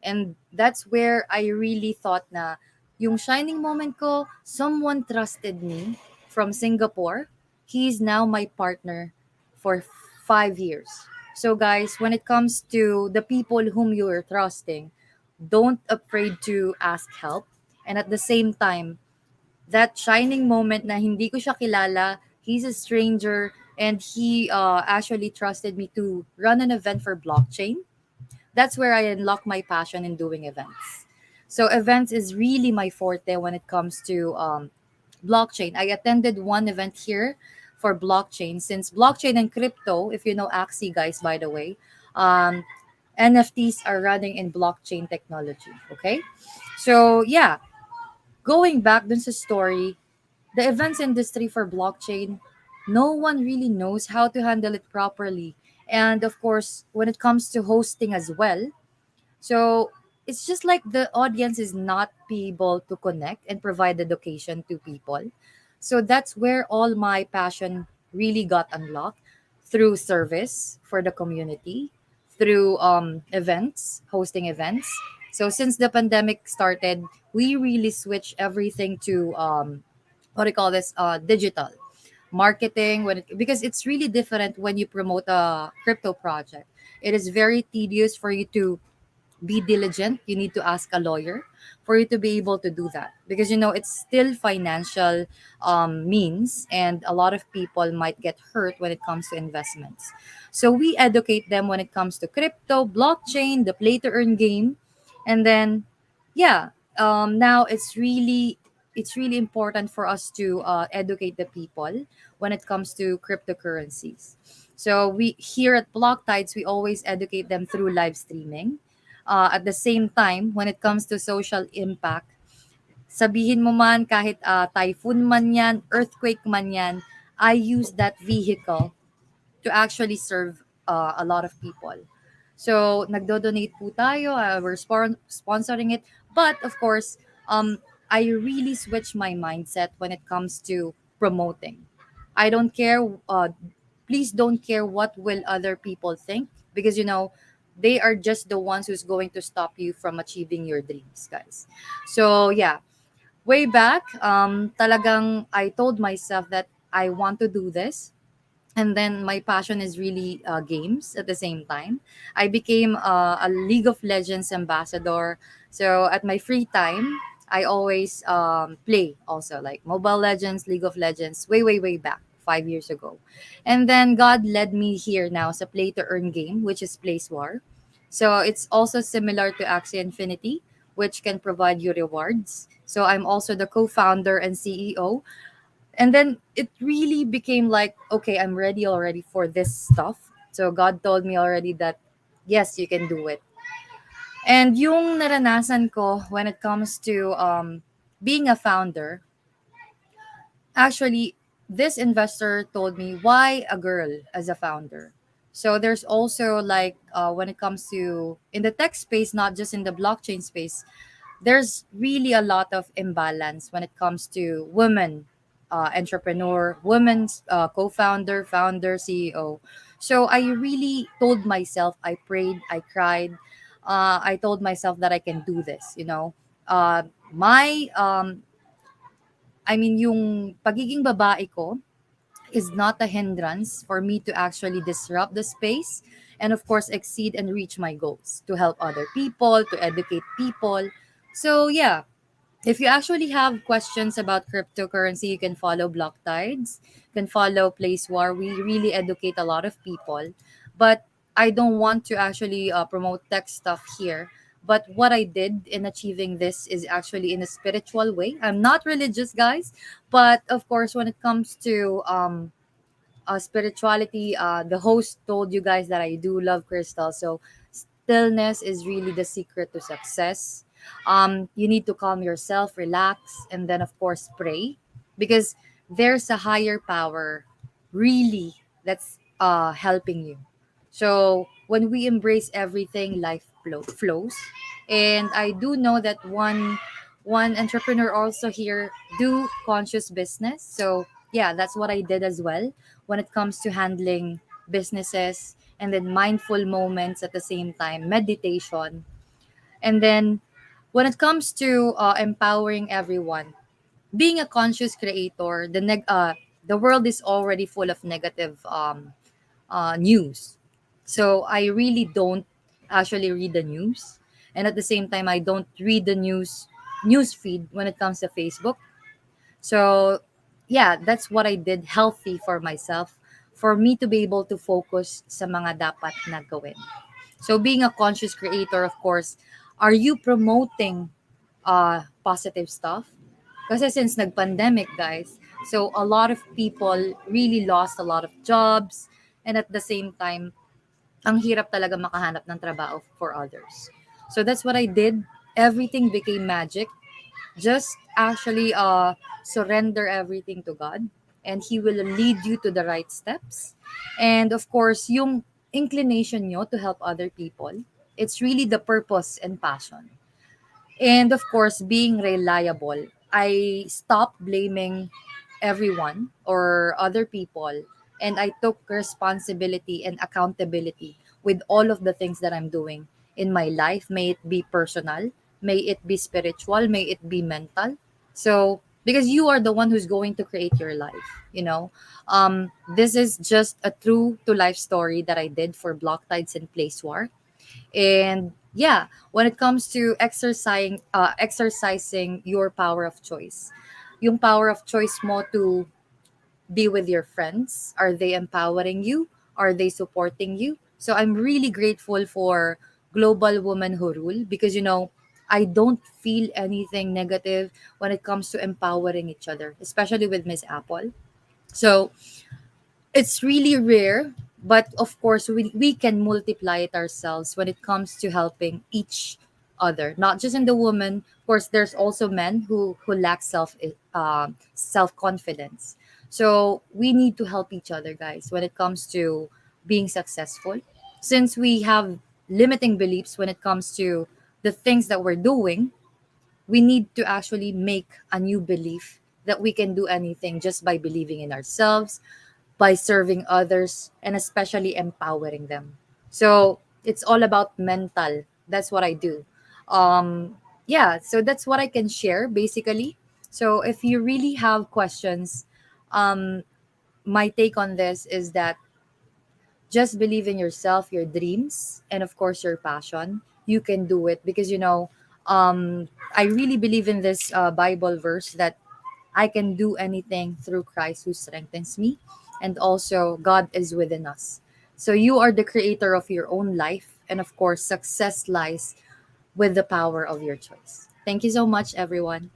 And that's where I really thought na yung shining moment ko, someone trusted me from Singapore. He's now my partner for 5 years. So guys, when it comes to the people whom you are trusting, don't afraid to ask help. And at the same time, that shining moment na hindi ko siya kilala, he's a stranger, and he actually trusted me to run an event for blockchain. That's where I unlock my passion in doing events. So events is really my forte when it comes to blockchain. I attended one event here for blockchain since blockchain and crypto, if you know Axie guys, by the way, um, NFTs are running in blockchain technology. Okay. So yeah, going back dun sa story, the events industry for blockchain no one really knows how to handle it properly. And of course, when it comes to hosting as well, so it's just like the audience is not be able to connect and provide education to people. So that's where all my passion really got unlocked through service for the community, through events, hosting events. So since the pandemic started, we really switched everything to what do you call this? Digital marketing because it's really different when you promote a crypto project. It is very tedious for you to be diligent. You need to ask a lawyer for you to be able to do that because it's still financial means, and a lot of people might get hurt when it comes to investments. So we educate them when it comes to crypto, blockchain, the play to earn game, and then yeah, now it's really important for us to educate the people when it comes to cryptocurrencies. So we here at Block Tides, we always educate them through live streaming. At the same time, when it comes to social impact, sabihin mo man kahit typhoon man yan, earthquake man yan, I use that vehicle to actually serve a lot of people. So, nagdo-donate po tayo. We're sponsoring it. But, of course, I really switch my mindset when it comes to promoting. I don't care. Please don't care what will other people think because, they are just the ones who's going to stop you from achieving your dreams, guys. So, yeah, way back, talagang I told myself that I want to do this, and then my passion is really games at the same time. I became a League of Legends ambassador. So at my free time, I always play also like Mobile Legends, League of Legends, way back 5 years ago. And then God led me here now sa play to earn game, which is Place War. So it's also similar to Axie Infinity, which can provide you rewards. So I'm also the co-founder and CEO, and then it really became like, okay, I'm ready already for this stuff. So God told me already that yes, you can do it. And yung naranasan ko when it comes to being a founder, actually, this investor told me why a girl as a founder. So there's also like when it comes to in the tech space, not just in the blockchain space, there's really a lot of imbalance when it comes to women entrepreneur, women's co-founder, founder, CEO. So I really told myself, I prayed, I cried, I told myself that I can do this. My I mean, yung pagiging babae ko is not a hindrance for me to actually disrupt the space and of course exceed and reach my goals to help other people, to educate people. So yeah, if you actually have questions about cryptocurrency, you can follow Block Tides, you can follow Place War. We really educate a lot of people. But I don't want to actually promote tech stuff here. But what I did in achieving this is actually in a spiritual way. I'm not religious, guys. But of course, when it comes to spirituality, the host told you guys that I do love crystal. So stillness is really the secret to success. You need to calm yourself, relax, and then of course pray because there's a higher power really that's helping you. So when we embrace everything, life flows. And I do know that one entrepreneur also here do conscious business. So yeah, that's what I did as well when it comes to handling businesses, and then mindful moments at the same time, meditation. And then when it comes to empowering everyone, being a conscious creator, the world is already full of negative news. So I really don't actually read the news, and at the same time, I don't read the news feed when it comes to Facebook. So, yeah, that's what I did healthy for myself for me to be able to focus sa mga dapat na gawin. So, being a conscious creator, of course, are you promoting positive stuff? Kasi since nag-pandemic, guys, so a lot of people really lost a lot of jobs, and at the same time, ang hirap talaga makahanap ng trabaho for others. So that's what I did. Everything became magic. Just actually surrender everything to God and He will lead you to the right steps. And of course, yung inclination nyo to help other people, it's really the purpose and passion. And of course, being reliable. I stopped blaming everyone or other people, and I took responsibility and accountability with all of the things that I'm doing in my life. May it be personal, may it be spiritual, may it be mental. So, because you are the one who's going to create your life, you know. This is just a true to life story that I did for Block Tides and Place War. And yeah, when it comes to exercising your power of choice, yung power of choice mo to be with your friends, are they empowering you, are they supporting you? So I'm really grateful for Global Women Who Rule, because I don't feel anything negative when it comes to empowering each other, especially with Miss Apple. So it's really rare, but of course we can multiply it ourselves when it comes to helping each other, not just in the woman. Of course, there's also men who lack self confidence. So we need to help each other, guys, when it comes to being successful, since we have limiting beliefs when it comes to the things that we're doing. We need to actually make a new belief that we can do anything just by believing in ourselves, by serving others, and especially empowering them. So it's all about mental. That's what I do. Yeah, so that's what I can share basically. So if you really have questions, um, my take on this is that just believe in yourself, your dreams, and of course your passion. You can do it because I really believe in this Bible verse that I can do anything through Christ who strengthens me, and also God is within us. So you are the creator of your own life, and of course, success lies with the power of your choice. Thank you so much, everyone.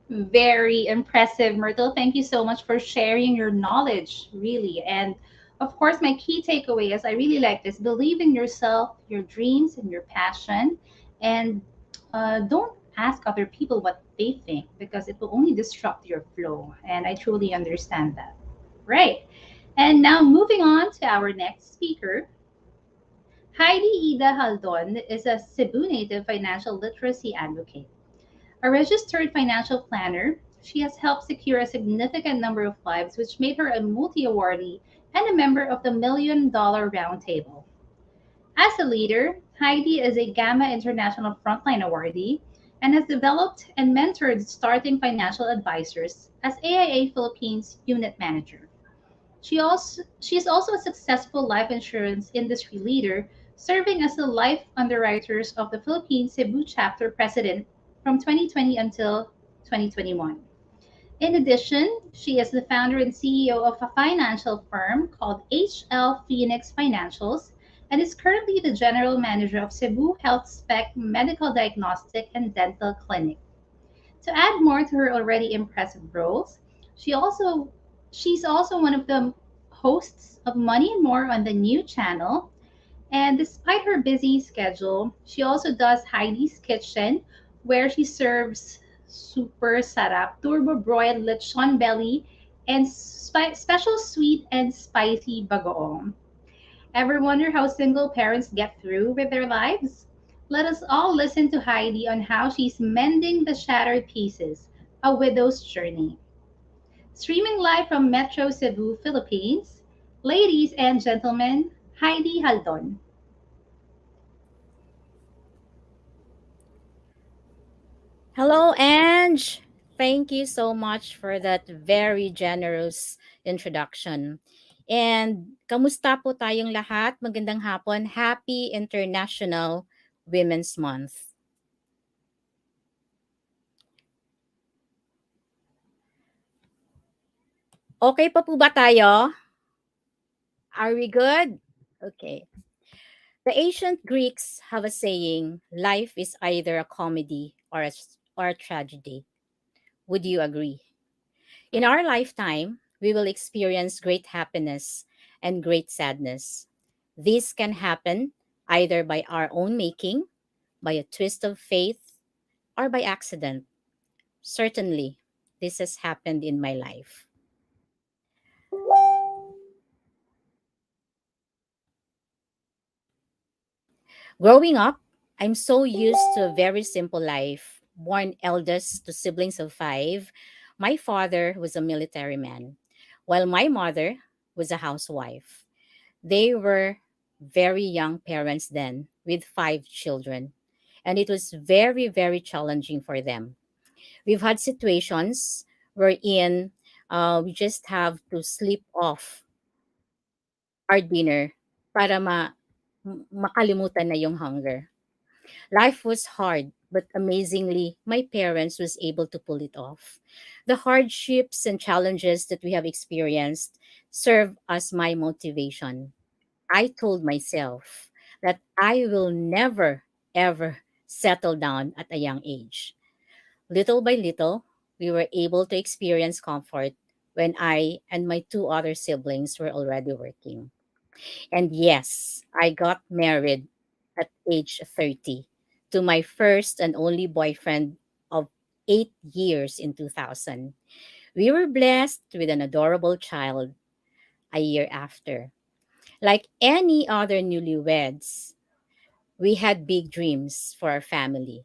Very impressive, Myrtle. Thank you so much for sharing your knowledge, really. And of course, my key takeaway is I really like this: believe in yourself, your dreams, and your passion. And don't ask other people what they think, because it will only disrupt your flow. And I truly understand that. Right. And now moving on to our next speaker. Heidi Ida Haldon is a Cebu native financial literacy advocate. A registered financial planner, she has helped secure a significant number of lives, which made her a multi awardee and a member of the Million Dollar Roundtable. As a leader, Heidi is a Gamma International Frontline awardee and has developed and mentored starting financial advisors as AIA Philippines unit manager. She is also a successful life insurance industry leader, serving as the life underwriters of the Philippines Cebu chapter president from 2020 until 2021. In addition, she is the founder and CEO of a financial firm called HL Phoenix Financials and is currently the general manager of Cebu Health Spec Medical Diagnostic and Dental Clinic. To add more to her already impressive roles, she also she's also one of the hosts of Money and More on the new channel. And despite her busy schedule, she also does Heidi's Kitchen, where she serves super sarap, turbo broiled lechon belly, and special sweet and spicy bagoong. Ever wonder how single parents get through with their lives? Let us all listen to Heidi on how she's mending the shattered pieces, a widow's journey. Streaming live from Metro Cebu, Philippines, ladies and gentlemen, Heidi Haldon. Hello, Ange. Thank you so much for that very generous introduction. And kamusta po tayong lahat? Magandang hapon. Happy International Women's Month. Okay pa po ba tayo? Are we good? Okay. The ancient Greeks have a saying, life is either a comedy or a tragedy. Would you agree? In our lifetime, we will experience great happiness and great sadness. This can happen either by our own making, by a twist of fate, or by accident. Certainly, this has happened in my life. Growing up, I'm so used to a very simple life. Born eldest to siblings of five, my father was a military man, while my mother was a housewife. They were very young parents then, with five children, and it was very, very challenging for them. We've had situations wherein we just have to sleep off our dinner para makalimutan na yung hunger. Life was hard, but amazingly, my parents was able to pull it off. The hardships and challenges that we have experienced serve as my motivation. I told myself that I will never, ever settle down at a young age. Little by little, we were able to experience comfort when I and my two other siblings were already working. And yes, I got married at age 30 to my first and only boyfriend of 8 years in 2000. We were blessed with an adorable child a year after. Like any other newlyweds, we had big dreams for our family.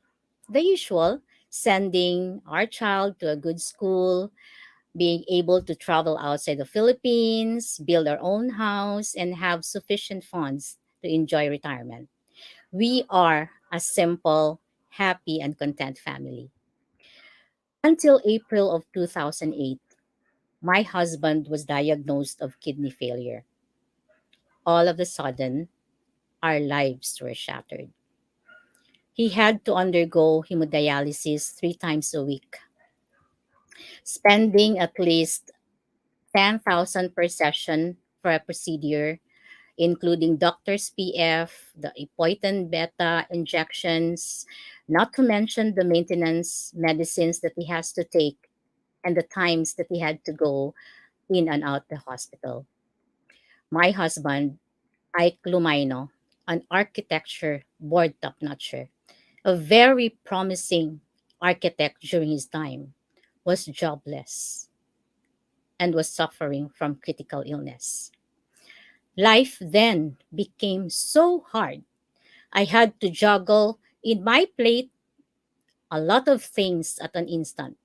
The usual, sending our child to a good school, being able to travel outside the Philippines, build our own house, and have sufficient funds to enjoy retirement. We are a simple, happy, and content family. Until April of 2008, my husband was diagnosed of kidney failure. All of a sudden, our lives were shattered. He had to undergo hemodialysis 3 times a week, spending at least 10,000 per session for a procedure, including doctor's PF, the Epoetin beta injections, not to mention the maintenance medicines that he has to take and the times that he had to go in and out the hospital. My husband, Ike Lumaino, an architecture board top-notcher, a very promising architect during his time, was jobless and was suffering from critical illness. Life then became so hard. I had to juggle in my plate a lot of things at an instant.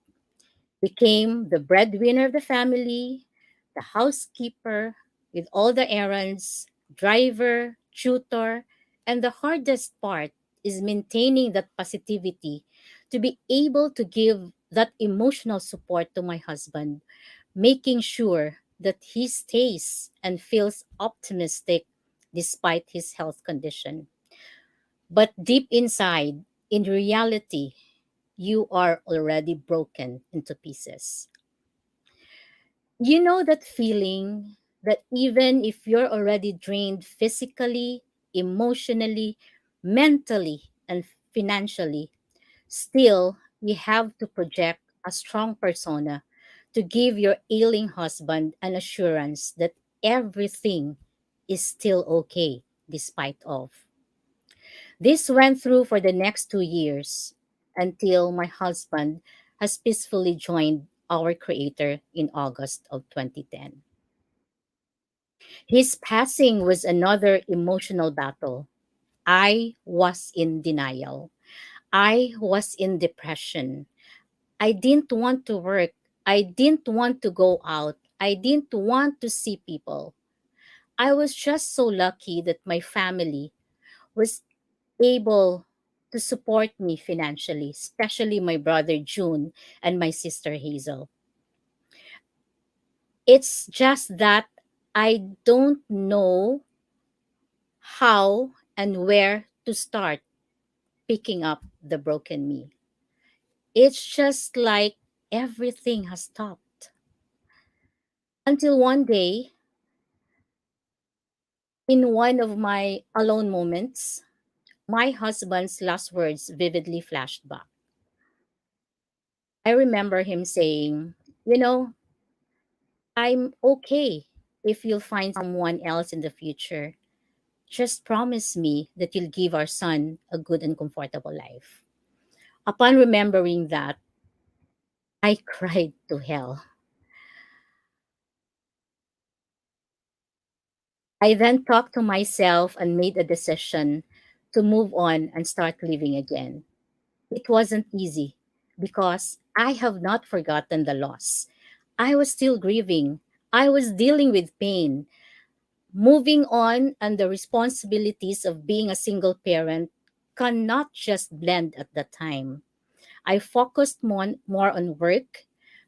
Became the breadwinner of the family, the housekeeper with all the errands, driver, tutor, and the hardest part is maintaining that positivity to be able to give that emotional support to my husband, making sure that he stays and feels optimistic despite his health condition. But deep inside, in reality, you are already broken into pieces. You know that feeling that even if you're already drained physically, emotionally, mentally, and financially, still you have to project a strong persona to give your ailing husband an assurance that everything is still okay despite of. This went through for the next 2 years until my husband has peacefully joined our Creator in August of 2010. His passing was another emotional battle. I was in denial. I was in depression. I didn't want to work. I didn't want to go out. I didn't want to see people. I was just so lucky that my family was able to support me financially, especially my brother June and my sister Hazel. It's just that I don't know how and where to start picking up the broken me. It's just like everything has stopped. Until one day, in one of my alone moments, my husband's last words vividly flashed back. I remember him saying, You know, I'm okay if you'll find someone else in the future. Just promise me that you'll give our son a good and comfortable life. Upon remembering that, I cried to hell. I then talked to myself and made a decision to move on and start living again. It wasn't easy because I have not forgotten the loss. I was still grieving. I was dealing with pain. Moving on and the responsibilities of being a single parent cannot just blend at the time. I focused more on work,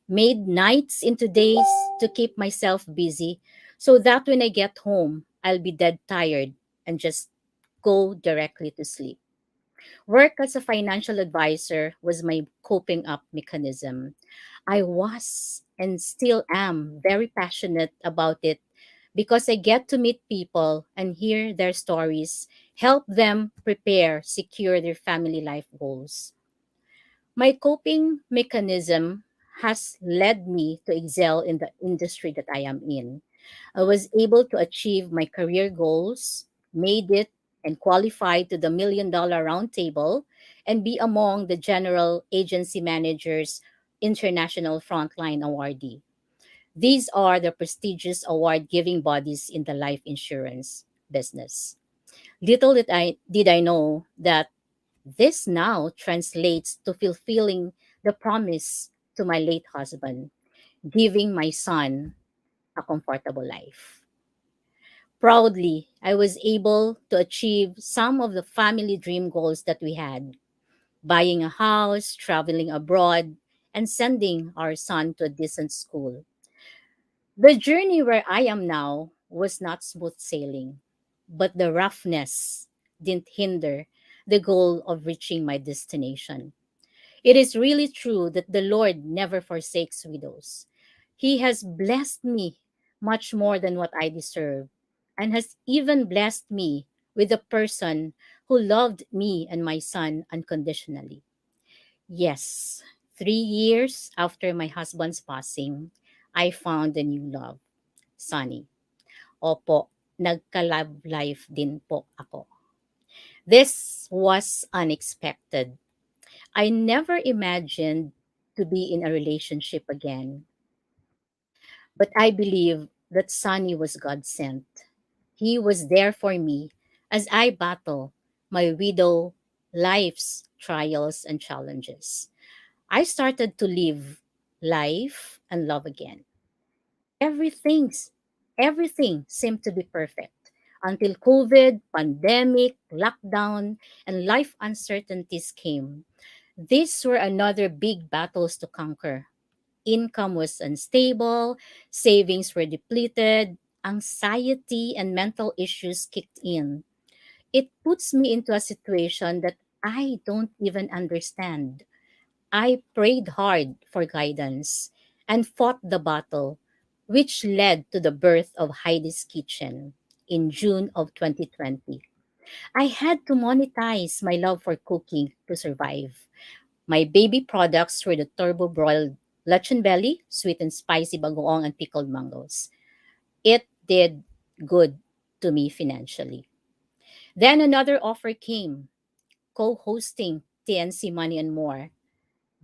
made nights into days to keep myself busy so that when I get home, I'll be dead tired and just go directly to sleep. Work as a financial advisor was my coping up mechanism. I was and still am very passionate about it because I get to meet people and hear their stories, help them prepare, secure their family life goals. My coping mechanism has led me to excel in the industry that I am in. I was able to achieve my career goals, made it, and qualified to the $1 million roundtable, and be among the General Agency Managers International Frontline Awardee. These are the prestigious award giving bodies in the life insurance business. Little did I know that this now translates to fulfilling the promise to my late husband, giving my son a comfortable life. Proudly, I was able to achieve some of the family dream goals that we had: buying a house, traveling abroad, and sending our son to a decent school. The journey where I am now was not smooth sailing, but the roughness didn't hinder the goal of reaching my destination. It is really true that the Lord never forsakes widows. He has blessed me much more than what I deserve, and has even blessed me with a person who loved me and my son unconditionally. Yes, 3 years after my husband's passing, I found a new love, Sunny. Opo, nagka-love life din po ako. This was unexpected. I never imagined to be in a relationship again, but I believe that Sunny was God sent. He was there for me as I battle my widow life's trials and challenges. I started to live life and love again. Everything's Everything seemed to be perfect until COVID, pandemic, lockdown, and life uncertainties came. These were another big battles to conquer. Income was unstable, savings were depleted, anxiety and mental issues kicked in. It puts me into a situation that I don't even understand. I prayed hard for guidance and fought the battle, which led to the birth of Heidi's Kitchen in June of 2020. I had to monetize my love for cooking to survive. My baby products were the turbo broiled lechon belly, sweet and spicy bagoong, and pickled mangoes. It did good to me financially. Then another offer came, co-hosting TNC Money and More.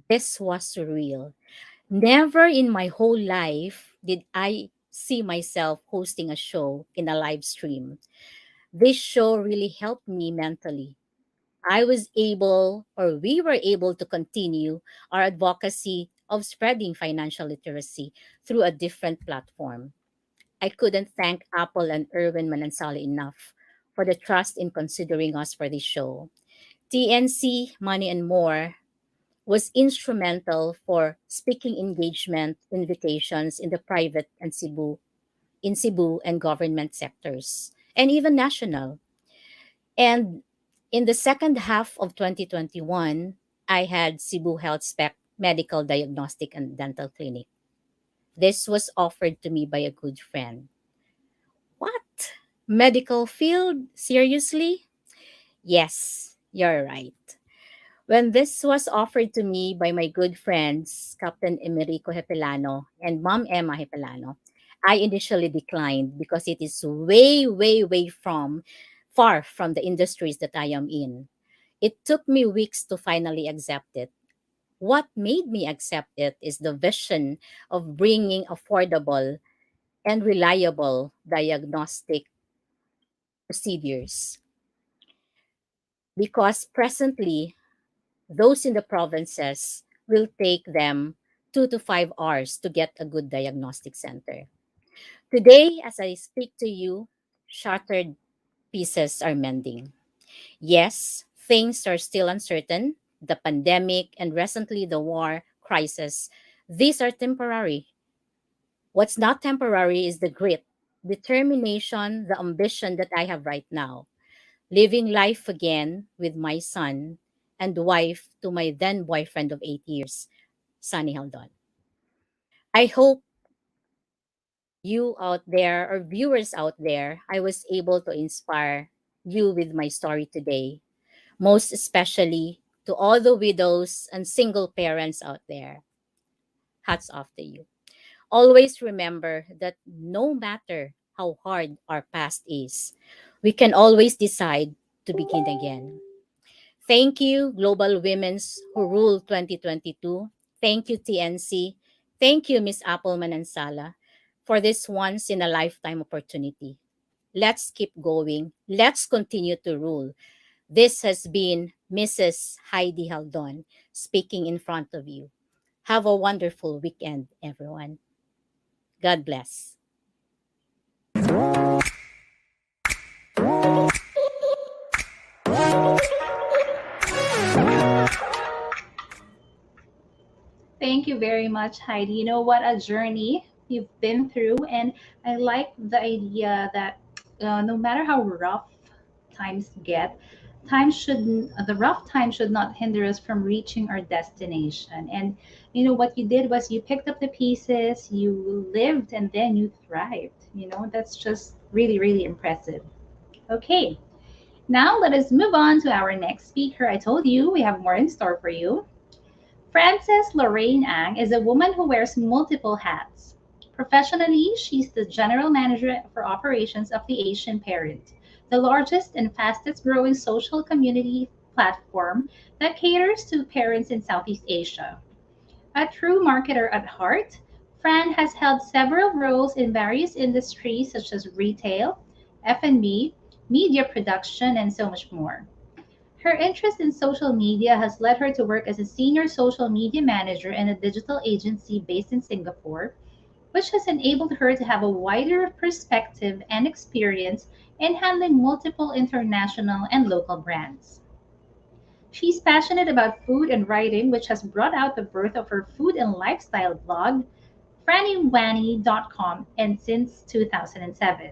This was surreal. Never in my whole life did I see myself hosting a show in a live stream. This show really helped me mentally. We were able to continue our advocacy of spreading financial literacy through a different platform. I couldn't thank Apple and Lei Manansala enough for the trust in considering us for this show. TNC, Money and More was instrumental for speaking engagement invitations in the private and Cebu and government sectors, and even national. And in the second half of 2021, I had Cebu Health Spec Medical Diagnostic and Dental Clinic. This was offered to me by a good friend. What? Medical field? Seriously? Yes, you're right. When this was offered to me by my good friends, Captain Emerico Hepelano and Mom Emma Hepelano, I initially declined because it is way, way, way from far from the industries that I am in. It took me weeks to finally accept it. What made me accept it is the vision of bringing affordable and reliable diagnostic procedures. Because presently, those in the provinces will take them 2 to 5 hours to get a good diagnostic center. Today, as I speak to you, shattered pieces are mending. Yes, things are still uncertain. The pandemic and recently the war crisis, these are temporary. What's not temporary is the grit, determination, the ambition that I have right now. Living life again with my son and wife to my then boyfriend of 8 years, Sunny Haldon. I hope you out there or viewers out there, I was able to inspire you with my story today, most especially to all the widows and single parents out there. Hats off to you. Always remember that no matter how hard our past is, we can always decide to begin again. Thank you, Global Women's Who Rule 2022. Thank you, TNC. Thank you, Miss Apple Manansala, for this once in a lifetime opportunity. Let's keep going. Let's continue to rule. This has been Mrs. Heidi Haldon speaking in front of you. Have a wonderful weekend, everyone. God bless. Thank you very much, Heidi. You know what a journey you've been through, and I like the idea that no matter how rough times get, the rough time should not hinder us from reaching our destination. And you know what you did was you picked up the pieces, you lived, and then you thrived. You know that's just really, really impressive. Okay, now let us move on to our next speaker. I told you we have more in store for you. Frances Lorraine Ang is a woman who wears multiple hats. Professionally, she's the general manager for operations of the Asian Parent, the largest and fastest growing social community platform that caters to parents in Southeast Asia. A true marketer at heart, Fran has held several roles in various industries such as retail, F&B, media production, and so much more. Her interest in social media has led her to work as a senior social media manager in a digital agency based in Singapore, which has enabled her to have a wider perspective and experience in handling multiple international and local brands. She's passionate about food and writing, which has brought out the birth of her food and lifestyle blog, frannywanny.com, and since 2007.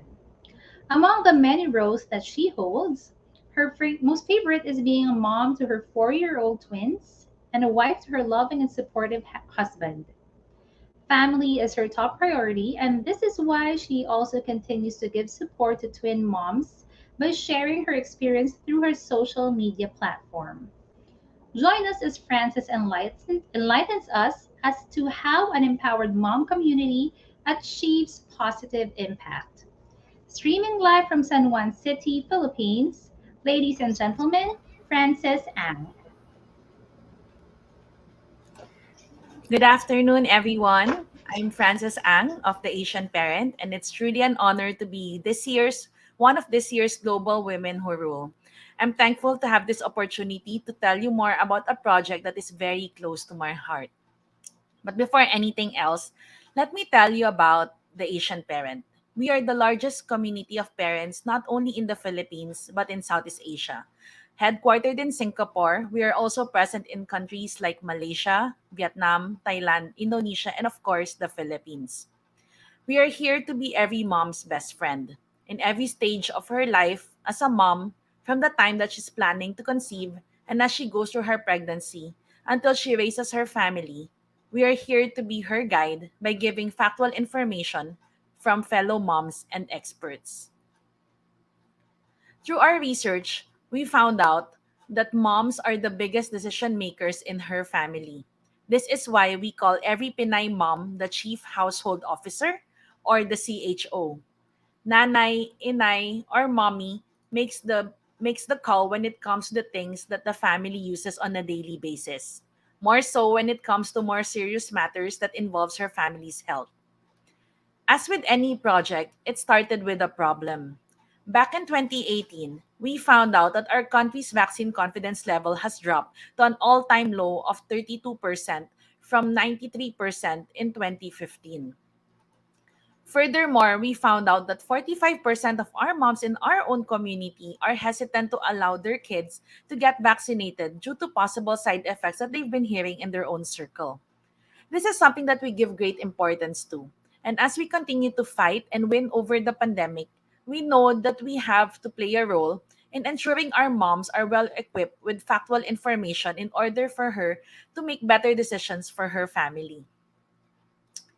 Among the many roles that she holds, her most favorite is being a mom to her 4-year-old twins and a wife to her loving and supportive husband. Family is her top priority, and this is why she also continues to give support to twin moms by sharing her experience through her social media platform. Join us as Frances enlightens us as to how an empowered mom community achieves positive impact. Streaming live from San Juan City, Philippines, ladies and gentlemen, Frances Ang. Good afternoon, everyone. I'm Frances Ang of the Asian Parent, and it's truly an honor to be one of this year's Global Women Who Rule. I'm thankful to have this opportunity to tell you more about a project that is very close to my heart. But before anything else, let me tell you about the Asian Parent. We are the largest community of parents not only in the Philippines but in Southeast Asia. Headquartered in Singapore, we are also present in countries like Malaysia, Vietnam, Thailand, Indonesia, and of course, the Philippines. We are here to be every mom's best friend. In every stage of her life as a mom, from the time that she's planning to conceive and as she goes through her pregnancy until she raises her family, we are here to be her guide by giving factual information from fellow moms and experts. Through our research, we found out that moms are the biggest decision makers in her family. This is why we call every Pinay mom the chief household officer, or the CHO. Nanay, inay, or mommy makes the call when it comes to the things that the family uses on a daily basis. More so when it comes to more serious matters that involves her family's health. As with any project, it started with a problem. Back in 2018, we found out that our country's vaccine confidence level has dropped to an all-time low of 32% from 93% in 2015. Furthermore, we found out that 45% of our moms in our own community are hesitant to allow their kids to get vaccinated due to possible side effects that they've been hearing in their own circle. This is something that we give great importance to. And as we continue to fight and win over the pandemic, we know that we have to play a role in ensuring our moms are well equipped with factual information in order for her to make better decisions for her family.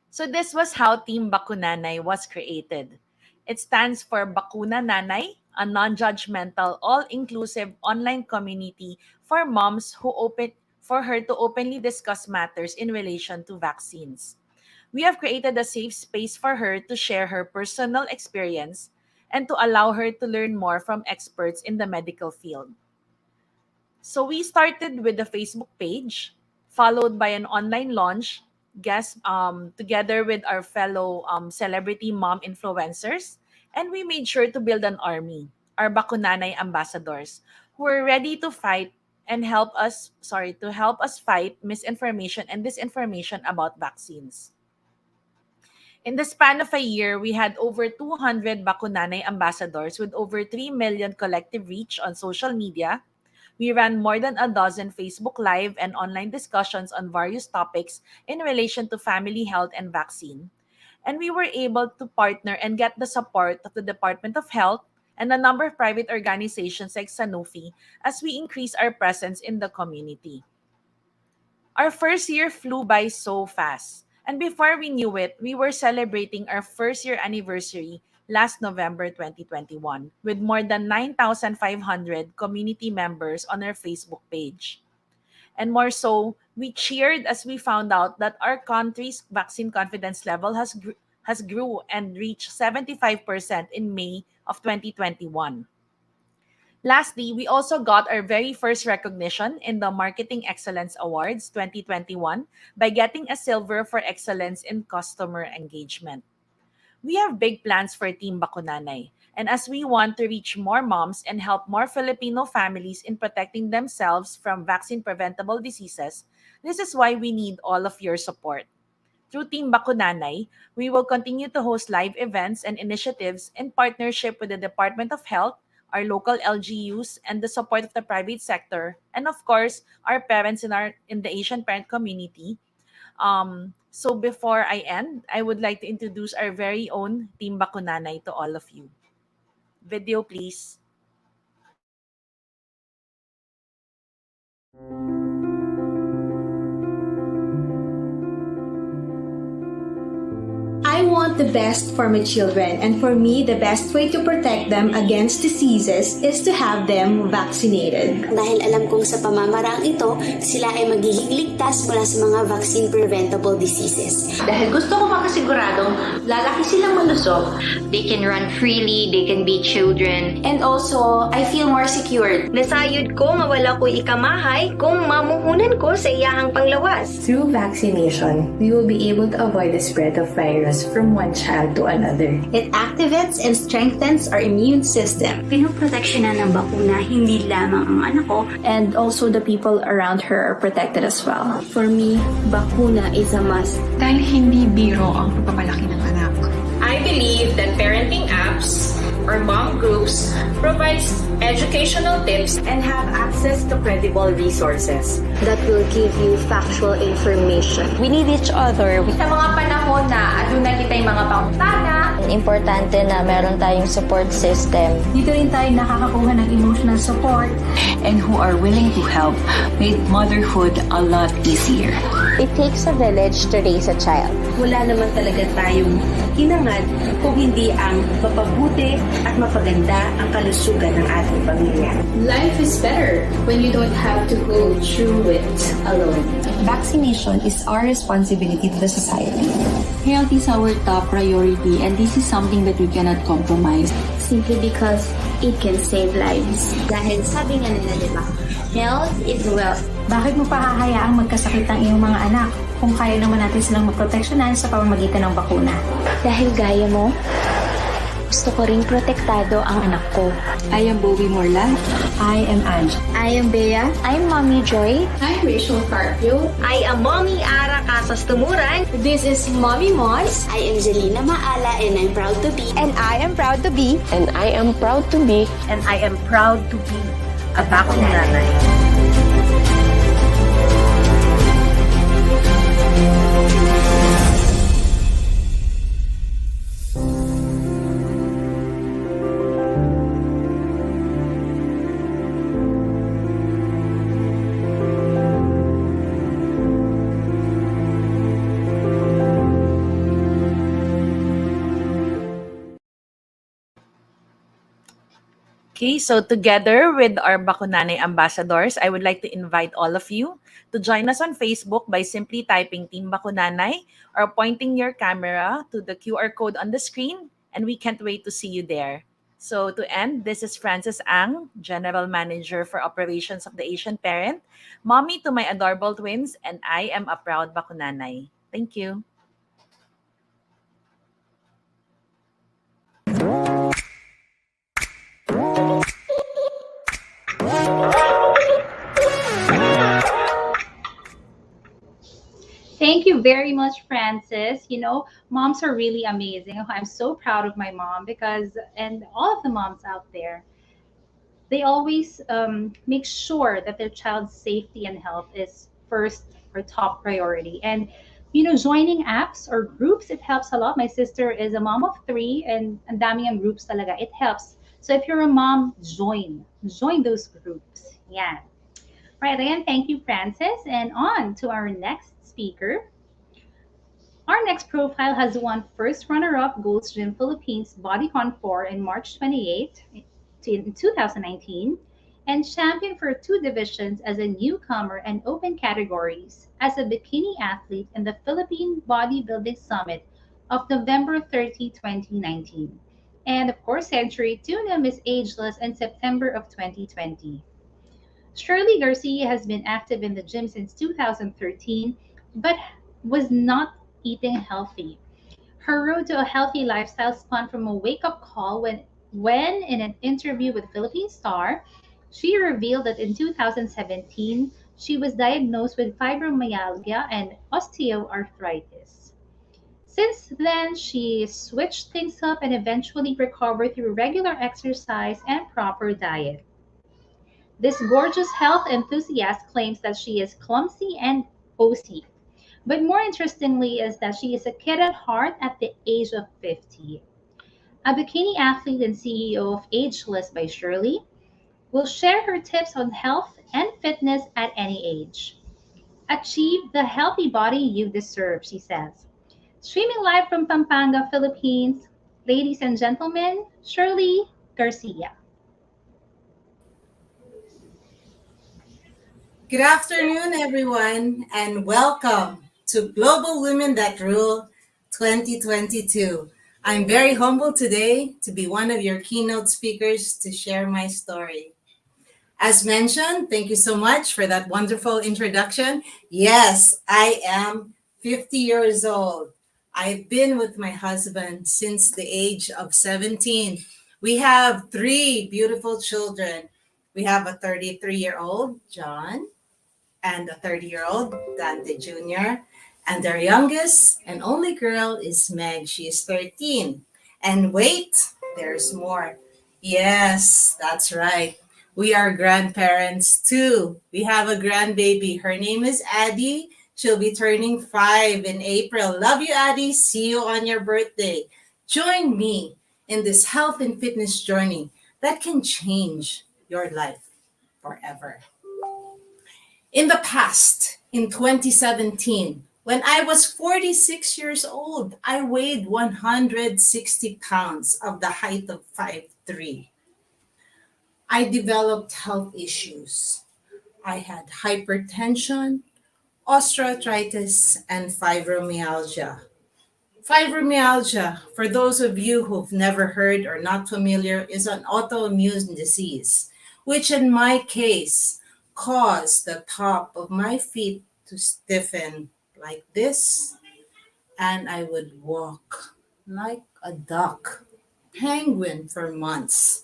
So this was how Team Bakunanay was created. It stands for Bakuna Nanay, a non-judgmental, all-inclusive online community for moms for her to openly discuss matters in relation to vaccines. We have created a safe space for her to share her personal experience and to allow her to learn more from experts in the medical field. So we started with the Facebook page, followed by an online launch, together with our fellow celebrity mom influencers, and we made sure to build an army, our Bakunanay ambassadors, who are ready to fight and help us fight misinformation and disinformation about vaccines. In the span of a year, we had over 200 Bakunanay ambassadors with over 3 million collective reach on social media. We ran more than a dozen Facebook Live and online discussions on various topics in relation to family health and vaccine. And we were able to partner and get the support of the Department of Health and a number of private organizations like Sanofi as we increase our presence in the community. Our first year flew by so fast. And before we knew it, we were celebrating our first year anniversary last November 2021 with more than 9,500 community members on our Facebook page. And more so, we cheered as we found out that our country's vaccine confidence level has grew and reached 75% in May of 2021. Lastly, we also got our very first recognition in the Marketing Excellence Awards 2021 by getting a silver for excellence in customer engagement. We have big plans for Team Bakunanay, and as we want to reach more moms and help more Filipino families in protecting themselves from vaccine-preventable diseases, this is why we need all of your support. Through Team Bakunanay, we will continue to host live events and initiatives in partnership with the Department of Health, our local LGUs, and the support of the private sector, and of course, our parents in the Asian parent community. So before I end, I would like to introduce our very own Team Bakunanay to all of you. Video, please. I want the best for my children, and for me, the best way to protect them against diseases is to have them vaccinated. Dahil alam kong sa pamamarang ito, sila ay magiging ligtas mula sa mga vaccine-preventable diseases. Dahil gusto ko makasiguradong lalaki silang malusog. They can run freely, they can be children. And also, I feel more secured. Nasayod ko mawala ko'y ikamahay kung mamuhunan ko sa iyahang panglawas. Through vaccination, we will be able to avoid the spread of virus from one child to another. It activates and strengthens our immune system. Pinoproteksyonan ng bakuna hindi lamang ang anak ko, and also the people around her are protected as well. For me, bakuna is a must. Dahil hindi biro ang pagpapalaki ng anak. I believe that parenting apps or mom groups provides educational tips and have access to credible resources that will give you factual information. We need each other. Sa mga panahon na aduna kita'y mga pangutana, importante na meron tayong support system. Dito rin tayo nakakakuha ng emotional support and who are willing to help make motherhood a lot easier. It takes a village to raise a child. Wala naman talaga tayong hinangad kung hindi ang mapabuti at mapaganda ang kalusugan ng ating pamilya. Life is better when you don't have to go through it alone. Vaccination is our responsibility to the society. Health is our top priority and this is something that we cannot compromise. Simply because it can save lives. Dahil sabi nga nila, diba? Health is wealth. Bakit mo pa hahayaang magkasakit ang iyong mga anak kung kaya naman natin silang maproteksyonan sa pamamagitan ng bakuna? Dahil gaya mo, gusto ko ring protektado ang anak ko. I am Bowie Morlan. I am Ange. I am Beya. I'm Mommy Joy. I'm Rachel Carpio. I am Mommy Ara Casas Tumuran. This is Mommy Mons. I am Zelina Maala and I'm proud to be. And I am proud to be. And I am proud to be. And I am proud to be a bakong nanay. Okay, so together with our Bakunanay ambassadors, I would like to invite all of you to join us on Facebook by simply typing Team Bakunanay or pointing your camera to the QR code on the screen, and we can't wait to see you there. So to end, this is Frances Ang, General Manager for Operations of the Asian Parent, mommy to my adorable twins, and I am a proud Bakunanay. Thank you. Thank you very much, Francis. You know, moms are really amazing. I'm so proud of my mom because, and all of the moms out there, they always make sure that their child's safety and health is first or top priority. And, you know, joining apps or groups, it helps a lot. My sister is a mom of 3 and ang dami ang groups talaga. It helps. So if you're a mom, join those groups. Yeah. Right, again, thank you, Francis. And on to our next speaker. Our next profile has won first runner-up Gold's Gym Philippines Bodycon 4 in March 28 in 2019 and champion for 2 divisions as a newcomer and open categories as a bikini athlete in the Philippine Bodybuilding Summit of November 30, 2019. And of course, Century Tuna Miss Ageless in September of 2020. Shirley Garcia has been active in the gym since 2013, but was not eating healthy. Her road to a healthy lifestyle spun from a wake-up call when in an interview with Philippine Star, she revealed that in 2017, she was diagnosed with fibromyalgia and osteoarthritis. Since then, she switched things up and eventually recovered through regular exercise and proper diet. This gorgeous health enthusiast claims that she is clumsy and OC. But more interestingly is that she is a kid at heart at the age of 50. A bikini athlete and CEO of Ageless by Shirley will share her tips on health and fitness at any age. Achieve the healthy body you deserve, she says. Streaming live from Pampanga, Philippines, ladies and gentlemen, Shirley Garcia. Good afternoon, everyone, and welcome to Global Women That Rule 2022. I'm very humbled today to be one of your keynote speakers to share my story. As mentioned, thank you so much for that wonderful introduction. Yes, I am 50 years old. I've been with my husband since the age of 17. We have 3 beautiful children. We have a 33-year-old, John, and a 30-year-old, Dante Jr., and their youngest and only girl is Meg. She is 13. And wait, there's more. Yes, that's right. We are grandparents too. We have a grandbaby. Her name is Addie. She'll be turning 5 in April. Love you, Addie. See you on your birthday. Join me in this health and fitness journey that can change your life forever. In the past, in 2017, when I was 46 years old, I weighed 160 pounds of the height of 5'3". I developed health issues. I had hypertension, osteoarthritis, and fibromyalgia. Fibromyalgia, for those of you who've never heard or not familiar, is an autoimmune disease, which in my case caused the top of my feet to stiffen like this, and I would walk like a duck, penguin for months.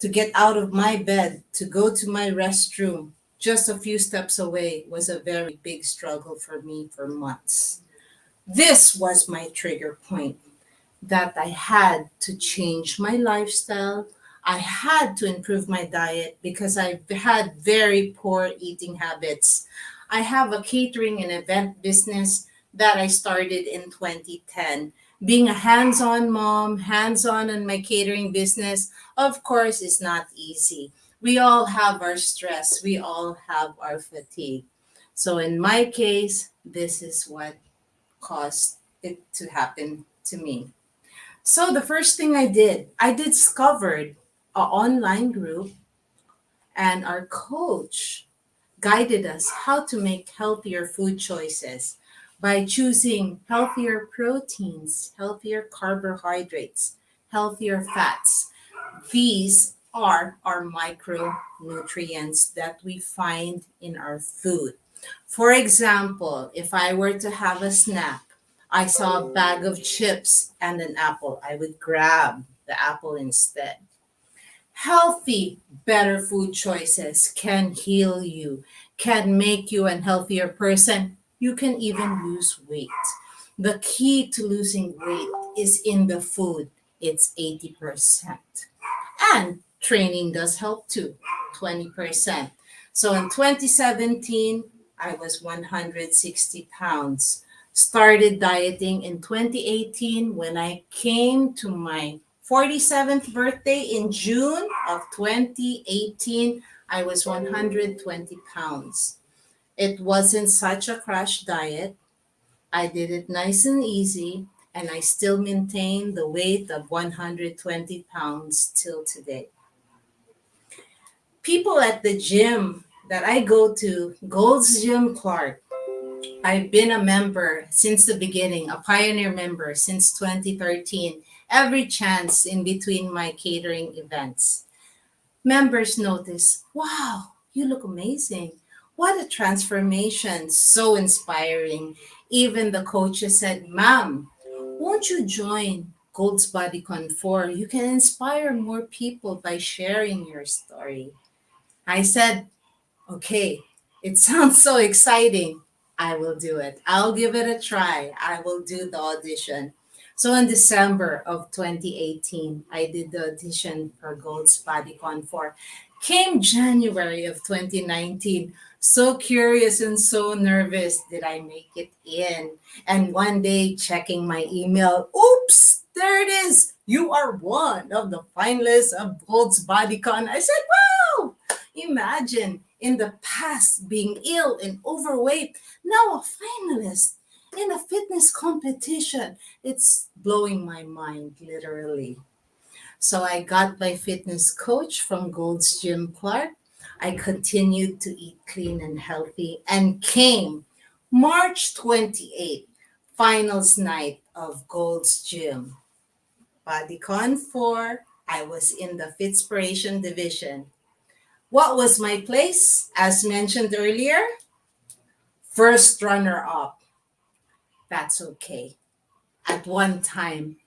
To get out of my bed to go to my restroom just a few steps away was a very big struggle for me for months. This was my trigger point that I had to change my lifestyle. I had to improve my diet because I had very poor eating habits. I have a catering and event business that I started in 2010. Being a hands-on mom, hands-on in my catering business, of course, is not easy. We all have our stress. We all have our fatigue. So in my case, this is what caused it to happen to me. So the first thing I discovered an online group, and our coach guided us how to make healthier food choices by choosing healthier proteins, healthier carbohydrates, healthier fats. These are our micronutrients that we find in our food. For example, if I were to have a snack, I saw a bag of chips and an apple, I would grab the apple instead. Healthy, better food choices can heal you, can make you a healthier person. You can even lose weight. The key to losing weight is in the food. It's 80%. And training does help too, 20%. So in 2017, I was 160 pounds. Started dieting in 2018 when I came to my 47th birthday in June of 2018. I was 120 pounds. It wasn't such a crash diet. I did it nice and easy, and I still maintain the weight of 120 pounds till today. People at the gym that I go to, Gold's Gym Clark, I've been a member since the beginning, a pioneer member since 2013, every chance in between my catering events. Members notice, wow, you look amazing. What a transformation, so inspiring. Even the coaches said, ma'am, won't you join Gold's Bodycon 4? You can inspire more people by sharing your story. I said, okay, it sounds so exciting. I will do it. I'll give it a try. I will do the audition. So in December of 2018, I did the audition for Gold's Bodycon 4. Came January of 2019, so curious and so nervous, did I make it in? And one day checking my email, oops, there it is. You are one of the finalists of Gold's Bodycon. I said, wow, imagine in the past being ill and overweight, now a finalist in a fitness competition. It's blowing my mind, literally. So I got my fitness coach from Gold's Gym Clark. I continued to eat clean and healthy and came March 28th, finals night of Gold's Gym. Bodycon 4, I was in the Fitspiration division. What was my place? As mentioned earlier, first runner-up. That's okay. At one time,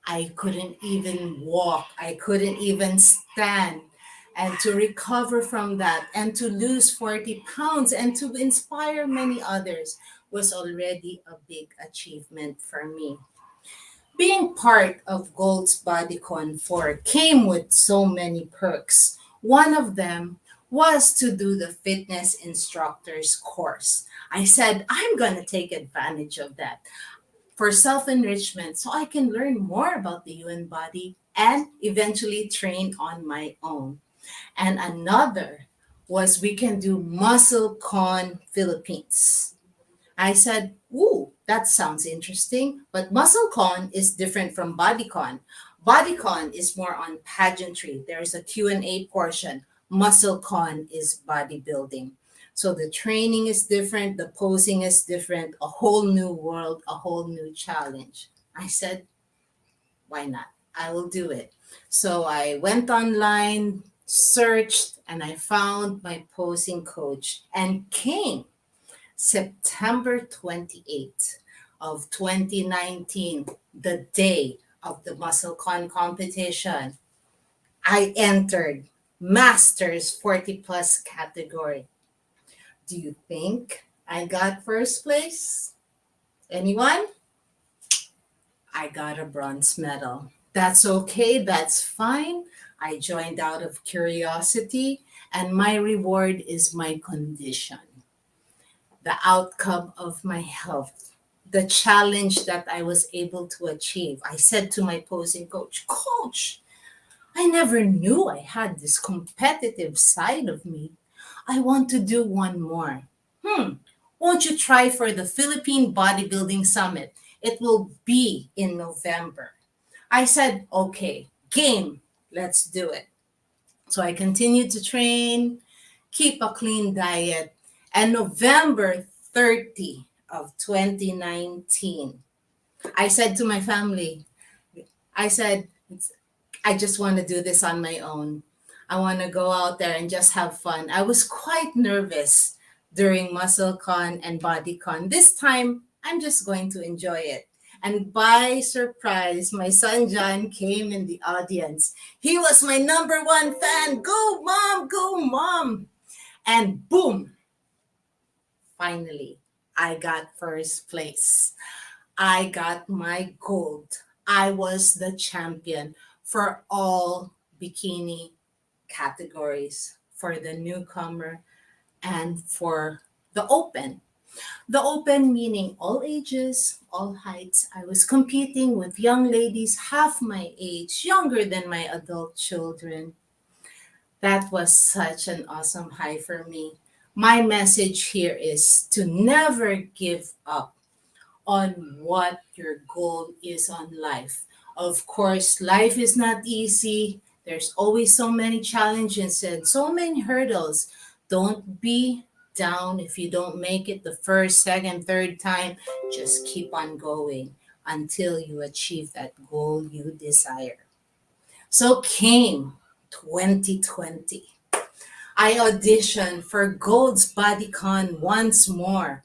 I couldn't even walk. I couldn't even stand. And to recover from that and to lose 40 pounds and to inspire many others was already a big achievement for me. Being part of Gold's Bodycon 4 came with so many perks. One of them was to do the fitness instructor's course. I said, I'm going to take advantage of that. for self-enrichment so I can learn more about the human body and eventually train on my own. And another was we can do Muscle Con Philippines. I said, ooh, that sounds interesting. But Muscle Con is different from Body Con. Body Con is more on pageantry. There's a Q&A portion. Muscle Con is bodybuilding. So the training is different, the posing is different, a whole new world, a whole new challenge. I said, why not? I will do it. So I went online, searched, and I found my posing coach and came September 28th of 2019, the day of the MuscleCon competition. I entered Masters 40 plus category. Do you think I got first place? Anyone? I got a bronze medal. That's okay, that's fine. I joined out of curiosity, and my reward is my condition, the outcome of my health, the challenge that I was able to achieve. I said to my posing coach, Coach, I never knew I had this competitive side of me. I want to do one more. Won't you try for the Philippine Bodybuilding Summit? It will be in November. I said, okay, game, let's do it. So I continued to train, keep a clean diet, and November 30 of 2019, I said to my family, I said, I just want to do this on my own. I want to go out there and just have fun. I was quite nervous during MuscleCon and BodyCon. This time, I'm just going to enjoy it. And by surprise, my son John came in the audience. He was my number one fan. Go, mom, go, mom. And boom, finally, I got first place. I got my gold. I was the champion for all bikini categories, for the newcomer and for the open. The open meaning all ages, all heights. I was competing with young ladies half my age, younger than my adult children. That was such an awesome high for me. My message here is to never give up on what your goal is on life. Of course, life is not easy. There's always so many challenges and so many hurdles. Don't be down if you don't make it the first, second, third time. Just keep on going until you achieve that goal you desire. So came 2020. I auditioned for Gold's BodyCon once more.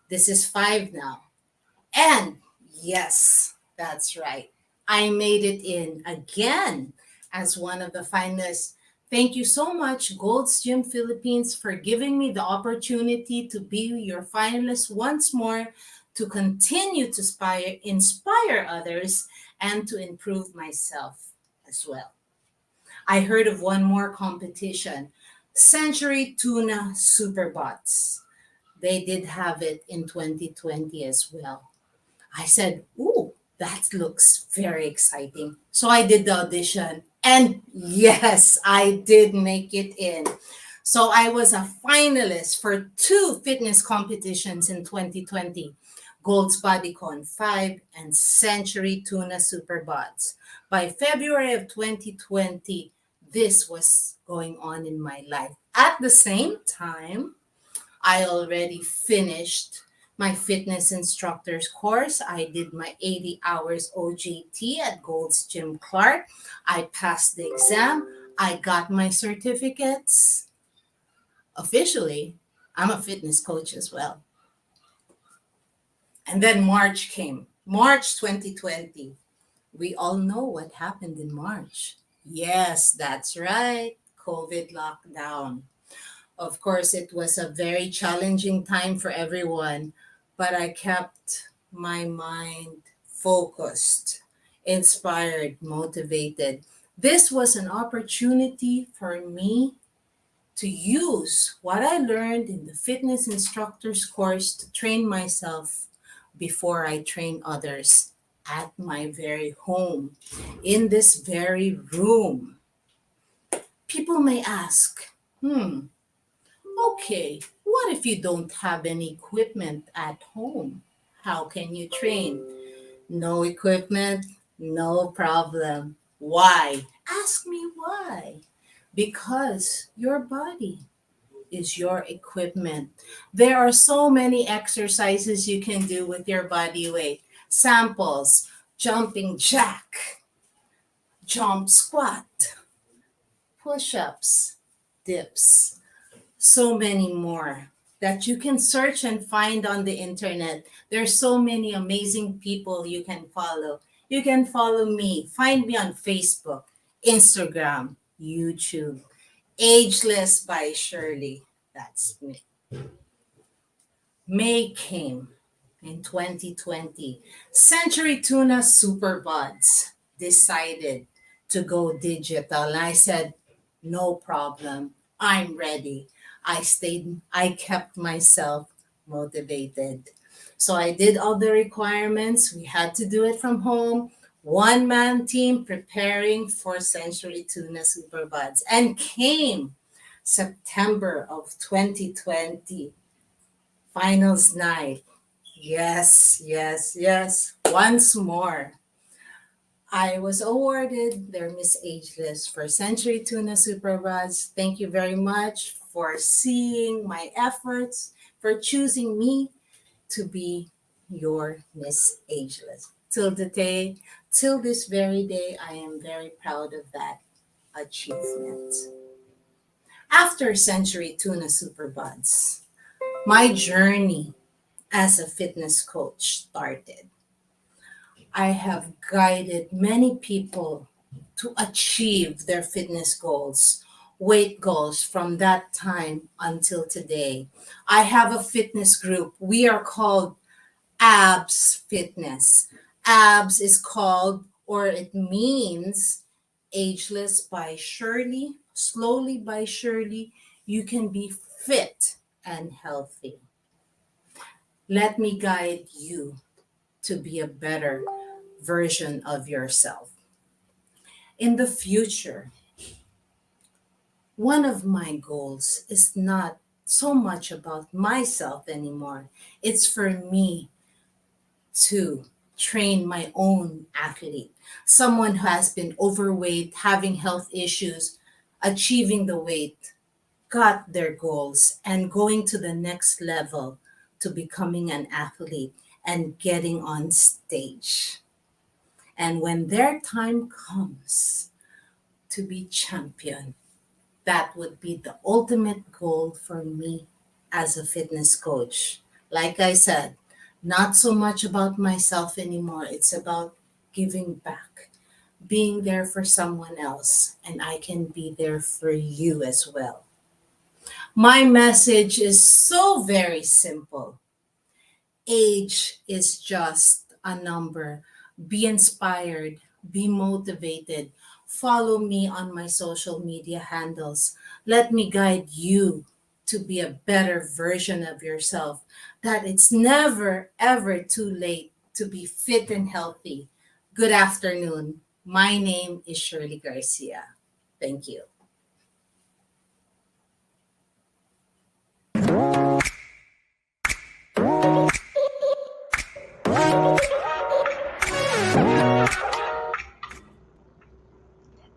This is 5 now. And yes, that's right. I made it in again as one of the finalists. Thank you so much, Gold's Gym Philippines, for giving me the opportunity to be your finalist once more, to continue to inspire others, and to improve myself as well. I heard of one more competition, Century Tuna Superbots. They did have it in 2020 as well. I said, ooh, that looks very exciting. So I did the audition, and yes, I did make it in. So I was a finalist for 2 fitness competitions in 2020, Gold's BodyCon 5 and Century Tuna Superbots. By February of 2020, this was going on in my life. At the same time, I already finished my fitness instructor's course. I did my 80 hours OJT at Gold's Gym Clark. I passed the exam. I got my certificates. Officially, I'm a fitness coach as well. And then March came, March 2020. We all know what happened in March. Yes, that's right, COVID lockdown. Of course, it was a very challenging time for everyone, but I kept my mind focused, inspired, motivated. This was an opportunity for me to use what I learned in the fitness instructor's course to train myself before I train others at my very home, in this very room. People may ask, okay, what if you don't have any equipment at home? How can you train? No equipment, no problem. Why? Ask me why. Because your body is your equipment. There are so many exercises you can do with your body weight. Samples, jumping jack, jump squat, push-ups, dips, so many more that you can search and find on the internet. There's so many amazing people you can follow. You can follow me. Find me on Facebook, Instagram, YouTube. Ageless by Shirley. That's me. May came in 2020. Century Tuna Superbuds decided to go digital. And I said, no problem. I'm ready. I kept myself motivated. So I did all the requirements. We had to do it from home. One man team preparing for Century Tuna Superbuds and came September of 2020. Finals night. Yes, yes, yes. Once more. I was awarded their Miss Ageless for Century Tuna Superbuds. Thank you very much for seeing my efforts, for choosing me to be your Miss Ageless. Till this very day, I am very proud of that achievement. After Century Tuna Superbuds, my journey as a fitness coach started. I have guided many people to achieve their fitness goals, weight goals from that time until today. I have a fitness group. We are called Abs Fitness. Abs is called, or it means, Ageless by Shirley. Slowly by Shirley, you can be fit and healthy. Let me guide you to be a better version of yourself. In the future, one of my goals is not so much about myself anymore. It's for me to train my own athlete, someone who has been overweight, having health issues, achieving the weight, got their goals, and going to the next level to becoming an athlete and getting on stage. And when their time comes to be champion, that would be the ultimate goal for me as a fitness coach. Like I said, not so much about myself anymore. It's about giving back, being there for someone else, and I can be there for you as well. My message is so very simple. Age is just a number. Be inspired, be motivated. Follow me on my social media handles. Let me guide you to be a better version of yourself. That it's never, ever too late to be fit and healthy. Good afternoon. My name is Shirley Garcia. Thank you.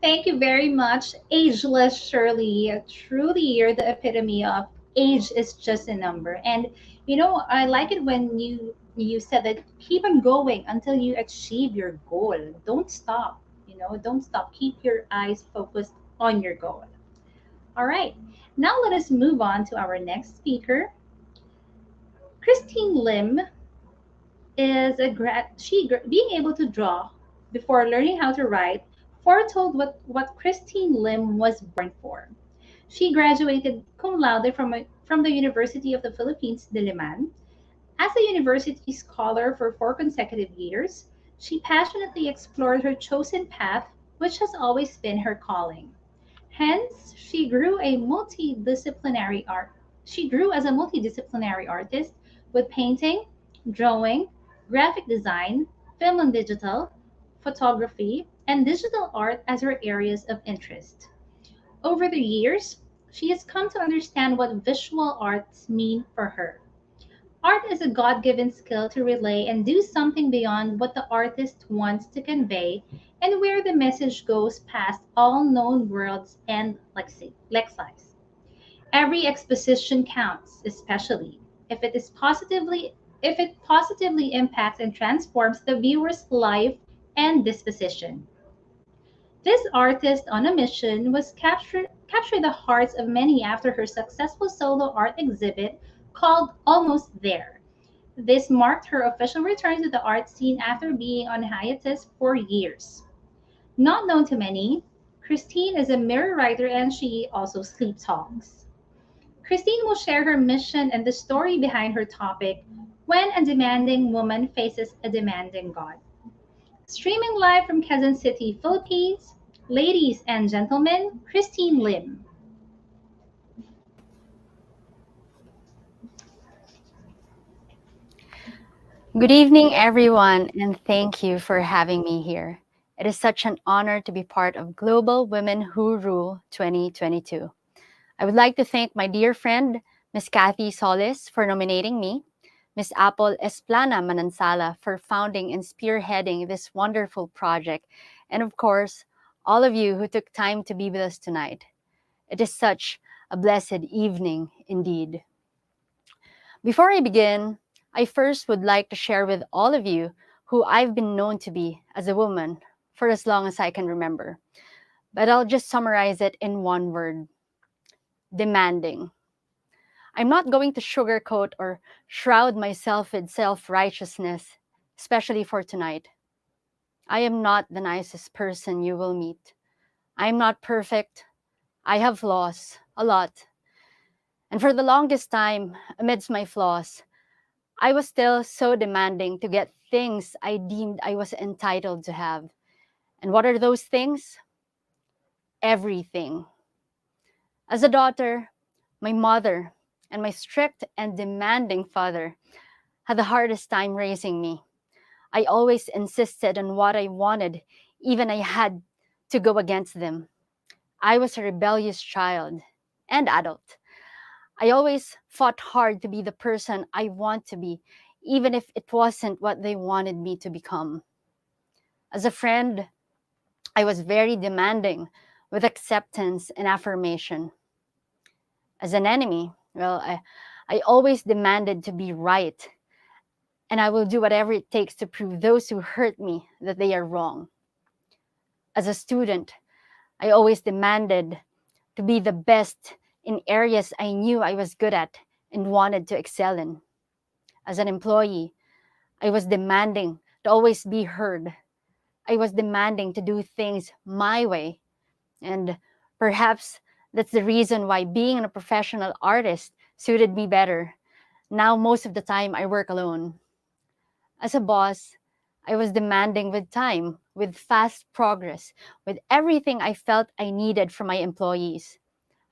Thank you very much, Ageless Shirley. Truly, you're the epitome of age is just a number. And I like it when you said that keep on going until you achieve your goal. Don't stop. Don't stop. Keep your eyes focused on your goal. All right. Now let us move on to our next speaker. Christine Lim is being able to draw before learning how to write foretold what Christine Lim was born for. She graduated cum laude from the University of the Philippines, Diliman. As a university scholar for 4 consecutive years, she passionately explored her chosen path, which has always been her calling. Hence, she grew as a multidisciplinary artist with painting, drawing, graphic design, film and digital, photography, and digital art as her areas of interest. Over the years, she has come to understand what visual arts mean for her. Art is a God given skill to relay and do something beyond what the artist wants to convey, and where the message goes past all known worlds and lexics. Every exposition counts, especially if it positively impacts and transforms the viewer's life and disposition. This artist on a mission was capture the hearts of many after her successful solo art exhibit called Almost There. This marked her official return to the art scene after being on hiatus for years. Not known to many, Christine is a mirror writer and she also sleep talks. Christine will share her mission and the story behind her topic, When a Demanding Woman Faces a Demanding God. Streaming live from Quezon City, Philippines, ladies and gentlemen, Christine Lim. Good evening, everyone, and thank you for having me here. It is such an honor to be part of Global Women Who Rule 2022. I would like to thank my dear friend, Miss Kathy Solis, for nominating me, Miss Apple Esplana Manansala for founding and spearheading this wonderful project, and of course, all of you who took time to be with us tonight. It is such a blessed evening indeed. Before I begin, I first would like to share with all of you who I've been known to be as a woman for as long as I can remember. But I'll just summarize it in one word: demanding. I'm not going to sugarcoat or shroud myself with self-righteousness, especially for tonight. I am not the nicest person you will meet. I'm not perfect. I have flaws, a lot. And for the longest time, amidst my flaws, I was still so demanding to get things I deemed I was entitled to have. And what are those things? Everything. As a daughter, my mother and my strict and demanding father had the hardest time raising me. I always insisted on what I wanted, even I had to go against them. I was a rebellious child and adult. I always fought hard to be the person I want to be, even if it wasn't what they wanted me to become. As a friend, I was very demanding with acceptance and affirmation. As an enemy, I always demanded to be right, and I will do whatever it takes to prove those who hurt me that they are wrong. As a student, I always demanded to be the best in areas I knew I was good at and wanted to excel in. As an employee, I was demanding to always be heard. I was demanding to do things my way. And perhaps that's the reason why being a professional artist suited me better. Now, most of the time, I work alone. As a boss, I was demanding with time, with fast progress, with everything I felt I needed from my employees.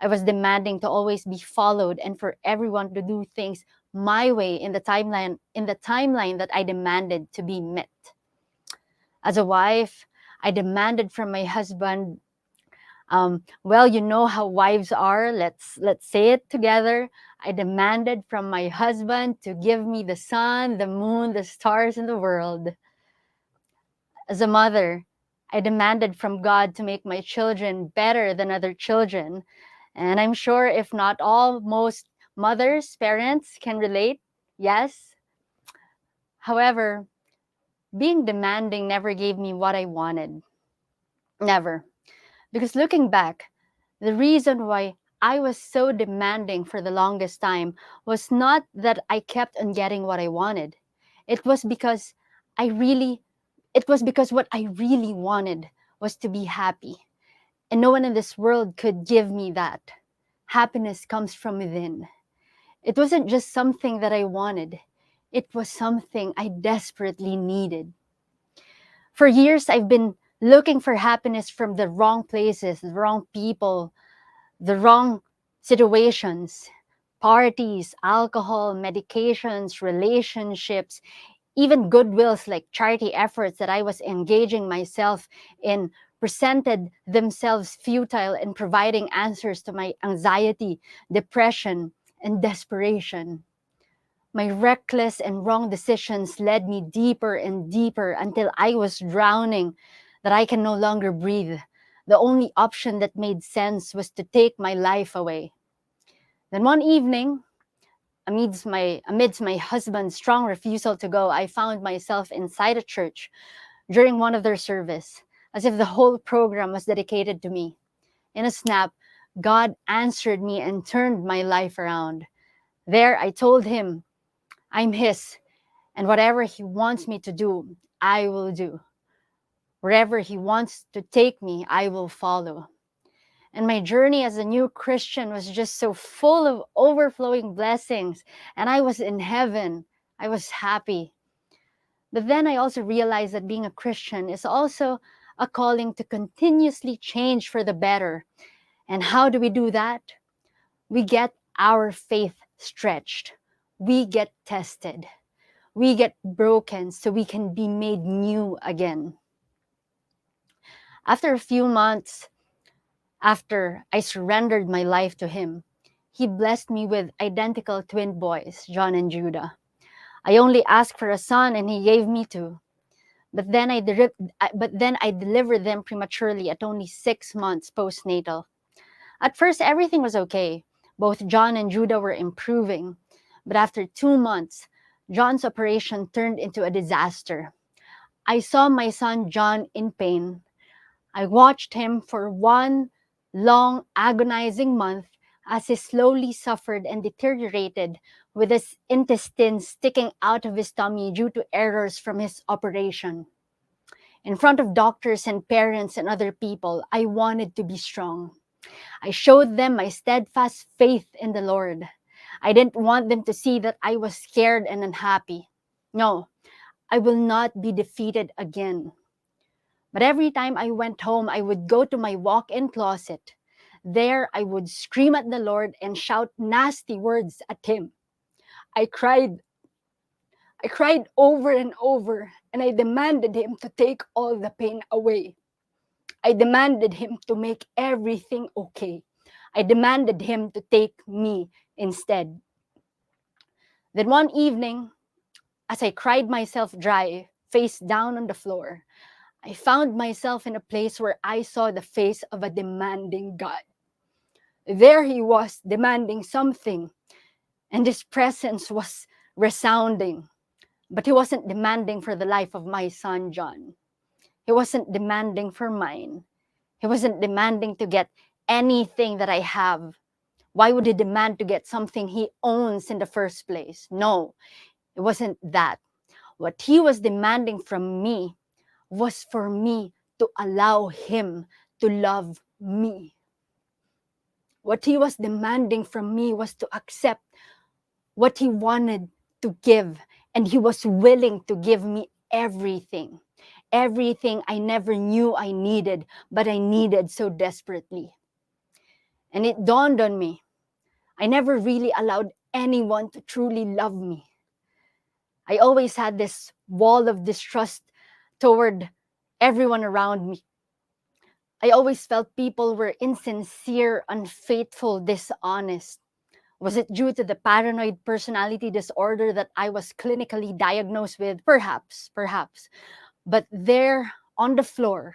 I was demanding to always be followed and for everyone to do things my way in the timeline that I demanded to be met. As a wife, I demanded from my husband, well, you know how wives are. Let's say it together. I demanded from my husband to give me the sun, the moon, the stars, and the world. As a mother, I demanded from God to make my children better than other children. And I'm sure if not all, most mothers, parents can relate. Yes. However, being demanding never gave me what I wanted. Never. Because looking back, the reason why I was so demanding for the longest time was not that I kept on getting what I wanted. It was because what I really wanted was to be happy. And no one in this world could give me that. Happiness comes from within. It wasn't just something that I wanted. It was something I desperately needed. For years, I've been looking for happiness from the wrong places, the wrong people, the wrong situations, parties, alcohol, medications, relationships, Even goodwills like charity efforts that I was engaging myself in presented themselves futile in providing answers to my anxiety, depression, and desperation. My reckless and wrong decisions led me deeper and deeper until I was drowning, that I can no longer breathe. The only option that made sense was to take my life away. Then one evening, amidst my husband's strong refusal to go, I found myself inside a church during one of their service, as if the whole program was dedicated to me. In a snap, God answered me and turned my life around. There, I told him, I'm his, and whatever he wants me to do, I will do. Wherever he wants to take me, I will follow. And my journey as a new Christian was just so full of overflowing blessings, and I was in heaven. I was happy. But then I also realized that being a Christian is also a calling to continuously change for the better. And how do we do that? We get our faith stretched. We get tested. We get broken so we can be made new again. After a few months, after I surrendered my life to him, he blessed me with identical twin boys, John and Judah. I only asked for a son and he gave me two. But then I delivered them prematurely at only 6 months postnatal. At first, everything was okay. Both John and Judah were improving. But after 2 months, John's operation turned into a disaster. I saw my son John in pain. I watched him for one long, agonizing month as he slowly suffered and deteriorated, with his intestines sticking out of his tummy due to errors from his operation. In front of doctors and parents and other people, I wanted to be strong. I showed them my steadfast faith in the Lord. I didn't want them to see that I was scared and unhappy. No, I will not be defeated again. But every time I went home, I would go to my walk-in closet. There, I would scream at the Lord and shout nasty words at him. I cried over and over, and I demanded him to take all the pain away. I demanded him to make everything okay. I demanded him to take me instead. Then one evening, as I cried myself dry, face down on the floor, I found myself in a place where I saw the face of a demanding God. There he was, demanding something, and his presence was resounding. But he wasn't demanding for the life of my son, John. He wasn't demanding for mine. He wasn't demanding to get anything that I have. Why would he demand to get something he owns in the first place? No, it wasn't that. What he was demanding from me was for me to allow him to love me. What he was demanding from me was to accept what he wanted to give, and he was willing to give me everything. Everything I never knew I needed, but I needed so desperately. And it dawned on me, I never really allowed anyone to truly love me. I always had this wall of distrust toward everyone around me. I always felt people were insincere, unfaithful, dishonest. Was it due to the paranoid personality disorder that I was clinically diagnosed with? Perhaps. But there on the floor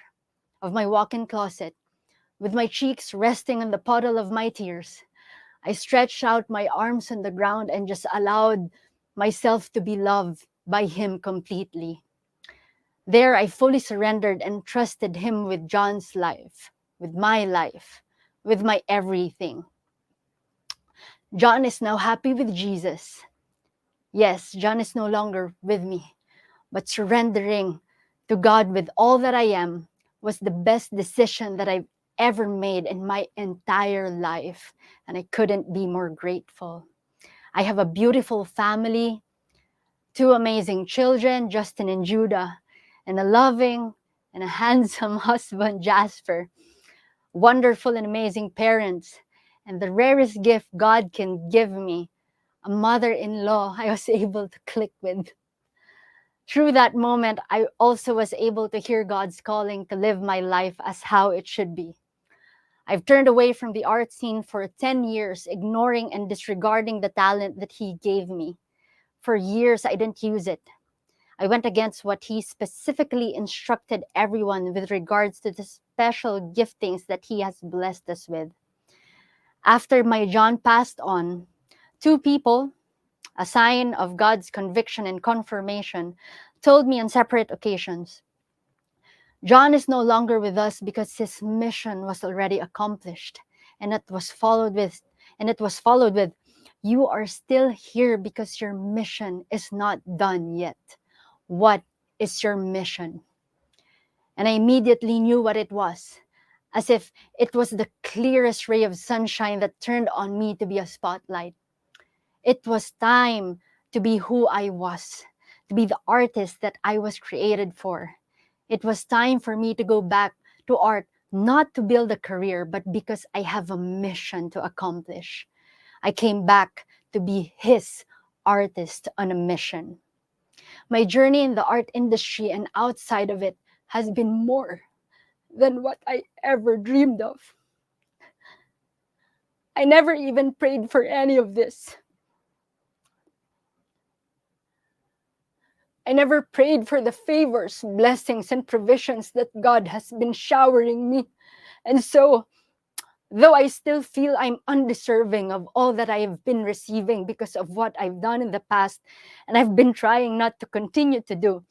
of my walk-in closet, with my cheeks resting on the puddle of my tears, I stretched out my arms on the ground and just allowed myself to be loved by him completely. There, I fully surrendered and trusted him with John's life, with my everything. John is now happy with Jesus. Yes, John is no longer with me, but surrendering to God with all that I am was the best decision that I've ever made in my entire life, and I couldn't be more grateful. I have a beautiful family, 2 amazing children, Justin and Judah, and a loving and a handsome husband, Jasper, wonderful and amazing parents, and the rarest gift God can give me, a mother-in-law I was able to click with. Through that moment, I also was able to hear God's calling to live my life as how it should be. I've turned away from the art scene for 10 years, ignoring and disregarding the talent that He gave me. For years, I didn't use it. I went against what He specifically instructed everyone with regards to the special giftings that He has blessed us with. After my John passed on, 2 people, a sign of God's conviction and confirmation, told me on separate occasions, John is no longer with us because his mission was already accomplished, and it was followed with, you are still here because your mission is not done yet. What is your mission? And I immediately knew what it was, as if it was the clearest ray of sunshine that turned on me to be a spotlight. It was time to be who I was, to be the artist that I was created for. It was time for me to go back to art, not to build a career, but because I have a mission to accomplish. I came back to be His artist on a mission. My journey in the art industry and outside of it has been more than what I ever dreamed of. I never even prayed for any of this. I never prayed for the favors, blessings, and provisions that God has been showering me. And so, though I still feel I'm undeserving of all that I have been receiving because of what I've done in the past, and I've been trying not to continue to do,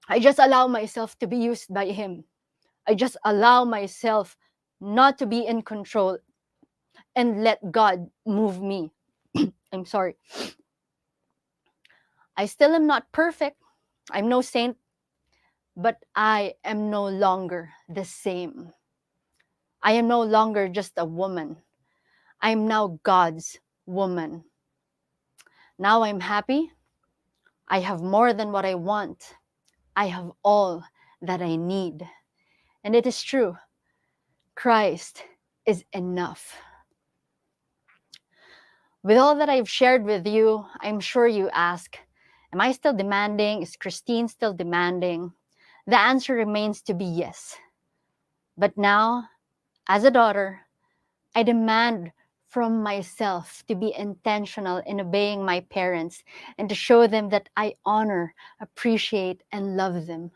I just allow myself to be used by Him. I just allow myself not to be in control and let God move me. I'm sorry. I still am not perfect. I'm no saint, but I am no longer the same. I am no longer just a woman. I am now God's woman. Now I'm happy. I have more than what I want. I have all that I need. And it is true. Christ is enough. With all that I've shared with you, I'm sure you ask, am I still demanding? Is Christine still demanding? The answer remains to be yes. But now, as a daughter, I demand from myself to be intentional in obeying my parents and to show them that I honor, appreciate, and love them.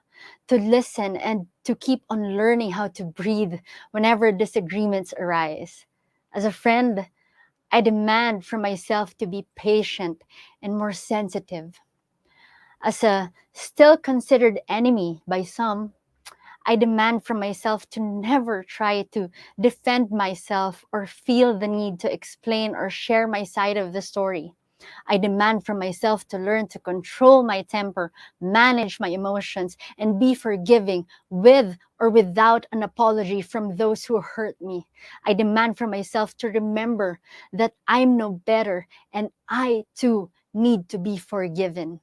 To listen and to keep on learning how to breathe whenever disagreements arise. As a friend, I demand from myself to be patient and more sensitive. As a still considered enemy by some, I demand from myself to never try to defend myself or feel the need to explain or share my side of the story. I demand from myself to learn to control my temper, manage my emotions, and be forgiving with or without an apology from those who hurt me. I demand from myself to remember that I'm no better and I too need to be forgiven.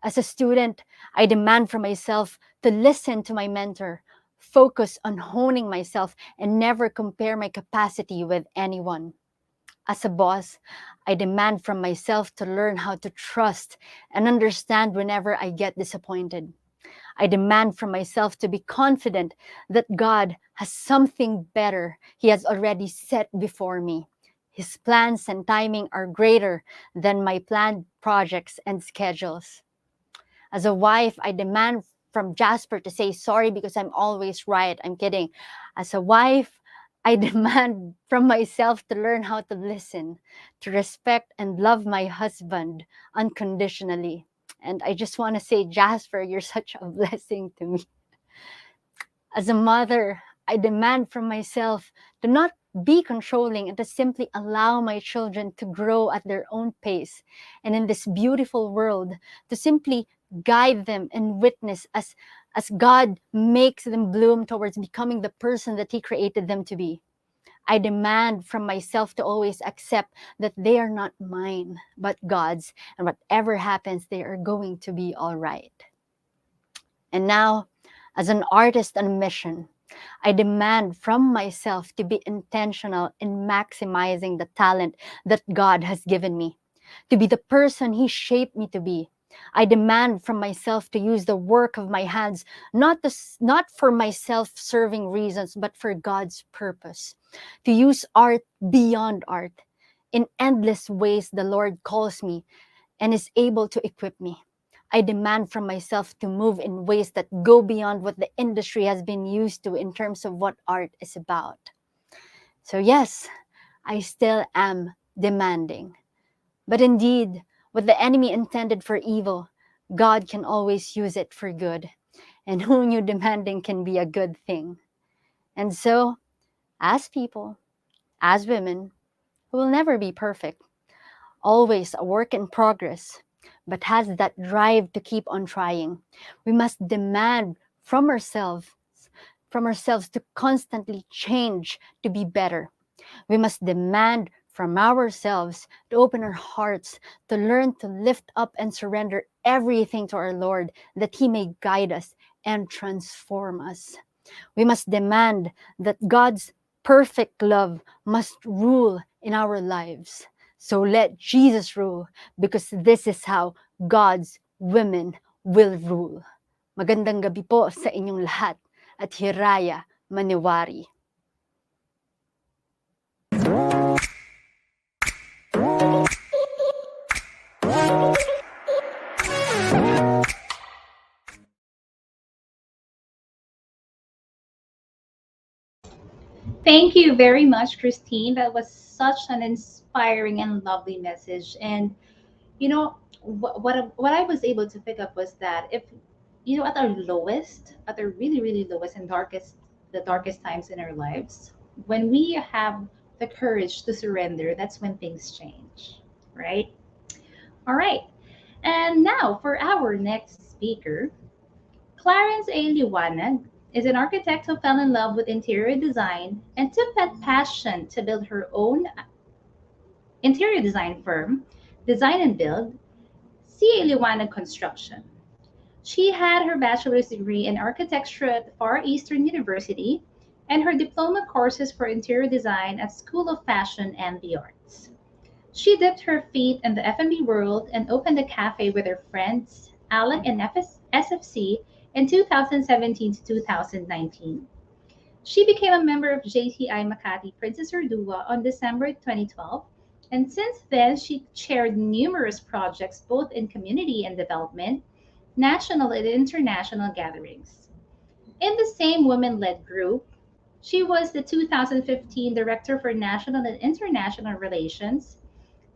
As a student, I demand from myself to listen to my mentor, focus on honing myself, and never compare my capacity with anyone. As a boss, I demand from myself to learn how to trust and understand whenever I get disappointed. I demand from myself to be confident that God has something better He has already set before me. His plans and timing are greater than my planned projects and schedules. As a wife, I demand from Jasper to say sorry because I'm always right. I'm kidding. As a wife, I demand from myself to learn how to listen, to respect and love my husband unconditionally. And I just want to say, Jasper, you're such a blessing to me. As a mother, I demand from myself to not be controlling and to simply allow my children to grow at their own pace. And in this beautiful world, to simply guide them and witness as God makes them bloom towards becoming the person that He created them to be. I demand from myself to always accept that they are not mine, but God's, and whatever happens, they are going to be all right. And now, as an artist on a mission, I demand from myself to be intentional in maximizing the talent that God has given me, to be the person He shaped me to be, I demand from myself to use the work of my hands, not for my self-serving reasons, but for God's purpose. To use art beyond art. In endless ways, the Lord calls me and is able to equip me. I demand from myself to move in ways that go beyond what the industry has been used to in terms of what art is about. So yes, I still am demanding. But indeed, what the enemy intended for evil, God can always use it for good. And who knew demanding can be a good thing? And so, as people, as women, who will never be perfect, always a work in progress, but has that drive to keep on trying, we must demand from ourselves to constantly change to be better. We must demand from ourselves to open our hearts, to learn to lift up and surrender everything to our Lord, that He may guide us and transform us. We must demand that God's perfect love must rule in our lives. So let Jesus rule, because this is how God's women will rule. Magandang gabi po sa inyong lahat at hiraya maniwari. Thank you very much, Christine. That was such an inspiring and lovely message. And what I was able to pick up was that if at our lowest, at our really really lowest and the darkest times in our lives, when we have the courage to surrender, that's when things change, right? All right. And now for our next speaker, Clarence A. Liwanag is an architect who fell in love with interior design and took that passion to build her own interior design firm, Design and Build, C.A. Liwanag Construction. She had her bachelor's degree in architecture at Far Eastern University and her diploma courses for interior design at School of Fashion and the Arts. She dipped her feet in the F&B world and opened a cafe with her friends, Alec and SFC, in 2017 to 2019. She became a member of JTI Makati Princess Urdua on December 2012, and since then she chaired numerous projects both in community and development, national and international gatherings. In the same women-led group, she was the 2015 Director for National and International Relations,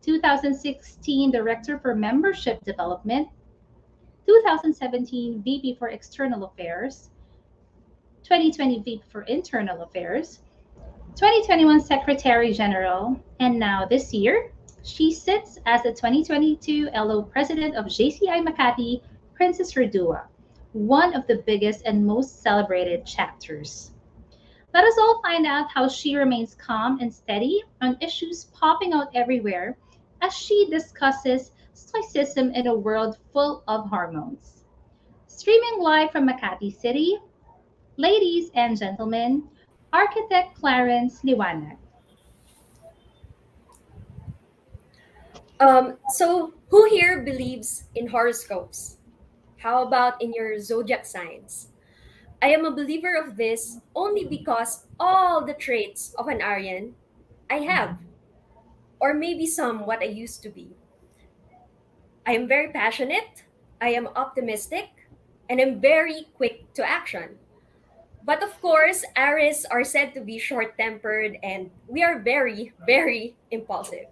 2016 Director for Membership Development, 2017 VP for External Affairs, 2020 VP for Internal Affairs, 2021 Secretary General, and now this year, she sits as the 2022 LO President of JCI Makati Princess Urdua, one of the biggest and most celebrated chapters. Let us all find out how she remains calm and steady on issues popping out everywhere as she discusses stoicism in a world full of hormones. Streaming live from Makati City, ladies and gentlemen, architect Clarence Liwanag. So who here believes in horoscopes? How about in your zodiac signs? I am a believer of this only because all the traits of an Aryan I have, or maybe some what I used to be. I am very passionate, I am optimistic, and I'm very quick to action. But of course, Aries are said to be short tempered and we are very, very impulsive.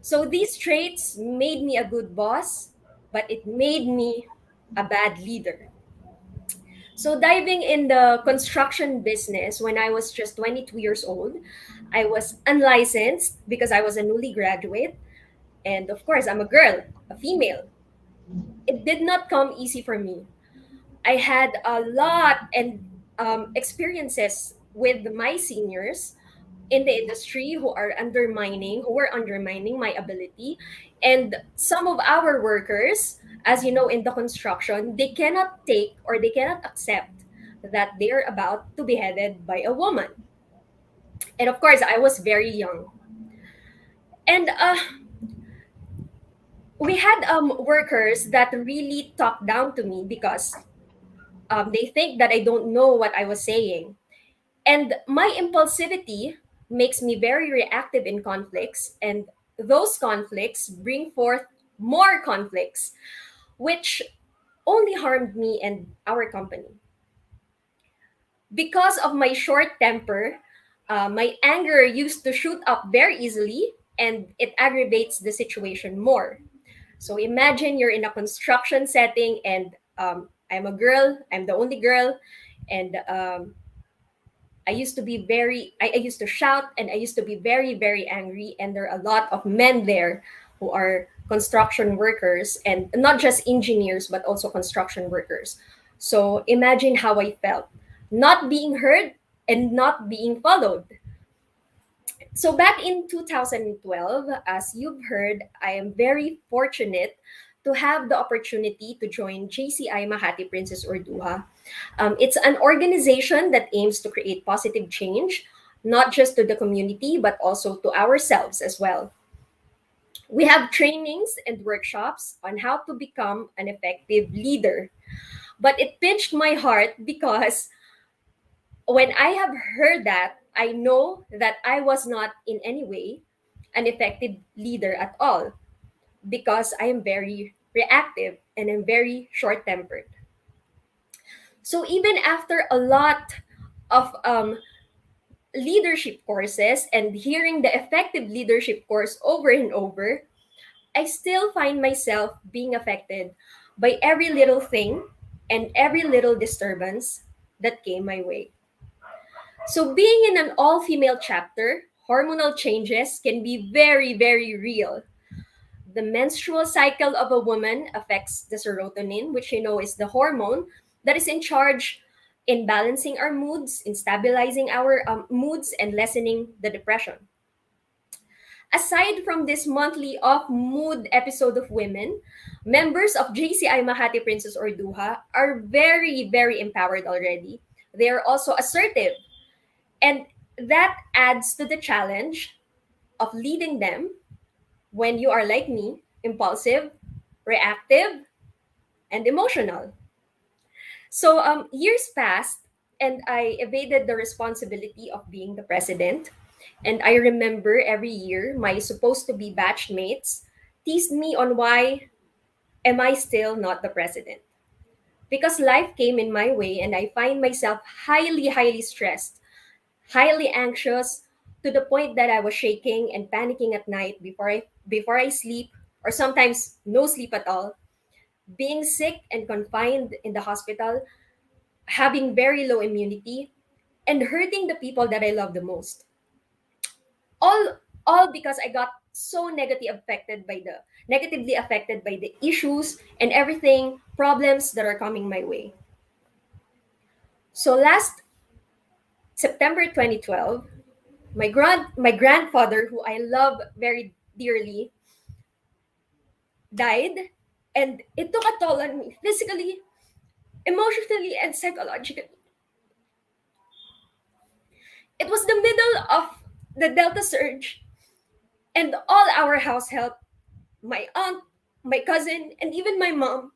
So these traits made me a good boss, but it made me a bad leader. So diving in the construction business when I was just 22 years old, I was unlicensed because I was a newly graduate. And of course, I'm a girl, a female. It did not come easy for me. I had a lot and experiences with my seniors in the industry who were undermining my ability. And some of our workers, as you know, in the construction, they cannot take or they cannot accept that they're about to be headed by a woman. And of course, I was very young. And we had workers that really talked down to me because they think that I don't know what I was saying. And my impulsivity makes me very reactive in conflicts, and those conflicts bring forth more conflicts, which only harmed me and our company. Because of my short temper, my anger used to shoot up very easily, and it aggravates the situation more. So imagine you're in a construction setting, and I'm a girl, I'm the only girl, and I used to shout, and I used to be very, very angry. And there are a lot of men there who are construction workers, and not just engineers, but also construction workers. So imagine how I felt, not being heard and not being followed. So back in 2012, as you've heard, I am very fortunate to have the opportunity to join JCI Mahati Princess Urduha. It's an organization that aims to create positive change, not just to the community, but also to ourselves as well. We have trainings and workshops on how to become an effective leader. But it pinched my heart because when I have heard that, I know that I was not in any way an effective leader at all because I am very reactive and I'm very short tempered. So even after a lot of leadership courses and hearing the effective leadership course over and over, I still find myself being affected by every little thing and every little disturbance that came my way. So being in an all-female chapter, hormonal changes can be very, very real. The menstrual cycle of a woman affects the serotonin, which you know is the hormone that is in charge in balancing our moods, in stabilizing our moods, and lessening the depression. Aside from this monthly off mood episode of women, members of JCI Mahati Princess Orduha are very, very empowered already. They are also assertive, and that adds to the challenge of leading them when you are like me, impulsive, reactive, and emotional. So years passed, and I evaded the responsibility of being the president. And I remember every year my supposed to be batch mates teased me on why am I still not the president? Because life came in my way, and I find myself highly, highly stressed, highly anxious, to the point that I was shaking and panicking at night before I sleep, or sometimes no sleep at all, being sick and confined in the hospital, having very low immunity, and hurting the people that I love the most. All because I got so negatively affected by the issues and everything problems that are coming my way. So last September 2012, my grandfather, who I love very dearly, died, and it took a toll on me physically, emotionally, and psychologically. It was the middle of the Delta surge, and all our house help, my aunt, my cousin, and even my mom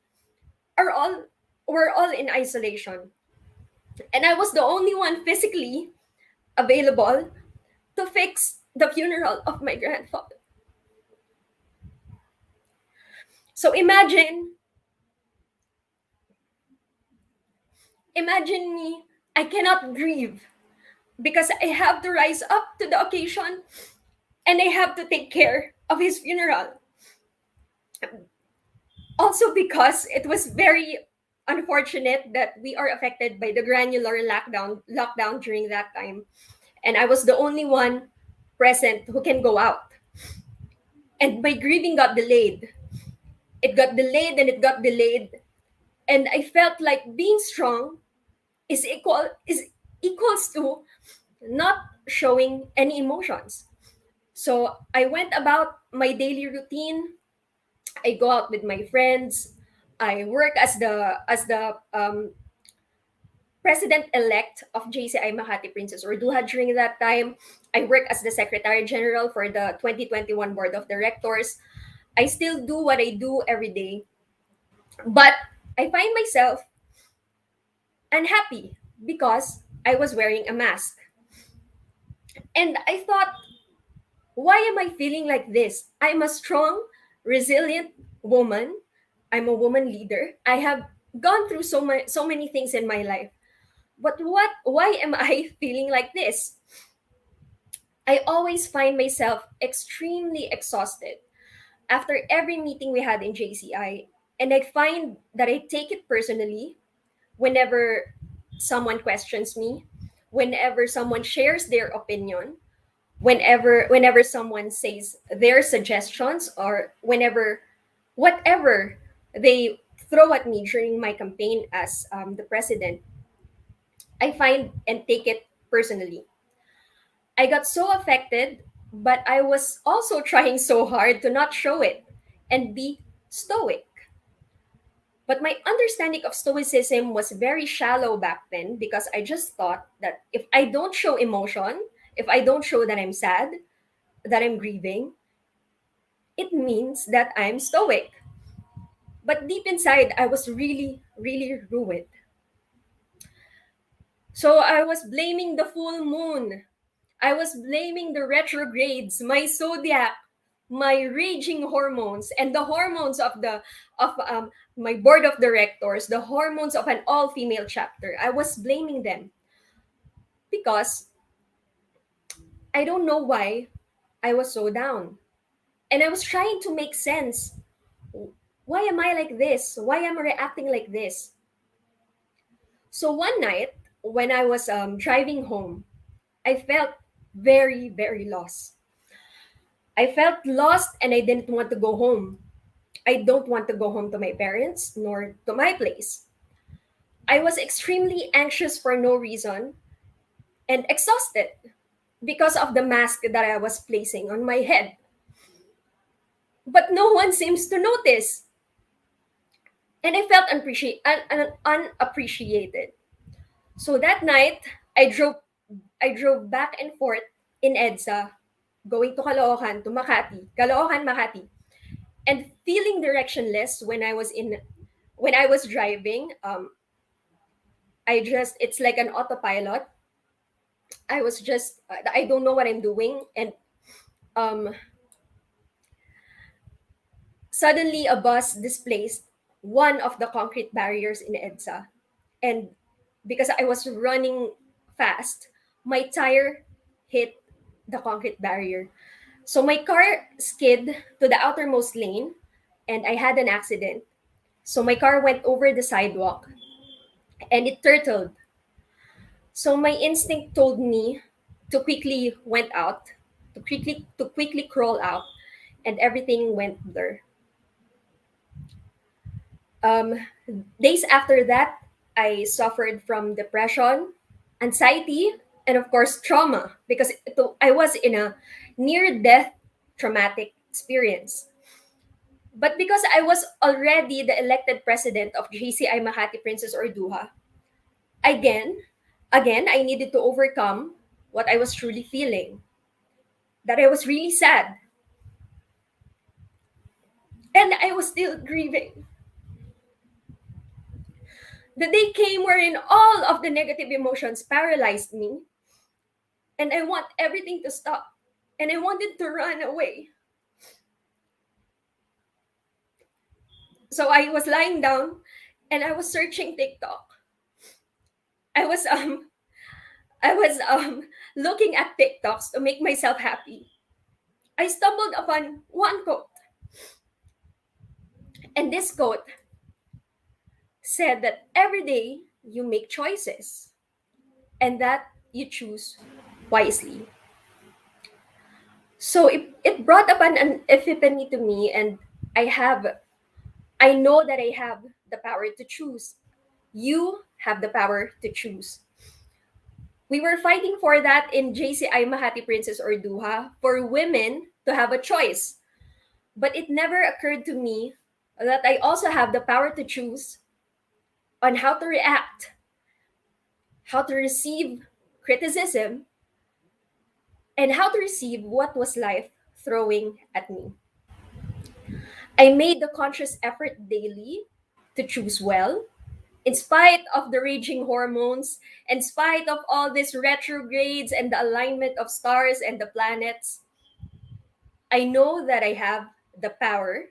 are all were all in isolation. And I was the only one physically available to fix the funeral of my grandfather. So imagine me, I cannot grieve because I have to rise up to the occasion and I have to take care of his funeral. Also because it was very unfortunate that we are affected by the granular lockdown during that time. And I was the only one present who can go out. And my grieving got delayed. It got delayed and it got delayed. And I felt like being strong is equals to not showing any emotions. So I went about my daily routine. I go out with my friends. I work as the president-elect of JCI Makati Princess Urduha during that time. I work as the Secretary General for the 2021 Board of Directors. I still do what I do every day. But I find myself unhappy because I was wearing a mask. And I thought, why am I feeling like this? I'm a strong, resilient woman. I'm a woman leader. I have gone through so many things in my life. But why am I feeling like this? I always find myself extremely exhausted after every meeting we had in JCI. And I find that I take it personally whenever someone questions me, whenever someone shares their opinion, whenever someone says their suggestions, or whenever whatever they throw at me during my campaign as the president. I find and take it personally. I got so affected, but I was also trying so hard to not show it and be stoic. But my understanding of stoicism was very shallow back then, because I just thought that if I don't show emotion, if I don't show that I'm sad, that I'm grieving, it means that I'm stoic. But deep inside, I was really, really ruined. So I was blaming the full moon. I was blaming the retrogrades, my zodiac, my raging hormones, and the hormones of my board of directors, the hormones of an all-female chapter. I was blaming them because I don't know why I was so down. And I was trying to make sense. Why am I like this? Why am I reacting like this? So one night, when I was driving home, I felt very, very lost. I felt lost and I didn't want to go home. I don't want to go home to my parents nor to my place. I was extremely anxious for no reason and exhausted because of the mask that I was placing on my head. But no one seems to notice. And I felt unappreciated. So that night, I drove back and forth in EDSA, going to Caloocan, to Makati, Caloocan, Makati, and feeling directionless when I was driving. It's like an autopilot. I don't know what I'm doing, and suddenly a bus displaced one of the concrete barriers in EDSA, and because I was running fast, my tire hit the concrete barrier. So my car skid to the outermost lane and I had an accident. So my car went over the sidewalk and it turtled. So my instinct told me to quickly went out, to quickly crawl out, and everything went blur. Days after that, I suffered from depression, anxiety, and of course trauma, because I was in a near-death traumatic experience. But because I was already the elected president of GCI Makati Princess Orduha, again, I needed to overcome what I was truly feeling, that I was really sad. And I was still grieving. The day came wherein all of the negative emotions paralyzed me, and I want everything to stop, and I wanted to run away. So I was lying down and I was searching TikTok. I was looking at TikToks to make myself happy. I stumbled upon one quote. And this quote said that every day you make choices and that you choose wisely. So it brought up an epiphany to me, and I know that I have the power to choose. You have the power to choose. We were fighting for that in JCI Makati Princess Orduha, for women to have a choice. But it never occurred to me that I also have the power to choose on how to react, how to receive criticism, and how to receive what was life throwing at me. I made the conscious effort daily to choose well, in spite of the raging hormones, in spite of all these retrogrades and the alignment of stars and the planets. I know that I have the power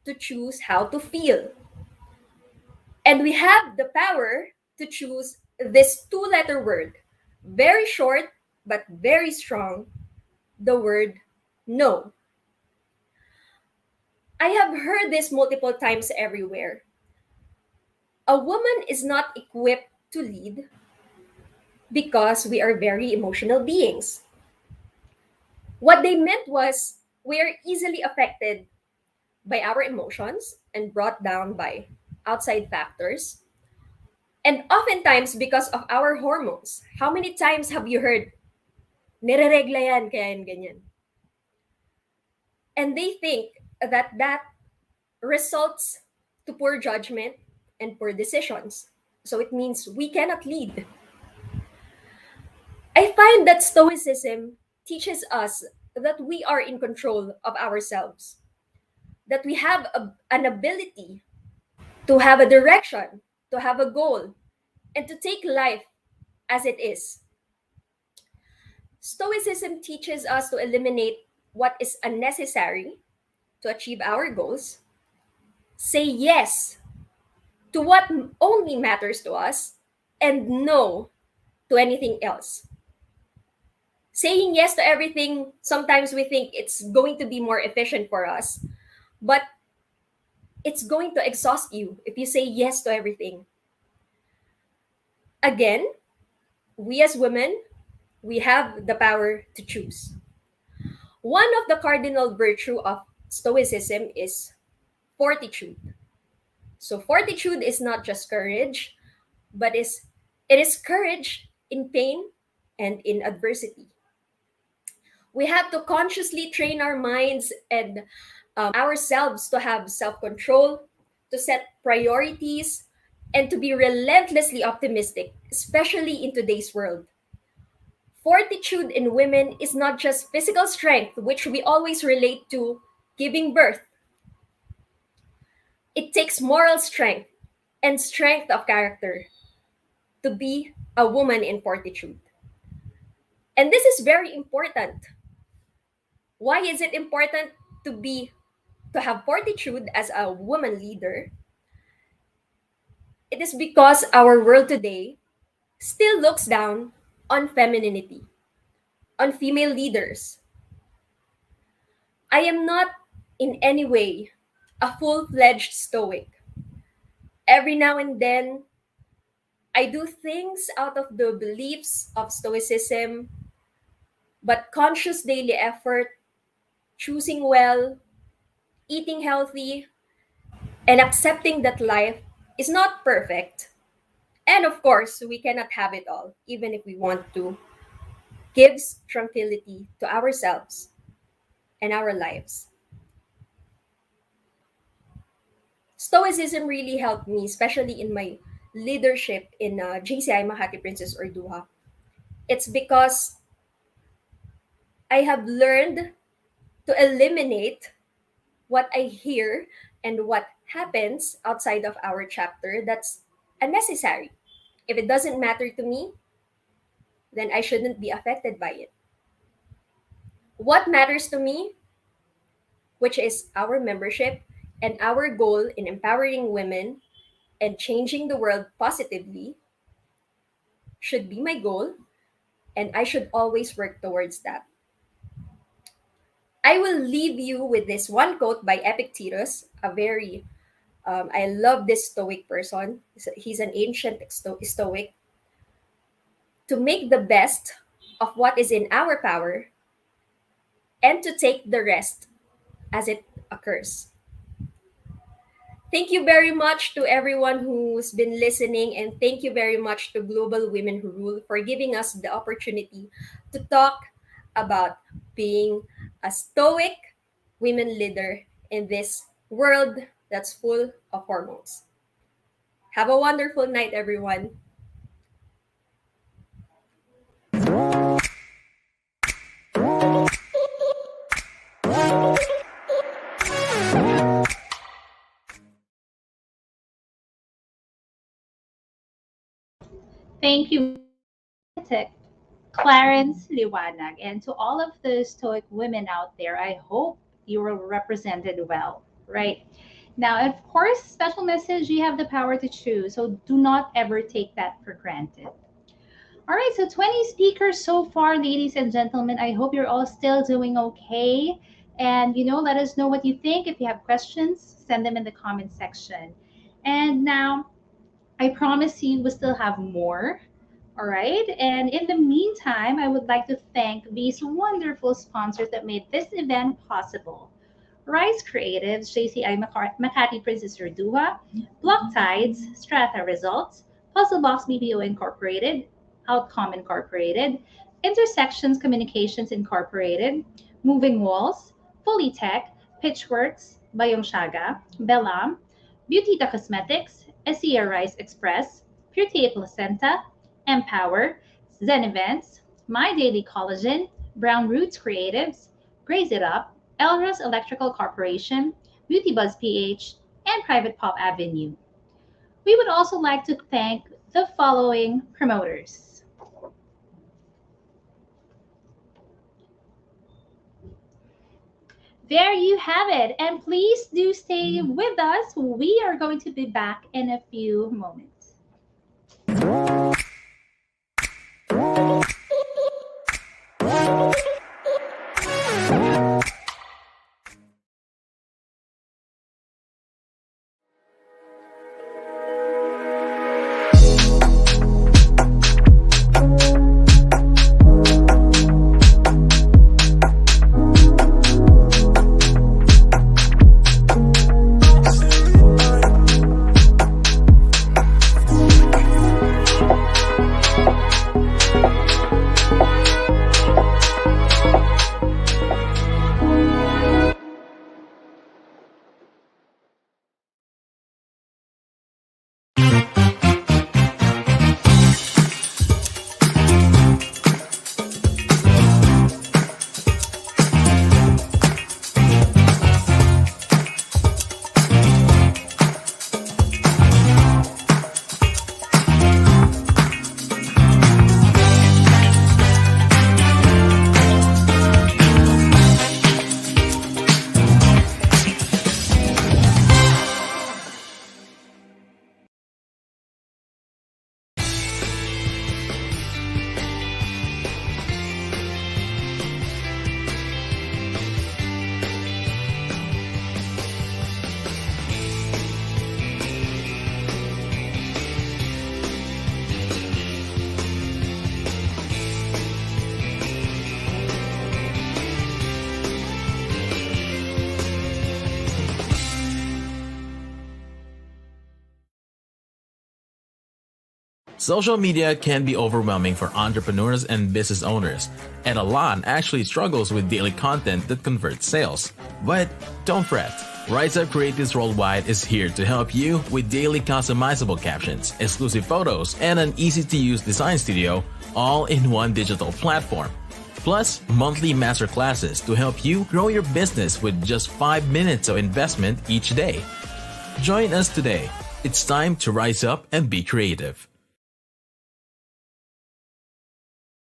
to choose how to feel. And we have the power to choose this two-letter word, very short but very strong, the word no. I have heard this multiple times everywhere. A woman is not equipped to lead because we are very emotional beings. What they meant was we are easily affected by our emotions and brought down by outside factors. And oftentimes because of our hormones. How many times have you heard, nireregla yan, kaya yan ganyan? And they think that results to poor judgment and poor decisions. So it means we cannot lead. I find that Stoicism teaches us that we are in control of ourselves, that we have an ability to have a direction, to have a goal, and to take life as it is. Stoicism teaches us to eliminate what is unnecessary to achieve our goals, say yes to what only matters to us, and no to anything else. Saying yes to everything, sometimes we think it's going to be more efficient for us, but it's going to exhaust you if you say yes to everything. Again, we as women, we have the power to choose. One of the cardinal virtue of Stoicism is fortitude. So fortitude is not just courage, but it is courage in pain and in adversity. We have to consciously train our minds and ourselves to have self-control, to set priorities, and to be relentlessly optimistic, especially in today's world. Fortitude in women is not just physical strength, which we always relate to giving birth. It takes moral strength and strength of character to be a woman in fortitude. And this is very important. Why is it important to have fortitude as a woman leader? It is because our world today still looks down on femininity, on female leaders. I am not in any way a full-fledged Stoic. Every now and then, I do things out of the beliefs of Stoicism, but conscious daily effort, choosing well, eating healthy, and accepting that life is not perfect. And of course, we cannot have it all, even if we want to, gives tranquility to ourselves and our lives. Stoicism really helped me, especially in my leadership in JCI Makati Princess Orduha. It's because I have learned to eliminate what I hear and what happens outside of our chapter that's unnecessary. If it doesn't matter to me, then I shouldn't be affected by it. What matters to me, which is our membership and our goal in empowering women and changing the world positively, should be my goal, and I should always work towards that. I will leave you with this one quote by Epictetus, I love this Stoic person. He's an ancient Stoic. To make the best of what is in our power and to take the rest as it occurs. Thank you very much to everyone who's been listening, and thank you very much to Global Women Who Rule for giving us the opportunity to talk about being a Stoic women leader in this world that's full of hormones. Have a wonderful night, everyone. Thank you, Clarence, Liwanag, and to all of the stoic women out there, I hope you were represented well, right? Now, of course, special message, you have the power to choose, so do not ever take that for granted. All right, so 20 speakers so far, ladies and gentlemen. I hope you're all still doing okay. And, let us know what you think. If you have questions, send them in the comment section. And now, I promise you, we still have more. All right. And in the meantime, I would like to thank these wonderful sponsors that made this event possible. Rise Creatives, JCI Makati Princess Urdua, Block Tides, Strata Results, Puzzle Box BPO Incorporated, Outcome Incorporated, Intersections Communications Incorporated, Moving Walls, Fully Tech, Pitchworks, Bayong Shaga, Bellam, Beautita Cosmetics, Esia Rice Express, Purity Placenta, Empower, Zen Events, My Daily Collagen, Brown Roots Creatives, Graze It Up, Elra's Electrical Corporation, Beauty Buzz PH, and Private Pop Avenue. We would also like to thank the following promoters. There you have it. And please do stay with us. We are going to be back in a few moments. Social media can be overwhelming for entrepreneurs and business owners, and Alon actually struggles with daily content that converts sales. But don't fret. Rise Up Creatives Worldwide is here to help you with daily customizable captions, exclusive photos, and an easy-to-use design studio, all in one digital platform. Plus, monthly masterclasses to help you grow your business with just 5 minutes of investment each day. Join us today. It's time to rise up and be creative.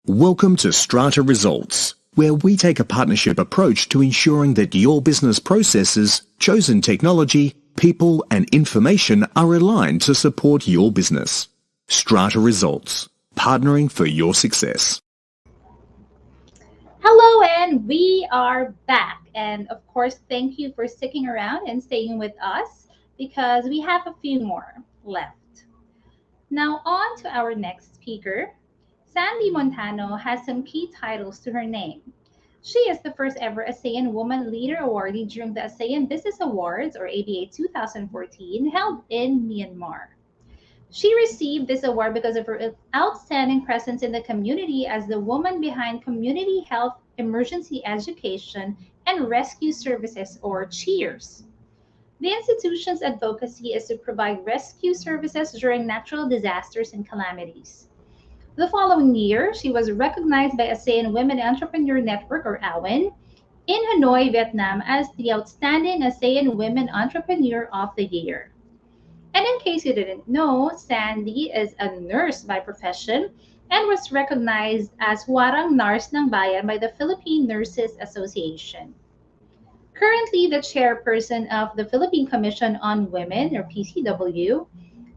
Welcome to Strata Results, where we take a partnership approach to ensuring that your business processes, chosen technology, people, and information are aligned to support your business. Strata Results, partnering for your success. Hello, and we are back. And of course, thank you for sticking around and staying with us because we have a few more left. Now, on to our next speaker. Sandy Montano has some key titles to her name. She is the first ever ASEAN Woman Leader awardee during the ASEAN Business Awards, or ABA 2014, held in Myanmar. She received this award because of her outstanding presence in the community as the woman behind Community Health Emergency Education and Rescue Services, or CHEERS. The institution's advocacy is to provide rescue services during natural disasters and calamities. The following year, she was recognized by ASEAN Women Entrepreneur Network, or AWEN, in Hanoi, Vietnam as the Outstanding ASEAN Women Entrepreneur of the Year. And in case you didn't know, Sandy is a nurse by profession and was recognized as Warang Nurse ng Bayan by the Philippine Nurses Association. Currently the chairperson of the Philippine Commission on Women, or PCW,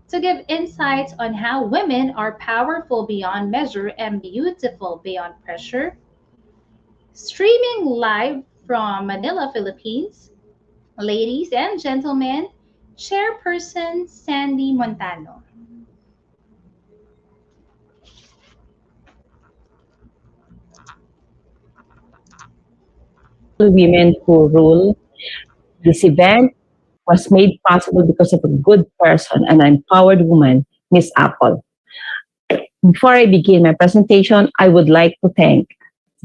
to give insights on how women are powerful beyond measure and beautiful beyond pressure. Streaming live from Manila, Philippines, ladies and gentlemen, Chairperson Sandy Montano. Women Who Rule. This event was made possible because of a good person and an empowered woman, Miss Apple. Before I begin my presentation, I would like to thank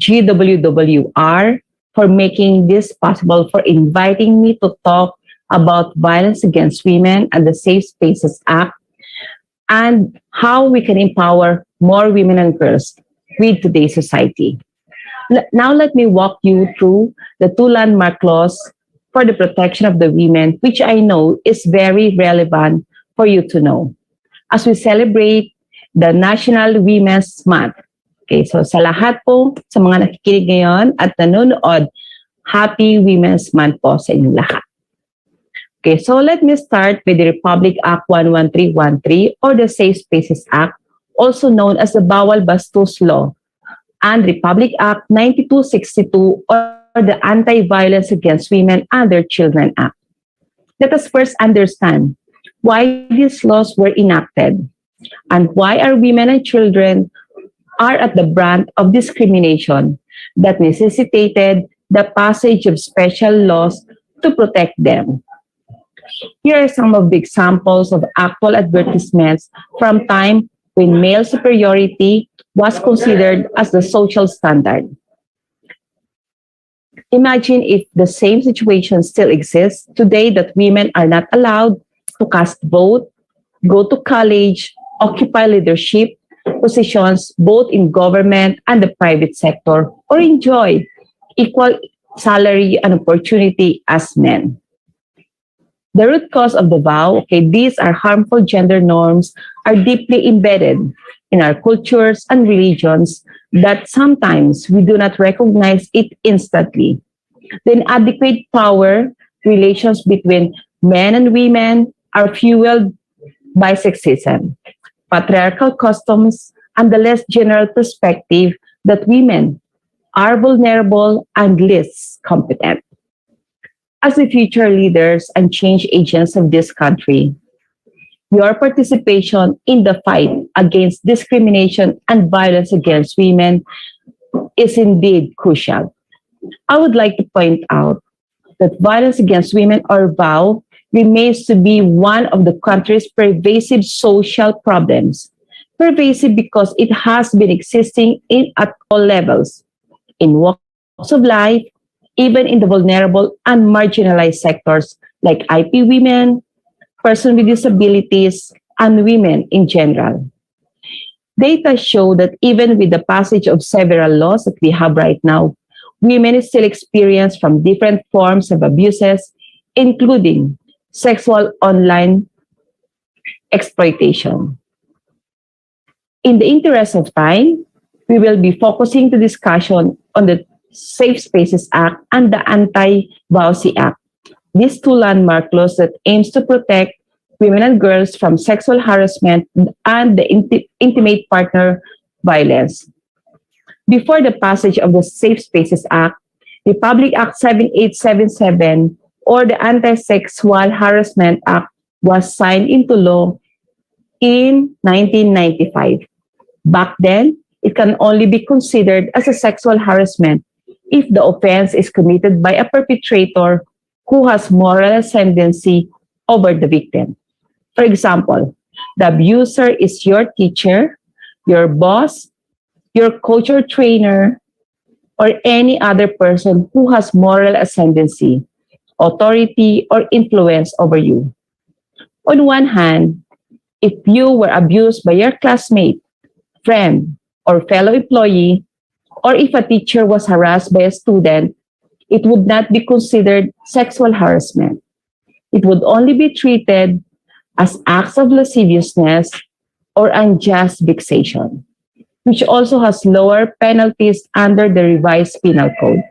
GWWR for making this possible, for inviting me to talk about violence against women and the Safe Spaces Act, and how we can empower more women and girls with today's society. Now let me walk you through the two landmark laws for the protection of the women, which I know is very relevant for you to know as we celebrate the National Women's Month. Okay, so sa lahat po, sa mga nakikinig ngayon at nanonood, Happy Women's Month po sa inyong lahat. Okay, so let me start with the Republic Act 11313 or the Safe Spaces Act, also known as the Bawal Bastos Law, and Republic Act 9262 or the Anti-Violence Against Women and Their Children Act. Let us first understand why these laws were enacted and why our women and children are at the brunt of discrimination that necessitated the passage of special laws to protect them. Here are some of the examples of actual advertisements from time when male superiority was considered as the social standard. Imagine if the same situation still exists today, that women are not allowed to cast vote, go to college, occupy leadership positions both in government and the private sector, or enjoy equal salary and opportunity as men. The root cause of the vow, okay, these are harmful gender norms, are deeply embedded in our cultures and religions that sometimes we do not recognize it instantly. The inadequate power relations between men and women are fueled by sexism, patriarchal customs, and the less general perspective that women are vulnerable and less competent. As the future leaders and change agents of this country, your participation in the fight against discrimination and violence against women is indeed crucial. I would like to point out that violence against women, or VOW, remains to be one of the country's pervasive social problems. Pervasive because it has been existing at all levels, in walks of life, even in the vulnerable and marginalized sectors like IP women, persons with disabilities, and women in general. Data show that even with the passage of several laws that we have right now, women still experience from different forms of abuses, including sexual online exploitation. In the interest of time, we will be focusing the discussion on the Safe Spaces Act and the Anti-VOWSY Act. These two landmark laws that aims to protect women and girls from sexual harassment and the intimate partner violence. Before the passage of the Safe Spaces Act, Republic Act 7877 or the Anti-Sexual Harassment Act was signed into law in 1995. Back then, it can only be considered as a sexual harassment if the offense is committed by a perpetrator who has moral ascendancy over the victim. For example, the abuser is your teacher, your boss, your coach or trainer, or any other person who has moral ascendancy, authority, or influence over you. On one hand, if you were abused by your classmate, friend, or fellow employee, or if a teacher was harassed by a student, it would not be considered sexual harassment. It would only be treated as acts of lasciviousness or unjust vexation, which also has lower penalties under the revised penal code.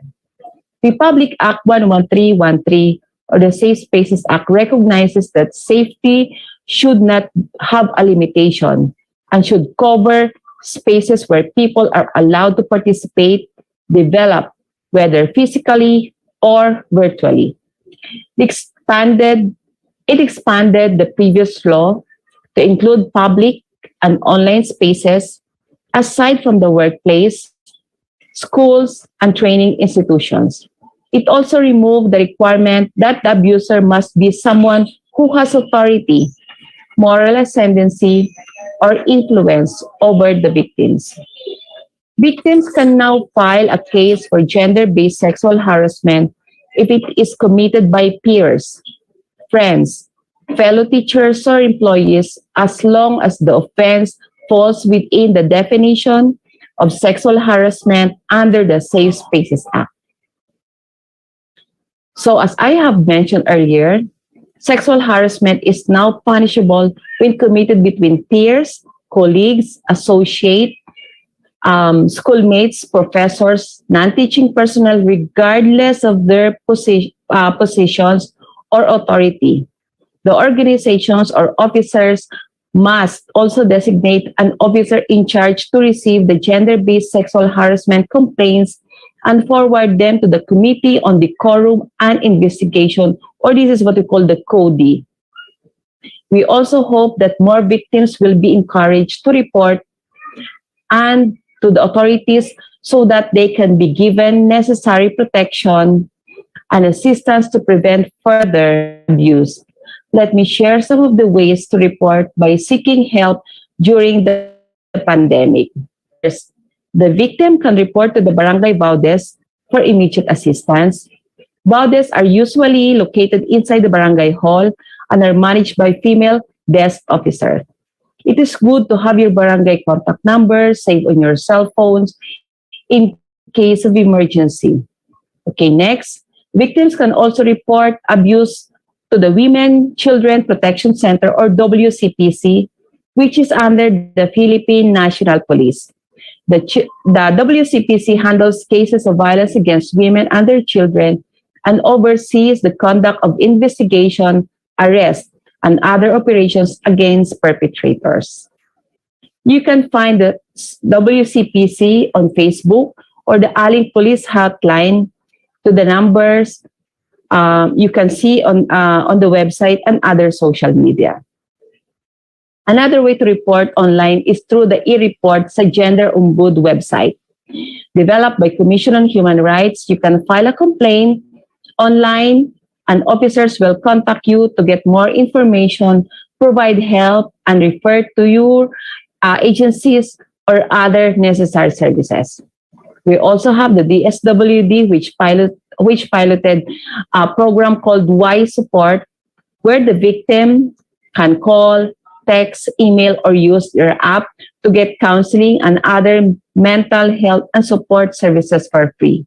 Republic Act 11313 or the Safe Spaces Act recognizes that safety should not have a limitation and should cover spaces where people are allowed to participate, develop, whether physically or virtually. It expanded the previous law to include public and online spaces aside from the workplace, schools, and training institutions. It also removed the requirement that the abuser must be someone who has authority, moral ascendancy, or influence over the victims. Victims can now file a case for gender-based sexual harassment if it is committed by peers, friends, fellow teachers, or employees, as long as the offense falls within the definition of sexual harassment under the Safe Spaces Act. So, as I have mentioned earlier, sexual harassment is now punishable when committed between peers, colleagues, associates, schoolmates, professors, non-teaching personnel, regardless of their positions or authority. The organizations or officers must also designate an officer in charge to receive the gender-based sexual harassment complaints and forward them to the Committee on Decorum and Investigation, or this is what we call the CODI. We also hope that more victims will be encouraged to report and to the authorities so that they can be given necessary protection and assistance to prevent further abuse. Let me share some of the ways to report by seeking help during the pandemic. First, the victim can report to the barangay baudes for immediate assistance. Baudes are usually located inside the barangay hall and are managed by female desk officers. It is good to have your barangay contact number saved on your cell phones in case of emergency. Okay, next, victims can also report abuse to the Women Children Protection Center or WCPC, which is under the Philippine National Police. The WCPC handles cases of violence against women and their children and oversees the conduct of investigation, arrest, and other operations against perpetrators. You can find the WCPC on Facebook or the Aling Police Hotline to the numbers you can see on the website and other social media. Another way to report online is through the e-report sa Gender Umbud website. Developed by Commission on Human Rights, you can file a complaint online and officers will contact you to get more information, provide help, and refer to your agencies or other necessary services. We also have the DSWD, which piloted a program called Y Support, where the victim can call, text, email, or use their app to get counseling and other mental health and support services for free.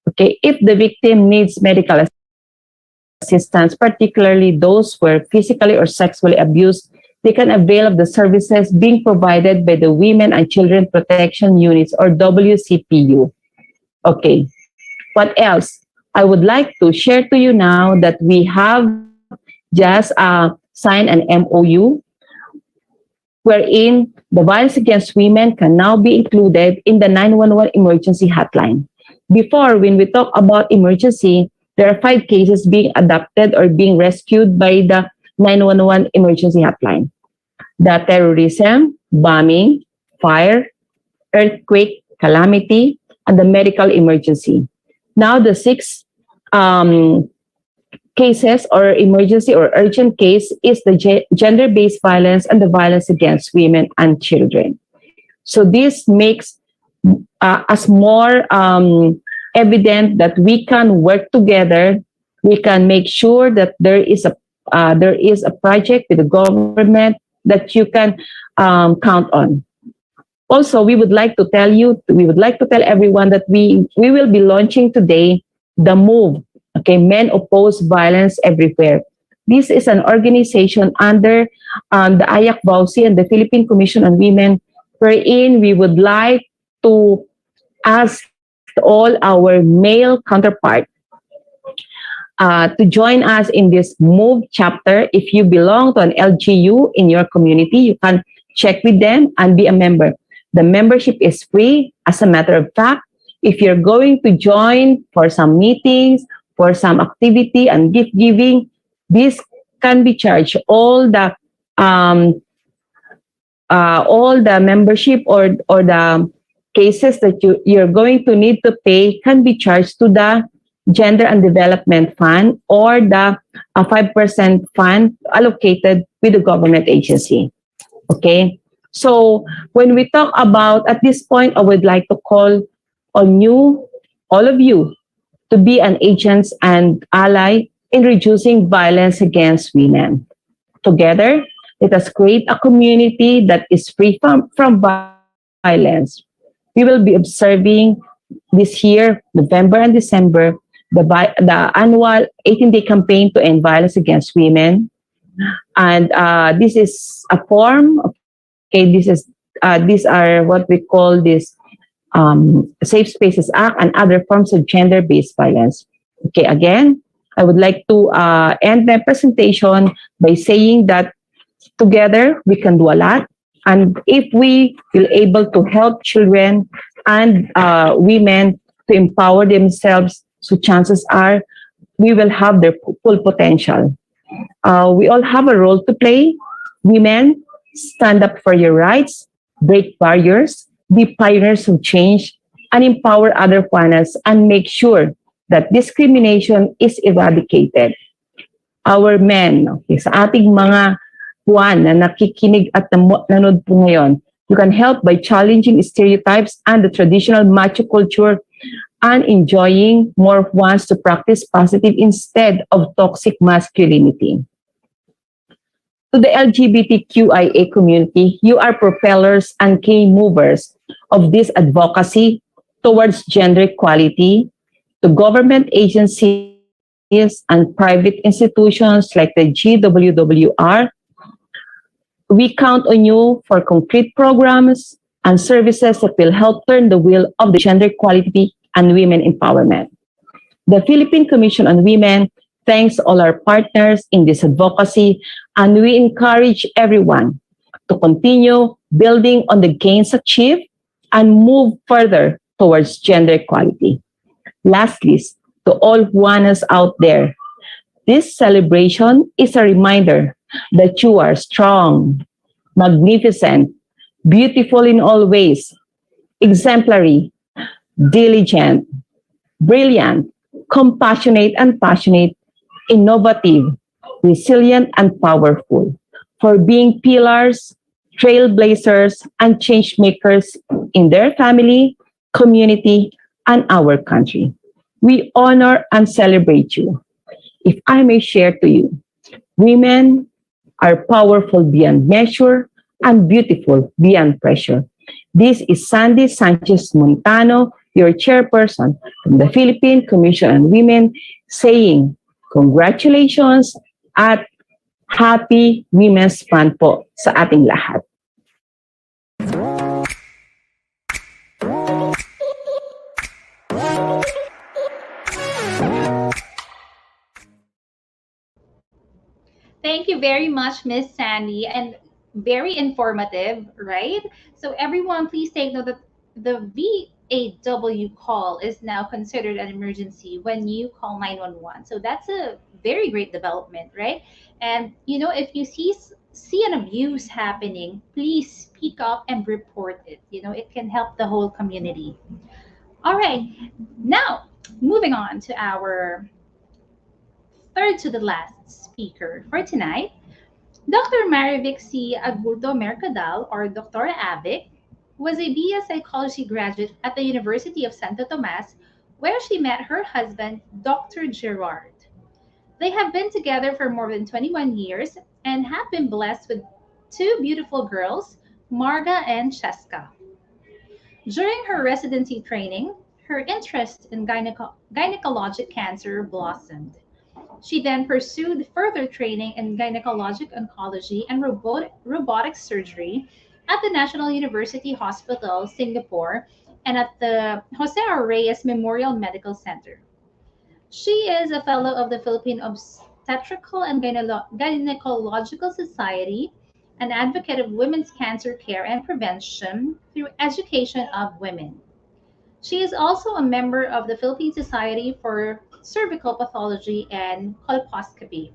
Okay, if the victim needs medical assistance, particularly those who are physically or sexually abused, they can avail of the services being provided by the Women and Children Protection Units or WCPU. Okay, what else? I would like to share to you now that we have just signed an MOU wherein the violence against women can now be included in the 911 emergency hotline. Before, when we talk about emergency, there are 5 cases being adopted or being rescued by the 911 emergency hotline. The terrorism, bombing, fire, earthquake, calamity, and the medical emergency. Now the 6 cases or emergency or urgent case is the gender-based violence and the violence against women and children. So this makes us more evident that we can work together. We can make sure that there is a project with the government that you can count on. Also, we would like to tell everyone that we will be launching today the MOVE. Okay, Men Oppose Violence Everywhere, This is an organization under the IACVAUSI and the Philippine Commission on Women, wherein we would like to ask all our male counterparts to join us in this MOVE chapter. If you belong to an LGU in your community, you can check with them and be a member. The membership is free. As a matter of fact, if you're going to join for some meetings, for some activity and gift giving, this can be charged. All the membership or the cases that you're going to need to pay can be charged to the Gender and Development Fund or the 5% fund allocated with the government agency. Okay? So when we talk about, at this point, I would like to call on you, all of you, to be an agent and ally in reducing violence against women. Together, let us create a community that is free from violence. We will be observing this year, November and December, the annual 18-day campaign to end violence against women. And this is a form of, these are what we call this Safe Spaces Act and other forms of gender-based violence. Okay, again, I would like to end my presentation by saying that together we can do a lot. And if we will able to help children and women to empower themselves, so chances are we will have their full potential. We all have a role to play. Women, stand up for your rights, break barriers, be pioneers of change, and empower other Kwanas and make sure that discrimination is eradicated. Our men, okay, sa ating mga Kwan na nakikinig at nanood po ngayon, you can help by challenging stereotypes and the traditional macho culture and enjoying more wants to practice positive instead of toxic masculinity. To the LGBTQIA community, you are propellers and key movers of this advocacy towards gender equality. To government agencies and private institutions like the GWWR, we count on you for concrete programs and services that will help turn the wheel of the gender equality and women empowerment. The Philippine Commission on Women thanks all our partners in this advocacy, and we encourage everyone to continue building on the gains achieved and move further towards gender equality. Lastly, to all Juanas out there, this celebration is a reminder that you are strong, magnificent, beautiful in all ways, exemplary, diligent, brilliant, compassionate and passionate, innovative, resilient and powerful, for being pillars, trailblazers, and change makers in their family, community, and our country. We honor and celebrate you. If I may share to you, women are powerful beyond measure and beautiful beyond pressure. This is Sandy Sanchez Montano, your chairperson from the Philippine Commission on Women, saying congratulations at Happy Women's Month po sa ating lahat. Thank you very much, Miss Sandy, and very informative, right? So everyone, please take note that the VAW call is now considered an emergency when you call 911. So that's a very great development, right? And you know, if you see an abuse happening, please speak up and report it. You know, it can help the whole community. All right, now moving on to our third to the last speaker for tonight, Dr. Marivic C. Agurto Mercadal, or Dr. Avic, was a BS Psychology graduate at the University of Santo Tomas, where she met her husband, Dr. Gerard. They have been together for more than 21 years and have been blessed with two beautiful girls, Marga and Cheska. During her residency training, her interest in gynecologic cancer blossomed. She then pursued further training in gynecologic oncology and robotic surgery at the National University Hospital, Singapore, and at the Jose R. Reyes Memorial Medical Center. She is a fellow of the Philippine Obstetrical and Gynecological Society, an advocate of women's cancer care and prevention through education of women. She is also a member of the Philippine Society for Cervical Pathology and Colposcopy.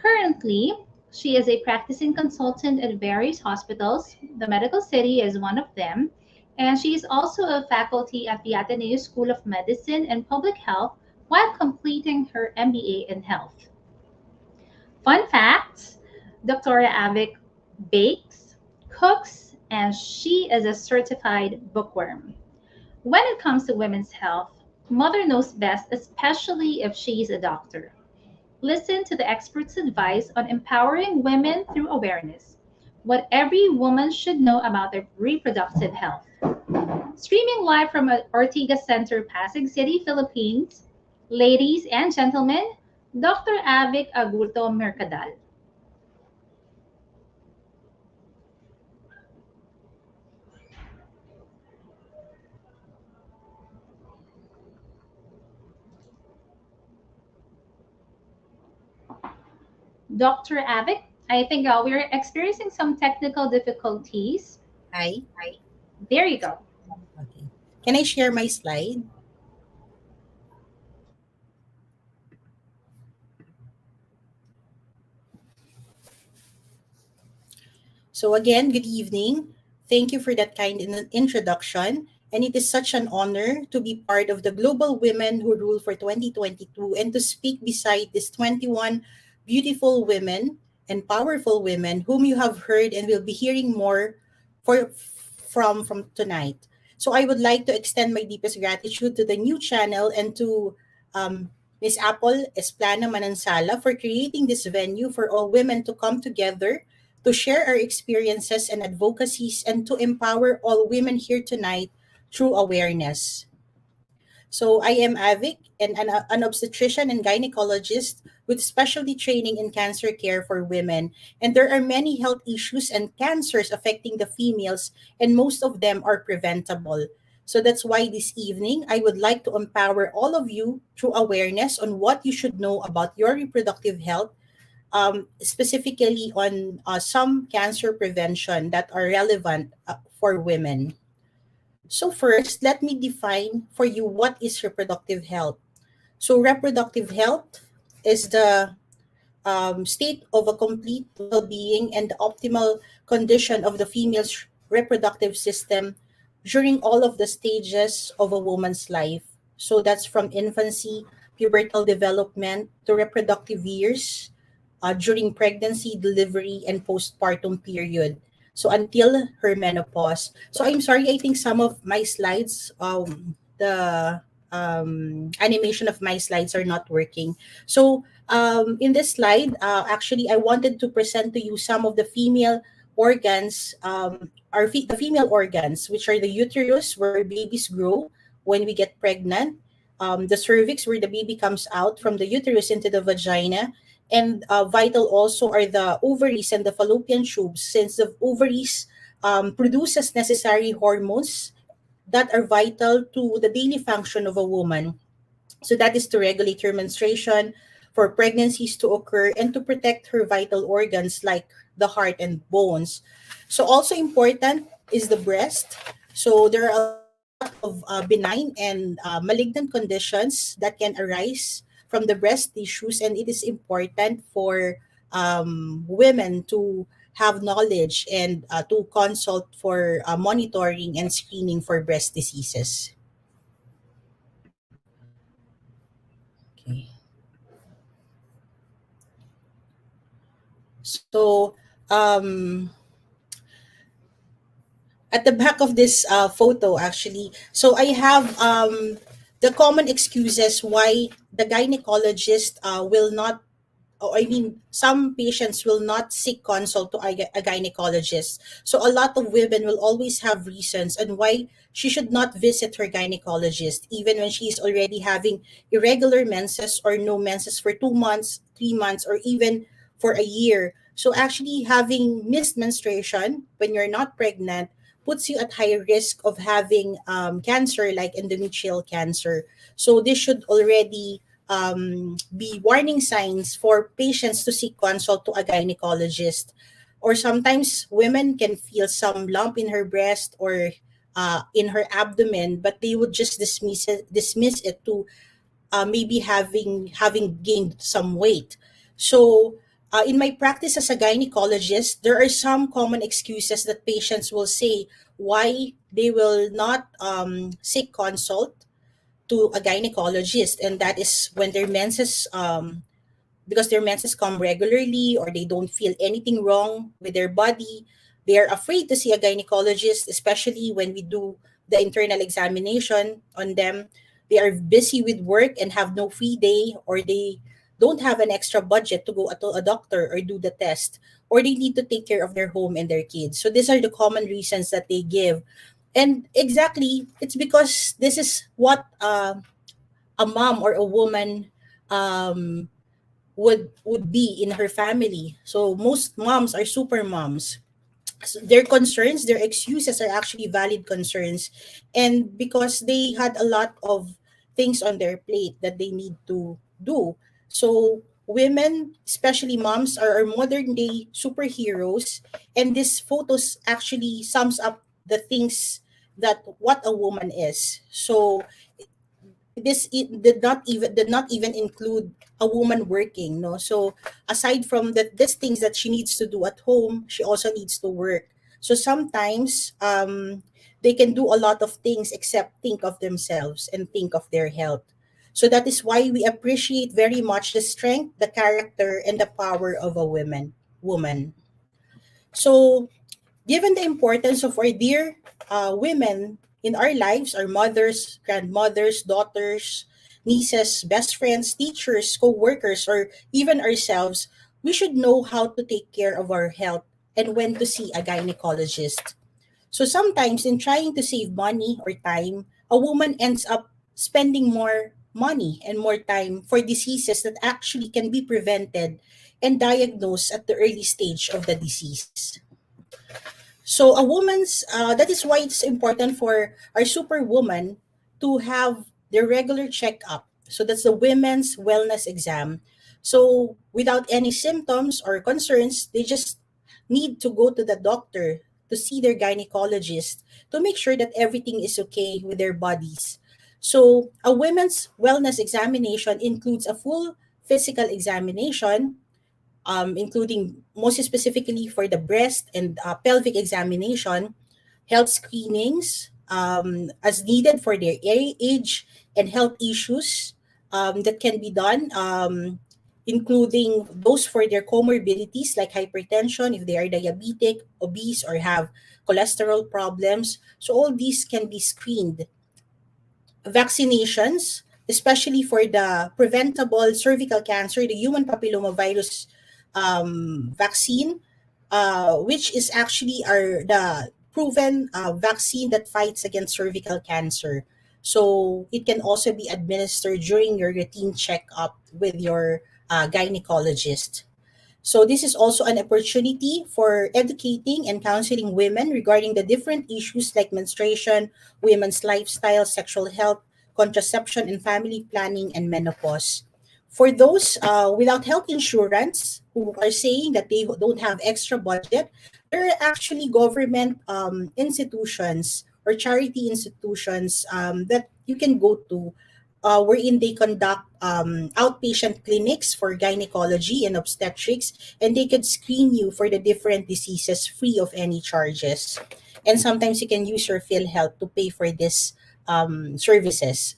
Currently, she is a practicing consultant at various hospitals. The Medical City is one of them, and she is also a faculty at the Ateneo School of Medicine and Public Health while completing her MBA in Health. Fun fact, Dr. Avic bakes, cooks, and she is a certified bookworm. When it comes to women's health, Mother knows best, especially if she's a doctor. Listen to the experts' advice on empowering women through awareness. What every woman should know about their reproductive health. Streaming live from Ortigas Center, Pasig City, Philippines, ladies and gentlemen, Dr. Avic Agurto Mercadal. Dr. Avic, I think we're experiencing some technical difficulties. Hi. There you go. Okay. Can I share my slide? So again, good evening. Thank you for that kind introduction. And it is such an honor to be part of the Global Women Who Rule for 2022 and to speak beside these 21 beautiful women and powerful women whom you have heard and will be hearing more from tonight. So I would like to extend my deepest gratitude to the new channel and to Ms. Apple Esplana Manansala for creating this venue for all women to come together to share our experiences and advocacies and to empower all women here tonight through awareness. So I am Avic, and an obstetrician and gynecologist with specialty training in cancer care for women. And there are many health issues and cancers affecting the females, and most of them are preventable. So that's why this evening, I would like to empower all of you through awareness on what you should know about your reproductive health, specifically on some cancer prevention that are relevant for women. So first, let me define for you what is reproductive health. So reproductive health is the state of a complete well-being and the optimal condition of the female's reproductive system during all of the stages of a woman's life. So that's from infancy, pubertal development, to reproductive years, during pregnancy, delivery, and postpartum period. So until her menopause. So I'm sorry, I think some of my slides, the animation of my slides are not working. So in this slide, actually, I wanted to present to you some of the female organs, the female organs, which are the uterus, where babies grow when we get pregnant, the cervix, where the baby comes out from the uterus into the vagina, and vital also are the ovaries and the fallopian tubes, since the ovaries produces necessary hormones that are vital to the daily function of a woman. So that is to regulate her menstruation, for pregnancies to occur, and to protect her vital organs like the heart and bones. So also important is the breast. So there are a lot of benign and malignant conditions that can arise from the breast tissues, and it is important for women to have knowledge and to consult for monitoring and screening for breast diseases. Okay. So at the back of this photo, actually, so I have the common excuses why the gynecologist will not some patients will not seek consult to a gynecologist. So a lot of women will always have reasons and why she should not visit her gynecologist, even when she is already having irregular menses or no menses for 2 months, 3 months, or even for a year. So actually having missed menstruation when you're not pregnant puts you at higher risk of having cancer like endometrial cancer. So this should already be warning signs for patients to seek consult to a gynecologist. Or sometimes women can feel some lump in her breast or in her abdomen, but they would just dismiss it to maybe having gained some weight. So in my practice as a gynecologist, there are some common excuses that patients will say why they will not seek consult to a gynecologist, and that is when their menses because their menses come regularly or they don't feel anything wrong with their body. They are afraid to see a gynecologist, especially when we do the internal examination on them. They are busy with work and have no free day, or they don't have an extra budget to go to a doctor or do the test, or they need to take care of their home and their kids. So these are the common reasons that they give. And exactly, it's because this is what a mom or a woman would be in her family. So most moms are super moms. So their concerns, their excuses are actually valid concerns, and because they had a lot of things on their plate that they need to do. So women, especially moms, are our modern day superheroes, and this photos actually sums up the things that what a woman is. So did not even include a woman working, no. So aside from that, these things that she needs to do at home, she also needs to work. So sometimes they can do a lot of things except think of themselves and think of their health. So that is why we appreciate very much the strength, the character, and the power of a woman. So given the importance of our dear women in our lives, our mothers, grandmothers, daughters, nieces, best friends, teachers, co-workers, or even ourselves, we should know how to take care of our health and when to see a gynecologist. So sometimes in trying to save money or time, a woman ends up spending more money and more time for diseases that actually can be prevented and diagnosed at the early stage of the disease. So that is why it's important for our superwoman to have their regular checkup. So that's the women's wellness exam. So without any symptoms or concerns, they just need to go to the doctor to see their gynecologist to make sure that everything is okay with their bodies. So a women's wellness examination includes a full physical examination, including most specifically for the breast and pelvic examination, health screenings as needed for their age and health issues that can be done, including those for their comorbidities like hypertension, if they are diabetic, obese, or have cholesterol problems. So all these can be screened. Vaccinations, especially for the preventable cervical cancer, the human papillomavirus vaccine, which is actually the proven vaccine that fights against cervical cancer. So it can also be administered during your routine checkup with your gynecologist. So this is also an opportunity for educating and counseling women regarding the different issues like menstruation, women's lifestyle, sexual health, contraception and family planning, and menopause. For those without health insurance who are saying that they don't have extra budget, there are actually government institutions or charity institutions that you can go to, wherein they conduct outpatient clinics for gynecology and obstetrics, and they could screen you for the different diseases free of any charges. And sometimes you can use your PhilHealth to pay for these services.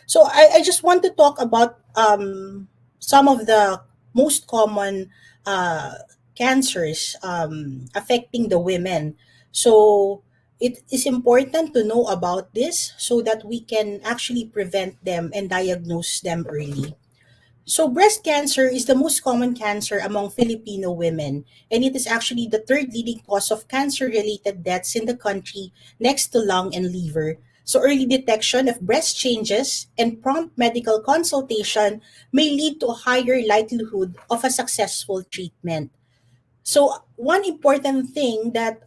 So I just want to talk about some of the most common cancers affecting the women. So it is important to know about this so that we can actually prevent them and diagnose them early. So breast cancer is the most common cancer among Filipino women, and it is actually the third leading cause of cancer-related deaths in the country next to lung and liver. So early detection of breast changes and prompt medical consultation may lead to a higher likelihood of a successful treatment. So one important thing that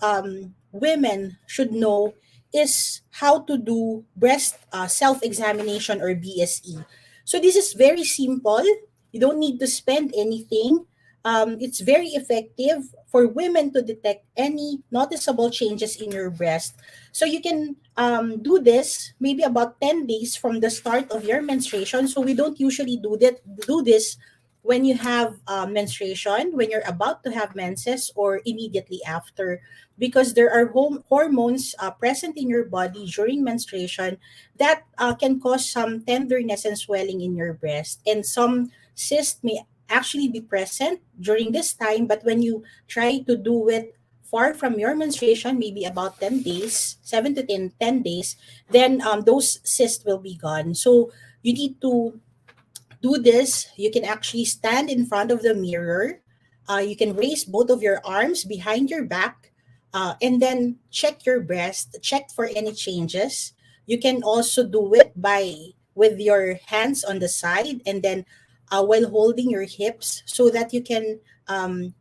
women should know is how to do breast self-examination or BSE. So this is very simple. You don't need to spend anything. It's very effective for women to detect any noticeable changes in your breast. So you can do this maybe about 10 days from the start of your menstruation. So we don't usually do this when you have menstruation, when you're about to have menses, or immediately after, because there are hormones present in your body during menstruation that can cause some tenderness and swelling in your breast. And some cysts may actually be present during this time, but when you try to do it far from your menstruation, maybe about 10 days, 7 to 10 days, then those cysts will be gone. So you need to do this. You can actually stand in front of the mirror. You can raise both of your arms behind your back, and then check your breast, check for any changes. You can also do it by with your hands on the side, and then while holding your hips so that you can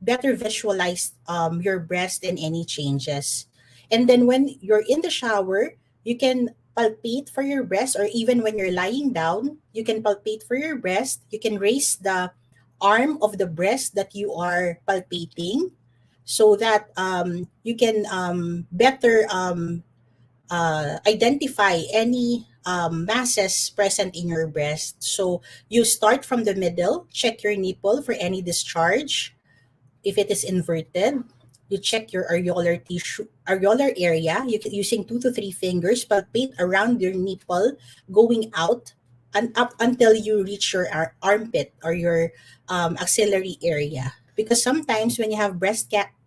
better visualize your breast and any changes. And then when you're in the shower, you can palpate for your breast, or even when you're lying down, you can palpate for your breast. You can raise the arm of the breast that you are palpating so that you can better identify any masses present in your breast. So you start from the middle, check your nipple for any discharge. If it is inverted, you check your areolar area. You can, using 2 to 3 fingers, palpate around your nipple, going out and up until you reach your armpit or your axillary area. Because sometimes when you have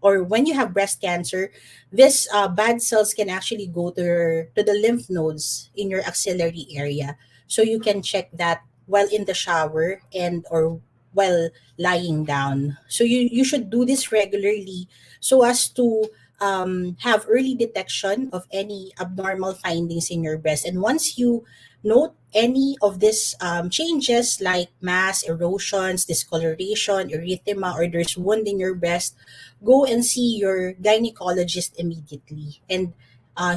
when you have breast cancer, this bad cells can actually go to the lymph nodes in your axillary area. So you can check that while in the shower and or while lying down. So you should do this regularly so as to have early detection of any abnormal findings in your breast. And once you note any of these changes like mass, erosions, discoloration, erythema, or there's wound in your breast, go and see your gynecologist immediately. And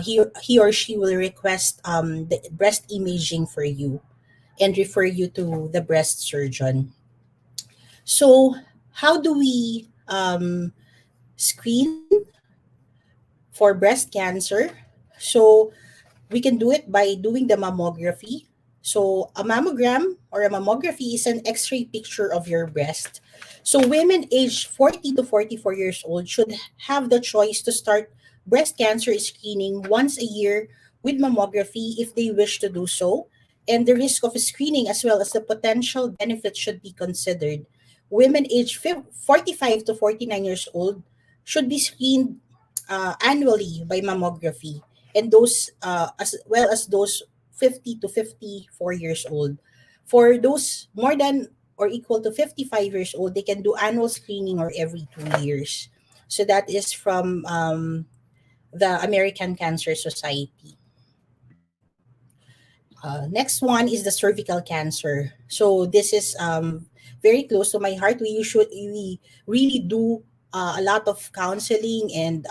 he or she will request the breast imaging for you and refer you to the breast surgeon. So, how do we screen for breast cancer? So, we can do it by doing the mammography. So, a mammogram or a mammography is an x ray picture of your breast. So, women aged 40 to 44 years old should have the choice to start breast cancer screening once a year with mammography if they wish to do so. And the risk of screening as well as the potential benefits should be considered. Women aged 45 to 49 years old should be screened annually by mammography, and those as well as those 50 to 54 years old. For those more than or equal to 55 years old, they can do annual screening or every 2 years. So that is from the American Cancer Society. Next one is the cervical cancer. So this is very close to my heart. We really do a lot of counseling and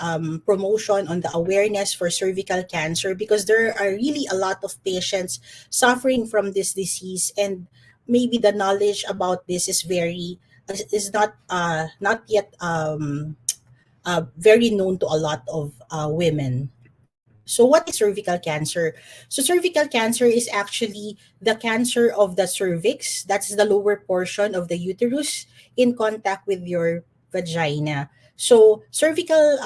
promotion on the awareness for cervical cancer because there are really a lot of patients suffering from this disease, and maybe the knowledge about this is not yet very known to a lot of women. So what is cervical cancer? So cervical cancer is actually the cancer of the cervix. That's the lower portion of the uterus in contact with your vagina. So cervical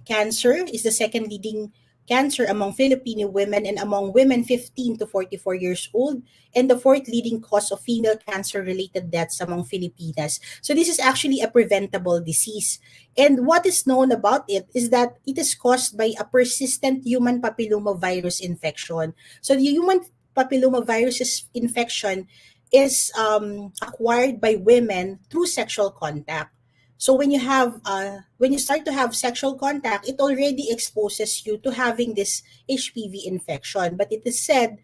cancer is the second leading cancer among Filipino women and among women 15 to 44 years old, and the fourth leading cause of female cancer-related deaths among Filipinas. So this is actually a preventable disease. And what is known about it is that it is caused by a persistent human papillomavirus infection. So the human papillomavirus infection is acquired by women through sexual contact. So when you start to have sexual contact, it already exposes you to having this HPV infection. But it is said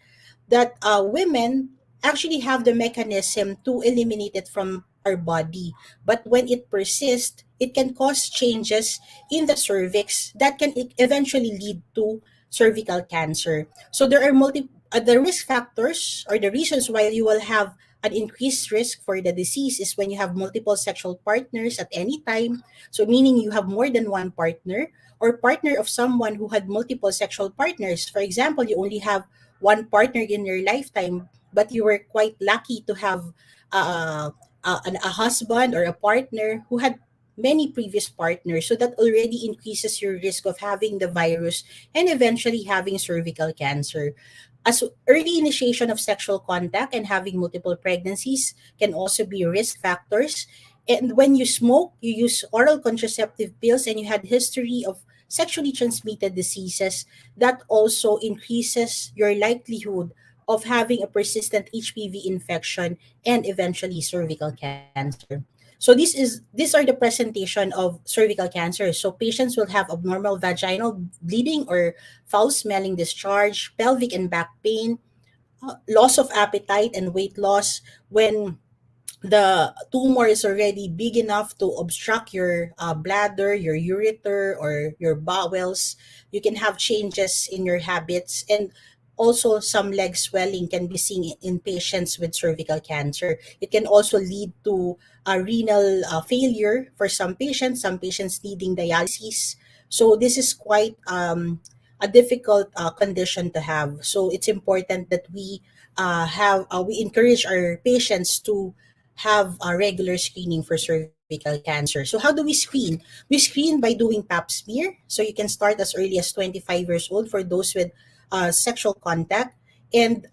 that women actually have the mechanism to eliminate it from our body. But when it persists, it can cause changes in the cervix that can eventually lead to cervical cancer. So there are the risk factors or the reasons why you will have an increased risk for the disease is when you have multiple sexual partners at any time. So meaning you have more than one partner or partner of someone who had multiple sexual partners. For example, you only have one partner in your lifetime, but you were quite lucky to have a husband or a partner who had many previous partners. So that already increases your risk of having the virus and eventually having cervical cancer. As early initiation of sexual contact and having multiple pregnancies can also be risk factors. And when you smoke, you use oral contraceptive pills, and you had history of sexually transmitted diseases, that also increases your likelihood of having a persistent HPV infection and eventually cervical cancer. So these are the presentation of cervical cancer. So patients will have abnormal vaginal bleeding or foul smelling discharge, pelvic and back pain, loss of appetite and weight loss when the tumor is already big enough to obstruct your bladder, your ureter, or your bowels. You can have changes in your habits, and also some leg swelling can be seen in patients with cervical cancer. It can also lead to a renal failure for some patients needing dialysis. So this is quite a difficult condition to have. So it's important that we encourage our patients to have a regular screening for cervical cancer. So how do we screen? We screen by doing pap smear. So you can start as early as 25 years old for those with sexual contact. And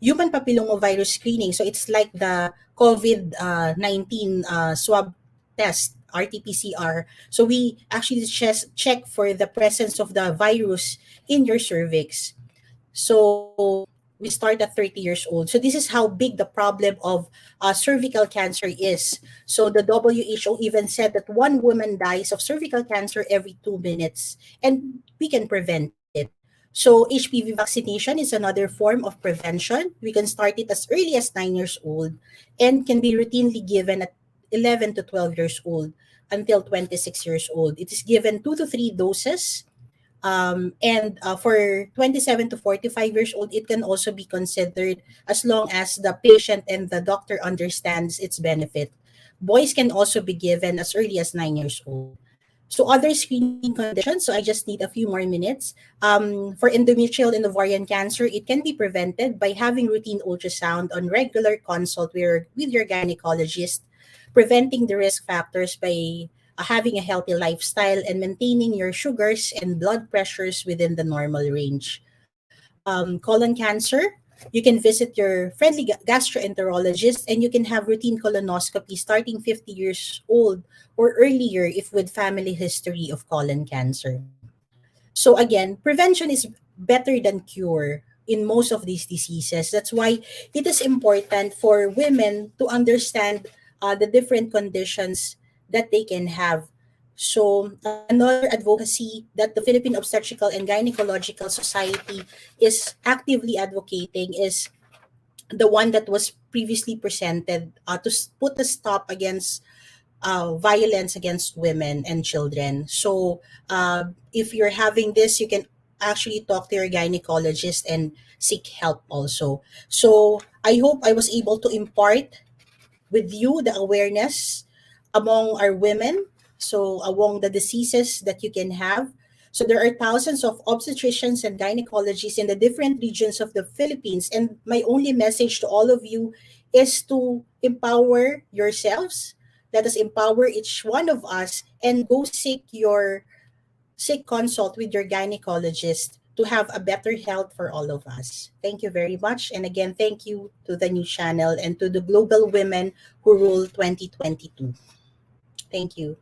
human papillomavirus screening. So it's like the COVID-19 swab test, RT-PCR. So we actually check for the presence of the virus in your cervix. So we start at 30 years old. So this is how big the problem of cervical cancer is. So the WHO even said that one woman dies of cervical cancer every 2 minutes, and we can prevent it. So HPV vaccination is another form of prevention. We can start it as early as 9 years old and can be routinely given at 11 to 12 years old until 26 years old. It is given 2 to 3 doses, and for 27 to 45 years old, it can also be considered as long as the patient and the doctor understands its benefit. Boys can also be given as early as 9 years old. So other screening conditions, so I just need a few more minutes. For endometrial and ovarian cancer, it can be prevented by having routine ultrasound on regular consult with your gynecologist, preventing the risk factors by having a healthy lifestyle and maintaining your sugars and blood pressures within the normal range. Colon cancer, you can visit your friendly gastroenterologist, and you can have routine colonoscopy starting 50 years old or earlier if with family history of colon cancer. So again, prevention is better than cure in most of these diseases. That's why it is important for women to understand the different conditions that they can have. So another advocacy that the Philippine Obstetrical and Gynecological Society is actively advocating is the one that was previously presented to put a stop against violence against women and children. So if you're having this, you can actually talk to your gynecologist and seek help also. So I hope I was able to impart with you the awareness among our women, so among the diseases that you can have. So there are thousands of obstetricians and gynecologists in the different regions of the Philippines, and my only message to all of you is to empower yourselves. Let us empower each one of us and go seek consult with your gynecologist to have a better health for all of us. Thank you very much. And again, thank you to the new channel and to the Global Women Who Rule 2022. Thank you.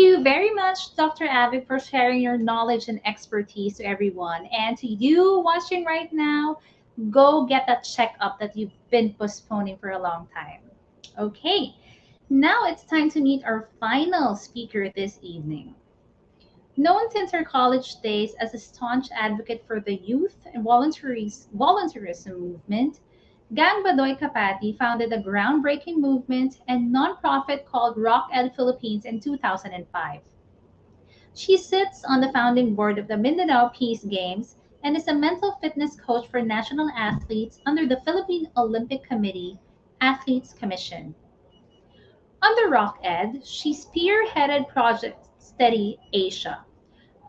you very much, Dr. Avi, for sharing your knowledge and expertise to everyone. And to you watching right now, go get that checkup that you've been postponing for a long time. Okay, now it's time to meet our final speaker this evening. Known since her college days as a staunch advocate for the youth and volunteerism movement, Gang Badoy Kapati founded a groundbreaking movement and nonprofit called Rock Elle Philippines in 2005. She sits on the founding board of the Mindanao Peace Games and is a mental fitness coach for national athletes under the Philippine Olympic Committee Athletes Commission. Under Rock Ed, she spearheaded Project Steady Asia,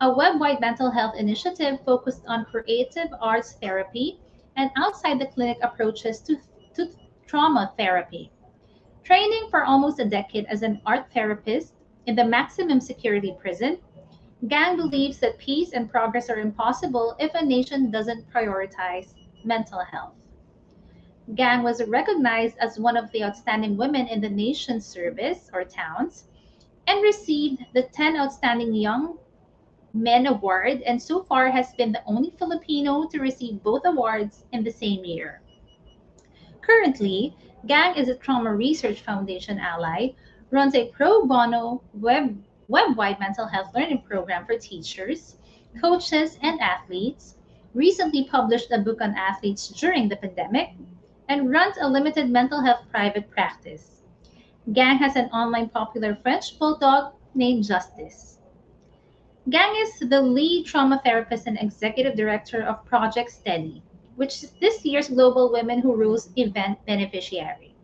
a web-wide mental health initiative focused on creative arts therapy and outside the clinic approaches to trauma therapy. Training for almost a decade as an art therapist in the maximum security prison, Gang believes that peace and progress are impossible if a nation doesn't prioritize mental health. Gang was recognized as one of the outstanding women in the nation's service or towns and received the 10 Outstanding Young Men Award, and so far has been the only Filipino to receive both awards in the same year. Currently, Gang is a Trauma Research Foundation ally, runs a pro bono web-wide mental health learning program for teachers, coaches, and athletes, recently published a book on athletes during the pandemic, and runs a limited mental health private practice. Gang has an online popular French bulldog named Justice. Gang is the lead trauma therapist and executive director of Project Steady, which is this year's Global Women Who Rules event beneficiary.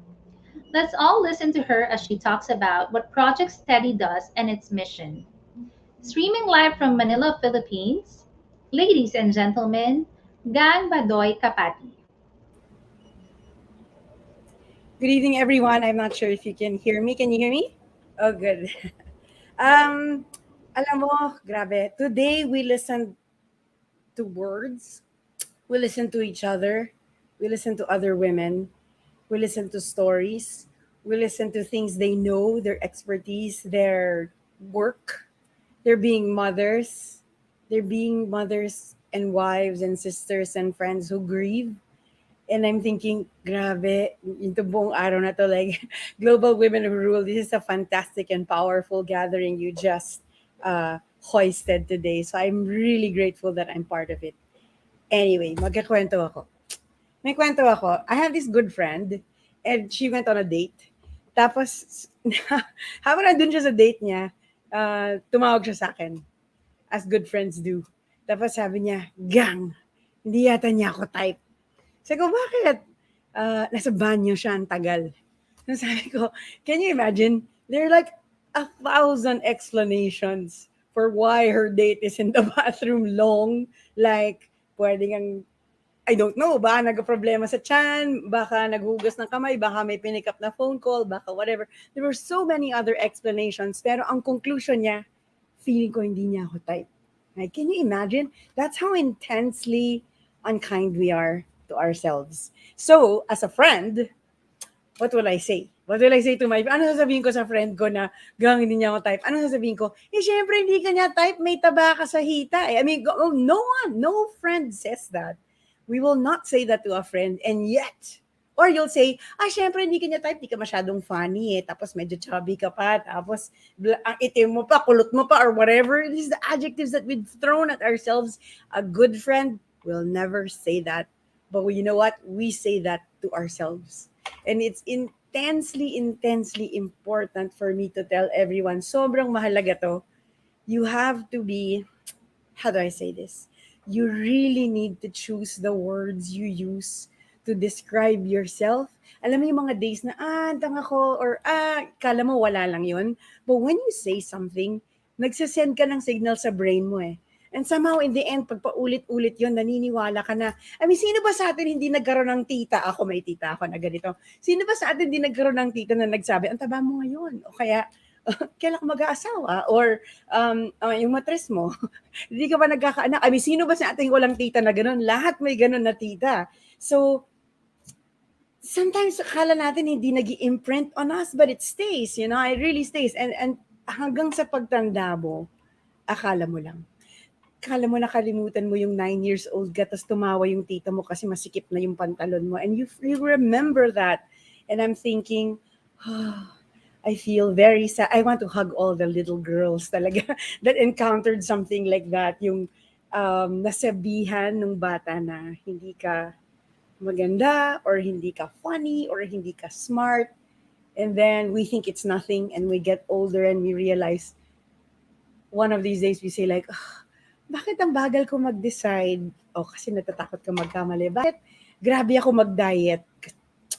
Let's all listen to her as she talks about what Project Steady does and its mission. Streaming live from Manila, Philippines, ladies and gentlemen, Gang Badoy Kapati. Good evening, everyone. I'm not sure if you can hear me. Can you hear me? Oh, good. Alam mo, grabe. Today, we listened to words. We listen to each other. We listen to other women. We listen to stories. We listen to things they know, their expertise, their work. They're being mothers. They're being mothers and wives and sisters and friends who grieve. And I'm thinking, grabe, into buong araw na to, like, Global Women Who Rule, this is a fantastic and powerful gathering you just hoisted today. So I'm really grateful that I'm part of it. Anyway, magkakwento ako. May kwento ako. I have this good friend and she went on a date. Tapos, habang nandun siya sa date niya, tumawag siya sa akin, as good friends do. Tapos sabi niya, Gang, hindi yata niya ako type. Sabi ko, bakit? Nasa banyo siya ang tagal. Sabi ko, can you imagine? There are like 1,000 explanations for why her date is in the bathroom long. Like, pwedeng ang, I don't know, baka nagka-problema sa tiyan, baka naghugas ng kamay, baka may pinick up na phone call, baka whatever. There were so many other explanations, pero ang conclusion niya, feeling ko hindi niya ako type. Like, can you imagine? That's how intensely unkind we are to ourselves. So, as a friend, what will I say? What will I say to my, ano sasabihin ko sa friend ko na Gang, hindi niya ako type? Ano sasabihin ko? Syempre, hindi ka niya type, may taba ka sa hita. I mean, no friend says that. We will not say that to a friend, and yet, or you'll say, syempre, hindi ka niya type, hindi ka masyadong funny tapos medyo chubby ka pa, tapos ang itim mo pa, kulot mo pa, or whatever. These are the adjectives that we've thrown at ourselves. A good friend will never say that. But you know what? We say that to ourselves. And it's intensely important for me to tell everyone, sobrang mahalaga to. You have to be, how do I say this? You really need to choose the words you use to describe yourself. Alam mo yung mga days na, tanga ko, or kala mo wala lang yun. But when you say something, nagsasend ka ng signal sa brain mo And somehow, in the end, pag paulit-ulit yun, naniniwala ka na. I mean, sino ba sa atin hindi nagkaroon ng tita? Ako, may tita ako na ganito. Sino ba sa atin hindi nagkaroon ng tita na nagsabi, ang taba mo ngayon? O kaya, kailan ka mag-aasawa? Or yung matres mo, hindi ka ba nagkakaanak? I mean, sino ba sa atin walang tita na gano'n? Lahat may gano'n na tita. So, sometimes akala natin hindi nag-i-imprint on us, but it stays, it really stays. And hanggang sa pagtanda mo, akala mo lang. Akala mo nakalimutan mo yung 9 years old ka, tapos tumawa yung tita mo kasi masikip na yung pantalon mo. And you remember that. And I'm thinking, I feel very sad. I want to hug all the little girls talaga that encountered something like that. Yung nasabihan ng bata na hindi ka maganda or hindi ka funny or hindi ka smart. And then we think it's nothing and we get older and we realize one of these days we say like, bakit ang bagal ko mag-decide? Kasi natatakot ka magkamali. Bakit grabe ako mag-diet?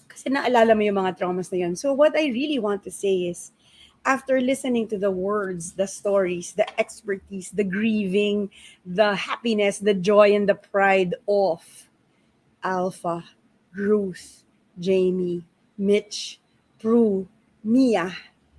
Kasi naalala mo yung mga traumas na yun. So what I really want to say is, after listening to the words, the stories, the expertise, the grieving, the happiness, the joy, and the pride of Alpha, Ruth, Jamie, Mitch, Prue, Mia,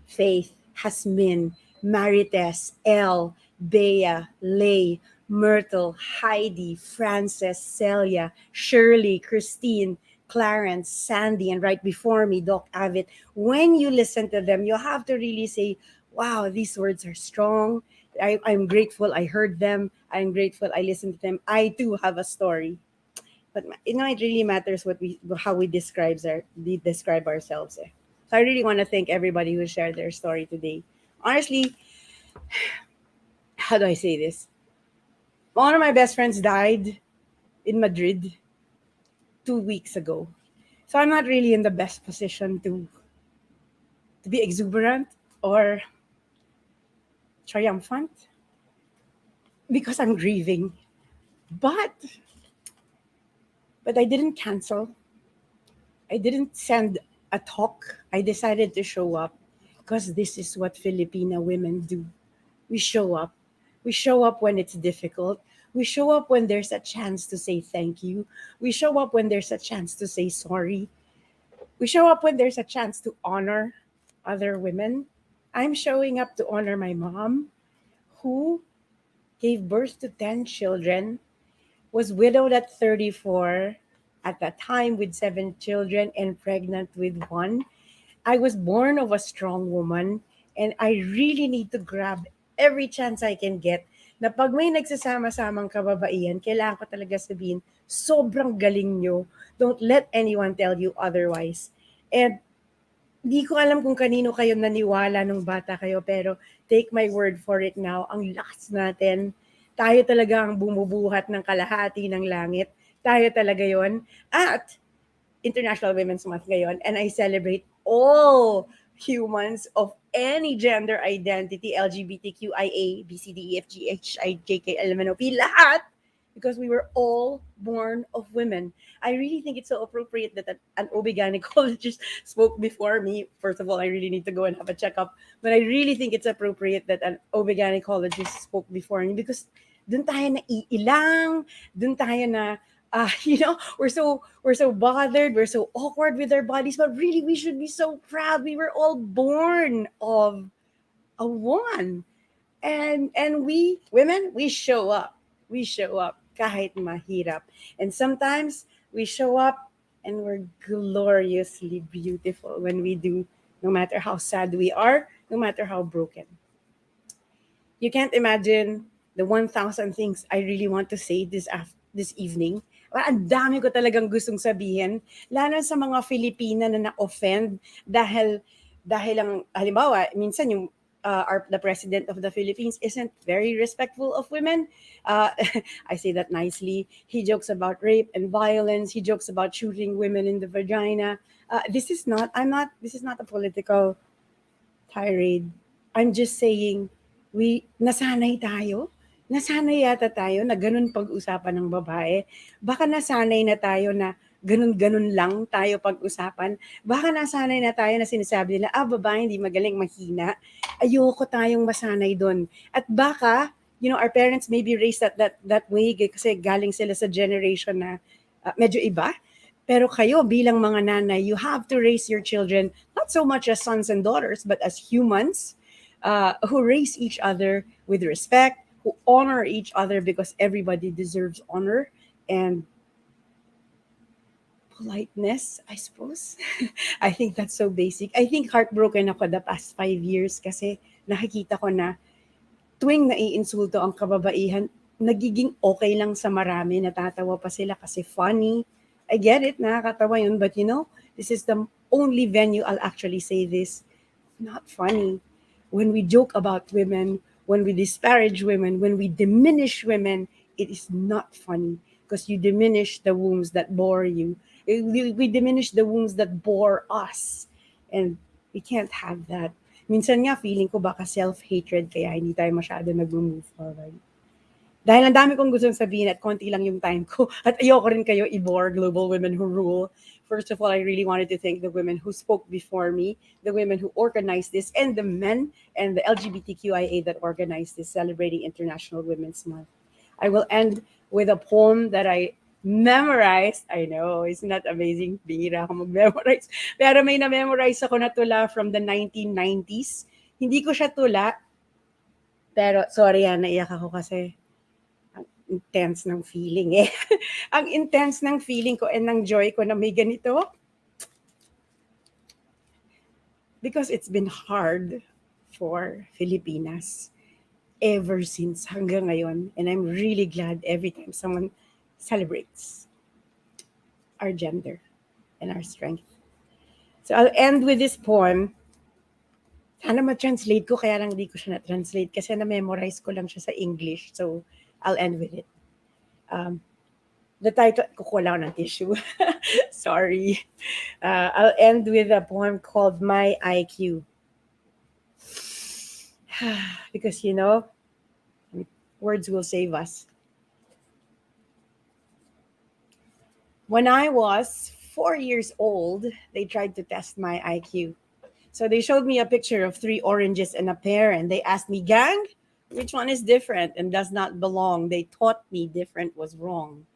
Faith, Jasmine, Maritess, Elle, Beya, Lei, Myrtle, Heidi, Frances, Celia, Shirley, Christine, Clarence, Sandy, and right before me, Doc Avid. When you listen to them, you have to really say, wow, these words are strong. I'm grateful I heard them. I'm grateful I listened to them. I too have a story. But it really matters how we describe ourselves. So I really want to thank everybody who shared their story today. Honestly, how do I say this? One of my best friends died in Madrid 2 weeks ago. So I'm not really in the best position to be exuberant or triumphant because I'm grieving. But I didn't cancel. I didn't send a talk. I decided to show up because this is what Filipino women do. We show up. We show up when it's difficult. We show up when there's a chance to say thank you. We show up when there's a chance to say sorry. We show up when there's a chance to honor other women. I'm showing up to honor my mom, who gave birth to 10 children, was widowed at 34, at that time with 7 children and pregnant with 1. I was born of a strong woman, and I really need to grab every chance I can get na pag may nagsasama-samang kababaihan, kailangan ko talaga sabihin, sobrang galing nyo. Don't let anyone tell you otherwise. And di ko alam kung kanino kayo naniwala nung bata kayo, pero take my word for it now, ang lakas natin. Tayo talaga ang bumubuhat ng kalahati ng langit. Tayo talaga yon. At International Women's Month ngayon, and I celebrate all humans of any gender identity, LGBTQIA, BCDEFG, HIJK, LMNOP, lahat, because we were all born of women. I really think it's so appropriate that an OB-gynecologist spoke before me. First of all, I really need to go and have a checkup, but I really think it's appropriate that an OB-gynecologist spoke before me because dun tayo naiilang, dun tayo na we're so bothered, we're so awkward with our bodies, but really we should be so proud. We were all born of a woman. And we women, we show up. We show up kahit mahirap. And sometimes we show up and we're gloriously beautiful when we do, no matter how sad we are, no matter how broken. You can't imagine the 1,000 things I really want to say this evening. Ang dami ko talagang gustong sabihin, lalo sa mga Filipina na na-offend dahil ang halimbawa, minsan yung the president of the Philippines isn't very respectful of women. I say that nicely. He jokes about rape and violence. He jokes about shooting women in the vagina. This is not a political tirade. I'm just saying, nasanay yata tayo na ganun pag-usapan ng babae. Baka nasanay na tayo na ganun-ganun lang tayo pag-usapan. Baka nasanay na tayo na sinasabi nila, babae hindi magaling, mahina. Ayoko tayong masanay doon. At baka, our parents maybe raised that way kasi galing sila sa generation na medyo iba. Pero kayo bilang mga nanay, you have to raise your children not so much as sons and daughters, but as humans who raise each other with respect, who honor each other because everybody deserves honor and politeness, I suppose. I think that's so basic. I think heartbroken ako the past 5 years kasi nakikita ko na tuwing naiinsulto ang kababaihan, nagiging okay lang sa marami, natatawa pa sila kasi funny. I get it, nakakatawa yun, but this is the only venue I'll actually say this. Not funny. When we joke about women, when we disparage women, when we diminish women, it is not funny because you diminish the wombs that bore you. We diminish the wombs that bore us. And we can't have that. Minsan nga, feeling ko baka self-hatred kaya hindi tayo masyado nag-move forward. Dahil ang dami kong gustong sabihin at konti lang yung time ko at ayoko rin kayo i-bore, Global Women Who Rule. First of all, I really wanted to thank the women who spoke before me, the women who organized this, and the men and the LGBTQIA that organized this, celebrating International Women's Month. I will end with a poem that I memorized. I know, isn't that amazing? Bihira ako mag-memorize. Pero may na-memorize ako na tula from the 1990s. Hindi ko siya tula, pero sorry naiyak ako kasi intense ng feeling eh. Ang intense ng feeling ko and ng joy ko na may ganito. Because it's been hard for Filipinas ever since hanggang ngayon. And I'm really glad every time someone celebrates our gender and our strength. So I'll end with this poem. Sana ma-translate ko, kaya lang di ko siya na-translate kasi na-memorize ko lang siya sa English. So I'll end with it. The title, kukuha lang ng tissue. Sorry. I'll end with a poem called My IQ. Because, words will save us. When I was 4 years old, they tried to test my IQ. So they showed me a picture of 3 oranges and a pear, and they asked me, gang, which one is different and does not belong? They taught me different was wrong.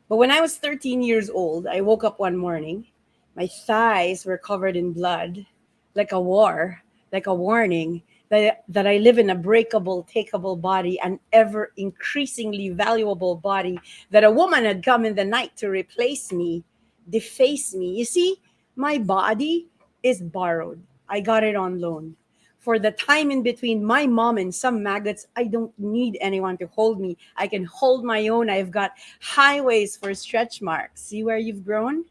But when I was 13 years old, I woke up one morning. My thighs were covered in blood, like a war, like a warning that I live in a breakable, takeable body, an ever increasingly valuable body, that a woman had come in the night to replace me, deface me. You see, my body is borrowed. I got it on loan. For the time in between my mom and some maggots, I don't need anyone to hold me. I can hold my own. I've got highways for stretch marks. See where you've grown?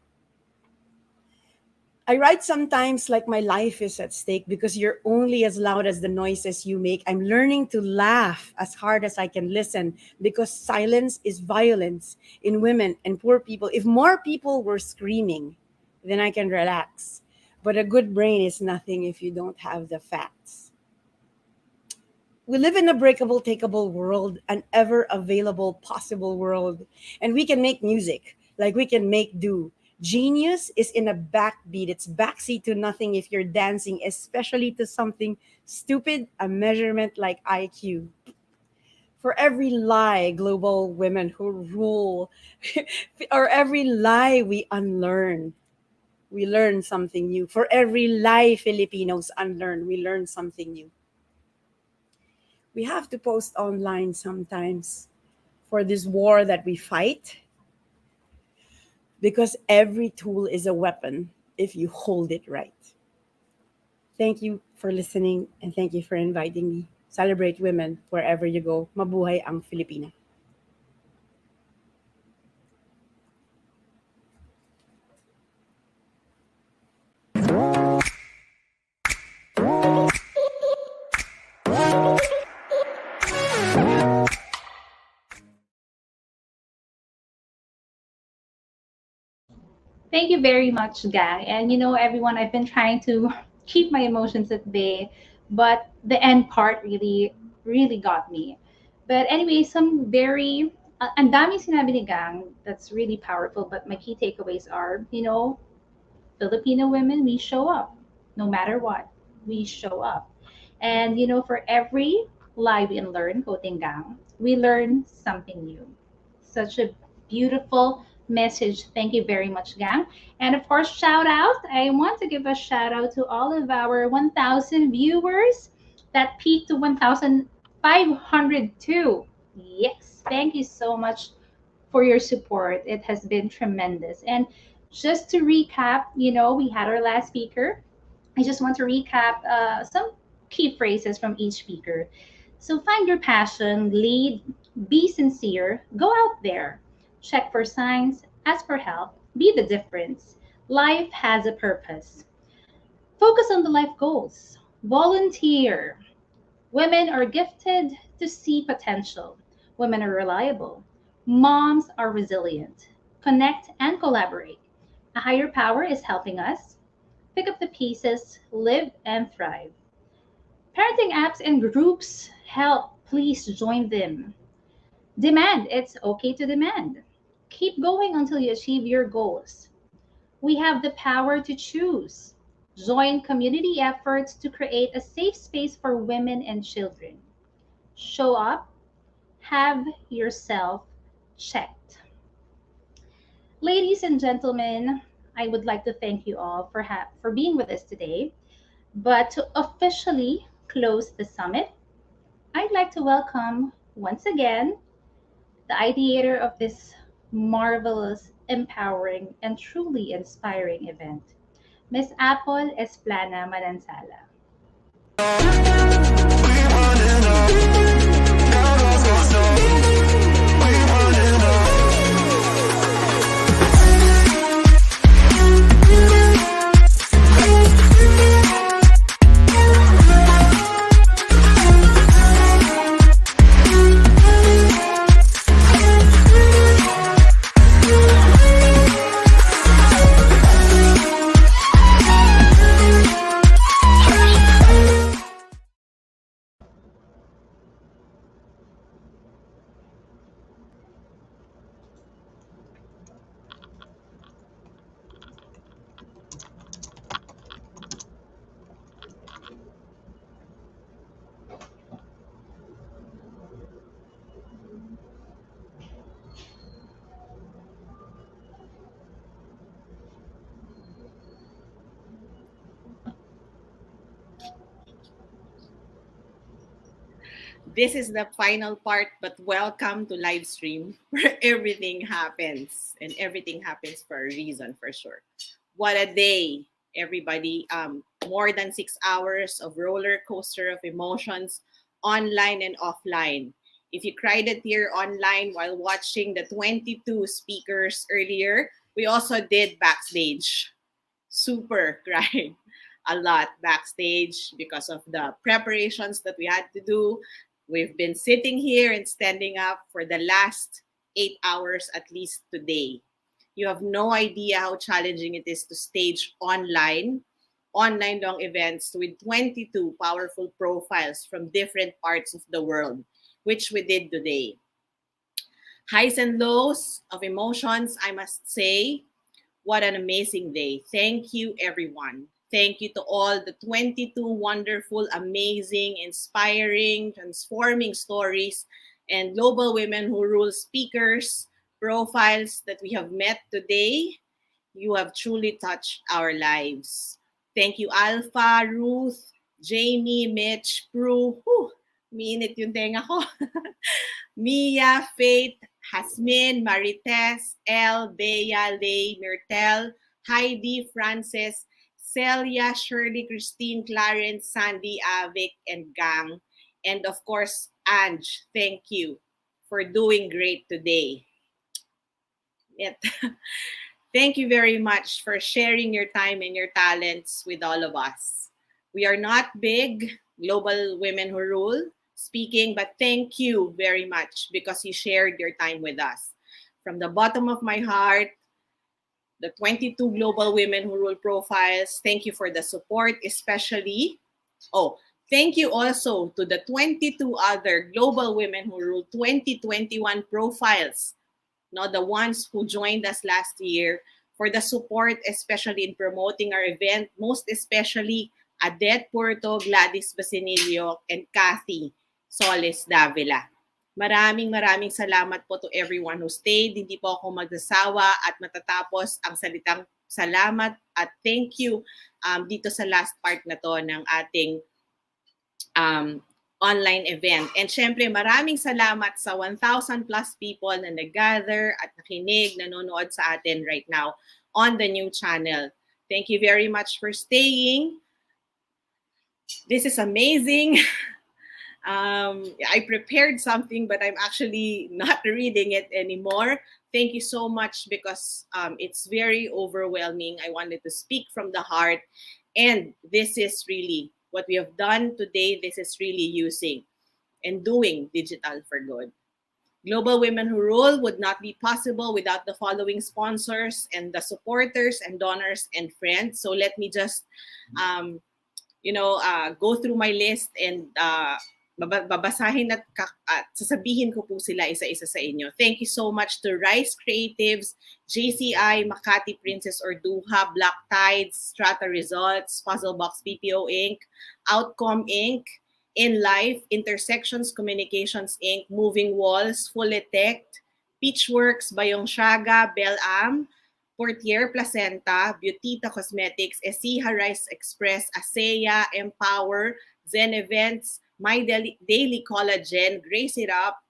I write sometimes like my life is at stake because you're only as loud as the noises you make. I'm learning to laugh as hard as I can listen because silence is violence in women and poor people. If more people were screaming, then I can relax. But a good brain is nothing if you don't have the facts. We live in a breakable, takeable world, an ever available, possible world. And we can make music like we can make do. Genius is in a backbeat. It's backseat to nothing if you're dancing, especially to something stupid, a measurement like IQ. For every lie, global women who rule, or every lie we unlearn, we learn something new. For every lie Filipinos unlearn, we learn something new. We have to post online sometimes for this war that we fight because every tool is a weapon if you hold it right. Thank you for listening and thank you for inviting me. Celebrate women wherever you go. Mabuhay ang Filipina. Thank you very much, gang. And everyone, I've been trying to keep my emotions at bay, but the end part really, really got me. But anyway, some very, ang dami sinabi ni gang that's really powerful, but my key takeaways are, Filipino women, we show up no matter what. We show up. And, for every lie we unlearn, quoting gang, we learn something new. Such a beautiful message. Thank you very much, gang. And of course, shout out. I want to give a shout out to all of our 1,000 viewers that peaked to 1,502. Yes, thank you so much for your support. It has been tremendous. And just to recap, we had our last speaker. I just want to recap some key phrases from each speaker. So find your passion, lead, be sincere, go out there, check for signs, ask for help, be the difference. Life has a purpose. Focus on the life goals. Volunteer. Women are gifted to see potential. Women are reliable. Moms are resilient. Connect and collaborate. A higher power is helping us. Pick up the pieces, live and thrive. Parenting apps and groups help. Please join them. Demand. It's okay to demand. Keep going until you achieve your goals. We have the power to choose. Join community efforts to create a safe space for women and children. Show up, have yourself checked. Ladies and gentlemen, I would like to thank you all for being with us today. But to officially close the summit, I'd like to welcome once again the ideator of this marvelous, empowering, and truly inspiring event, Miss Apple Esplana Manansala. This is the final part, but welcome to live stream where everything happens and everything happens for a reason for sure. What a day, everybody. More than 6 hours of roller coaster of emotions online and offline. If you cried a tear online while watching the 22 speakers earlier, we also did backstage. Super cried a lot backstage because of the preparations that we had to do. We've been sitting here and standing up for the last 8 hours at least today. You have no idea how challenging it is to stage online long events with 22 powerful profiles from different parts of the world, which we did today. Highs and lows of emotions, I must say. What an amazing day. Thank you, everyone. Thank you to all the 22 wonderful, amazing, inspiring, transforming stories and Global Women Who Rule speakers, profiles that we have met today. You have truly touched our lives. Thank you, Alfar, Ruth, Jamie, Mitch, Prue. Minute yung tenga ko. Mia, Faith, Jasmine, Maritess, Elle, Beya, Lei, Myrtle, Heidi, Frances, Celia, Shirley, Christine, Clarence, Sandy, Avic, and Gang. And of course, Ange, thank you for doing great today. Thank you very much for sharing your time and your talents with all of us. We are not big, Global Women Who Rule speaking, but thank you very much because you shared your time with us. From the bottom of my heart, the 22 Global Women Who Rule profiles, thank you for the support, especially. Thank you also to the 22 other Global Women Who Rule 2021 profiles, the ones who joined us last year, for the support, especially in promoting our event, most especially Adet Puerto, Gladys Basinilio, and Kathy Solis Davila. Maraming salamat po to everyone who stayed. Hindi po ako magsasawa at matatapos ang salitang salamat at thank you dito sa last part na to ng ating online event. And syempre, maraming salamat sa 1,000 plus people na nag-gather at nakinig, nanonood sa atin right now on the new channel. Thank you very much for staying. This is amazing. I prepared something, but I'm actually not reading it anymore. Thank you so much because it's very overwhelming. I wanted to speak from the heart. And this is really what we have done today. This is really using and doing digital for good. Global Women Who Rule would not be possible without the following sponsors and the supporters and donors and friends. So let me just, go through my list and babasahin at sasabihin ko po sila isa-isa sa inyo. Thank you so much to Rice Creatives, JCI, Makati Princess or Duha, Black Tides, Strata Results, Puzzle Box PPO Inc., Outcome Inc., In Life, Intersections Communications Inc., Moving Walls, Fully Tech, Peachworks, Bayong Shaga, Belam, Portier Placenta, Beautita Cosmetics, Esiha Rice Express, ASEA, Empower, Zen Events, My Daily Collagen, Gracie Rap,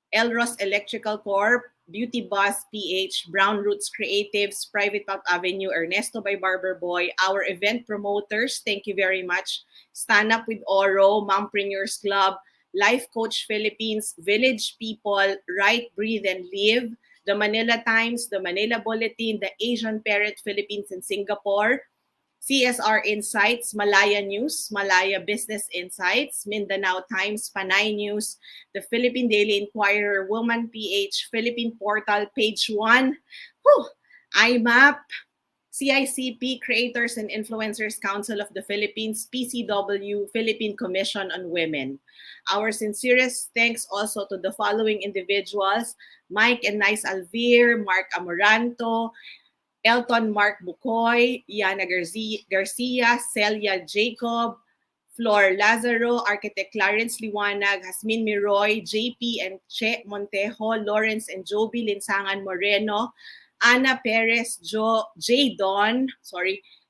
Elros Electrical Corp, Beauty Buzz PH, Brown Roots Creatives, Private Pop Avenue, Ernesto by Barber Boy, our event promoters, thank you very much. Stand Up with Oro, Mompreneurs Club, Life Coach Philippines, Village People, Write, Breathe, and Live, the Manila Times, the Manila Bulletin, the Asian Parent Philippines and Singapore, CSR Insights, Malaya News, Malaya Business Insights, Mindanao Times, Panay News, the Philippine Daily Inquirer, Woman PH, Philippine Portal, Page 1, IMAP, CICP, Creators and Influencers Council of the Philippines, PCW, Philippine Commission on Women. Our sincerest thanks also to the following individuals, Mike and Nice Alvir, Mark Amoranto, Elton Mark Bukoy, Yana Garcia, Celia Jacob, Flor Lazaro, Architect Clarence Liwanag, Jasmine Miroy, JP and Che Montejo, Lawrence and Joby Linsangan Moreno, Ana Perez, J. Don,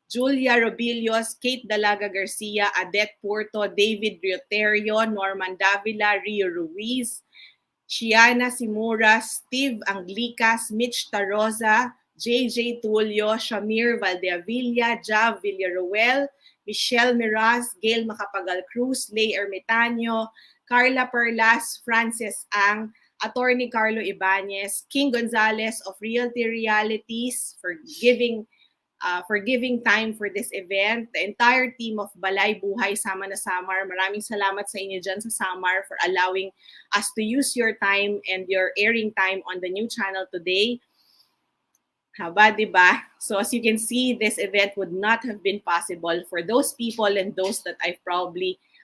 Julia Robilios, Kate Dalaga Garcia, Adet Porto, David Rioterio, Norman Davila, Rio Ruiz, Shiana Simura, Steve Anglicas, Mitch Tarosa, JJ Tulio, Shamir Valdeavilla, Jav Villaruel, Michelle Miraz, Gail Macapagal Cruz, Lei Ermitaño, Carla Perlas, Frances Ang, Attorney Carlo Ibanez, King Gonzalez of Realty Realities for giving time for this event. The entire team of Balay Buhay Sama na Samar, maraming salamat sa inyo dyan sa Samar for allowing us to use your time and your airing time on the new channel today. Haba, diba? So as you can see, this event would not have been possible for those people and those that I've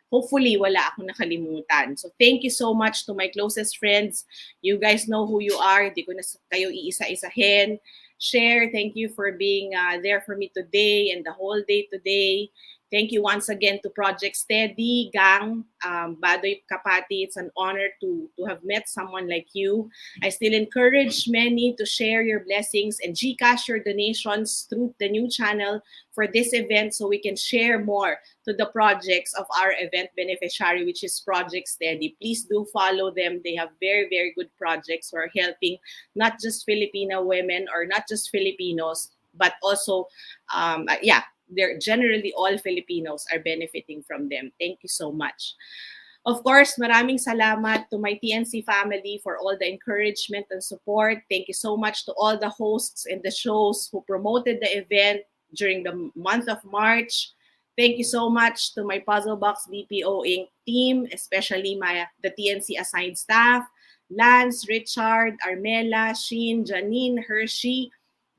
hopefully wala akong nakalimutan. So thank you so much to my closest friends. You guys know who you are. Di ko na kayo iisa-isahin. Share, thank you for being there for me today and the whole day today. Thank you once again to Project Steady, Gang, Badoy Kapati. It's an honor to have met someone like you. I still encourage many to share your blessings and GCash your donations through the new channel for this event so we can share more to the projects of our event beneficiary, which is Project Steady. Please do follow them. They have very, very good projects who are helping not just Filipino women or not just Filipinos, but also, they're generally all Filipinos are benefiting from them. Thank you so much. Of course, maraming salamat to my TNC family for all the encouragement and support. Thank you so much to all the hosts and the shows who promoted the event during the month of March. Thank you so much to my Puzzle Box BPO Inc. team, especially the TNC assigned staff, Lance, Richard, Armela, Sheen, Janine, Hershey,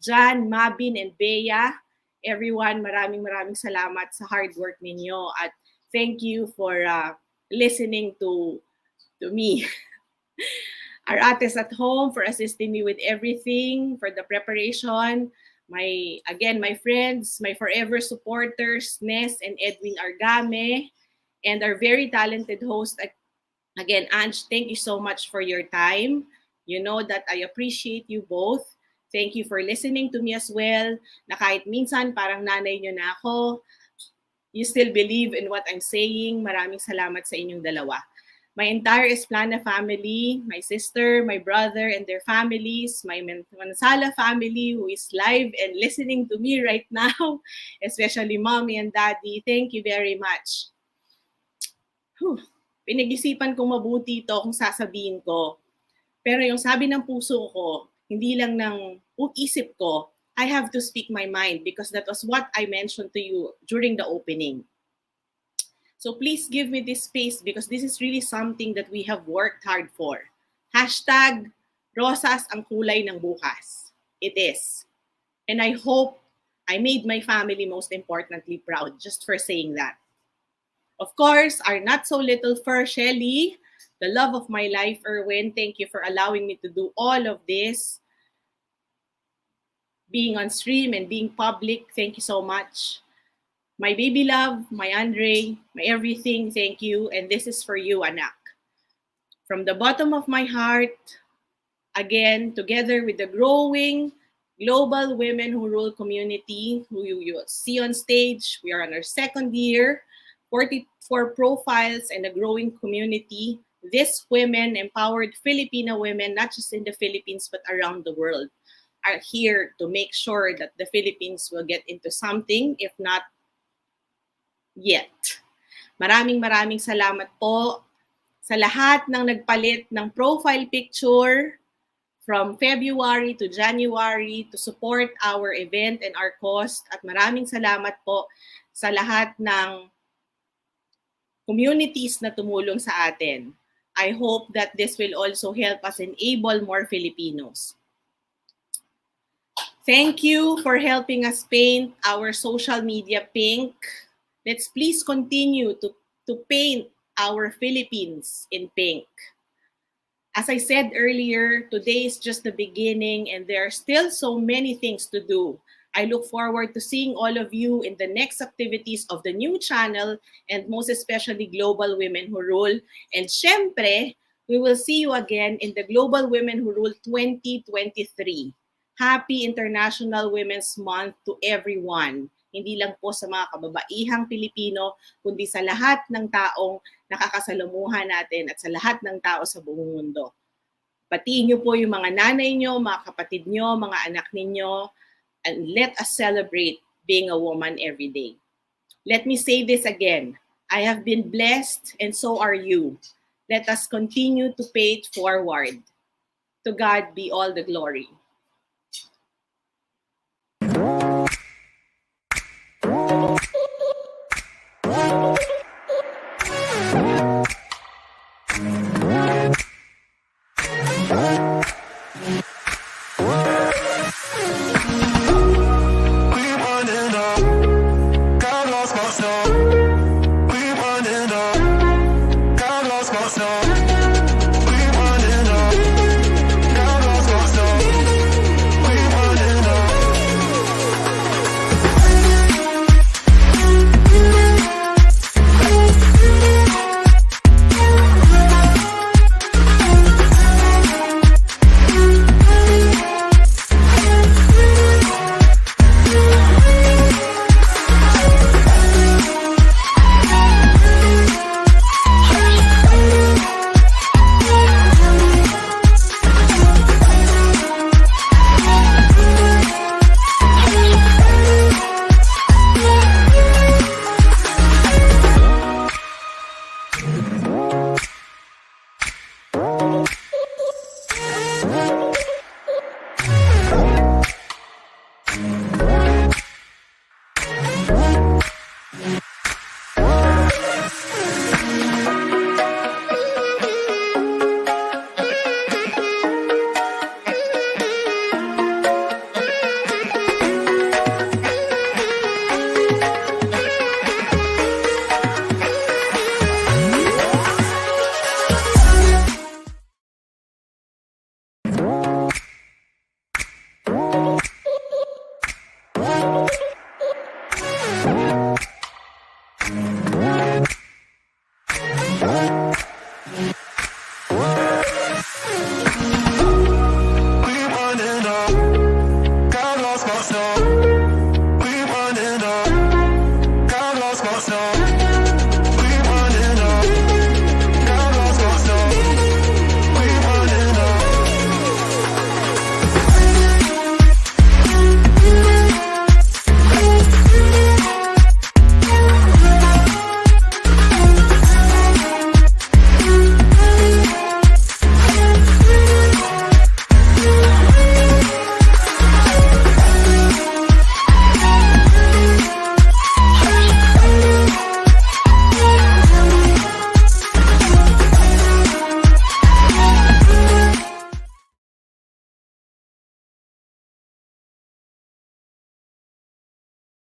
Jan, Mabin, and Beya. Everyone, maraming salamat sa hard work ninyo at thank you for listening to me. Our ates at home for assisting me with everything, for the preparation. My friends, my forever supporters, Ness and Edwin Argame, and our very talented host. Again, Ange, thank you so much for your time. You know that I appreciate you both. Thank you for listening to me as well. Na kahit minsan parang nanay nyo na ako, you still believe in what I'm saying. Maraming salamat sa inyong dalawa. My entire Esplana family, my sister, my brother, and their families, my Manansala family who is live and listening to me right now, especially mommy and daddy, thank you very much. Pinag-isipan kong mabuti ito kung sasabihin ko. Pero yung sabi ng puso ko, hindi lang ng isip ko, I have to speak my mind because that was what I mentioned to you during the opening. So please give me this space because this is really something that we have worked hard for. Hashtag, rosas ang kulay ng bukas. It is. And I hope I made my family most importantly proud just for saying that. Of course, our not so little fur, Shirley, the love of my life, Erwin, thank you for allowing me to do all of this. Being on stream and being public, thank you so much. My baby love, my Andre, my everything, thank you. And this is for you, anak. From the bottom of my heart, again, together with the growing global women who rule community, who you see on stage, we are on our second year, 44 profiles and a growing community. These women, empowered Filipino women, not just in the Philippines, but around the world, are here to make sure that the Philippines will get into something, if not yet. Maraming salamat po sa lahat ng nagpalit ng profile picture from February to January to support our event and our cause. At maraming salamat po sa lahat ng communities na tumulong sa atin. I hope that this will also help us enable more Filipinos. Thank you for helping us paint our social media pink. Let's please continue to paint our Philippines in pink. As I said earlier, today is just the beginning and there are still so many things to do. I look forward to seeing all of you in the next activities of the new channel and most especially Global Women Who Rule. And syempre, we will see you again in the Global Women Who Rule 2023. Happy International Women's Month to everyone. Hindi lang po sa mga kababaihang Pilipino, kundi sa lahat ng taong nakakasalamuhan natin at sa lahat ng tao sa buong mundo. Patiin niyo po yung mga nanay niyo, mga kapatid niyo, mga anak ninyo, and let us celebrate being a woman every day. Let me say this again. I have been blessed and so are you. Let us continue to pay it forward. To God be all the glory.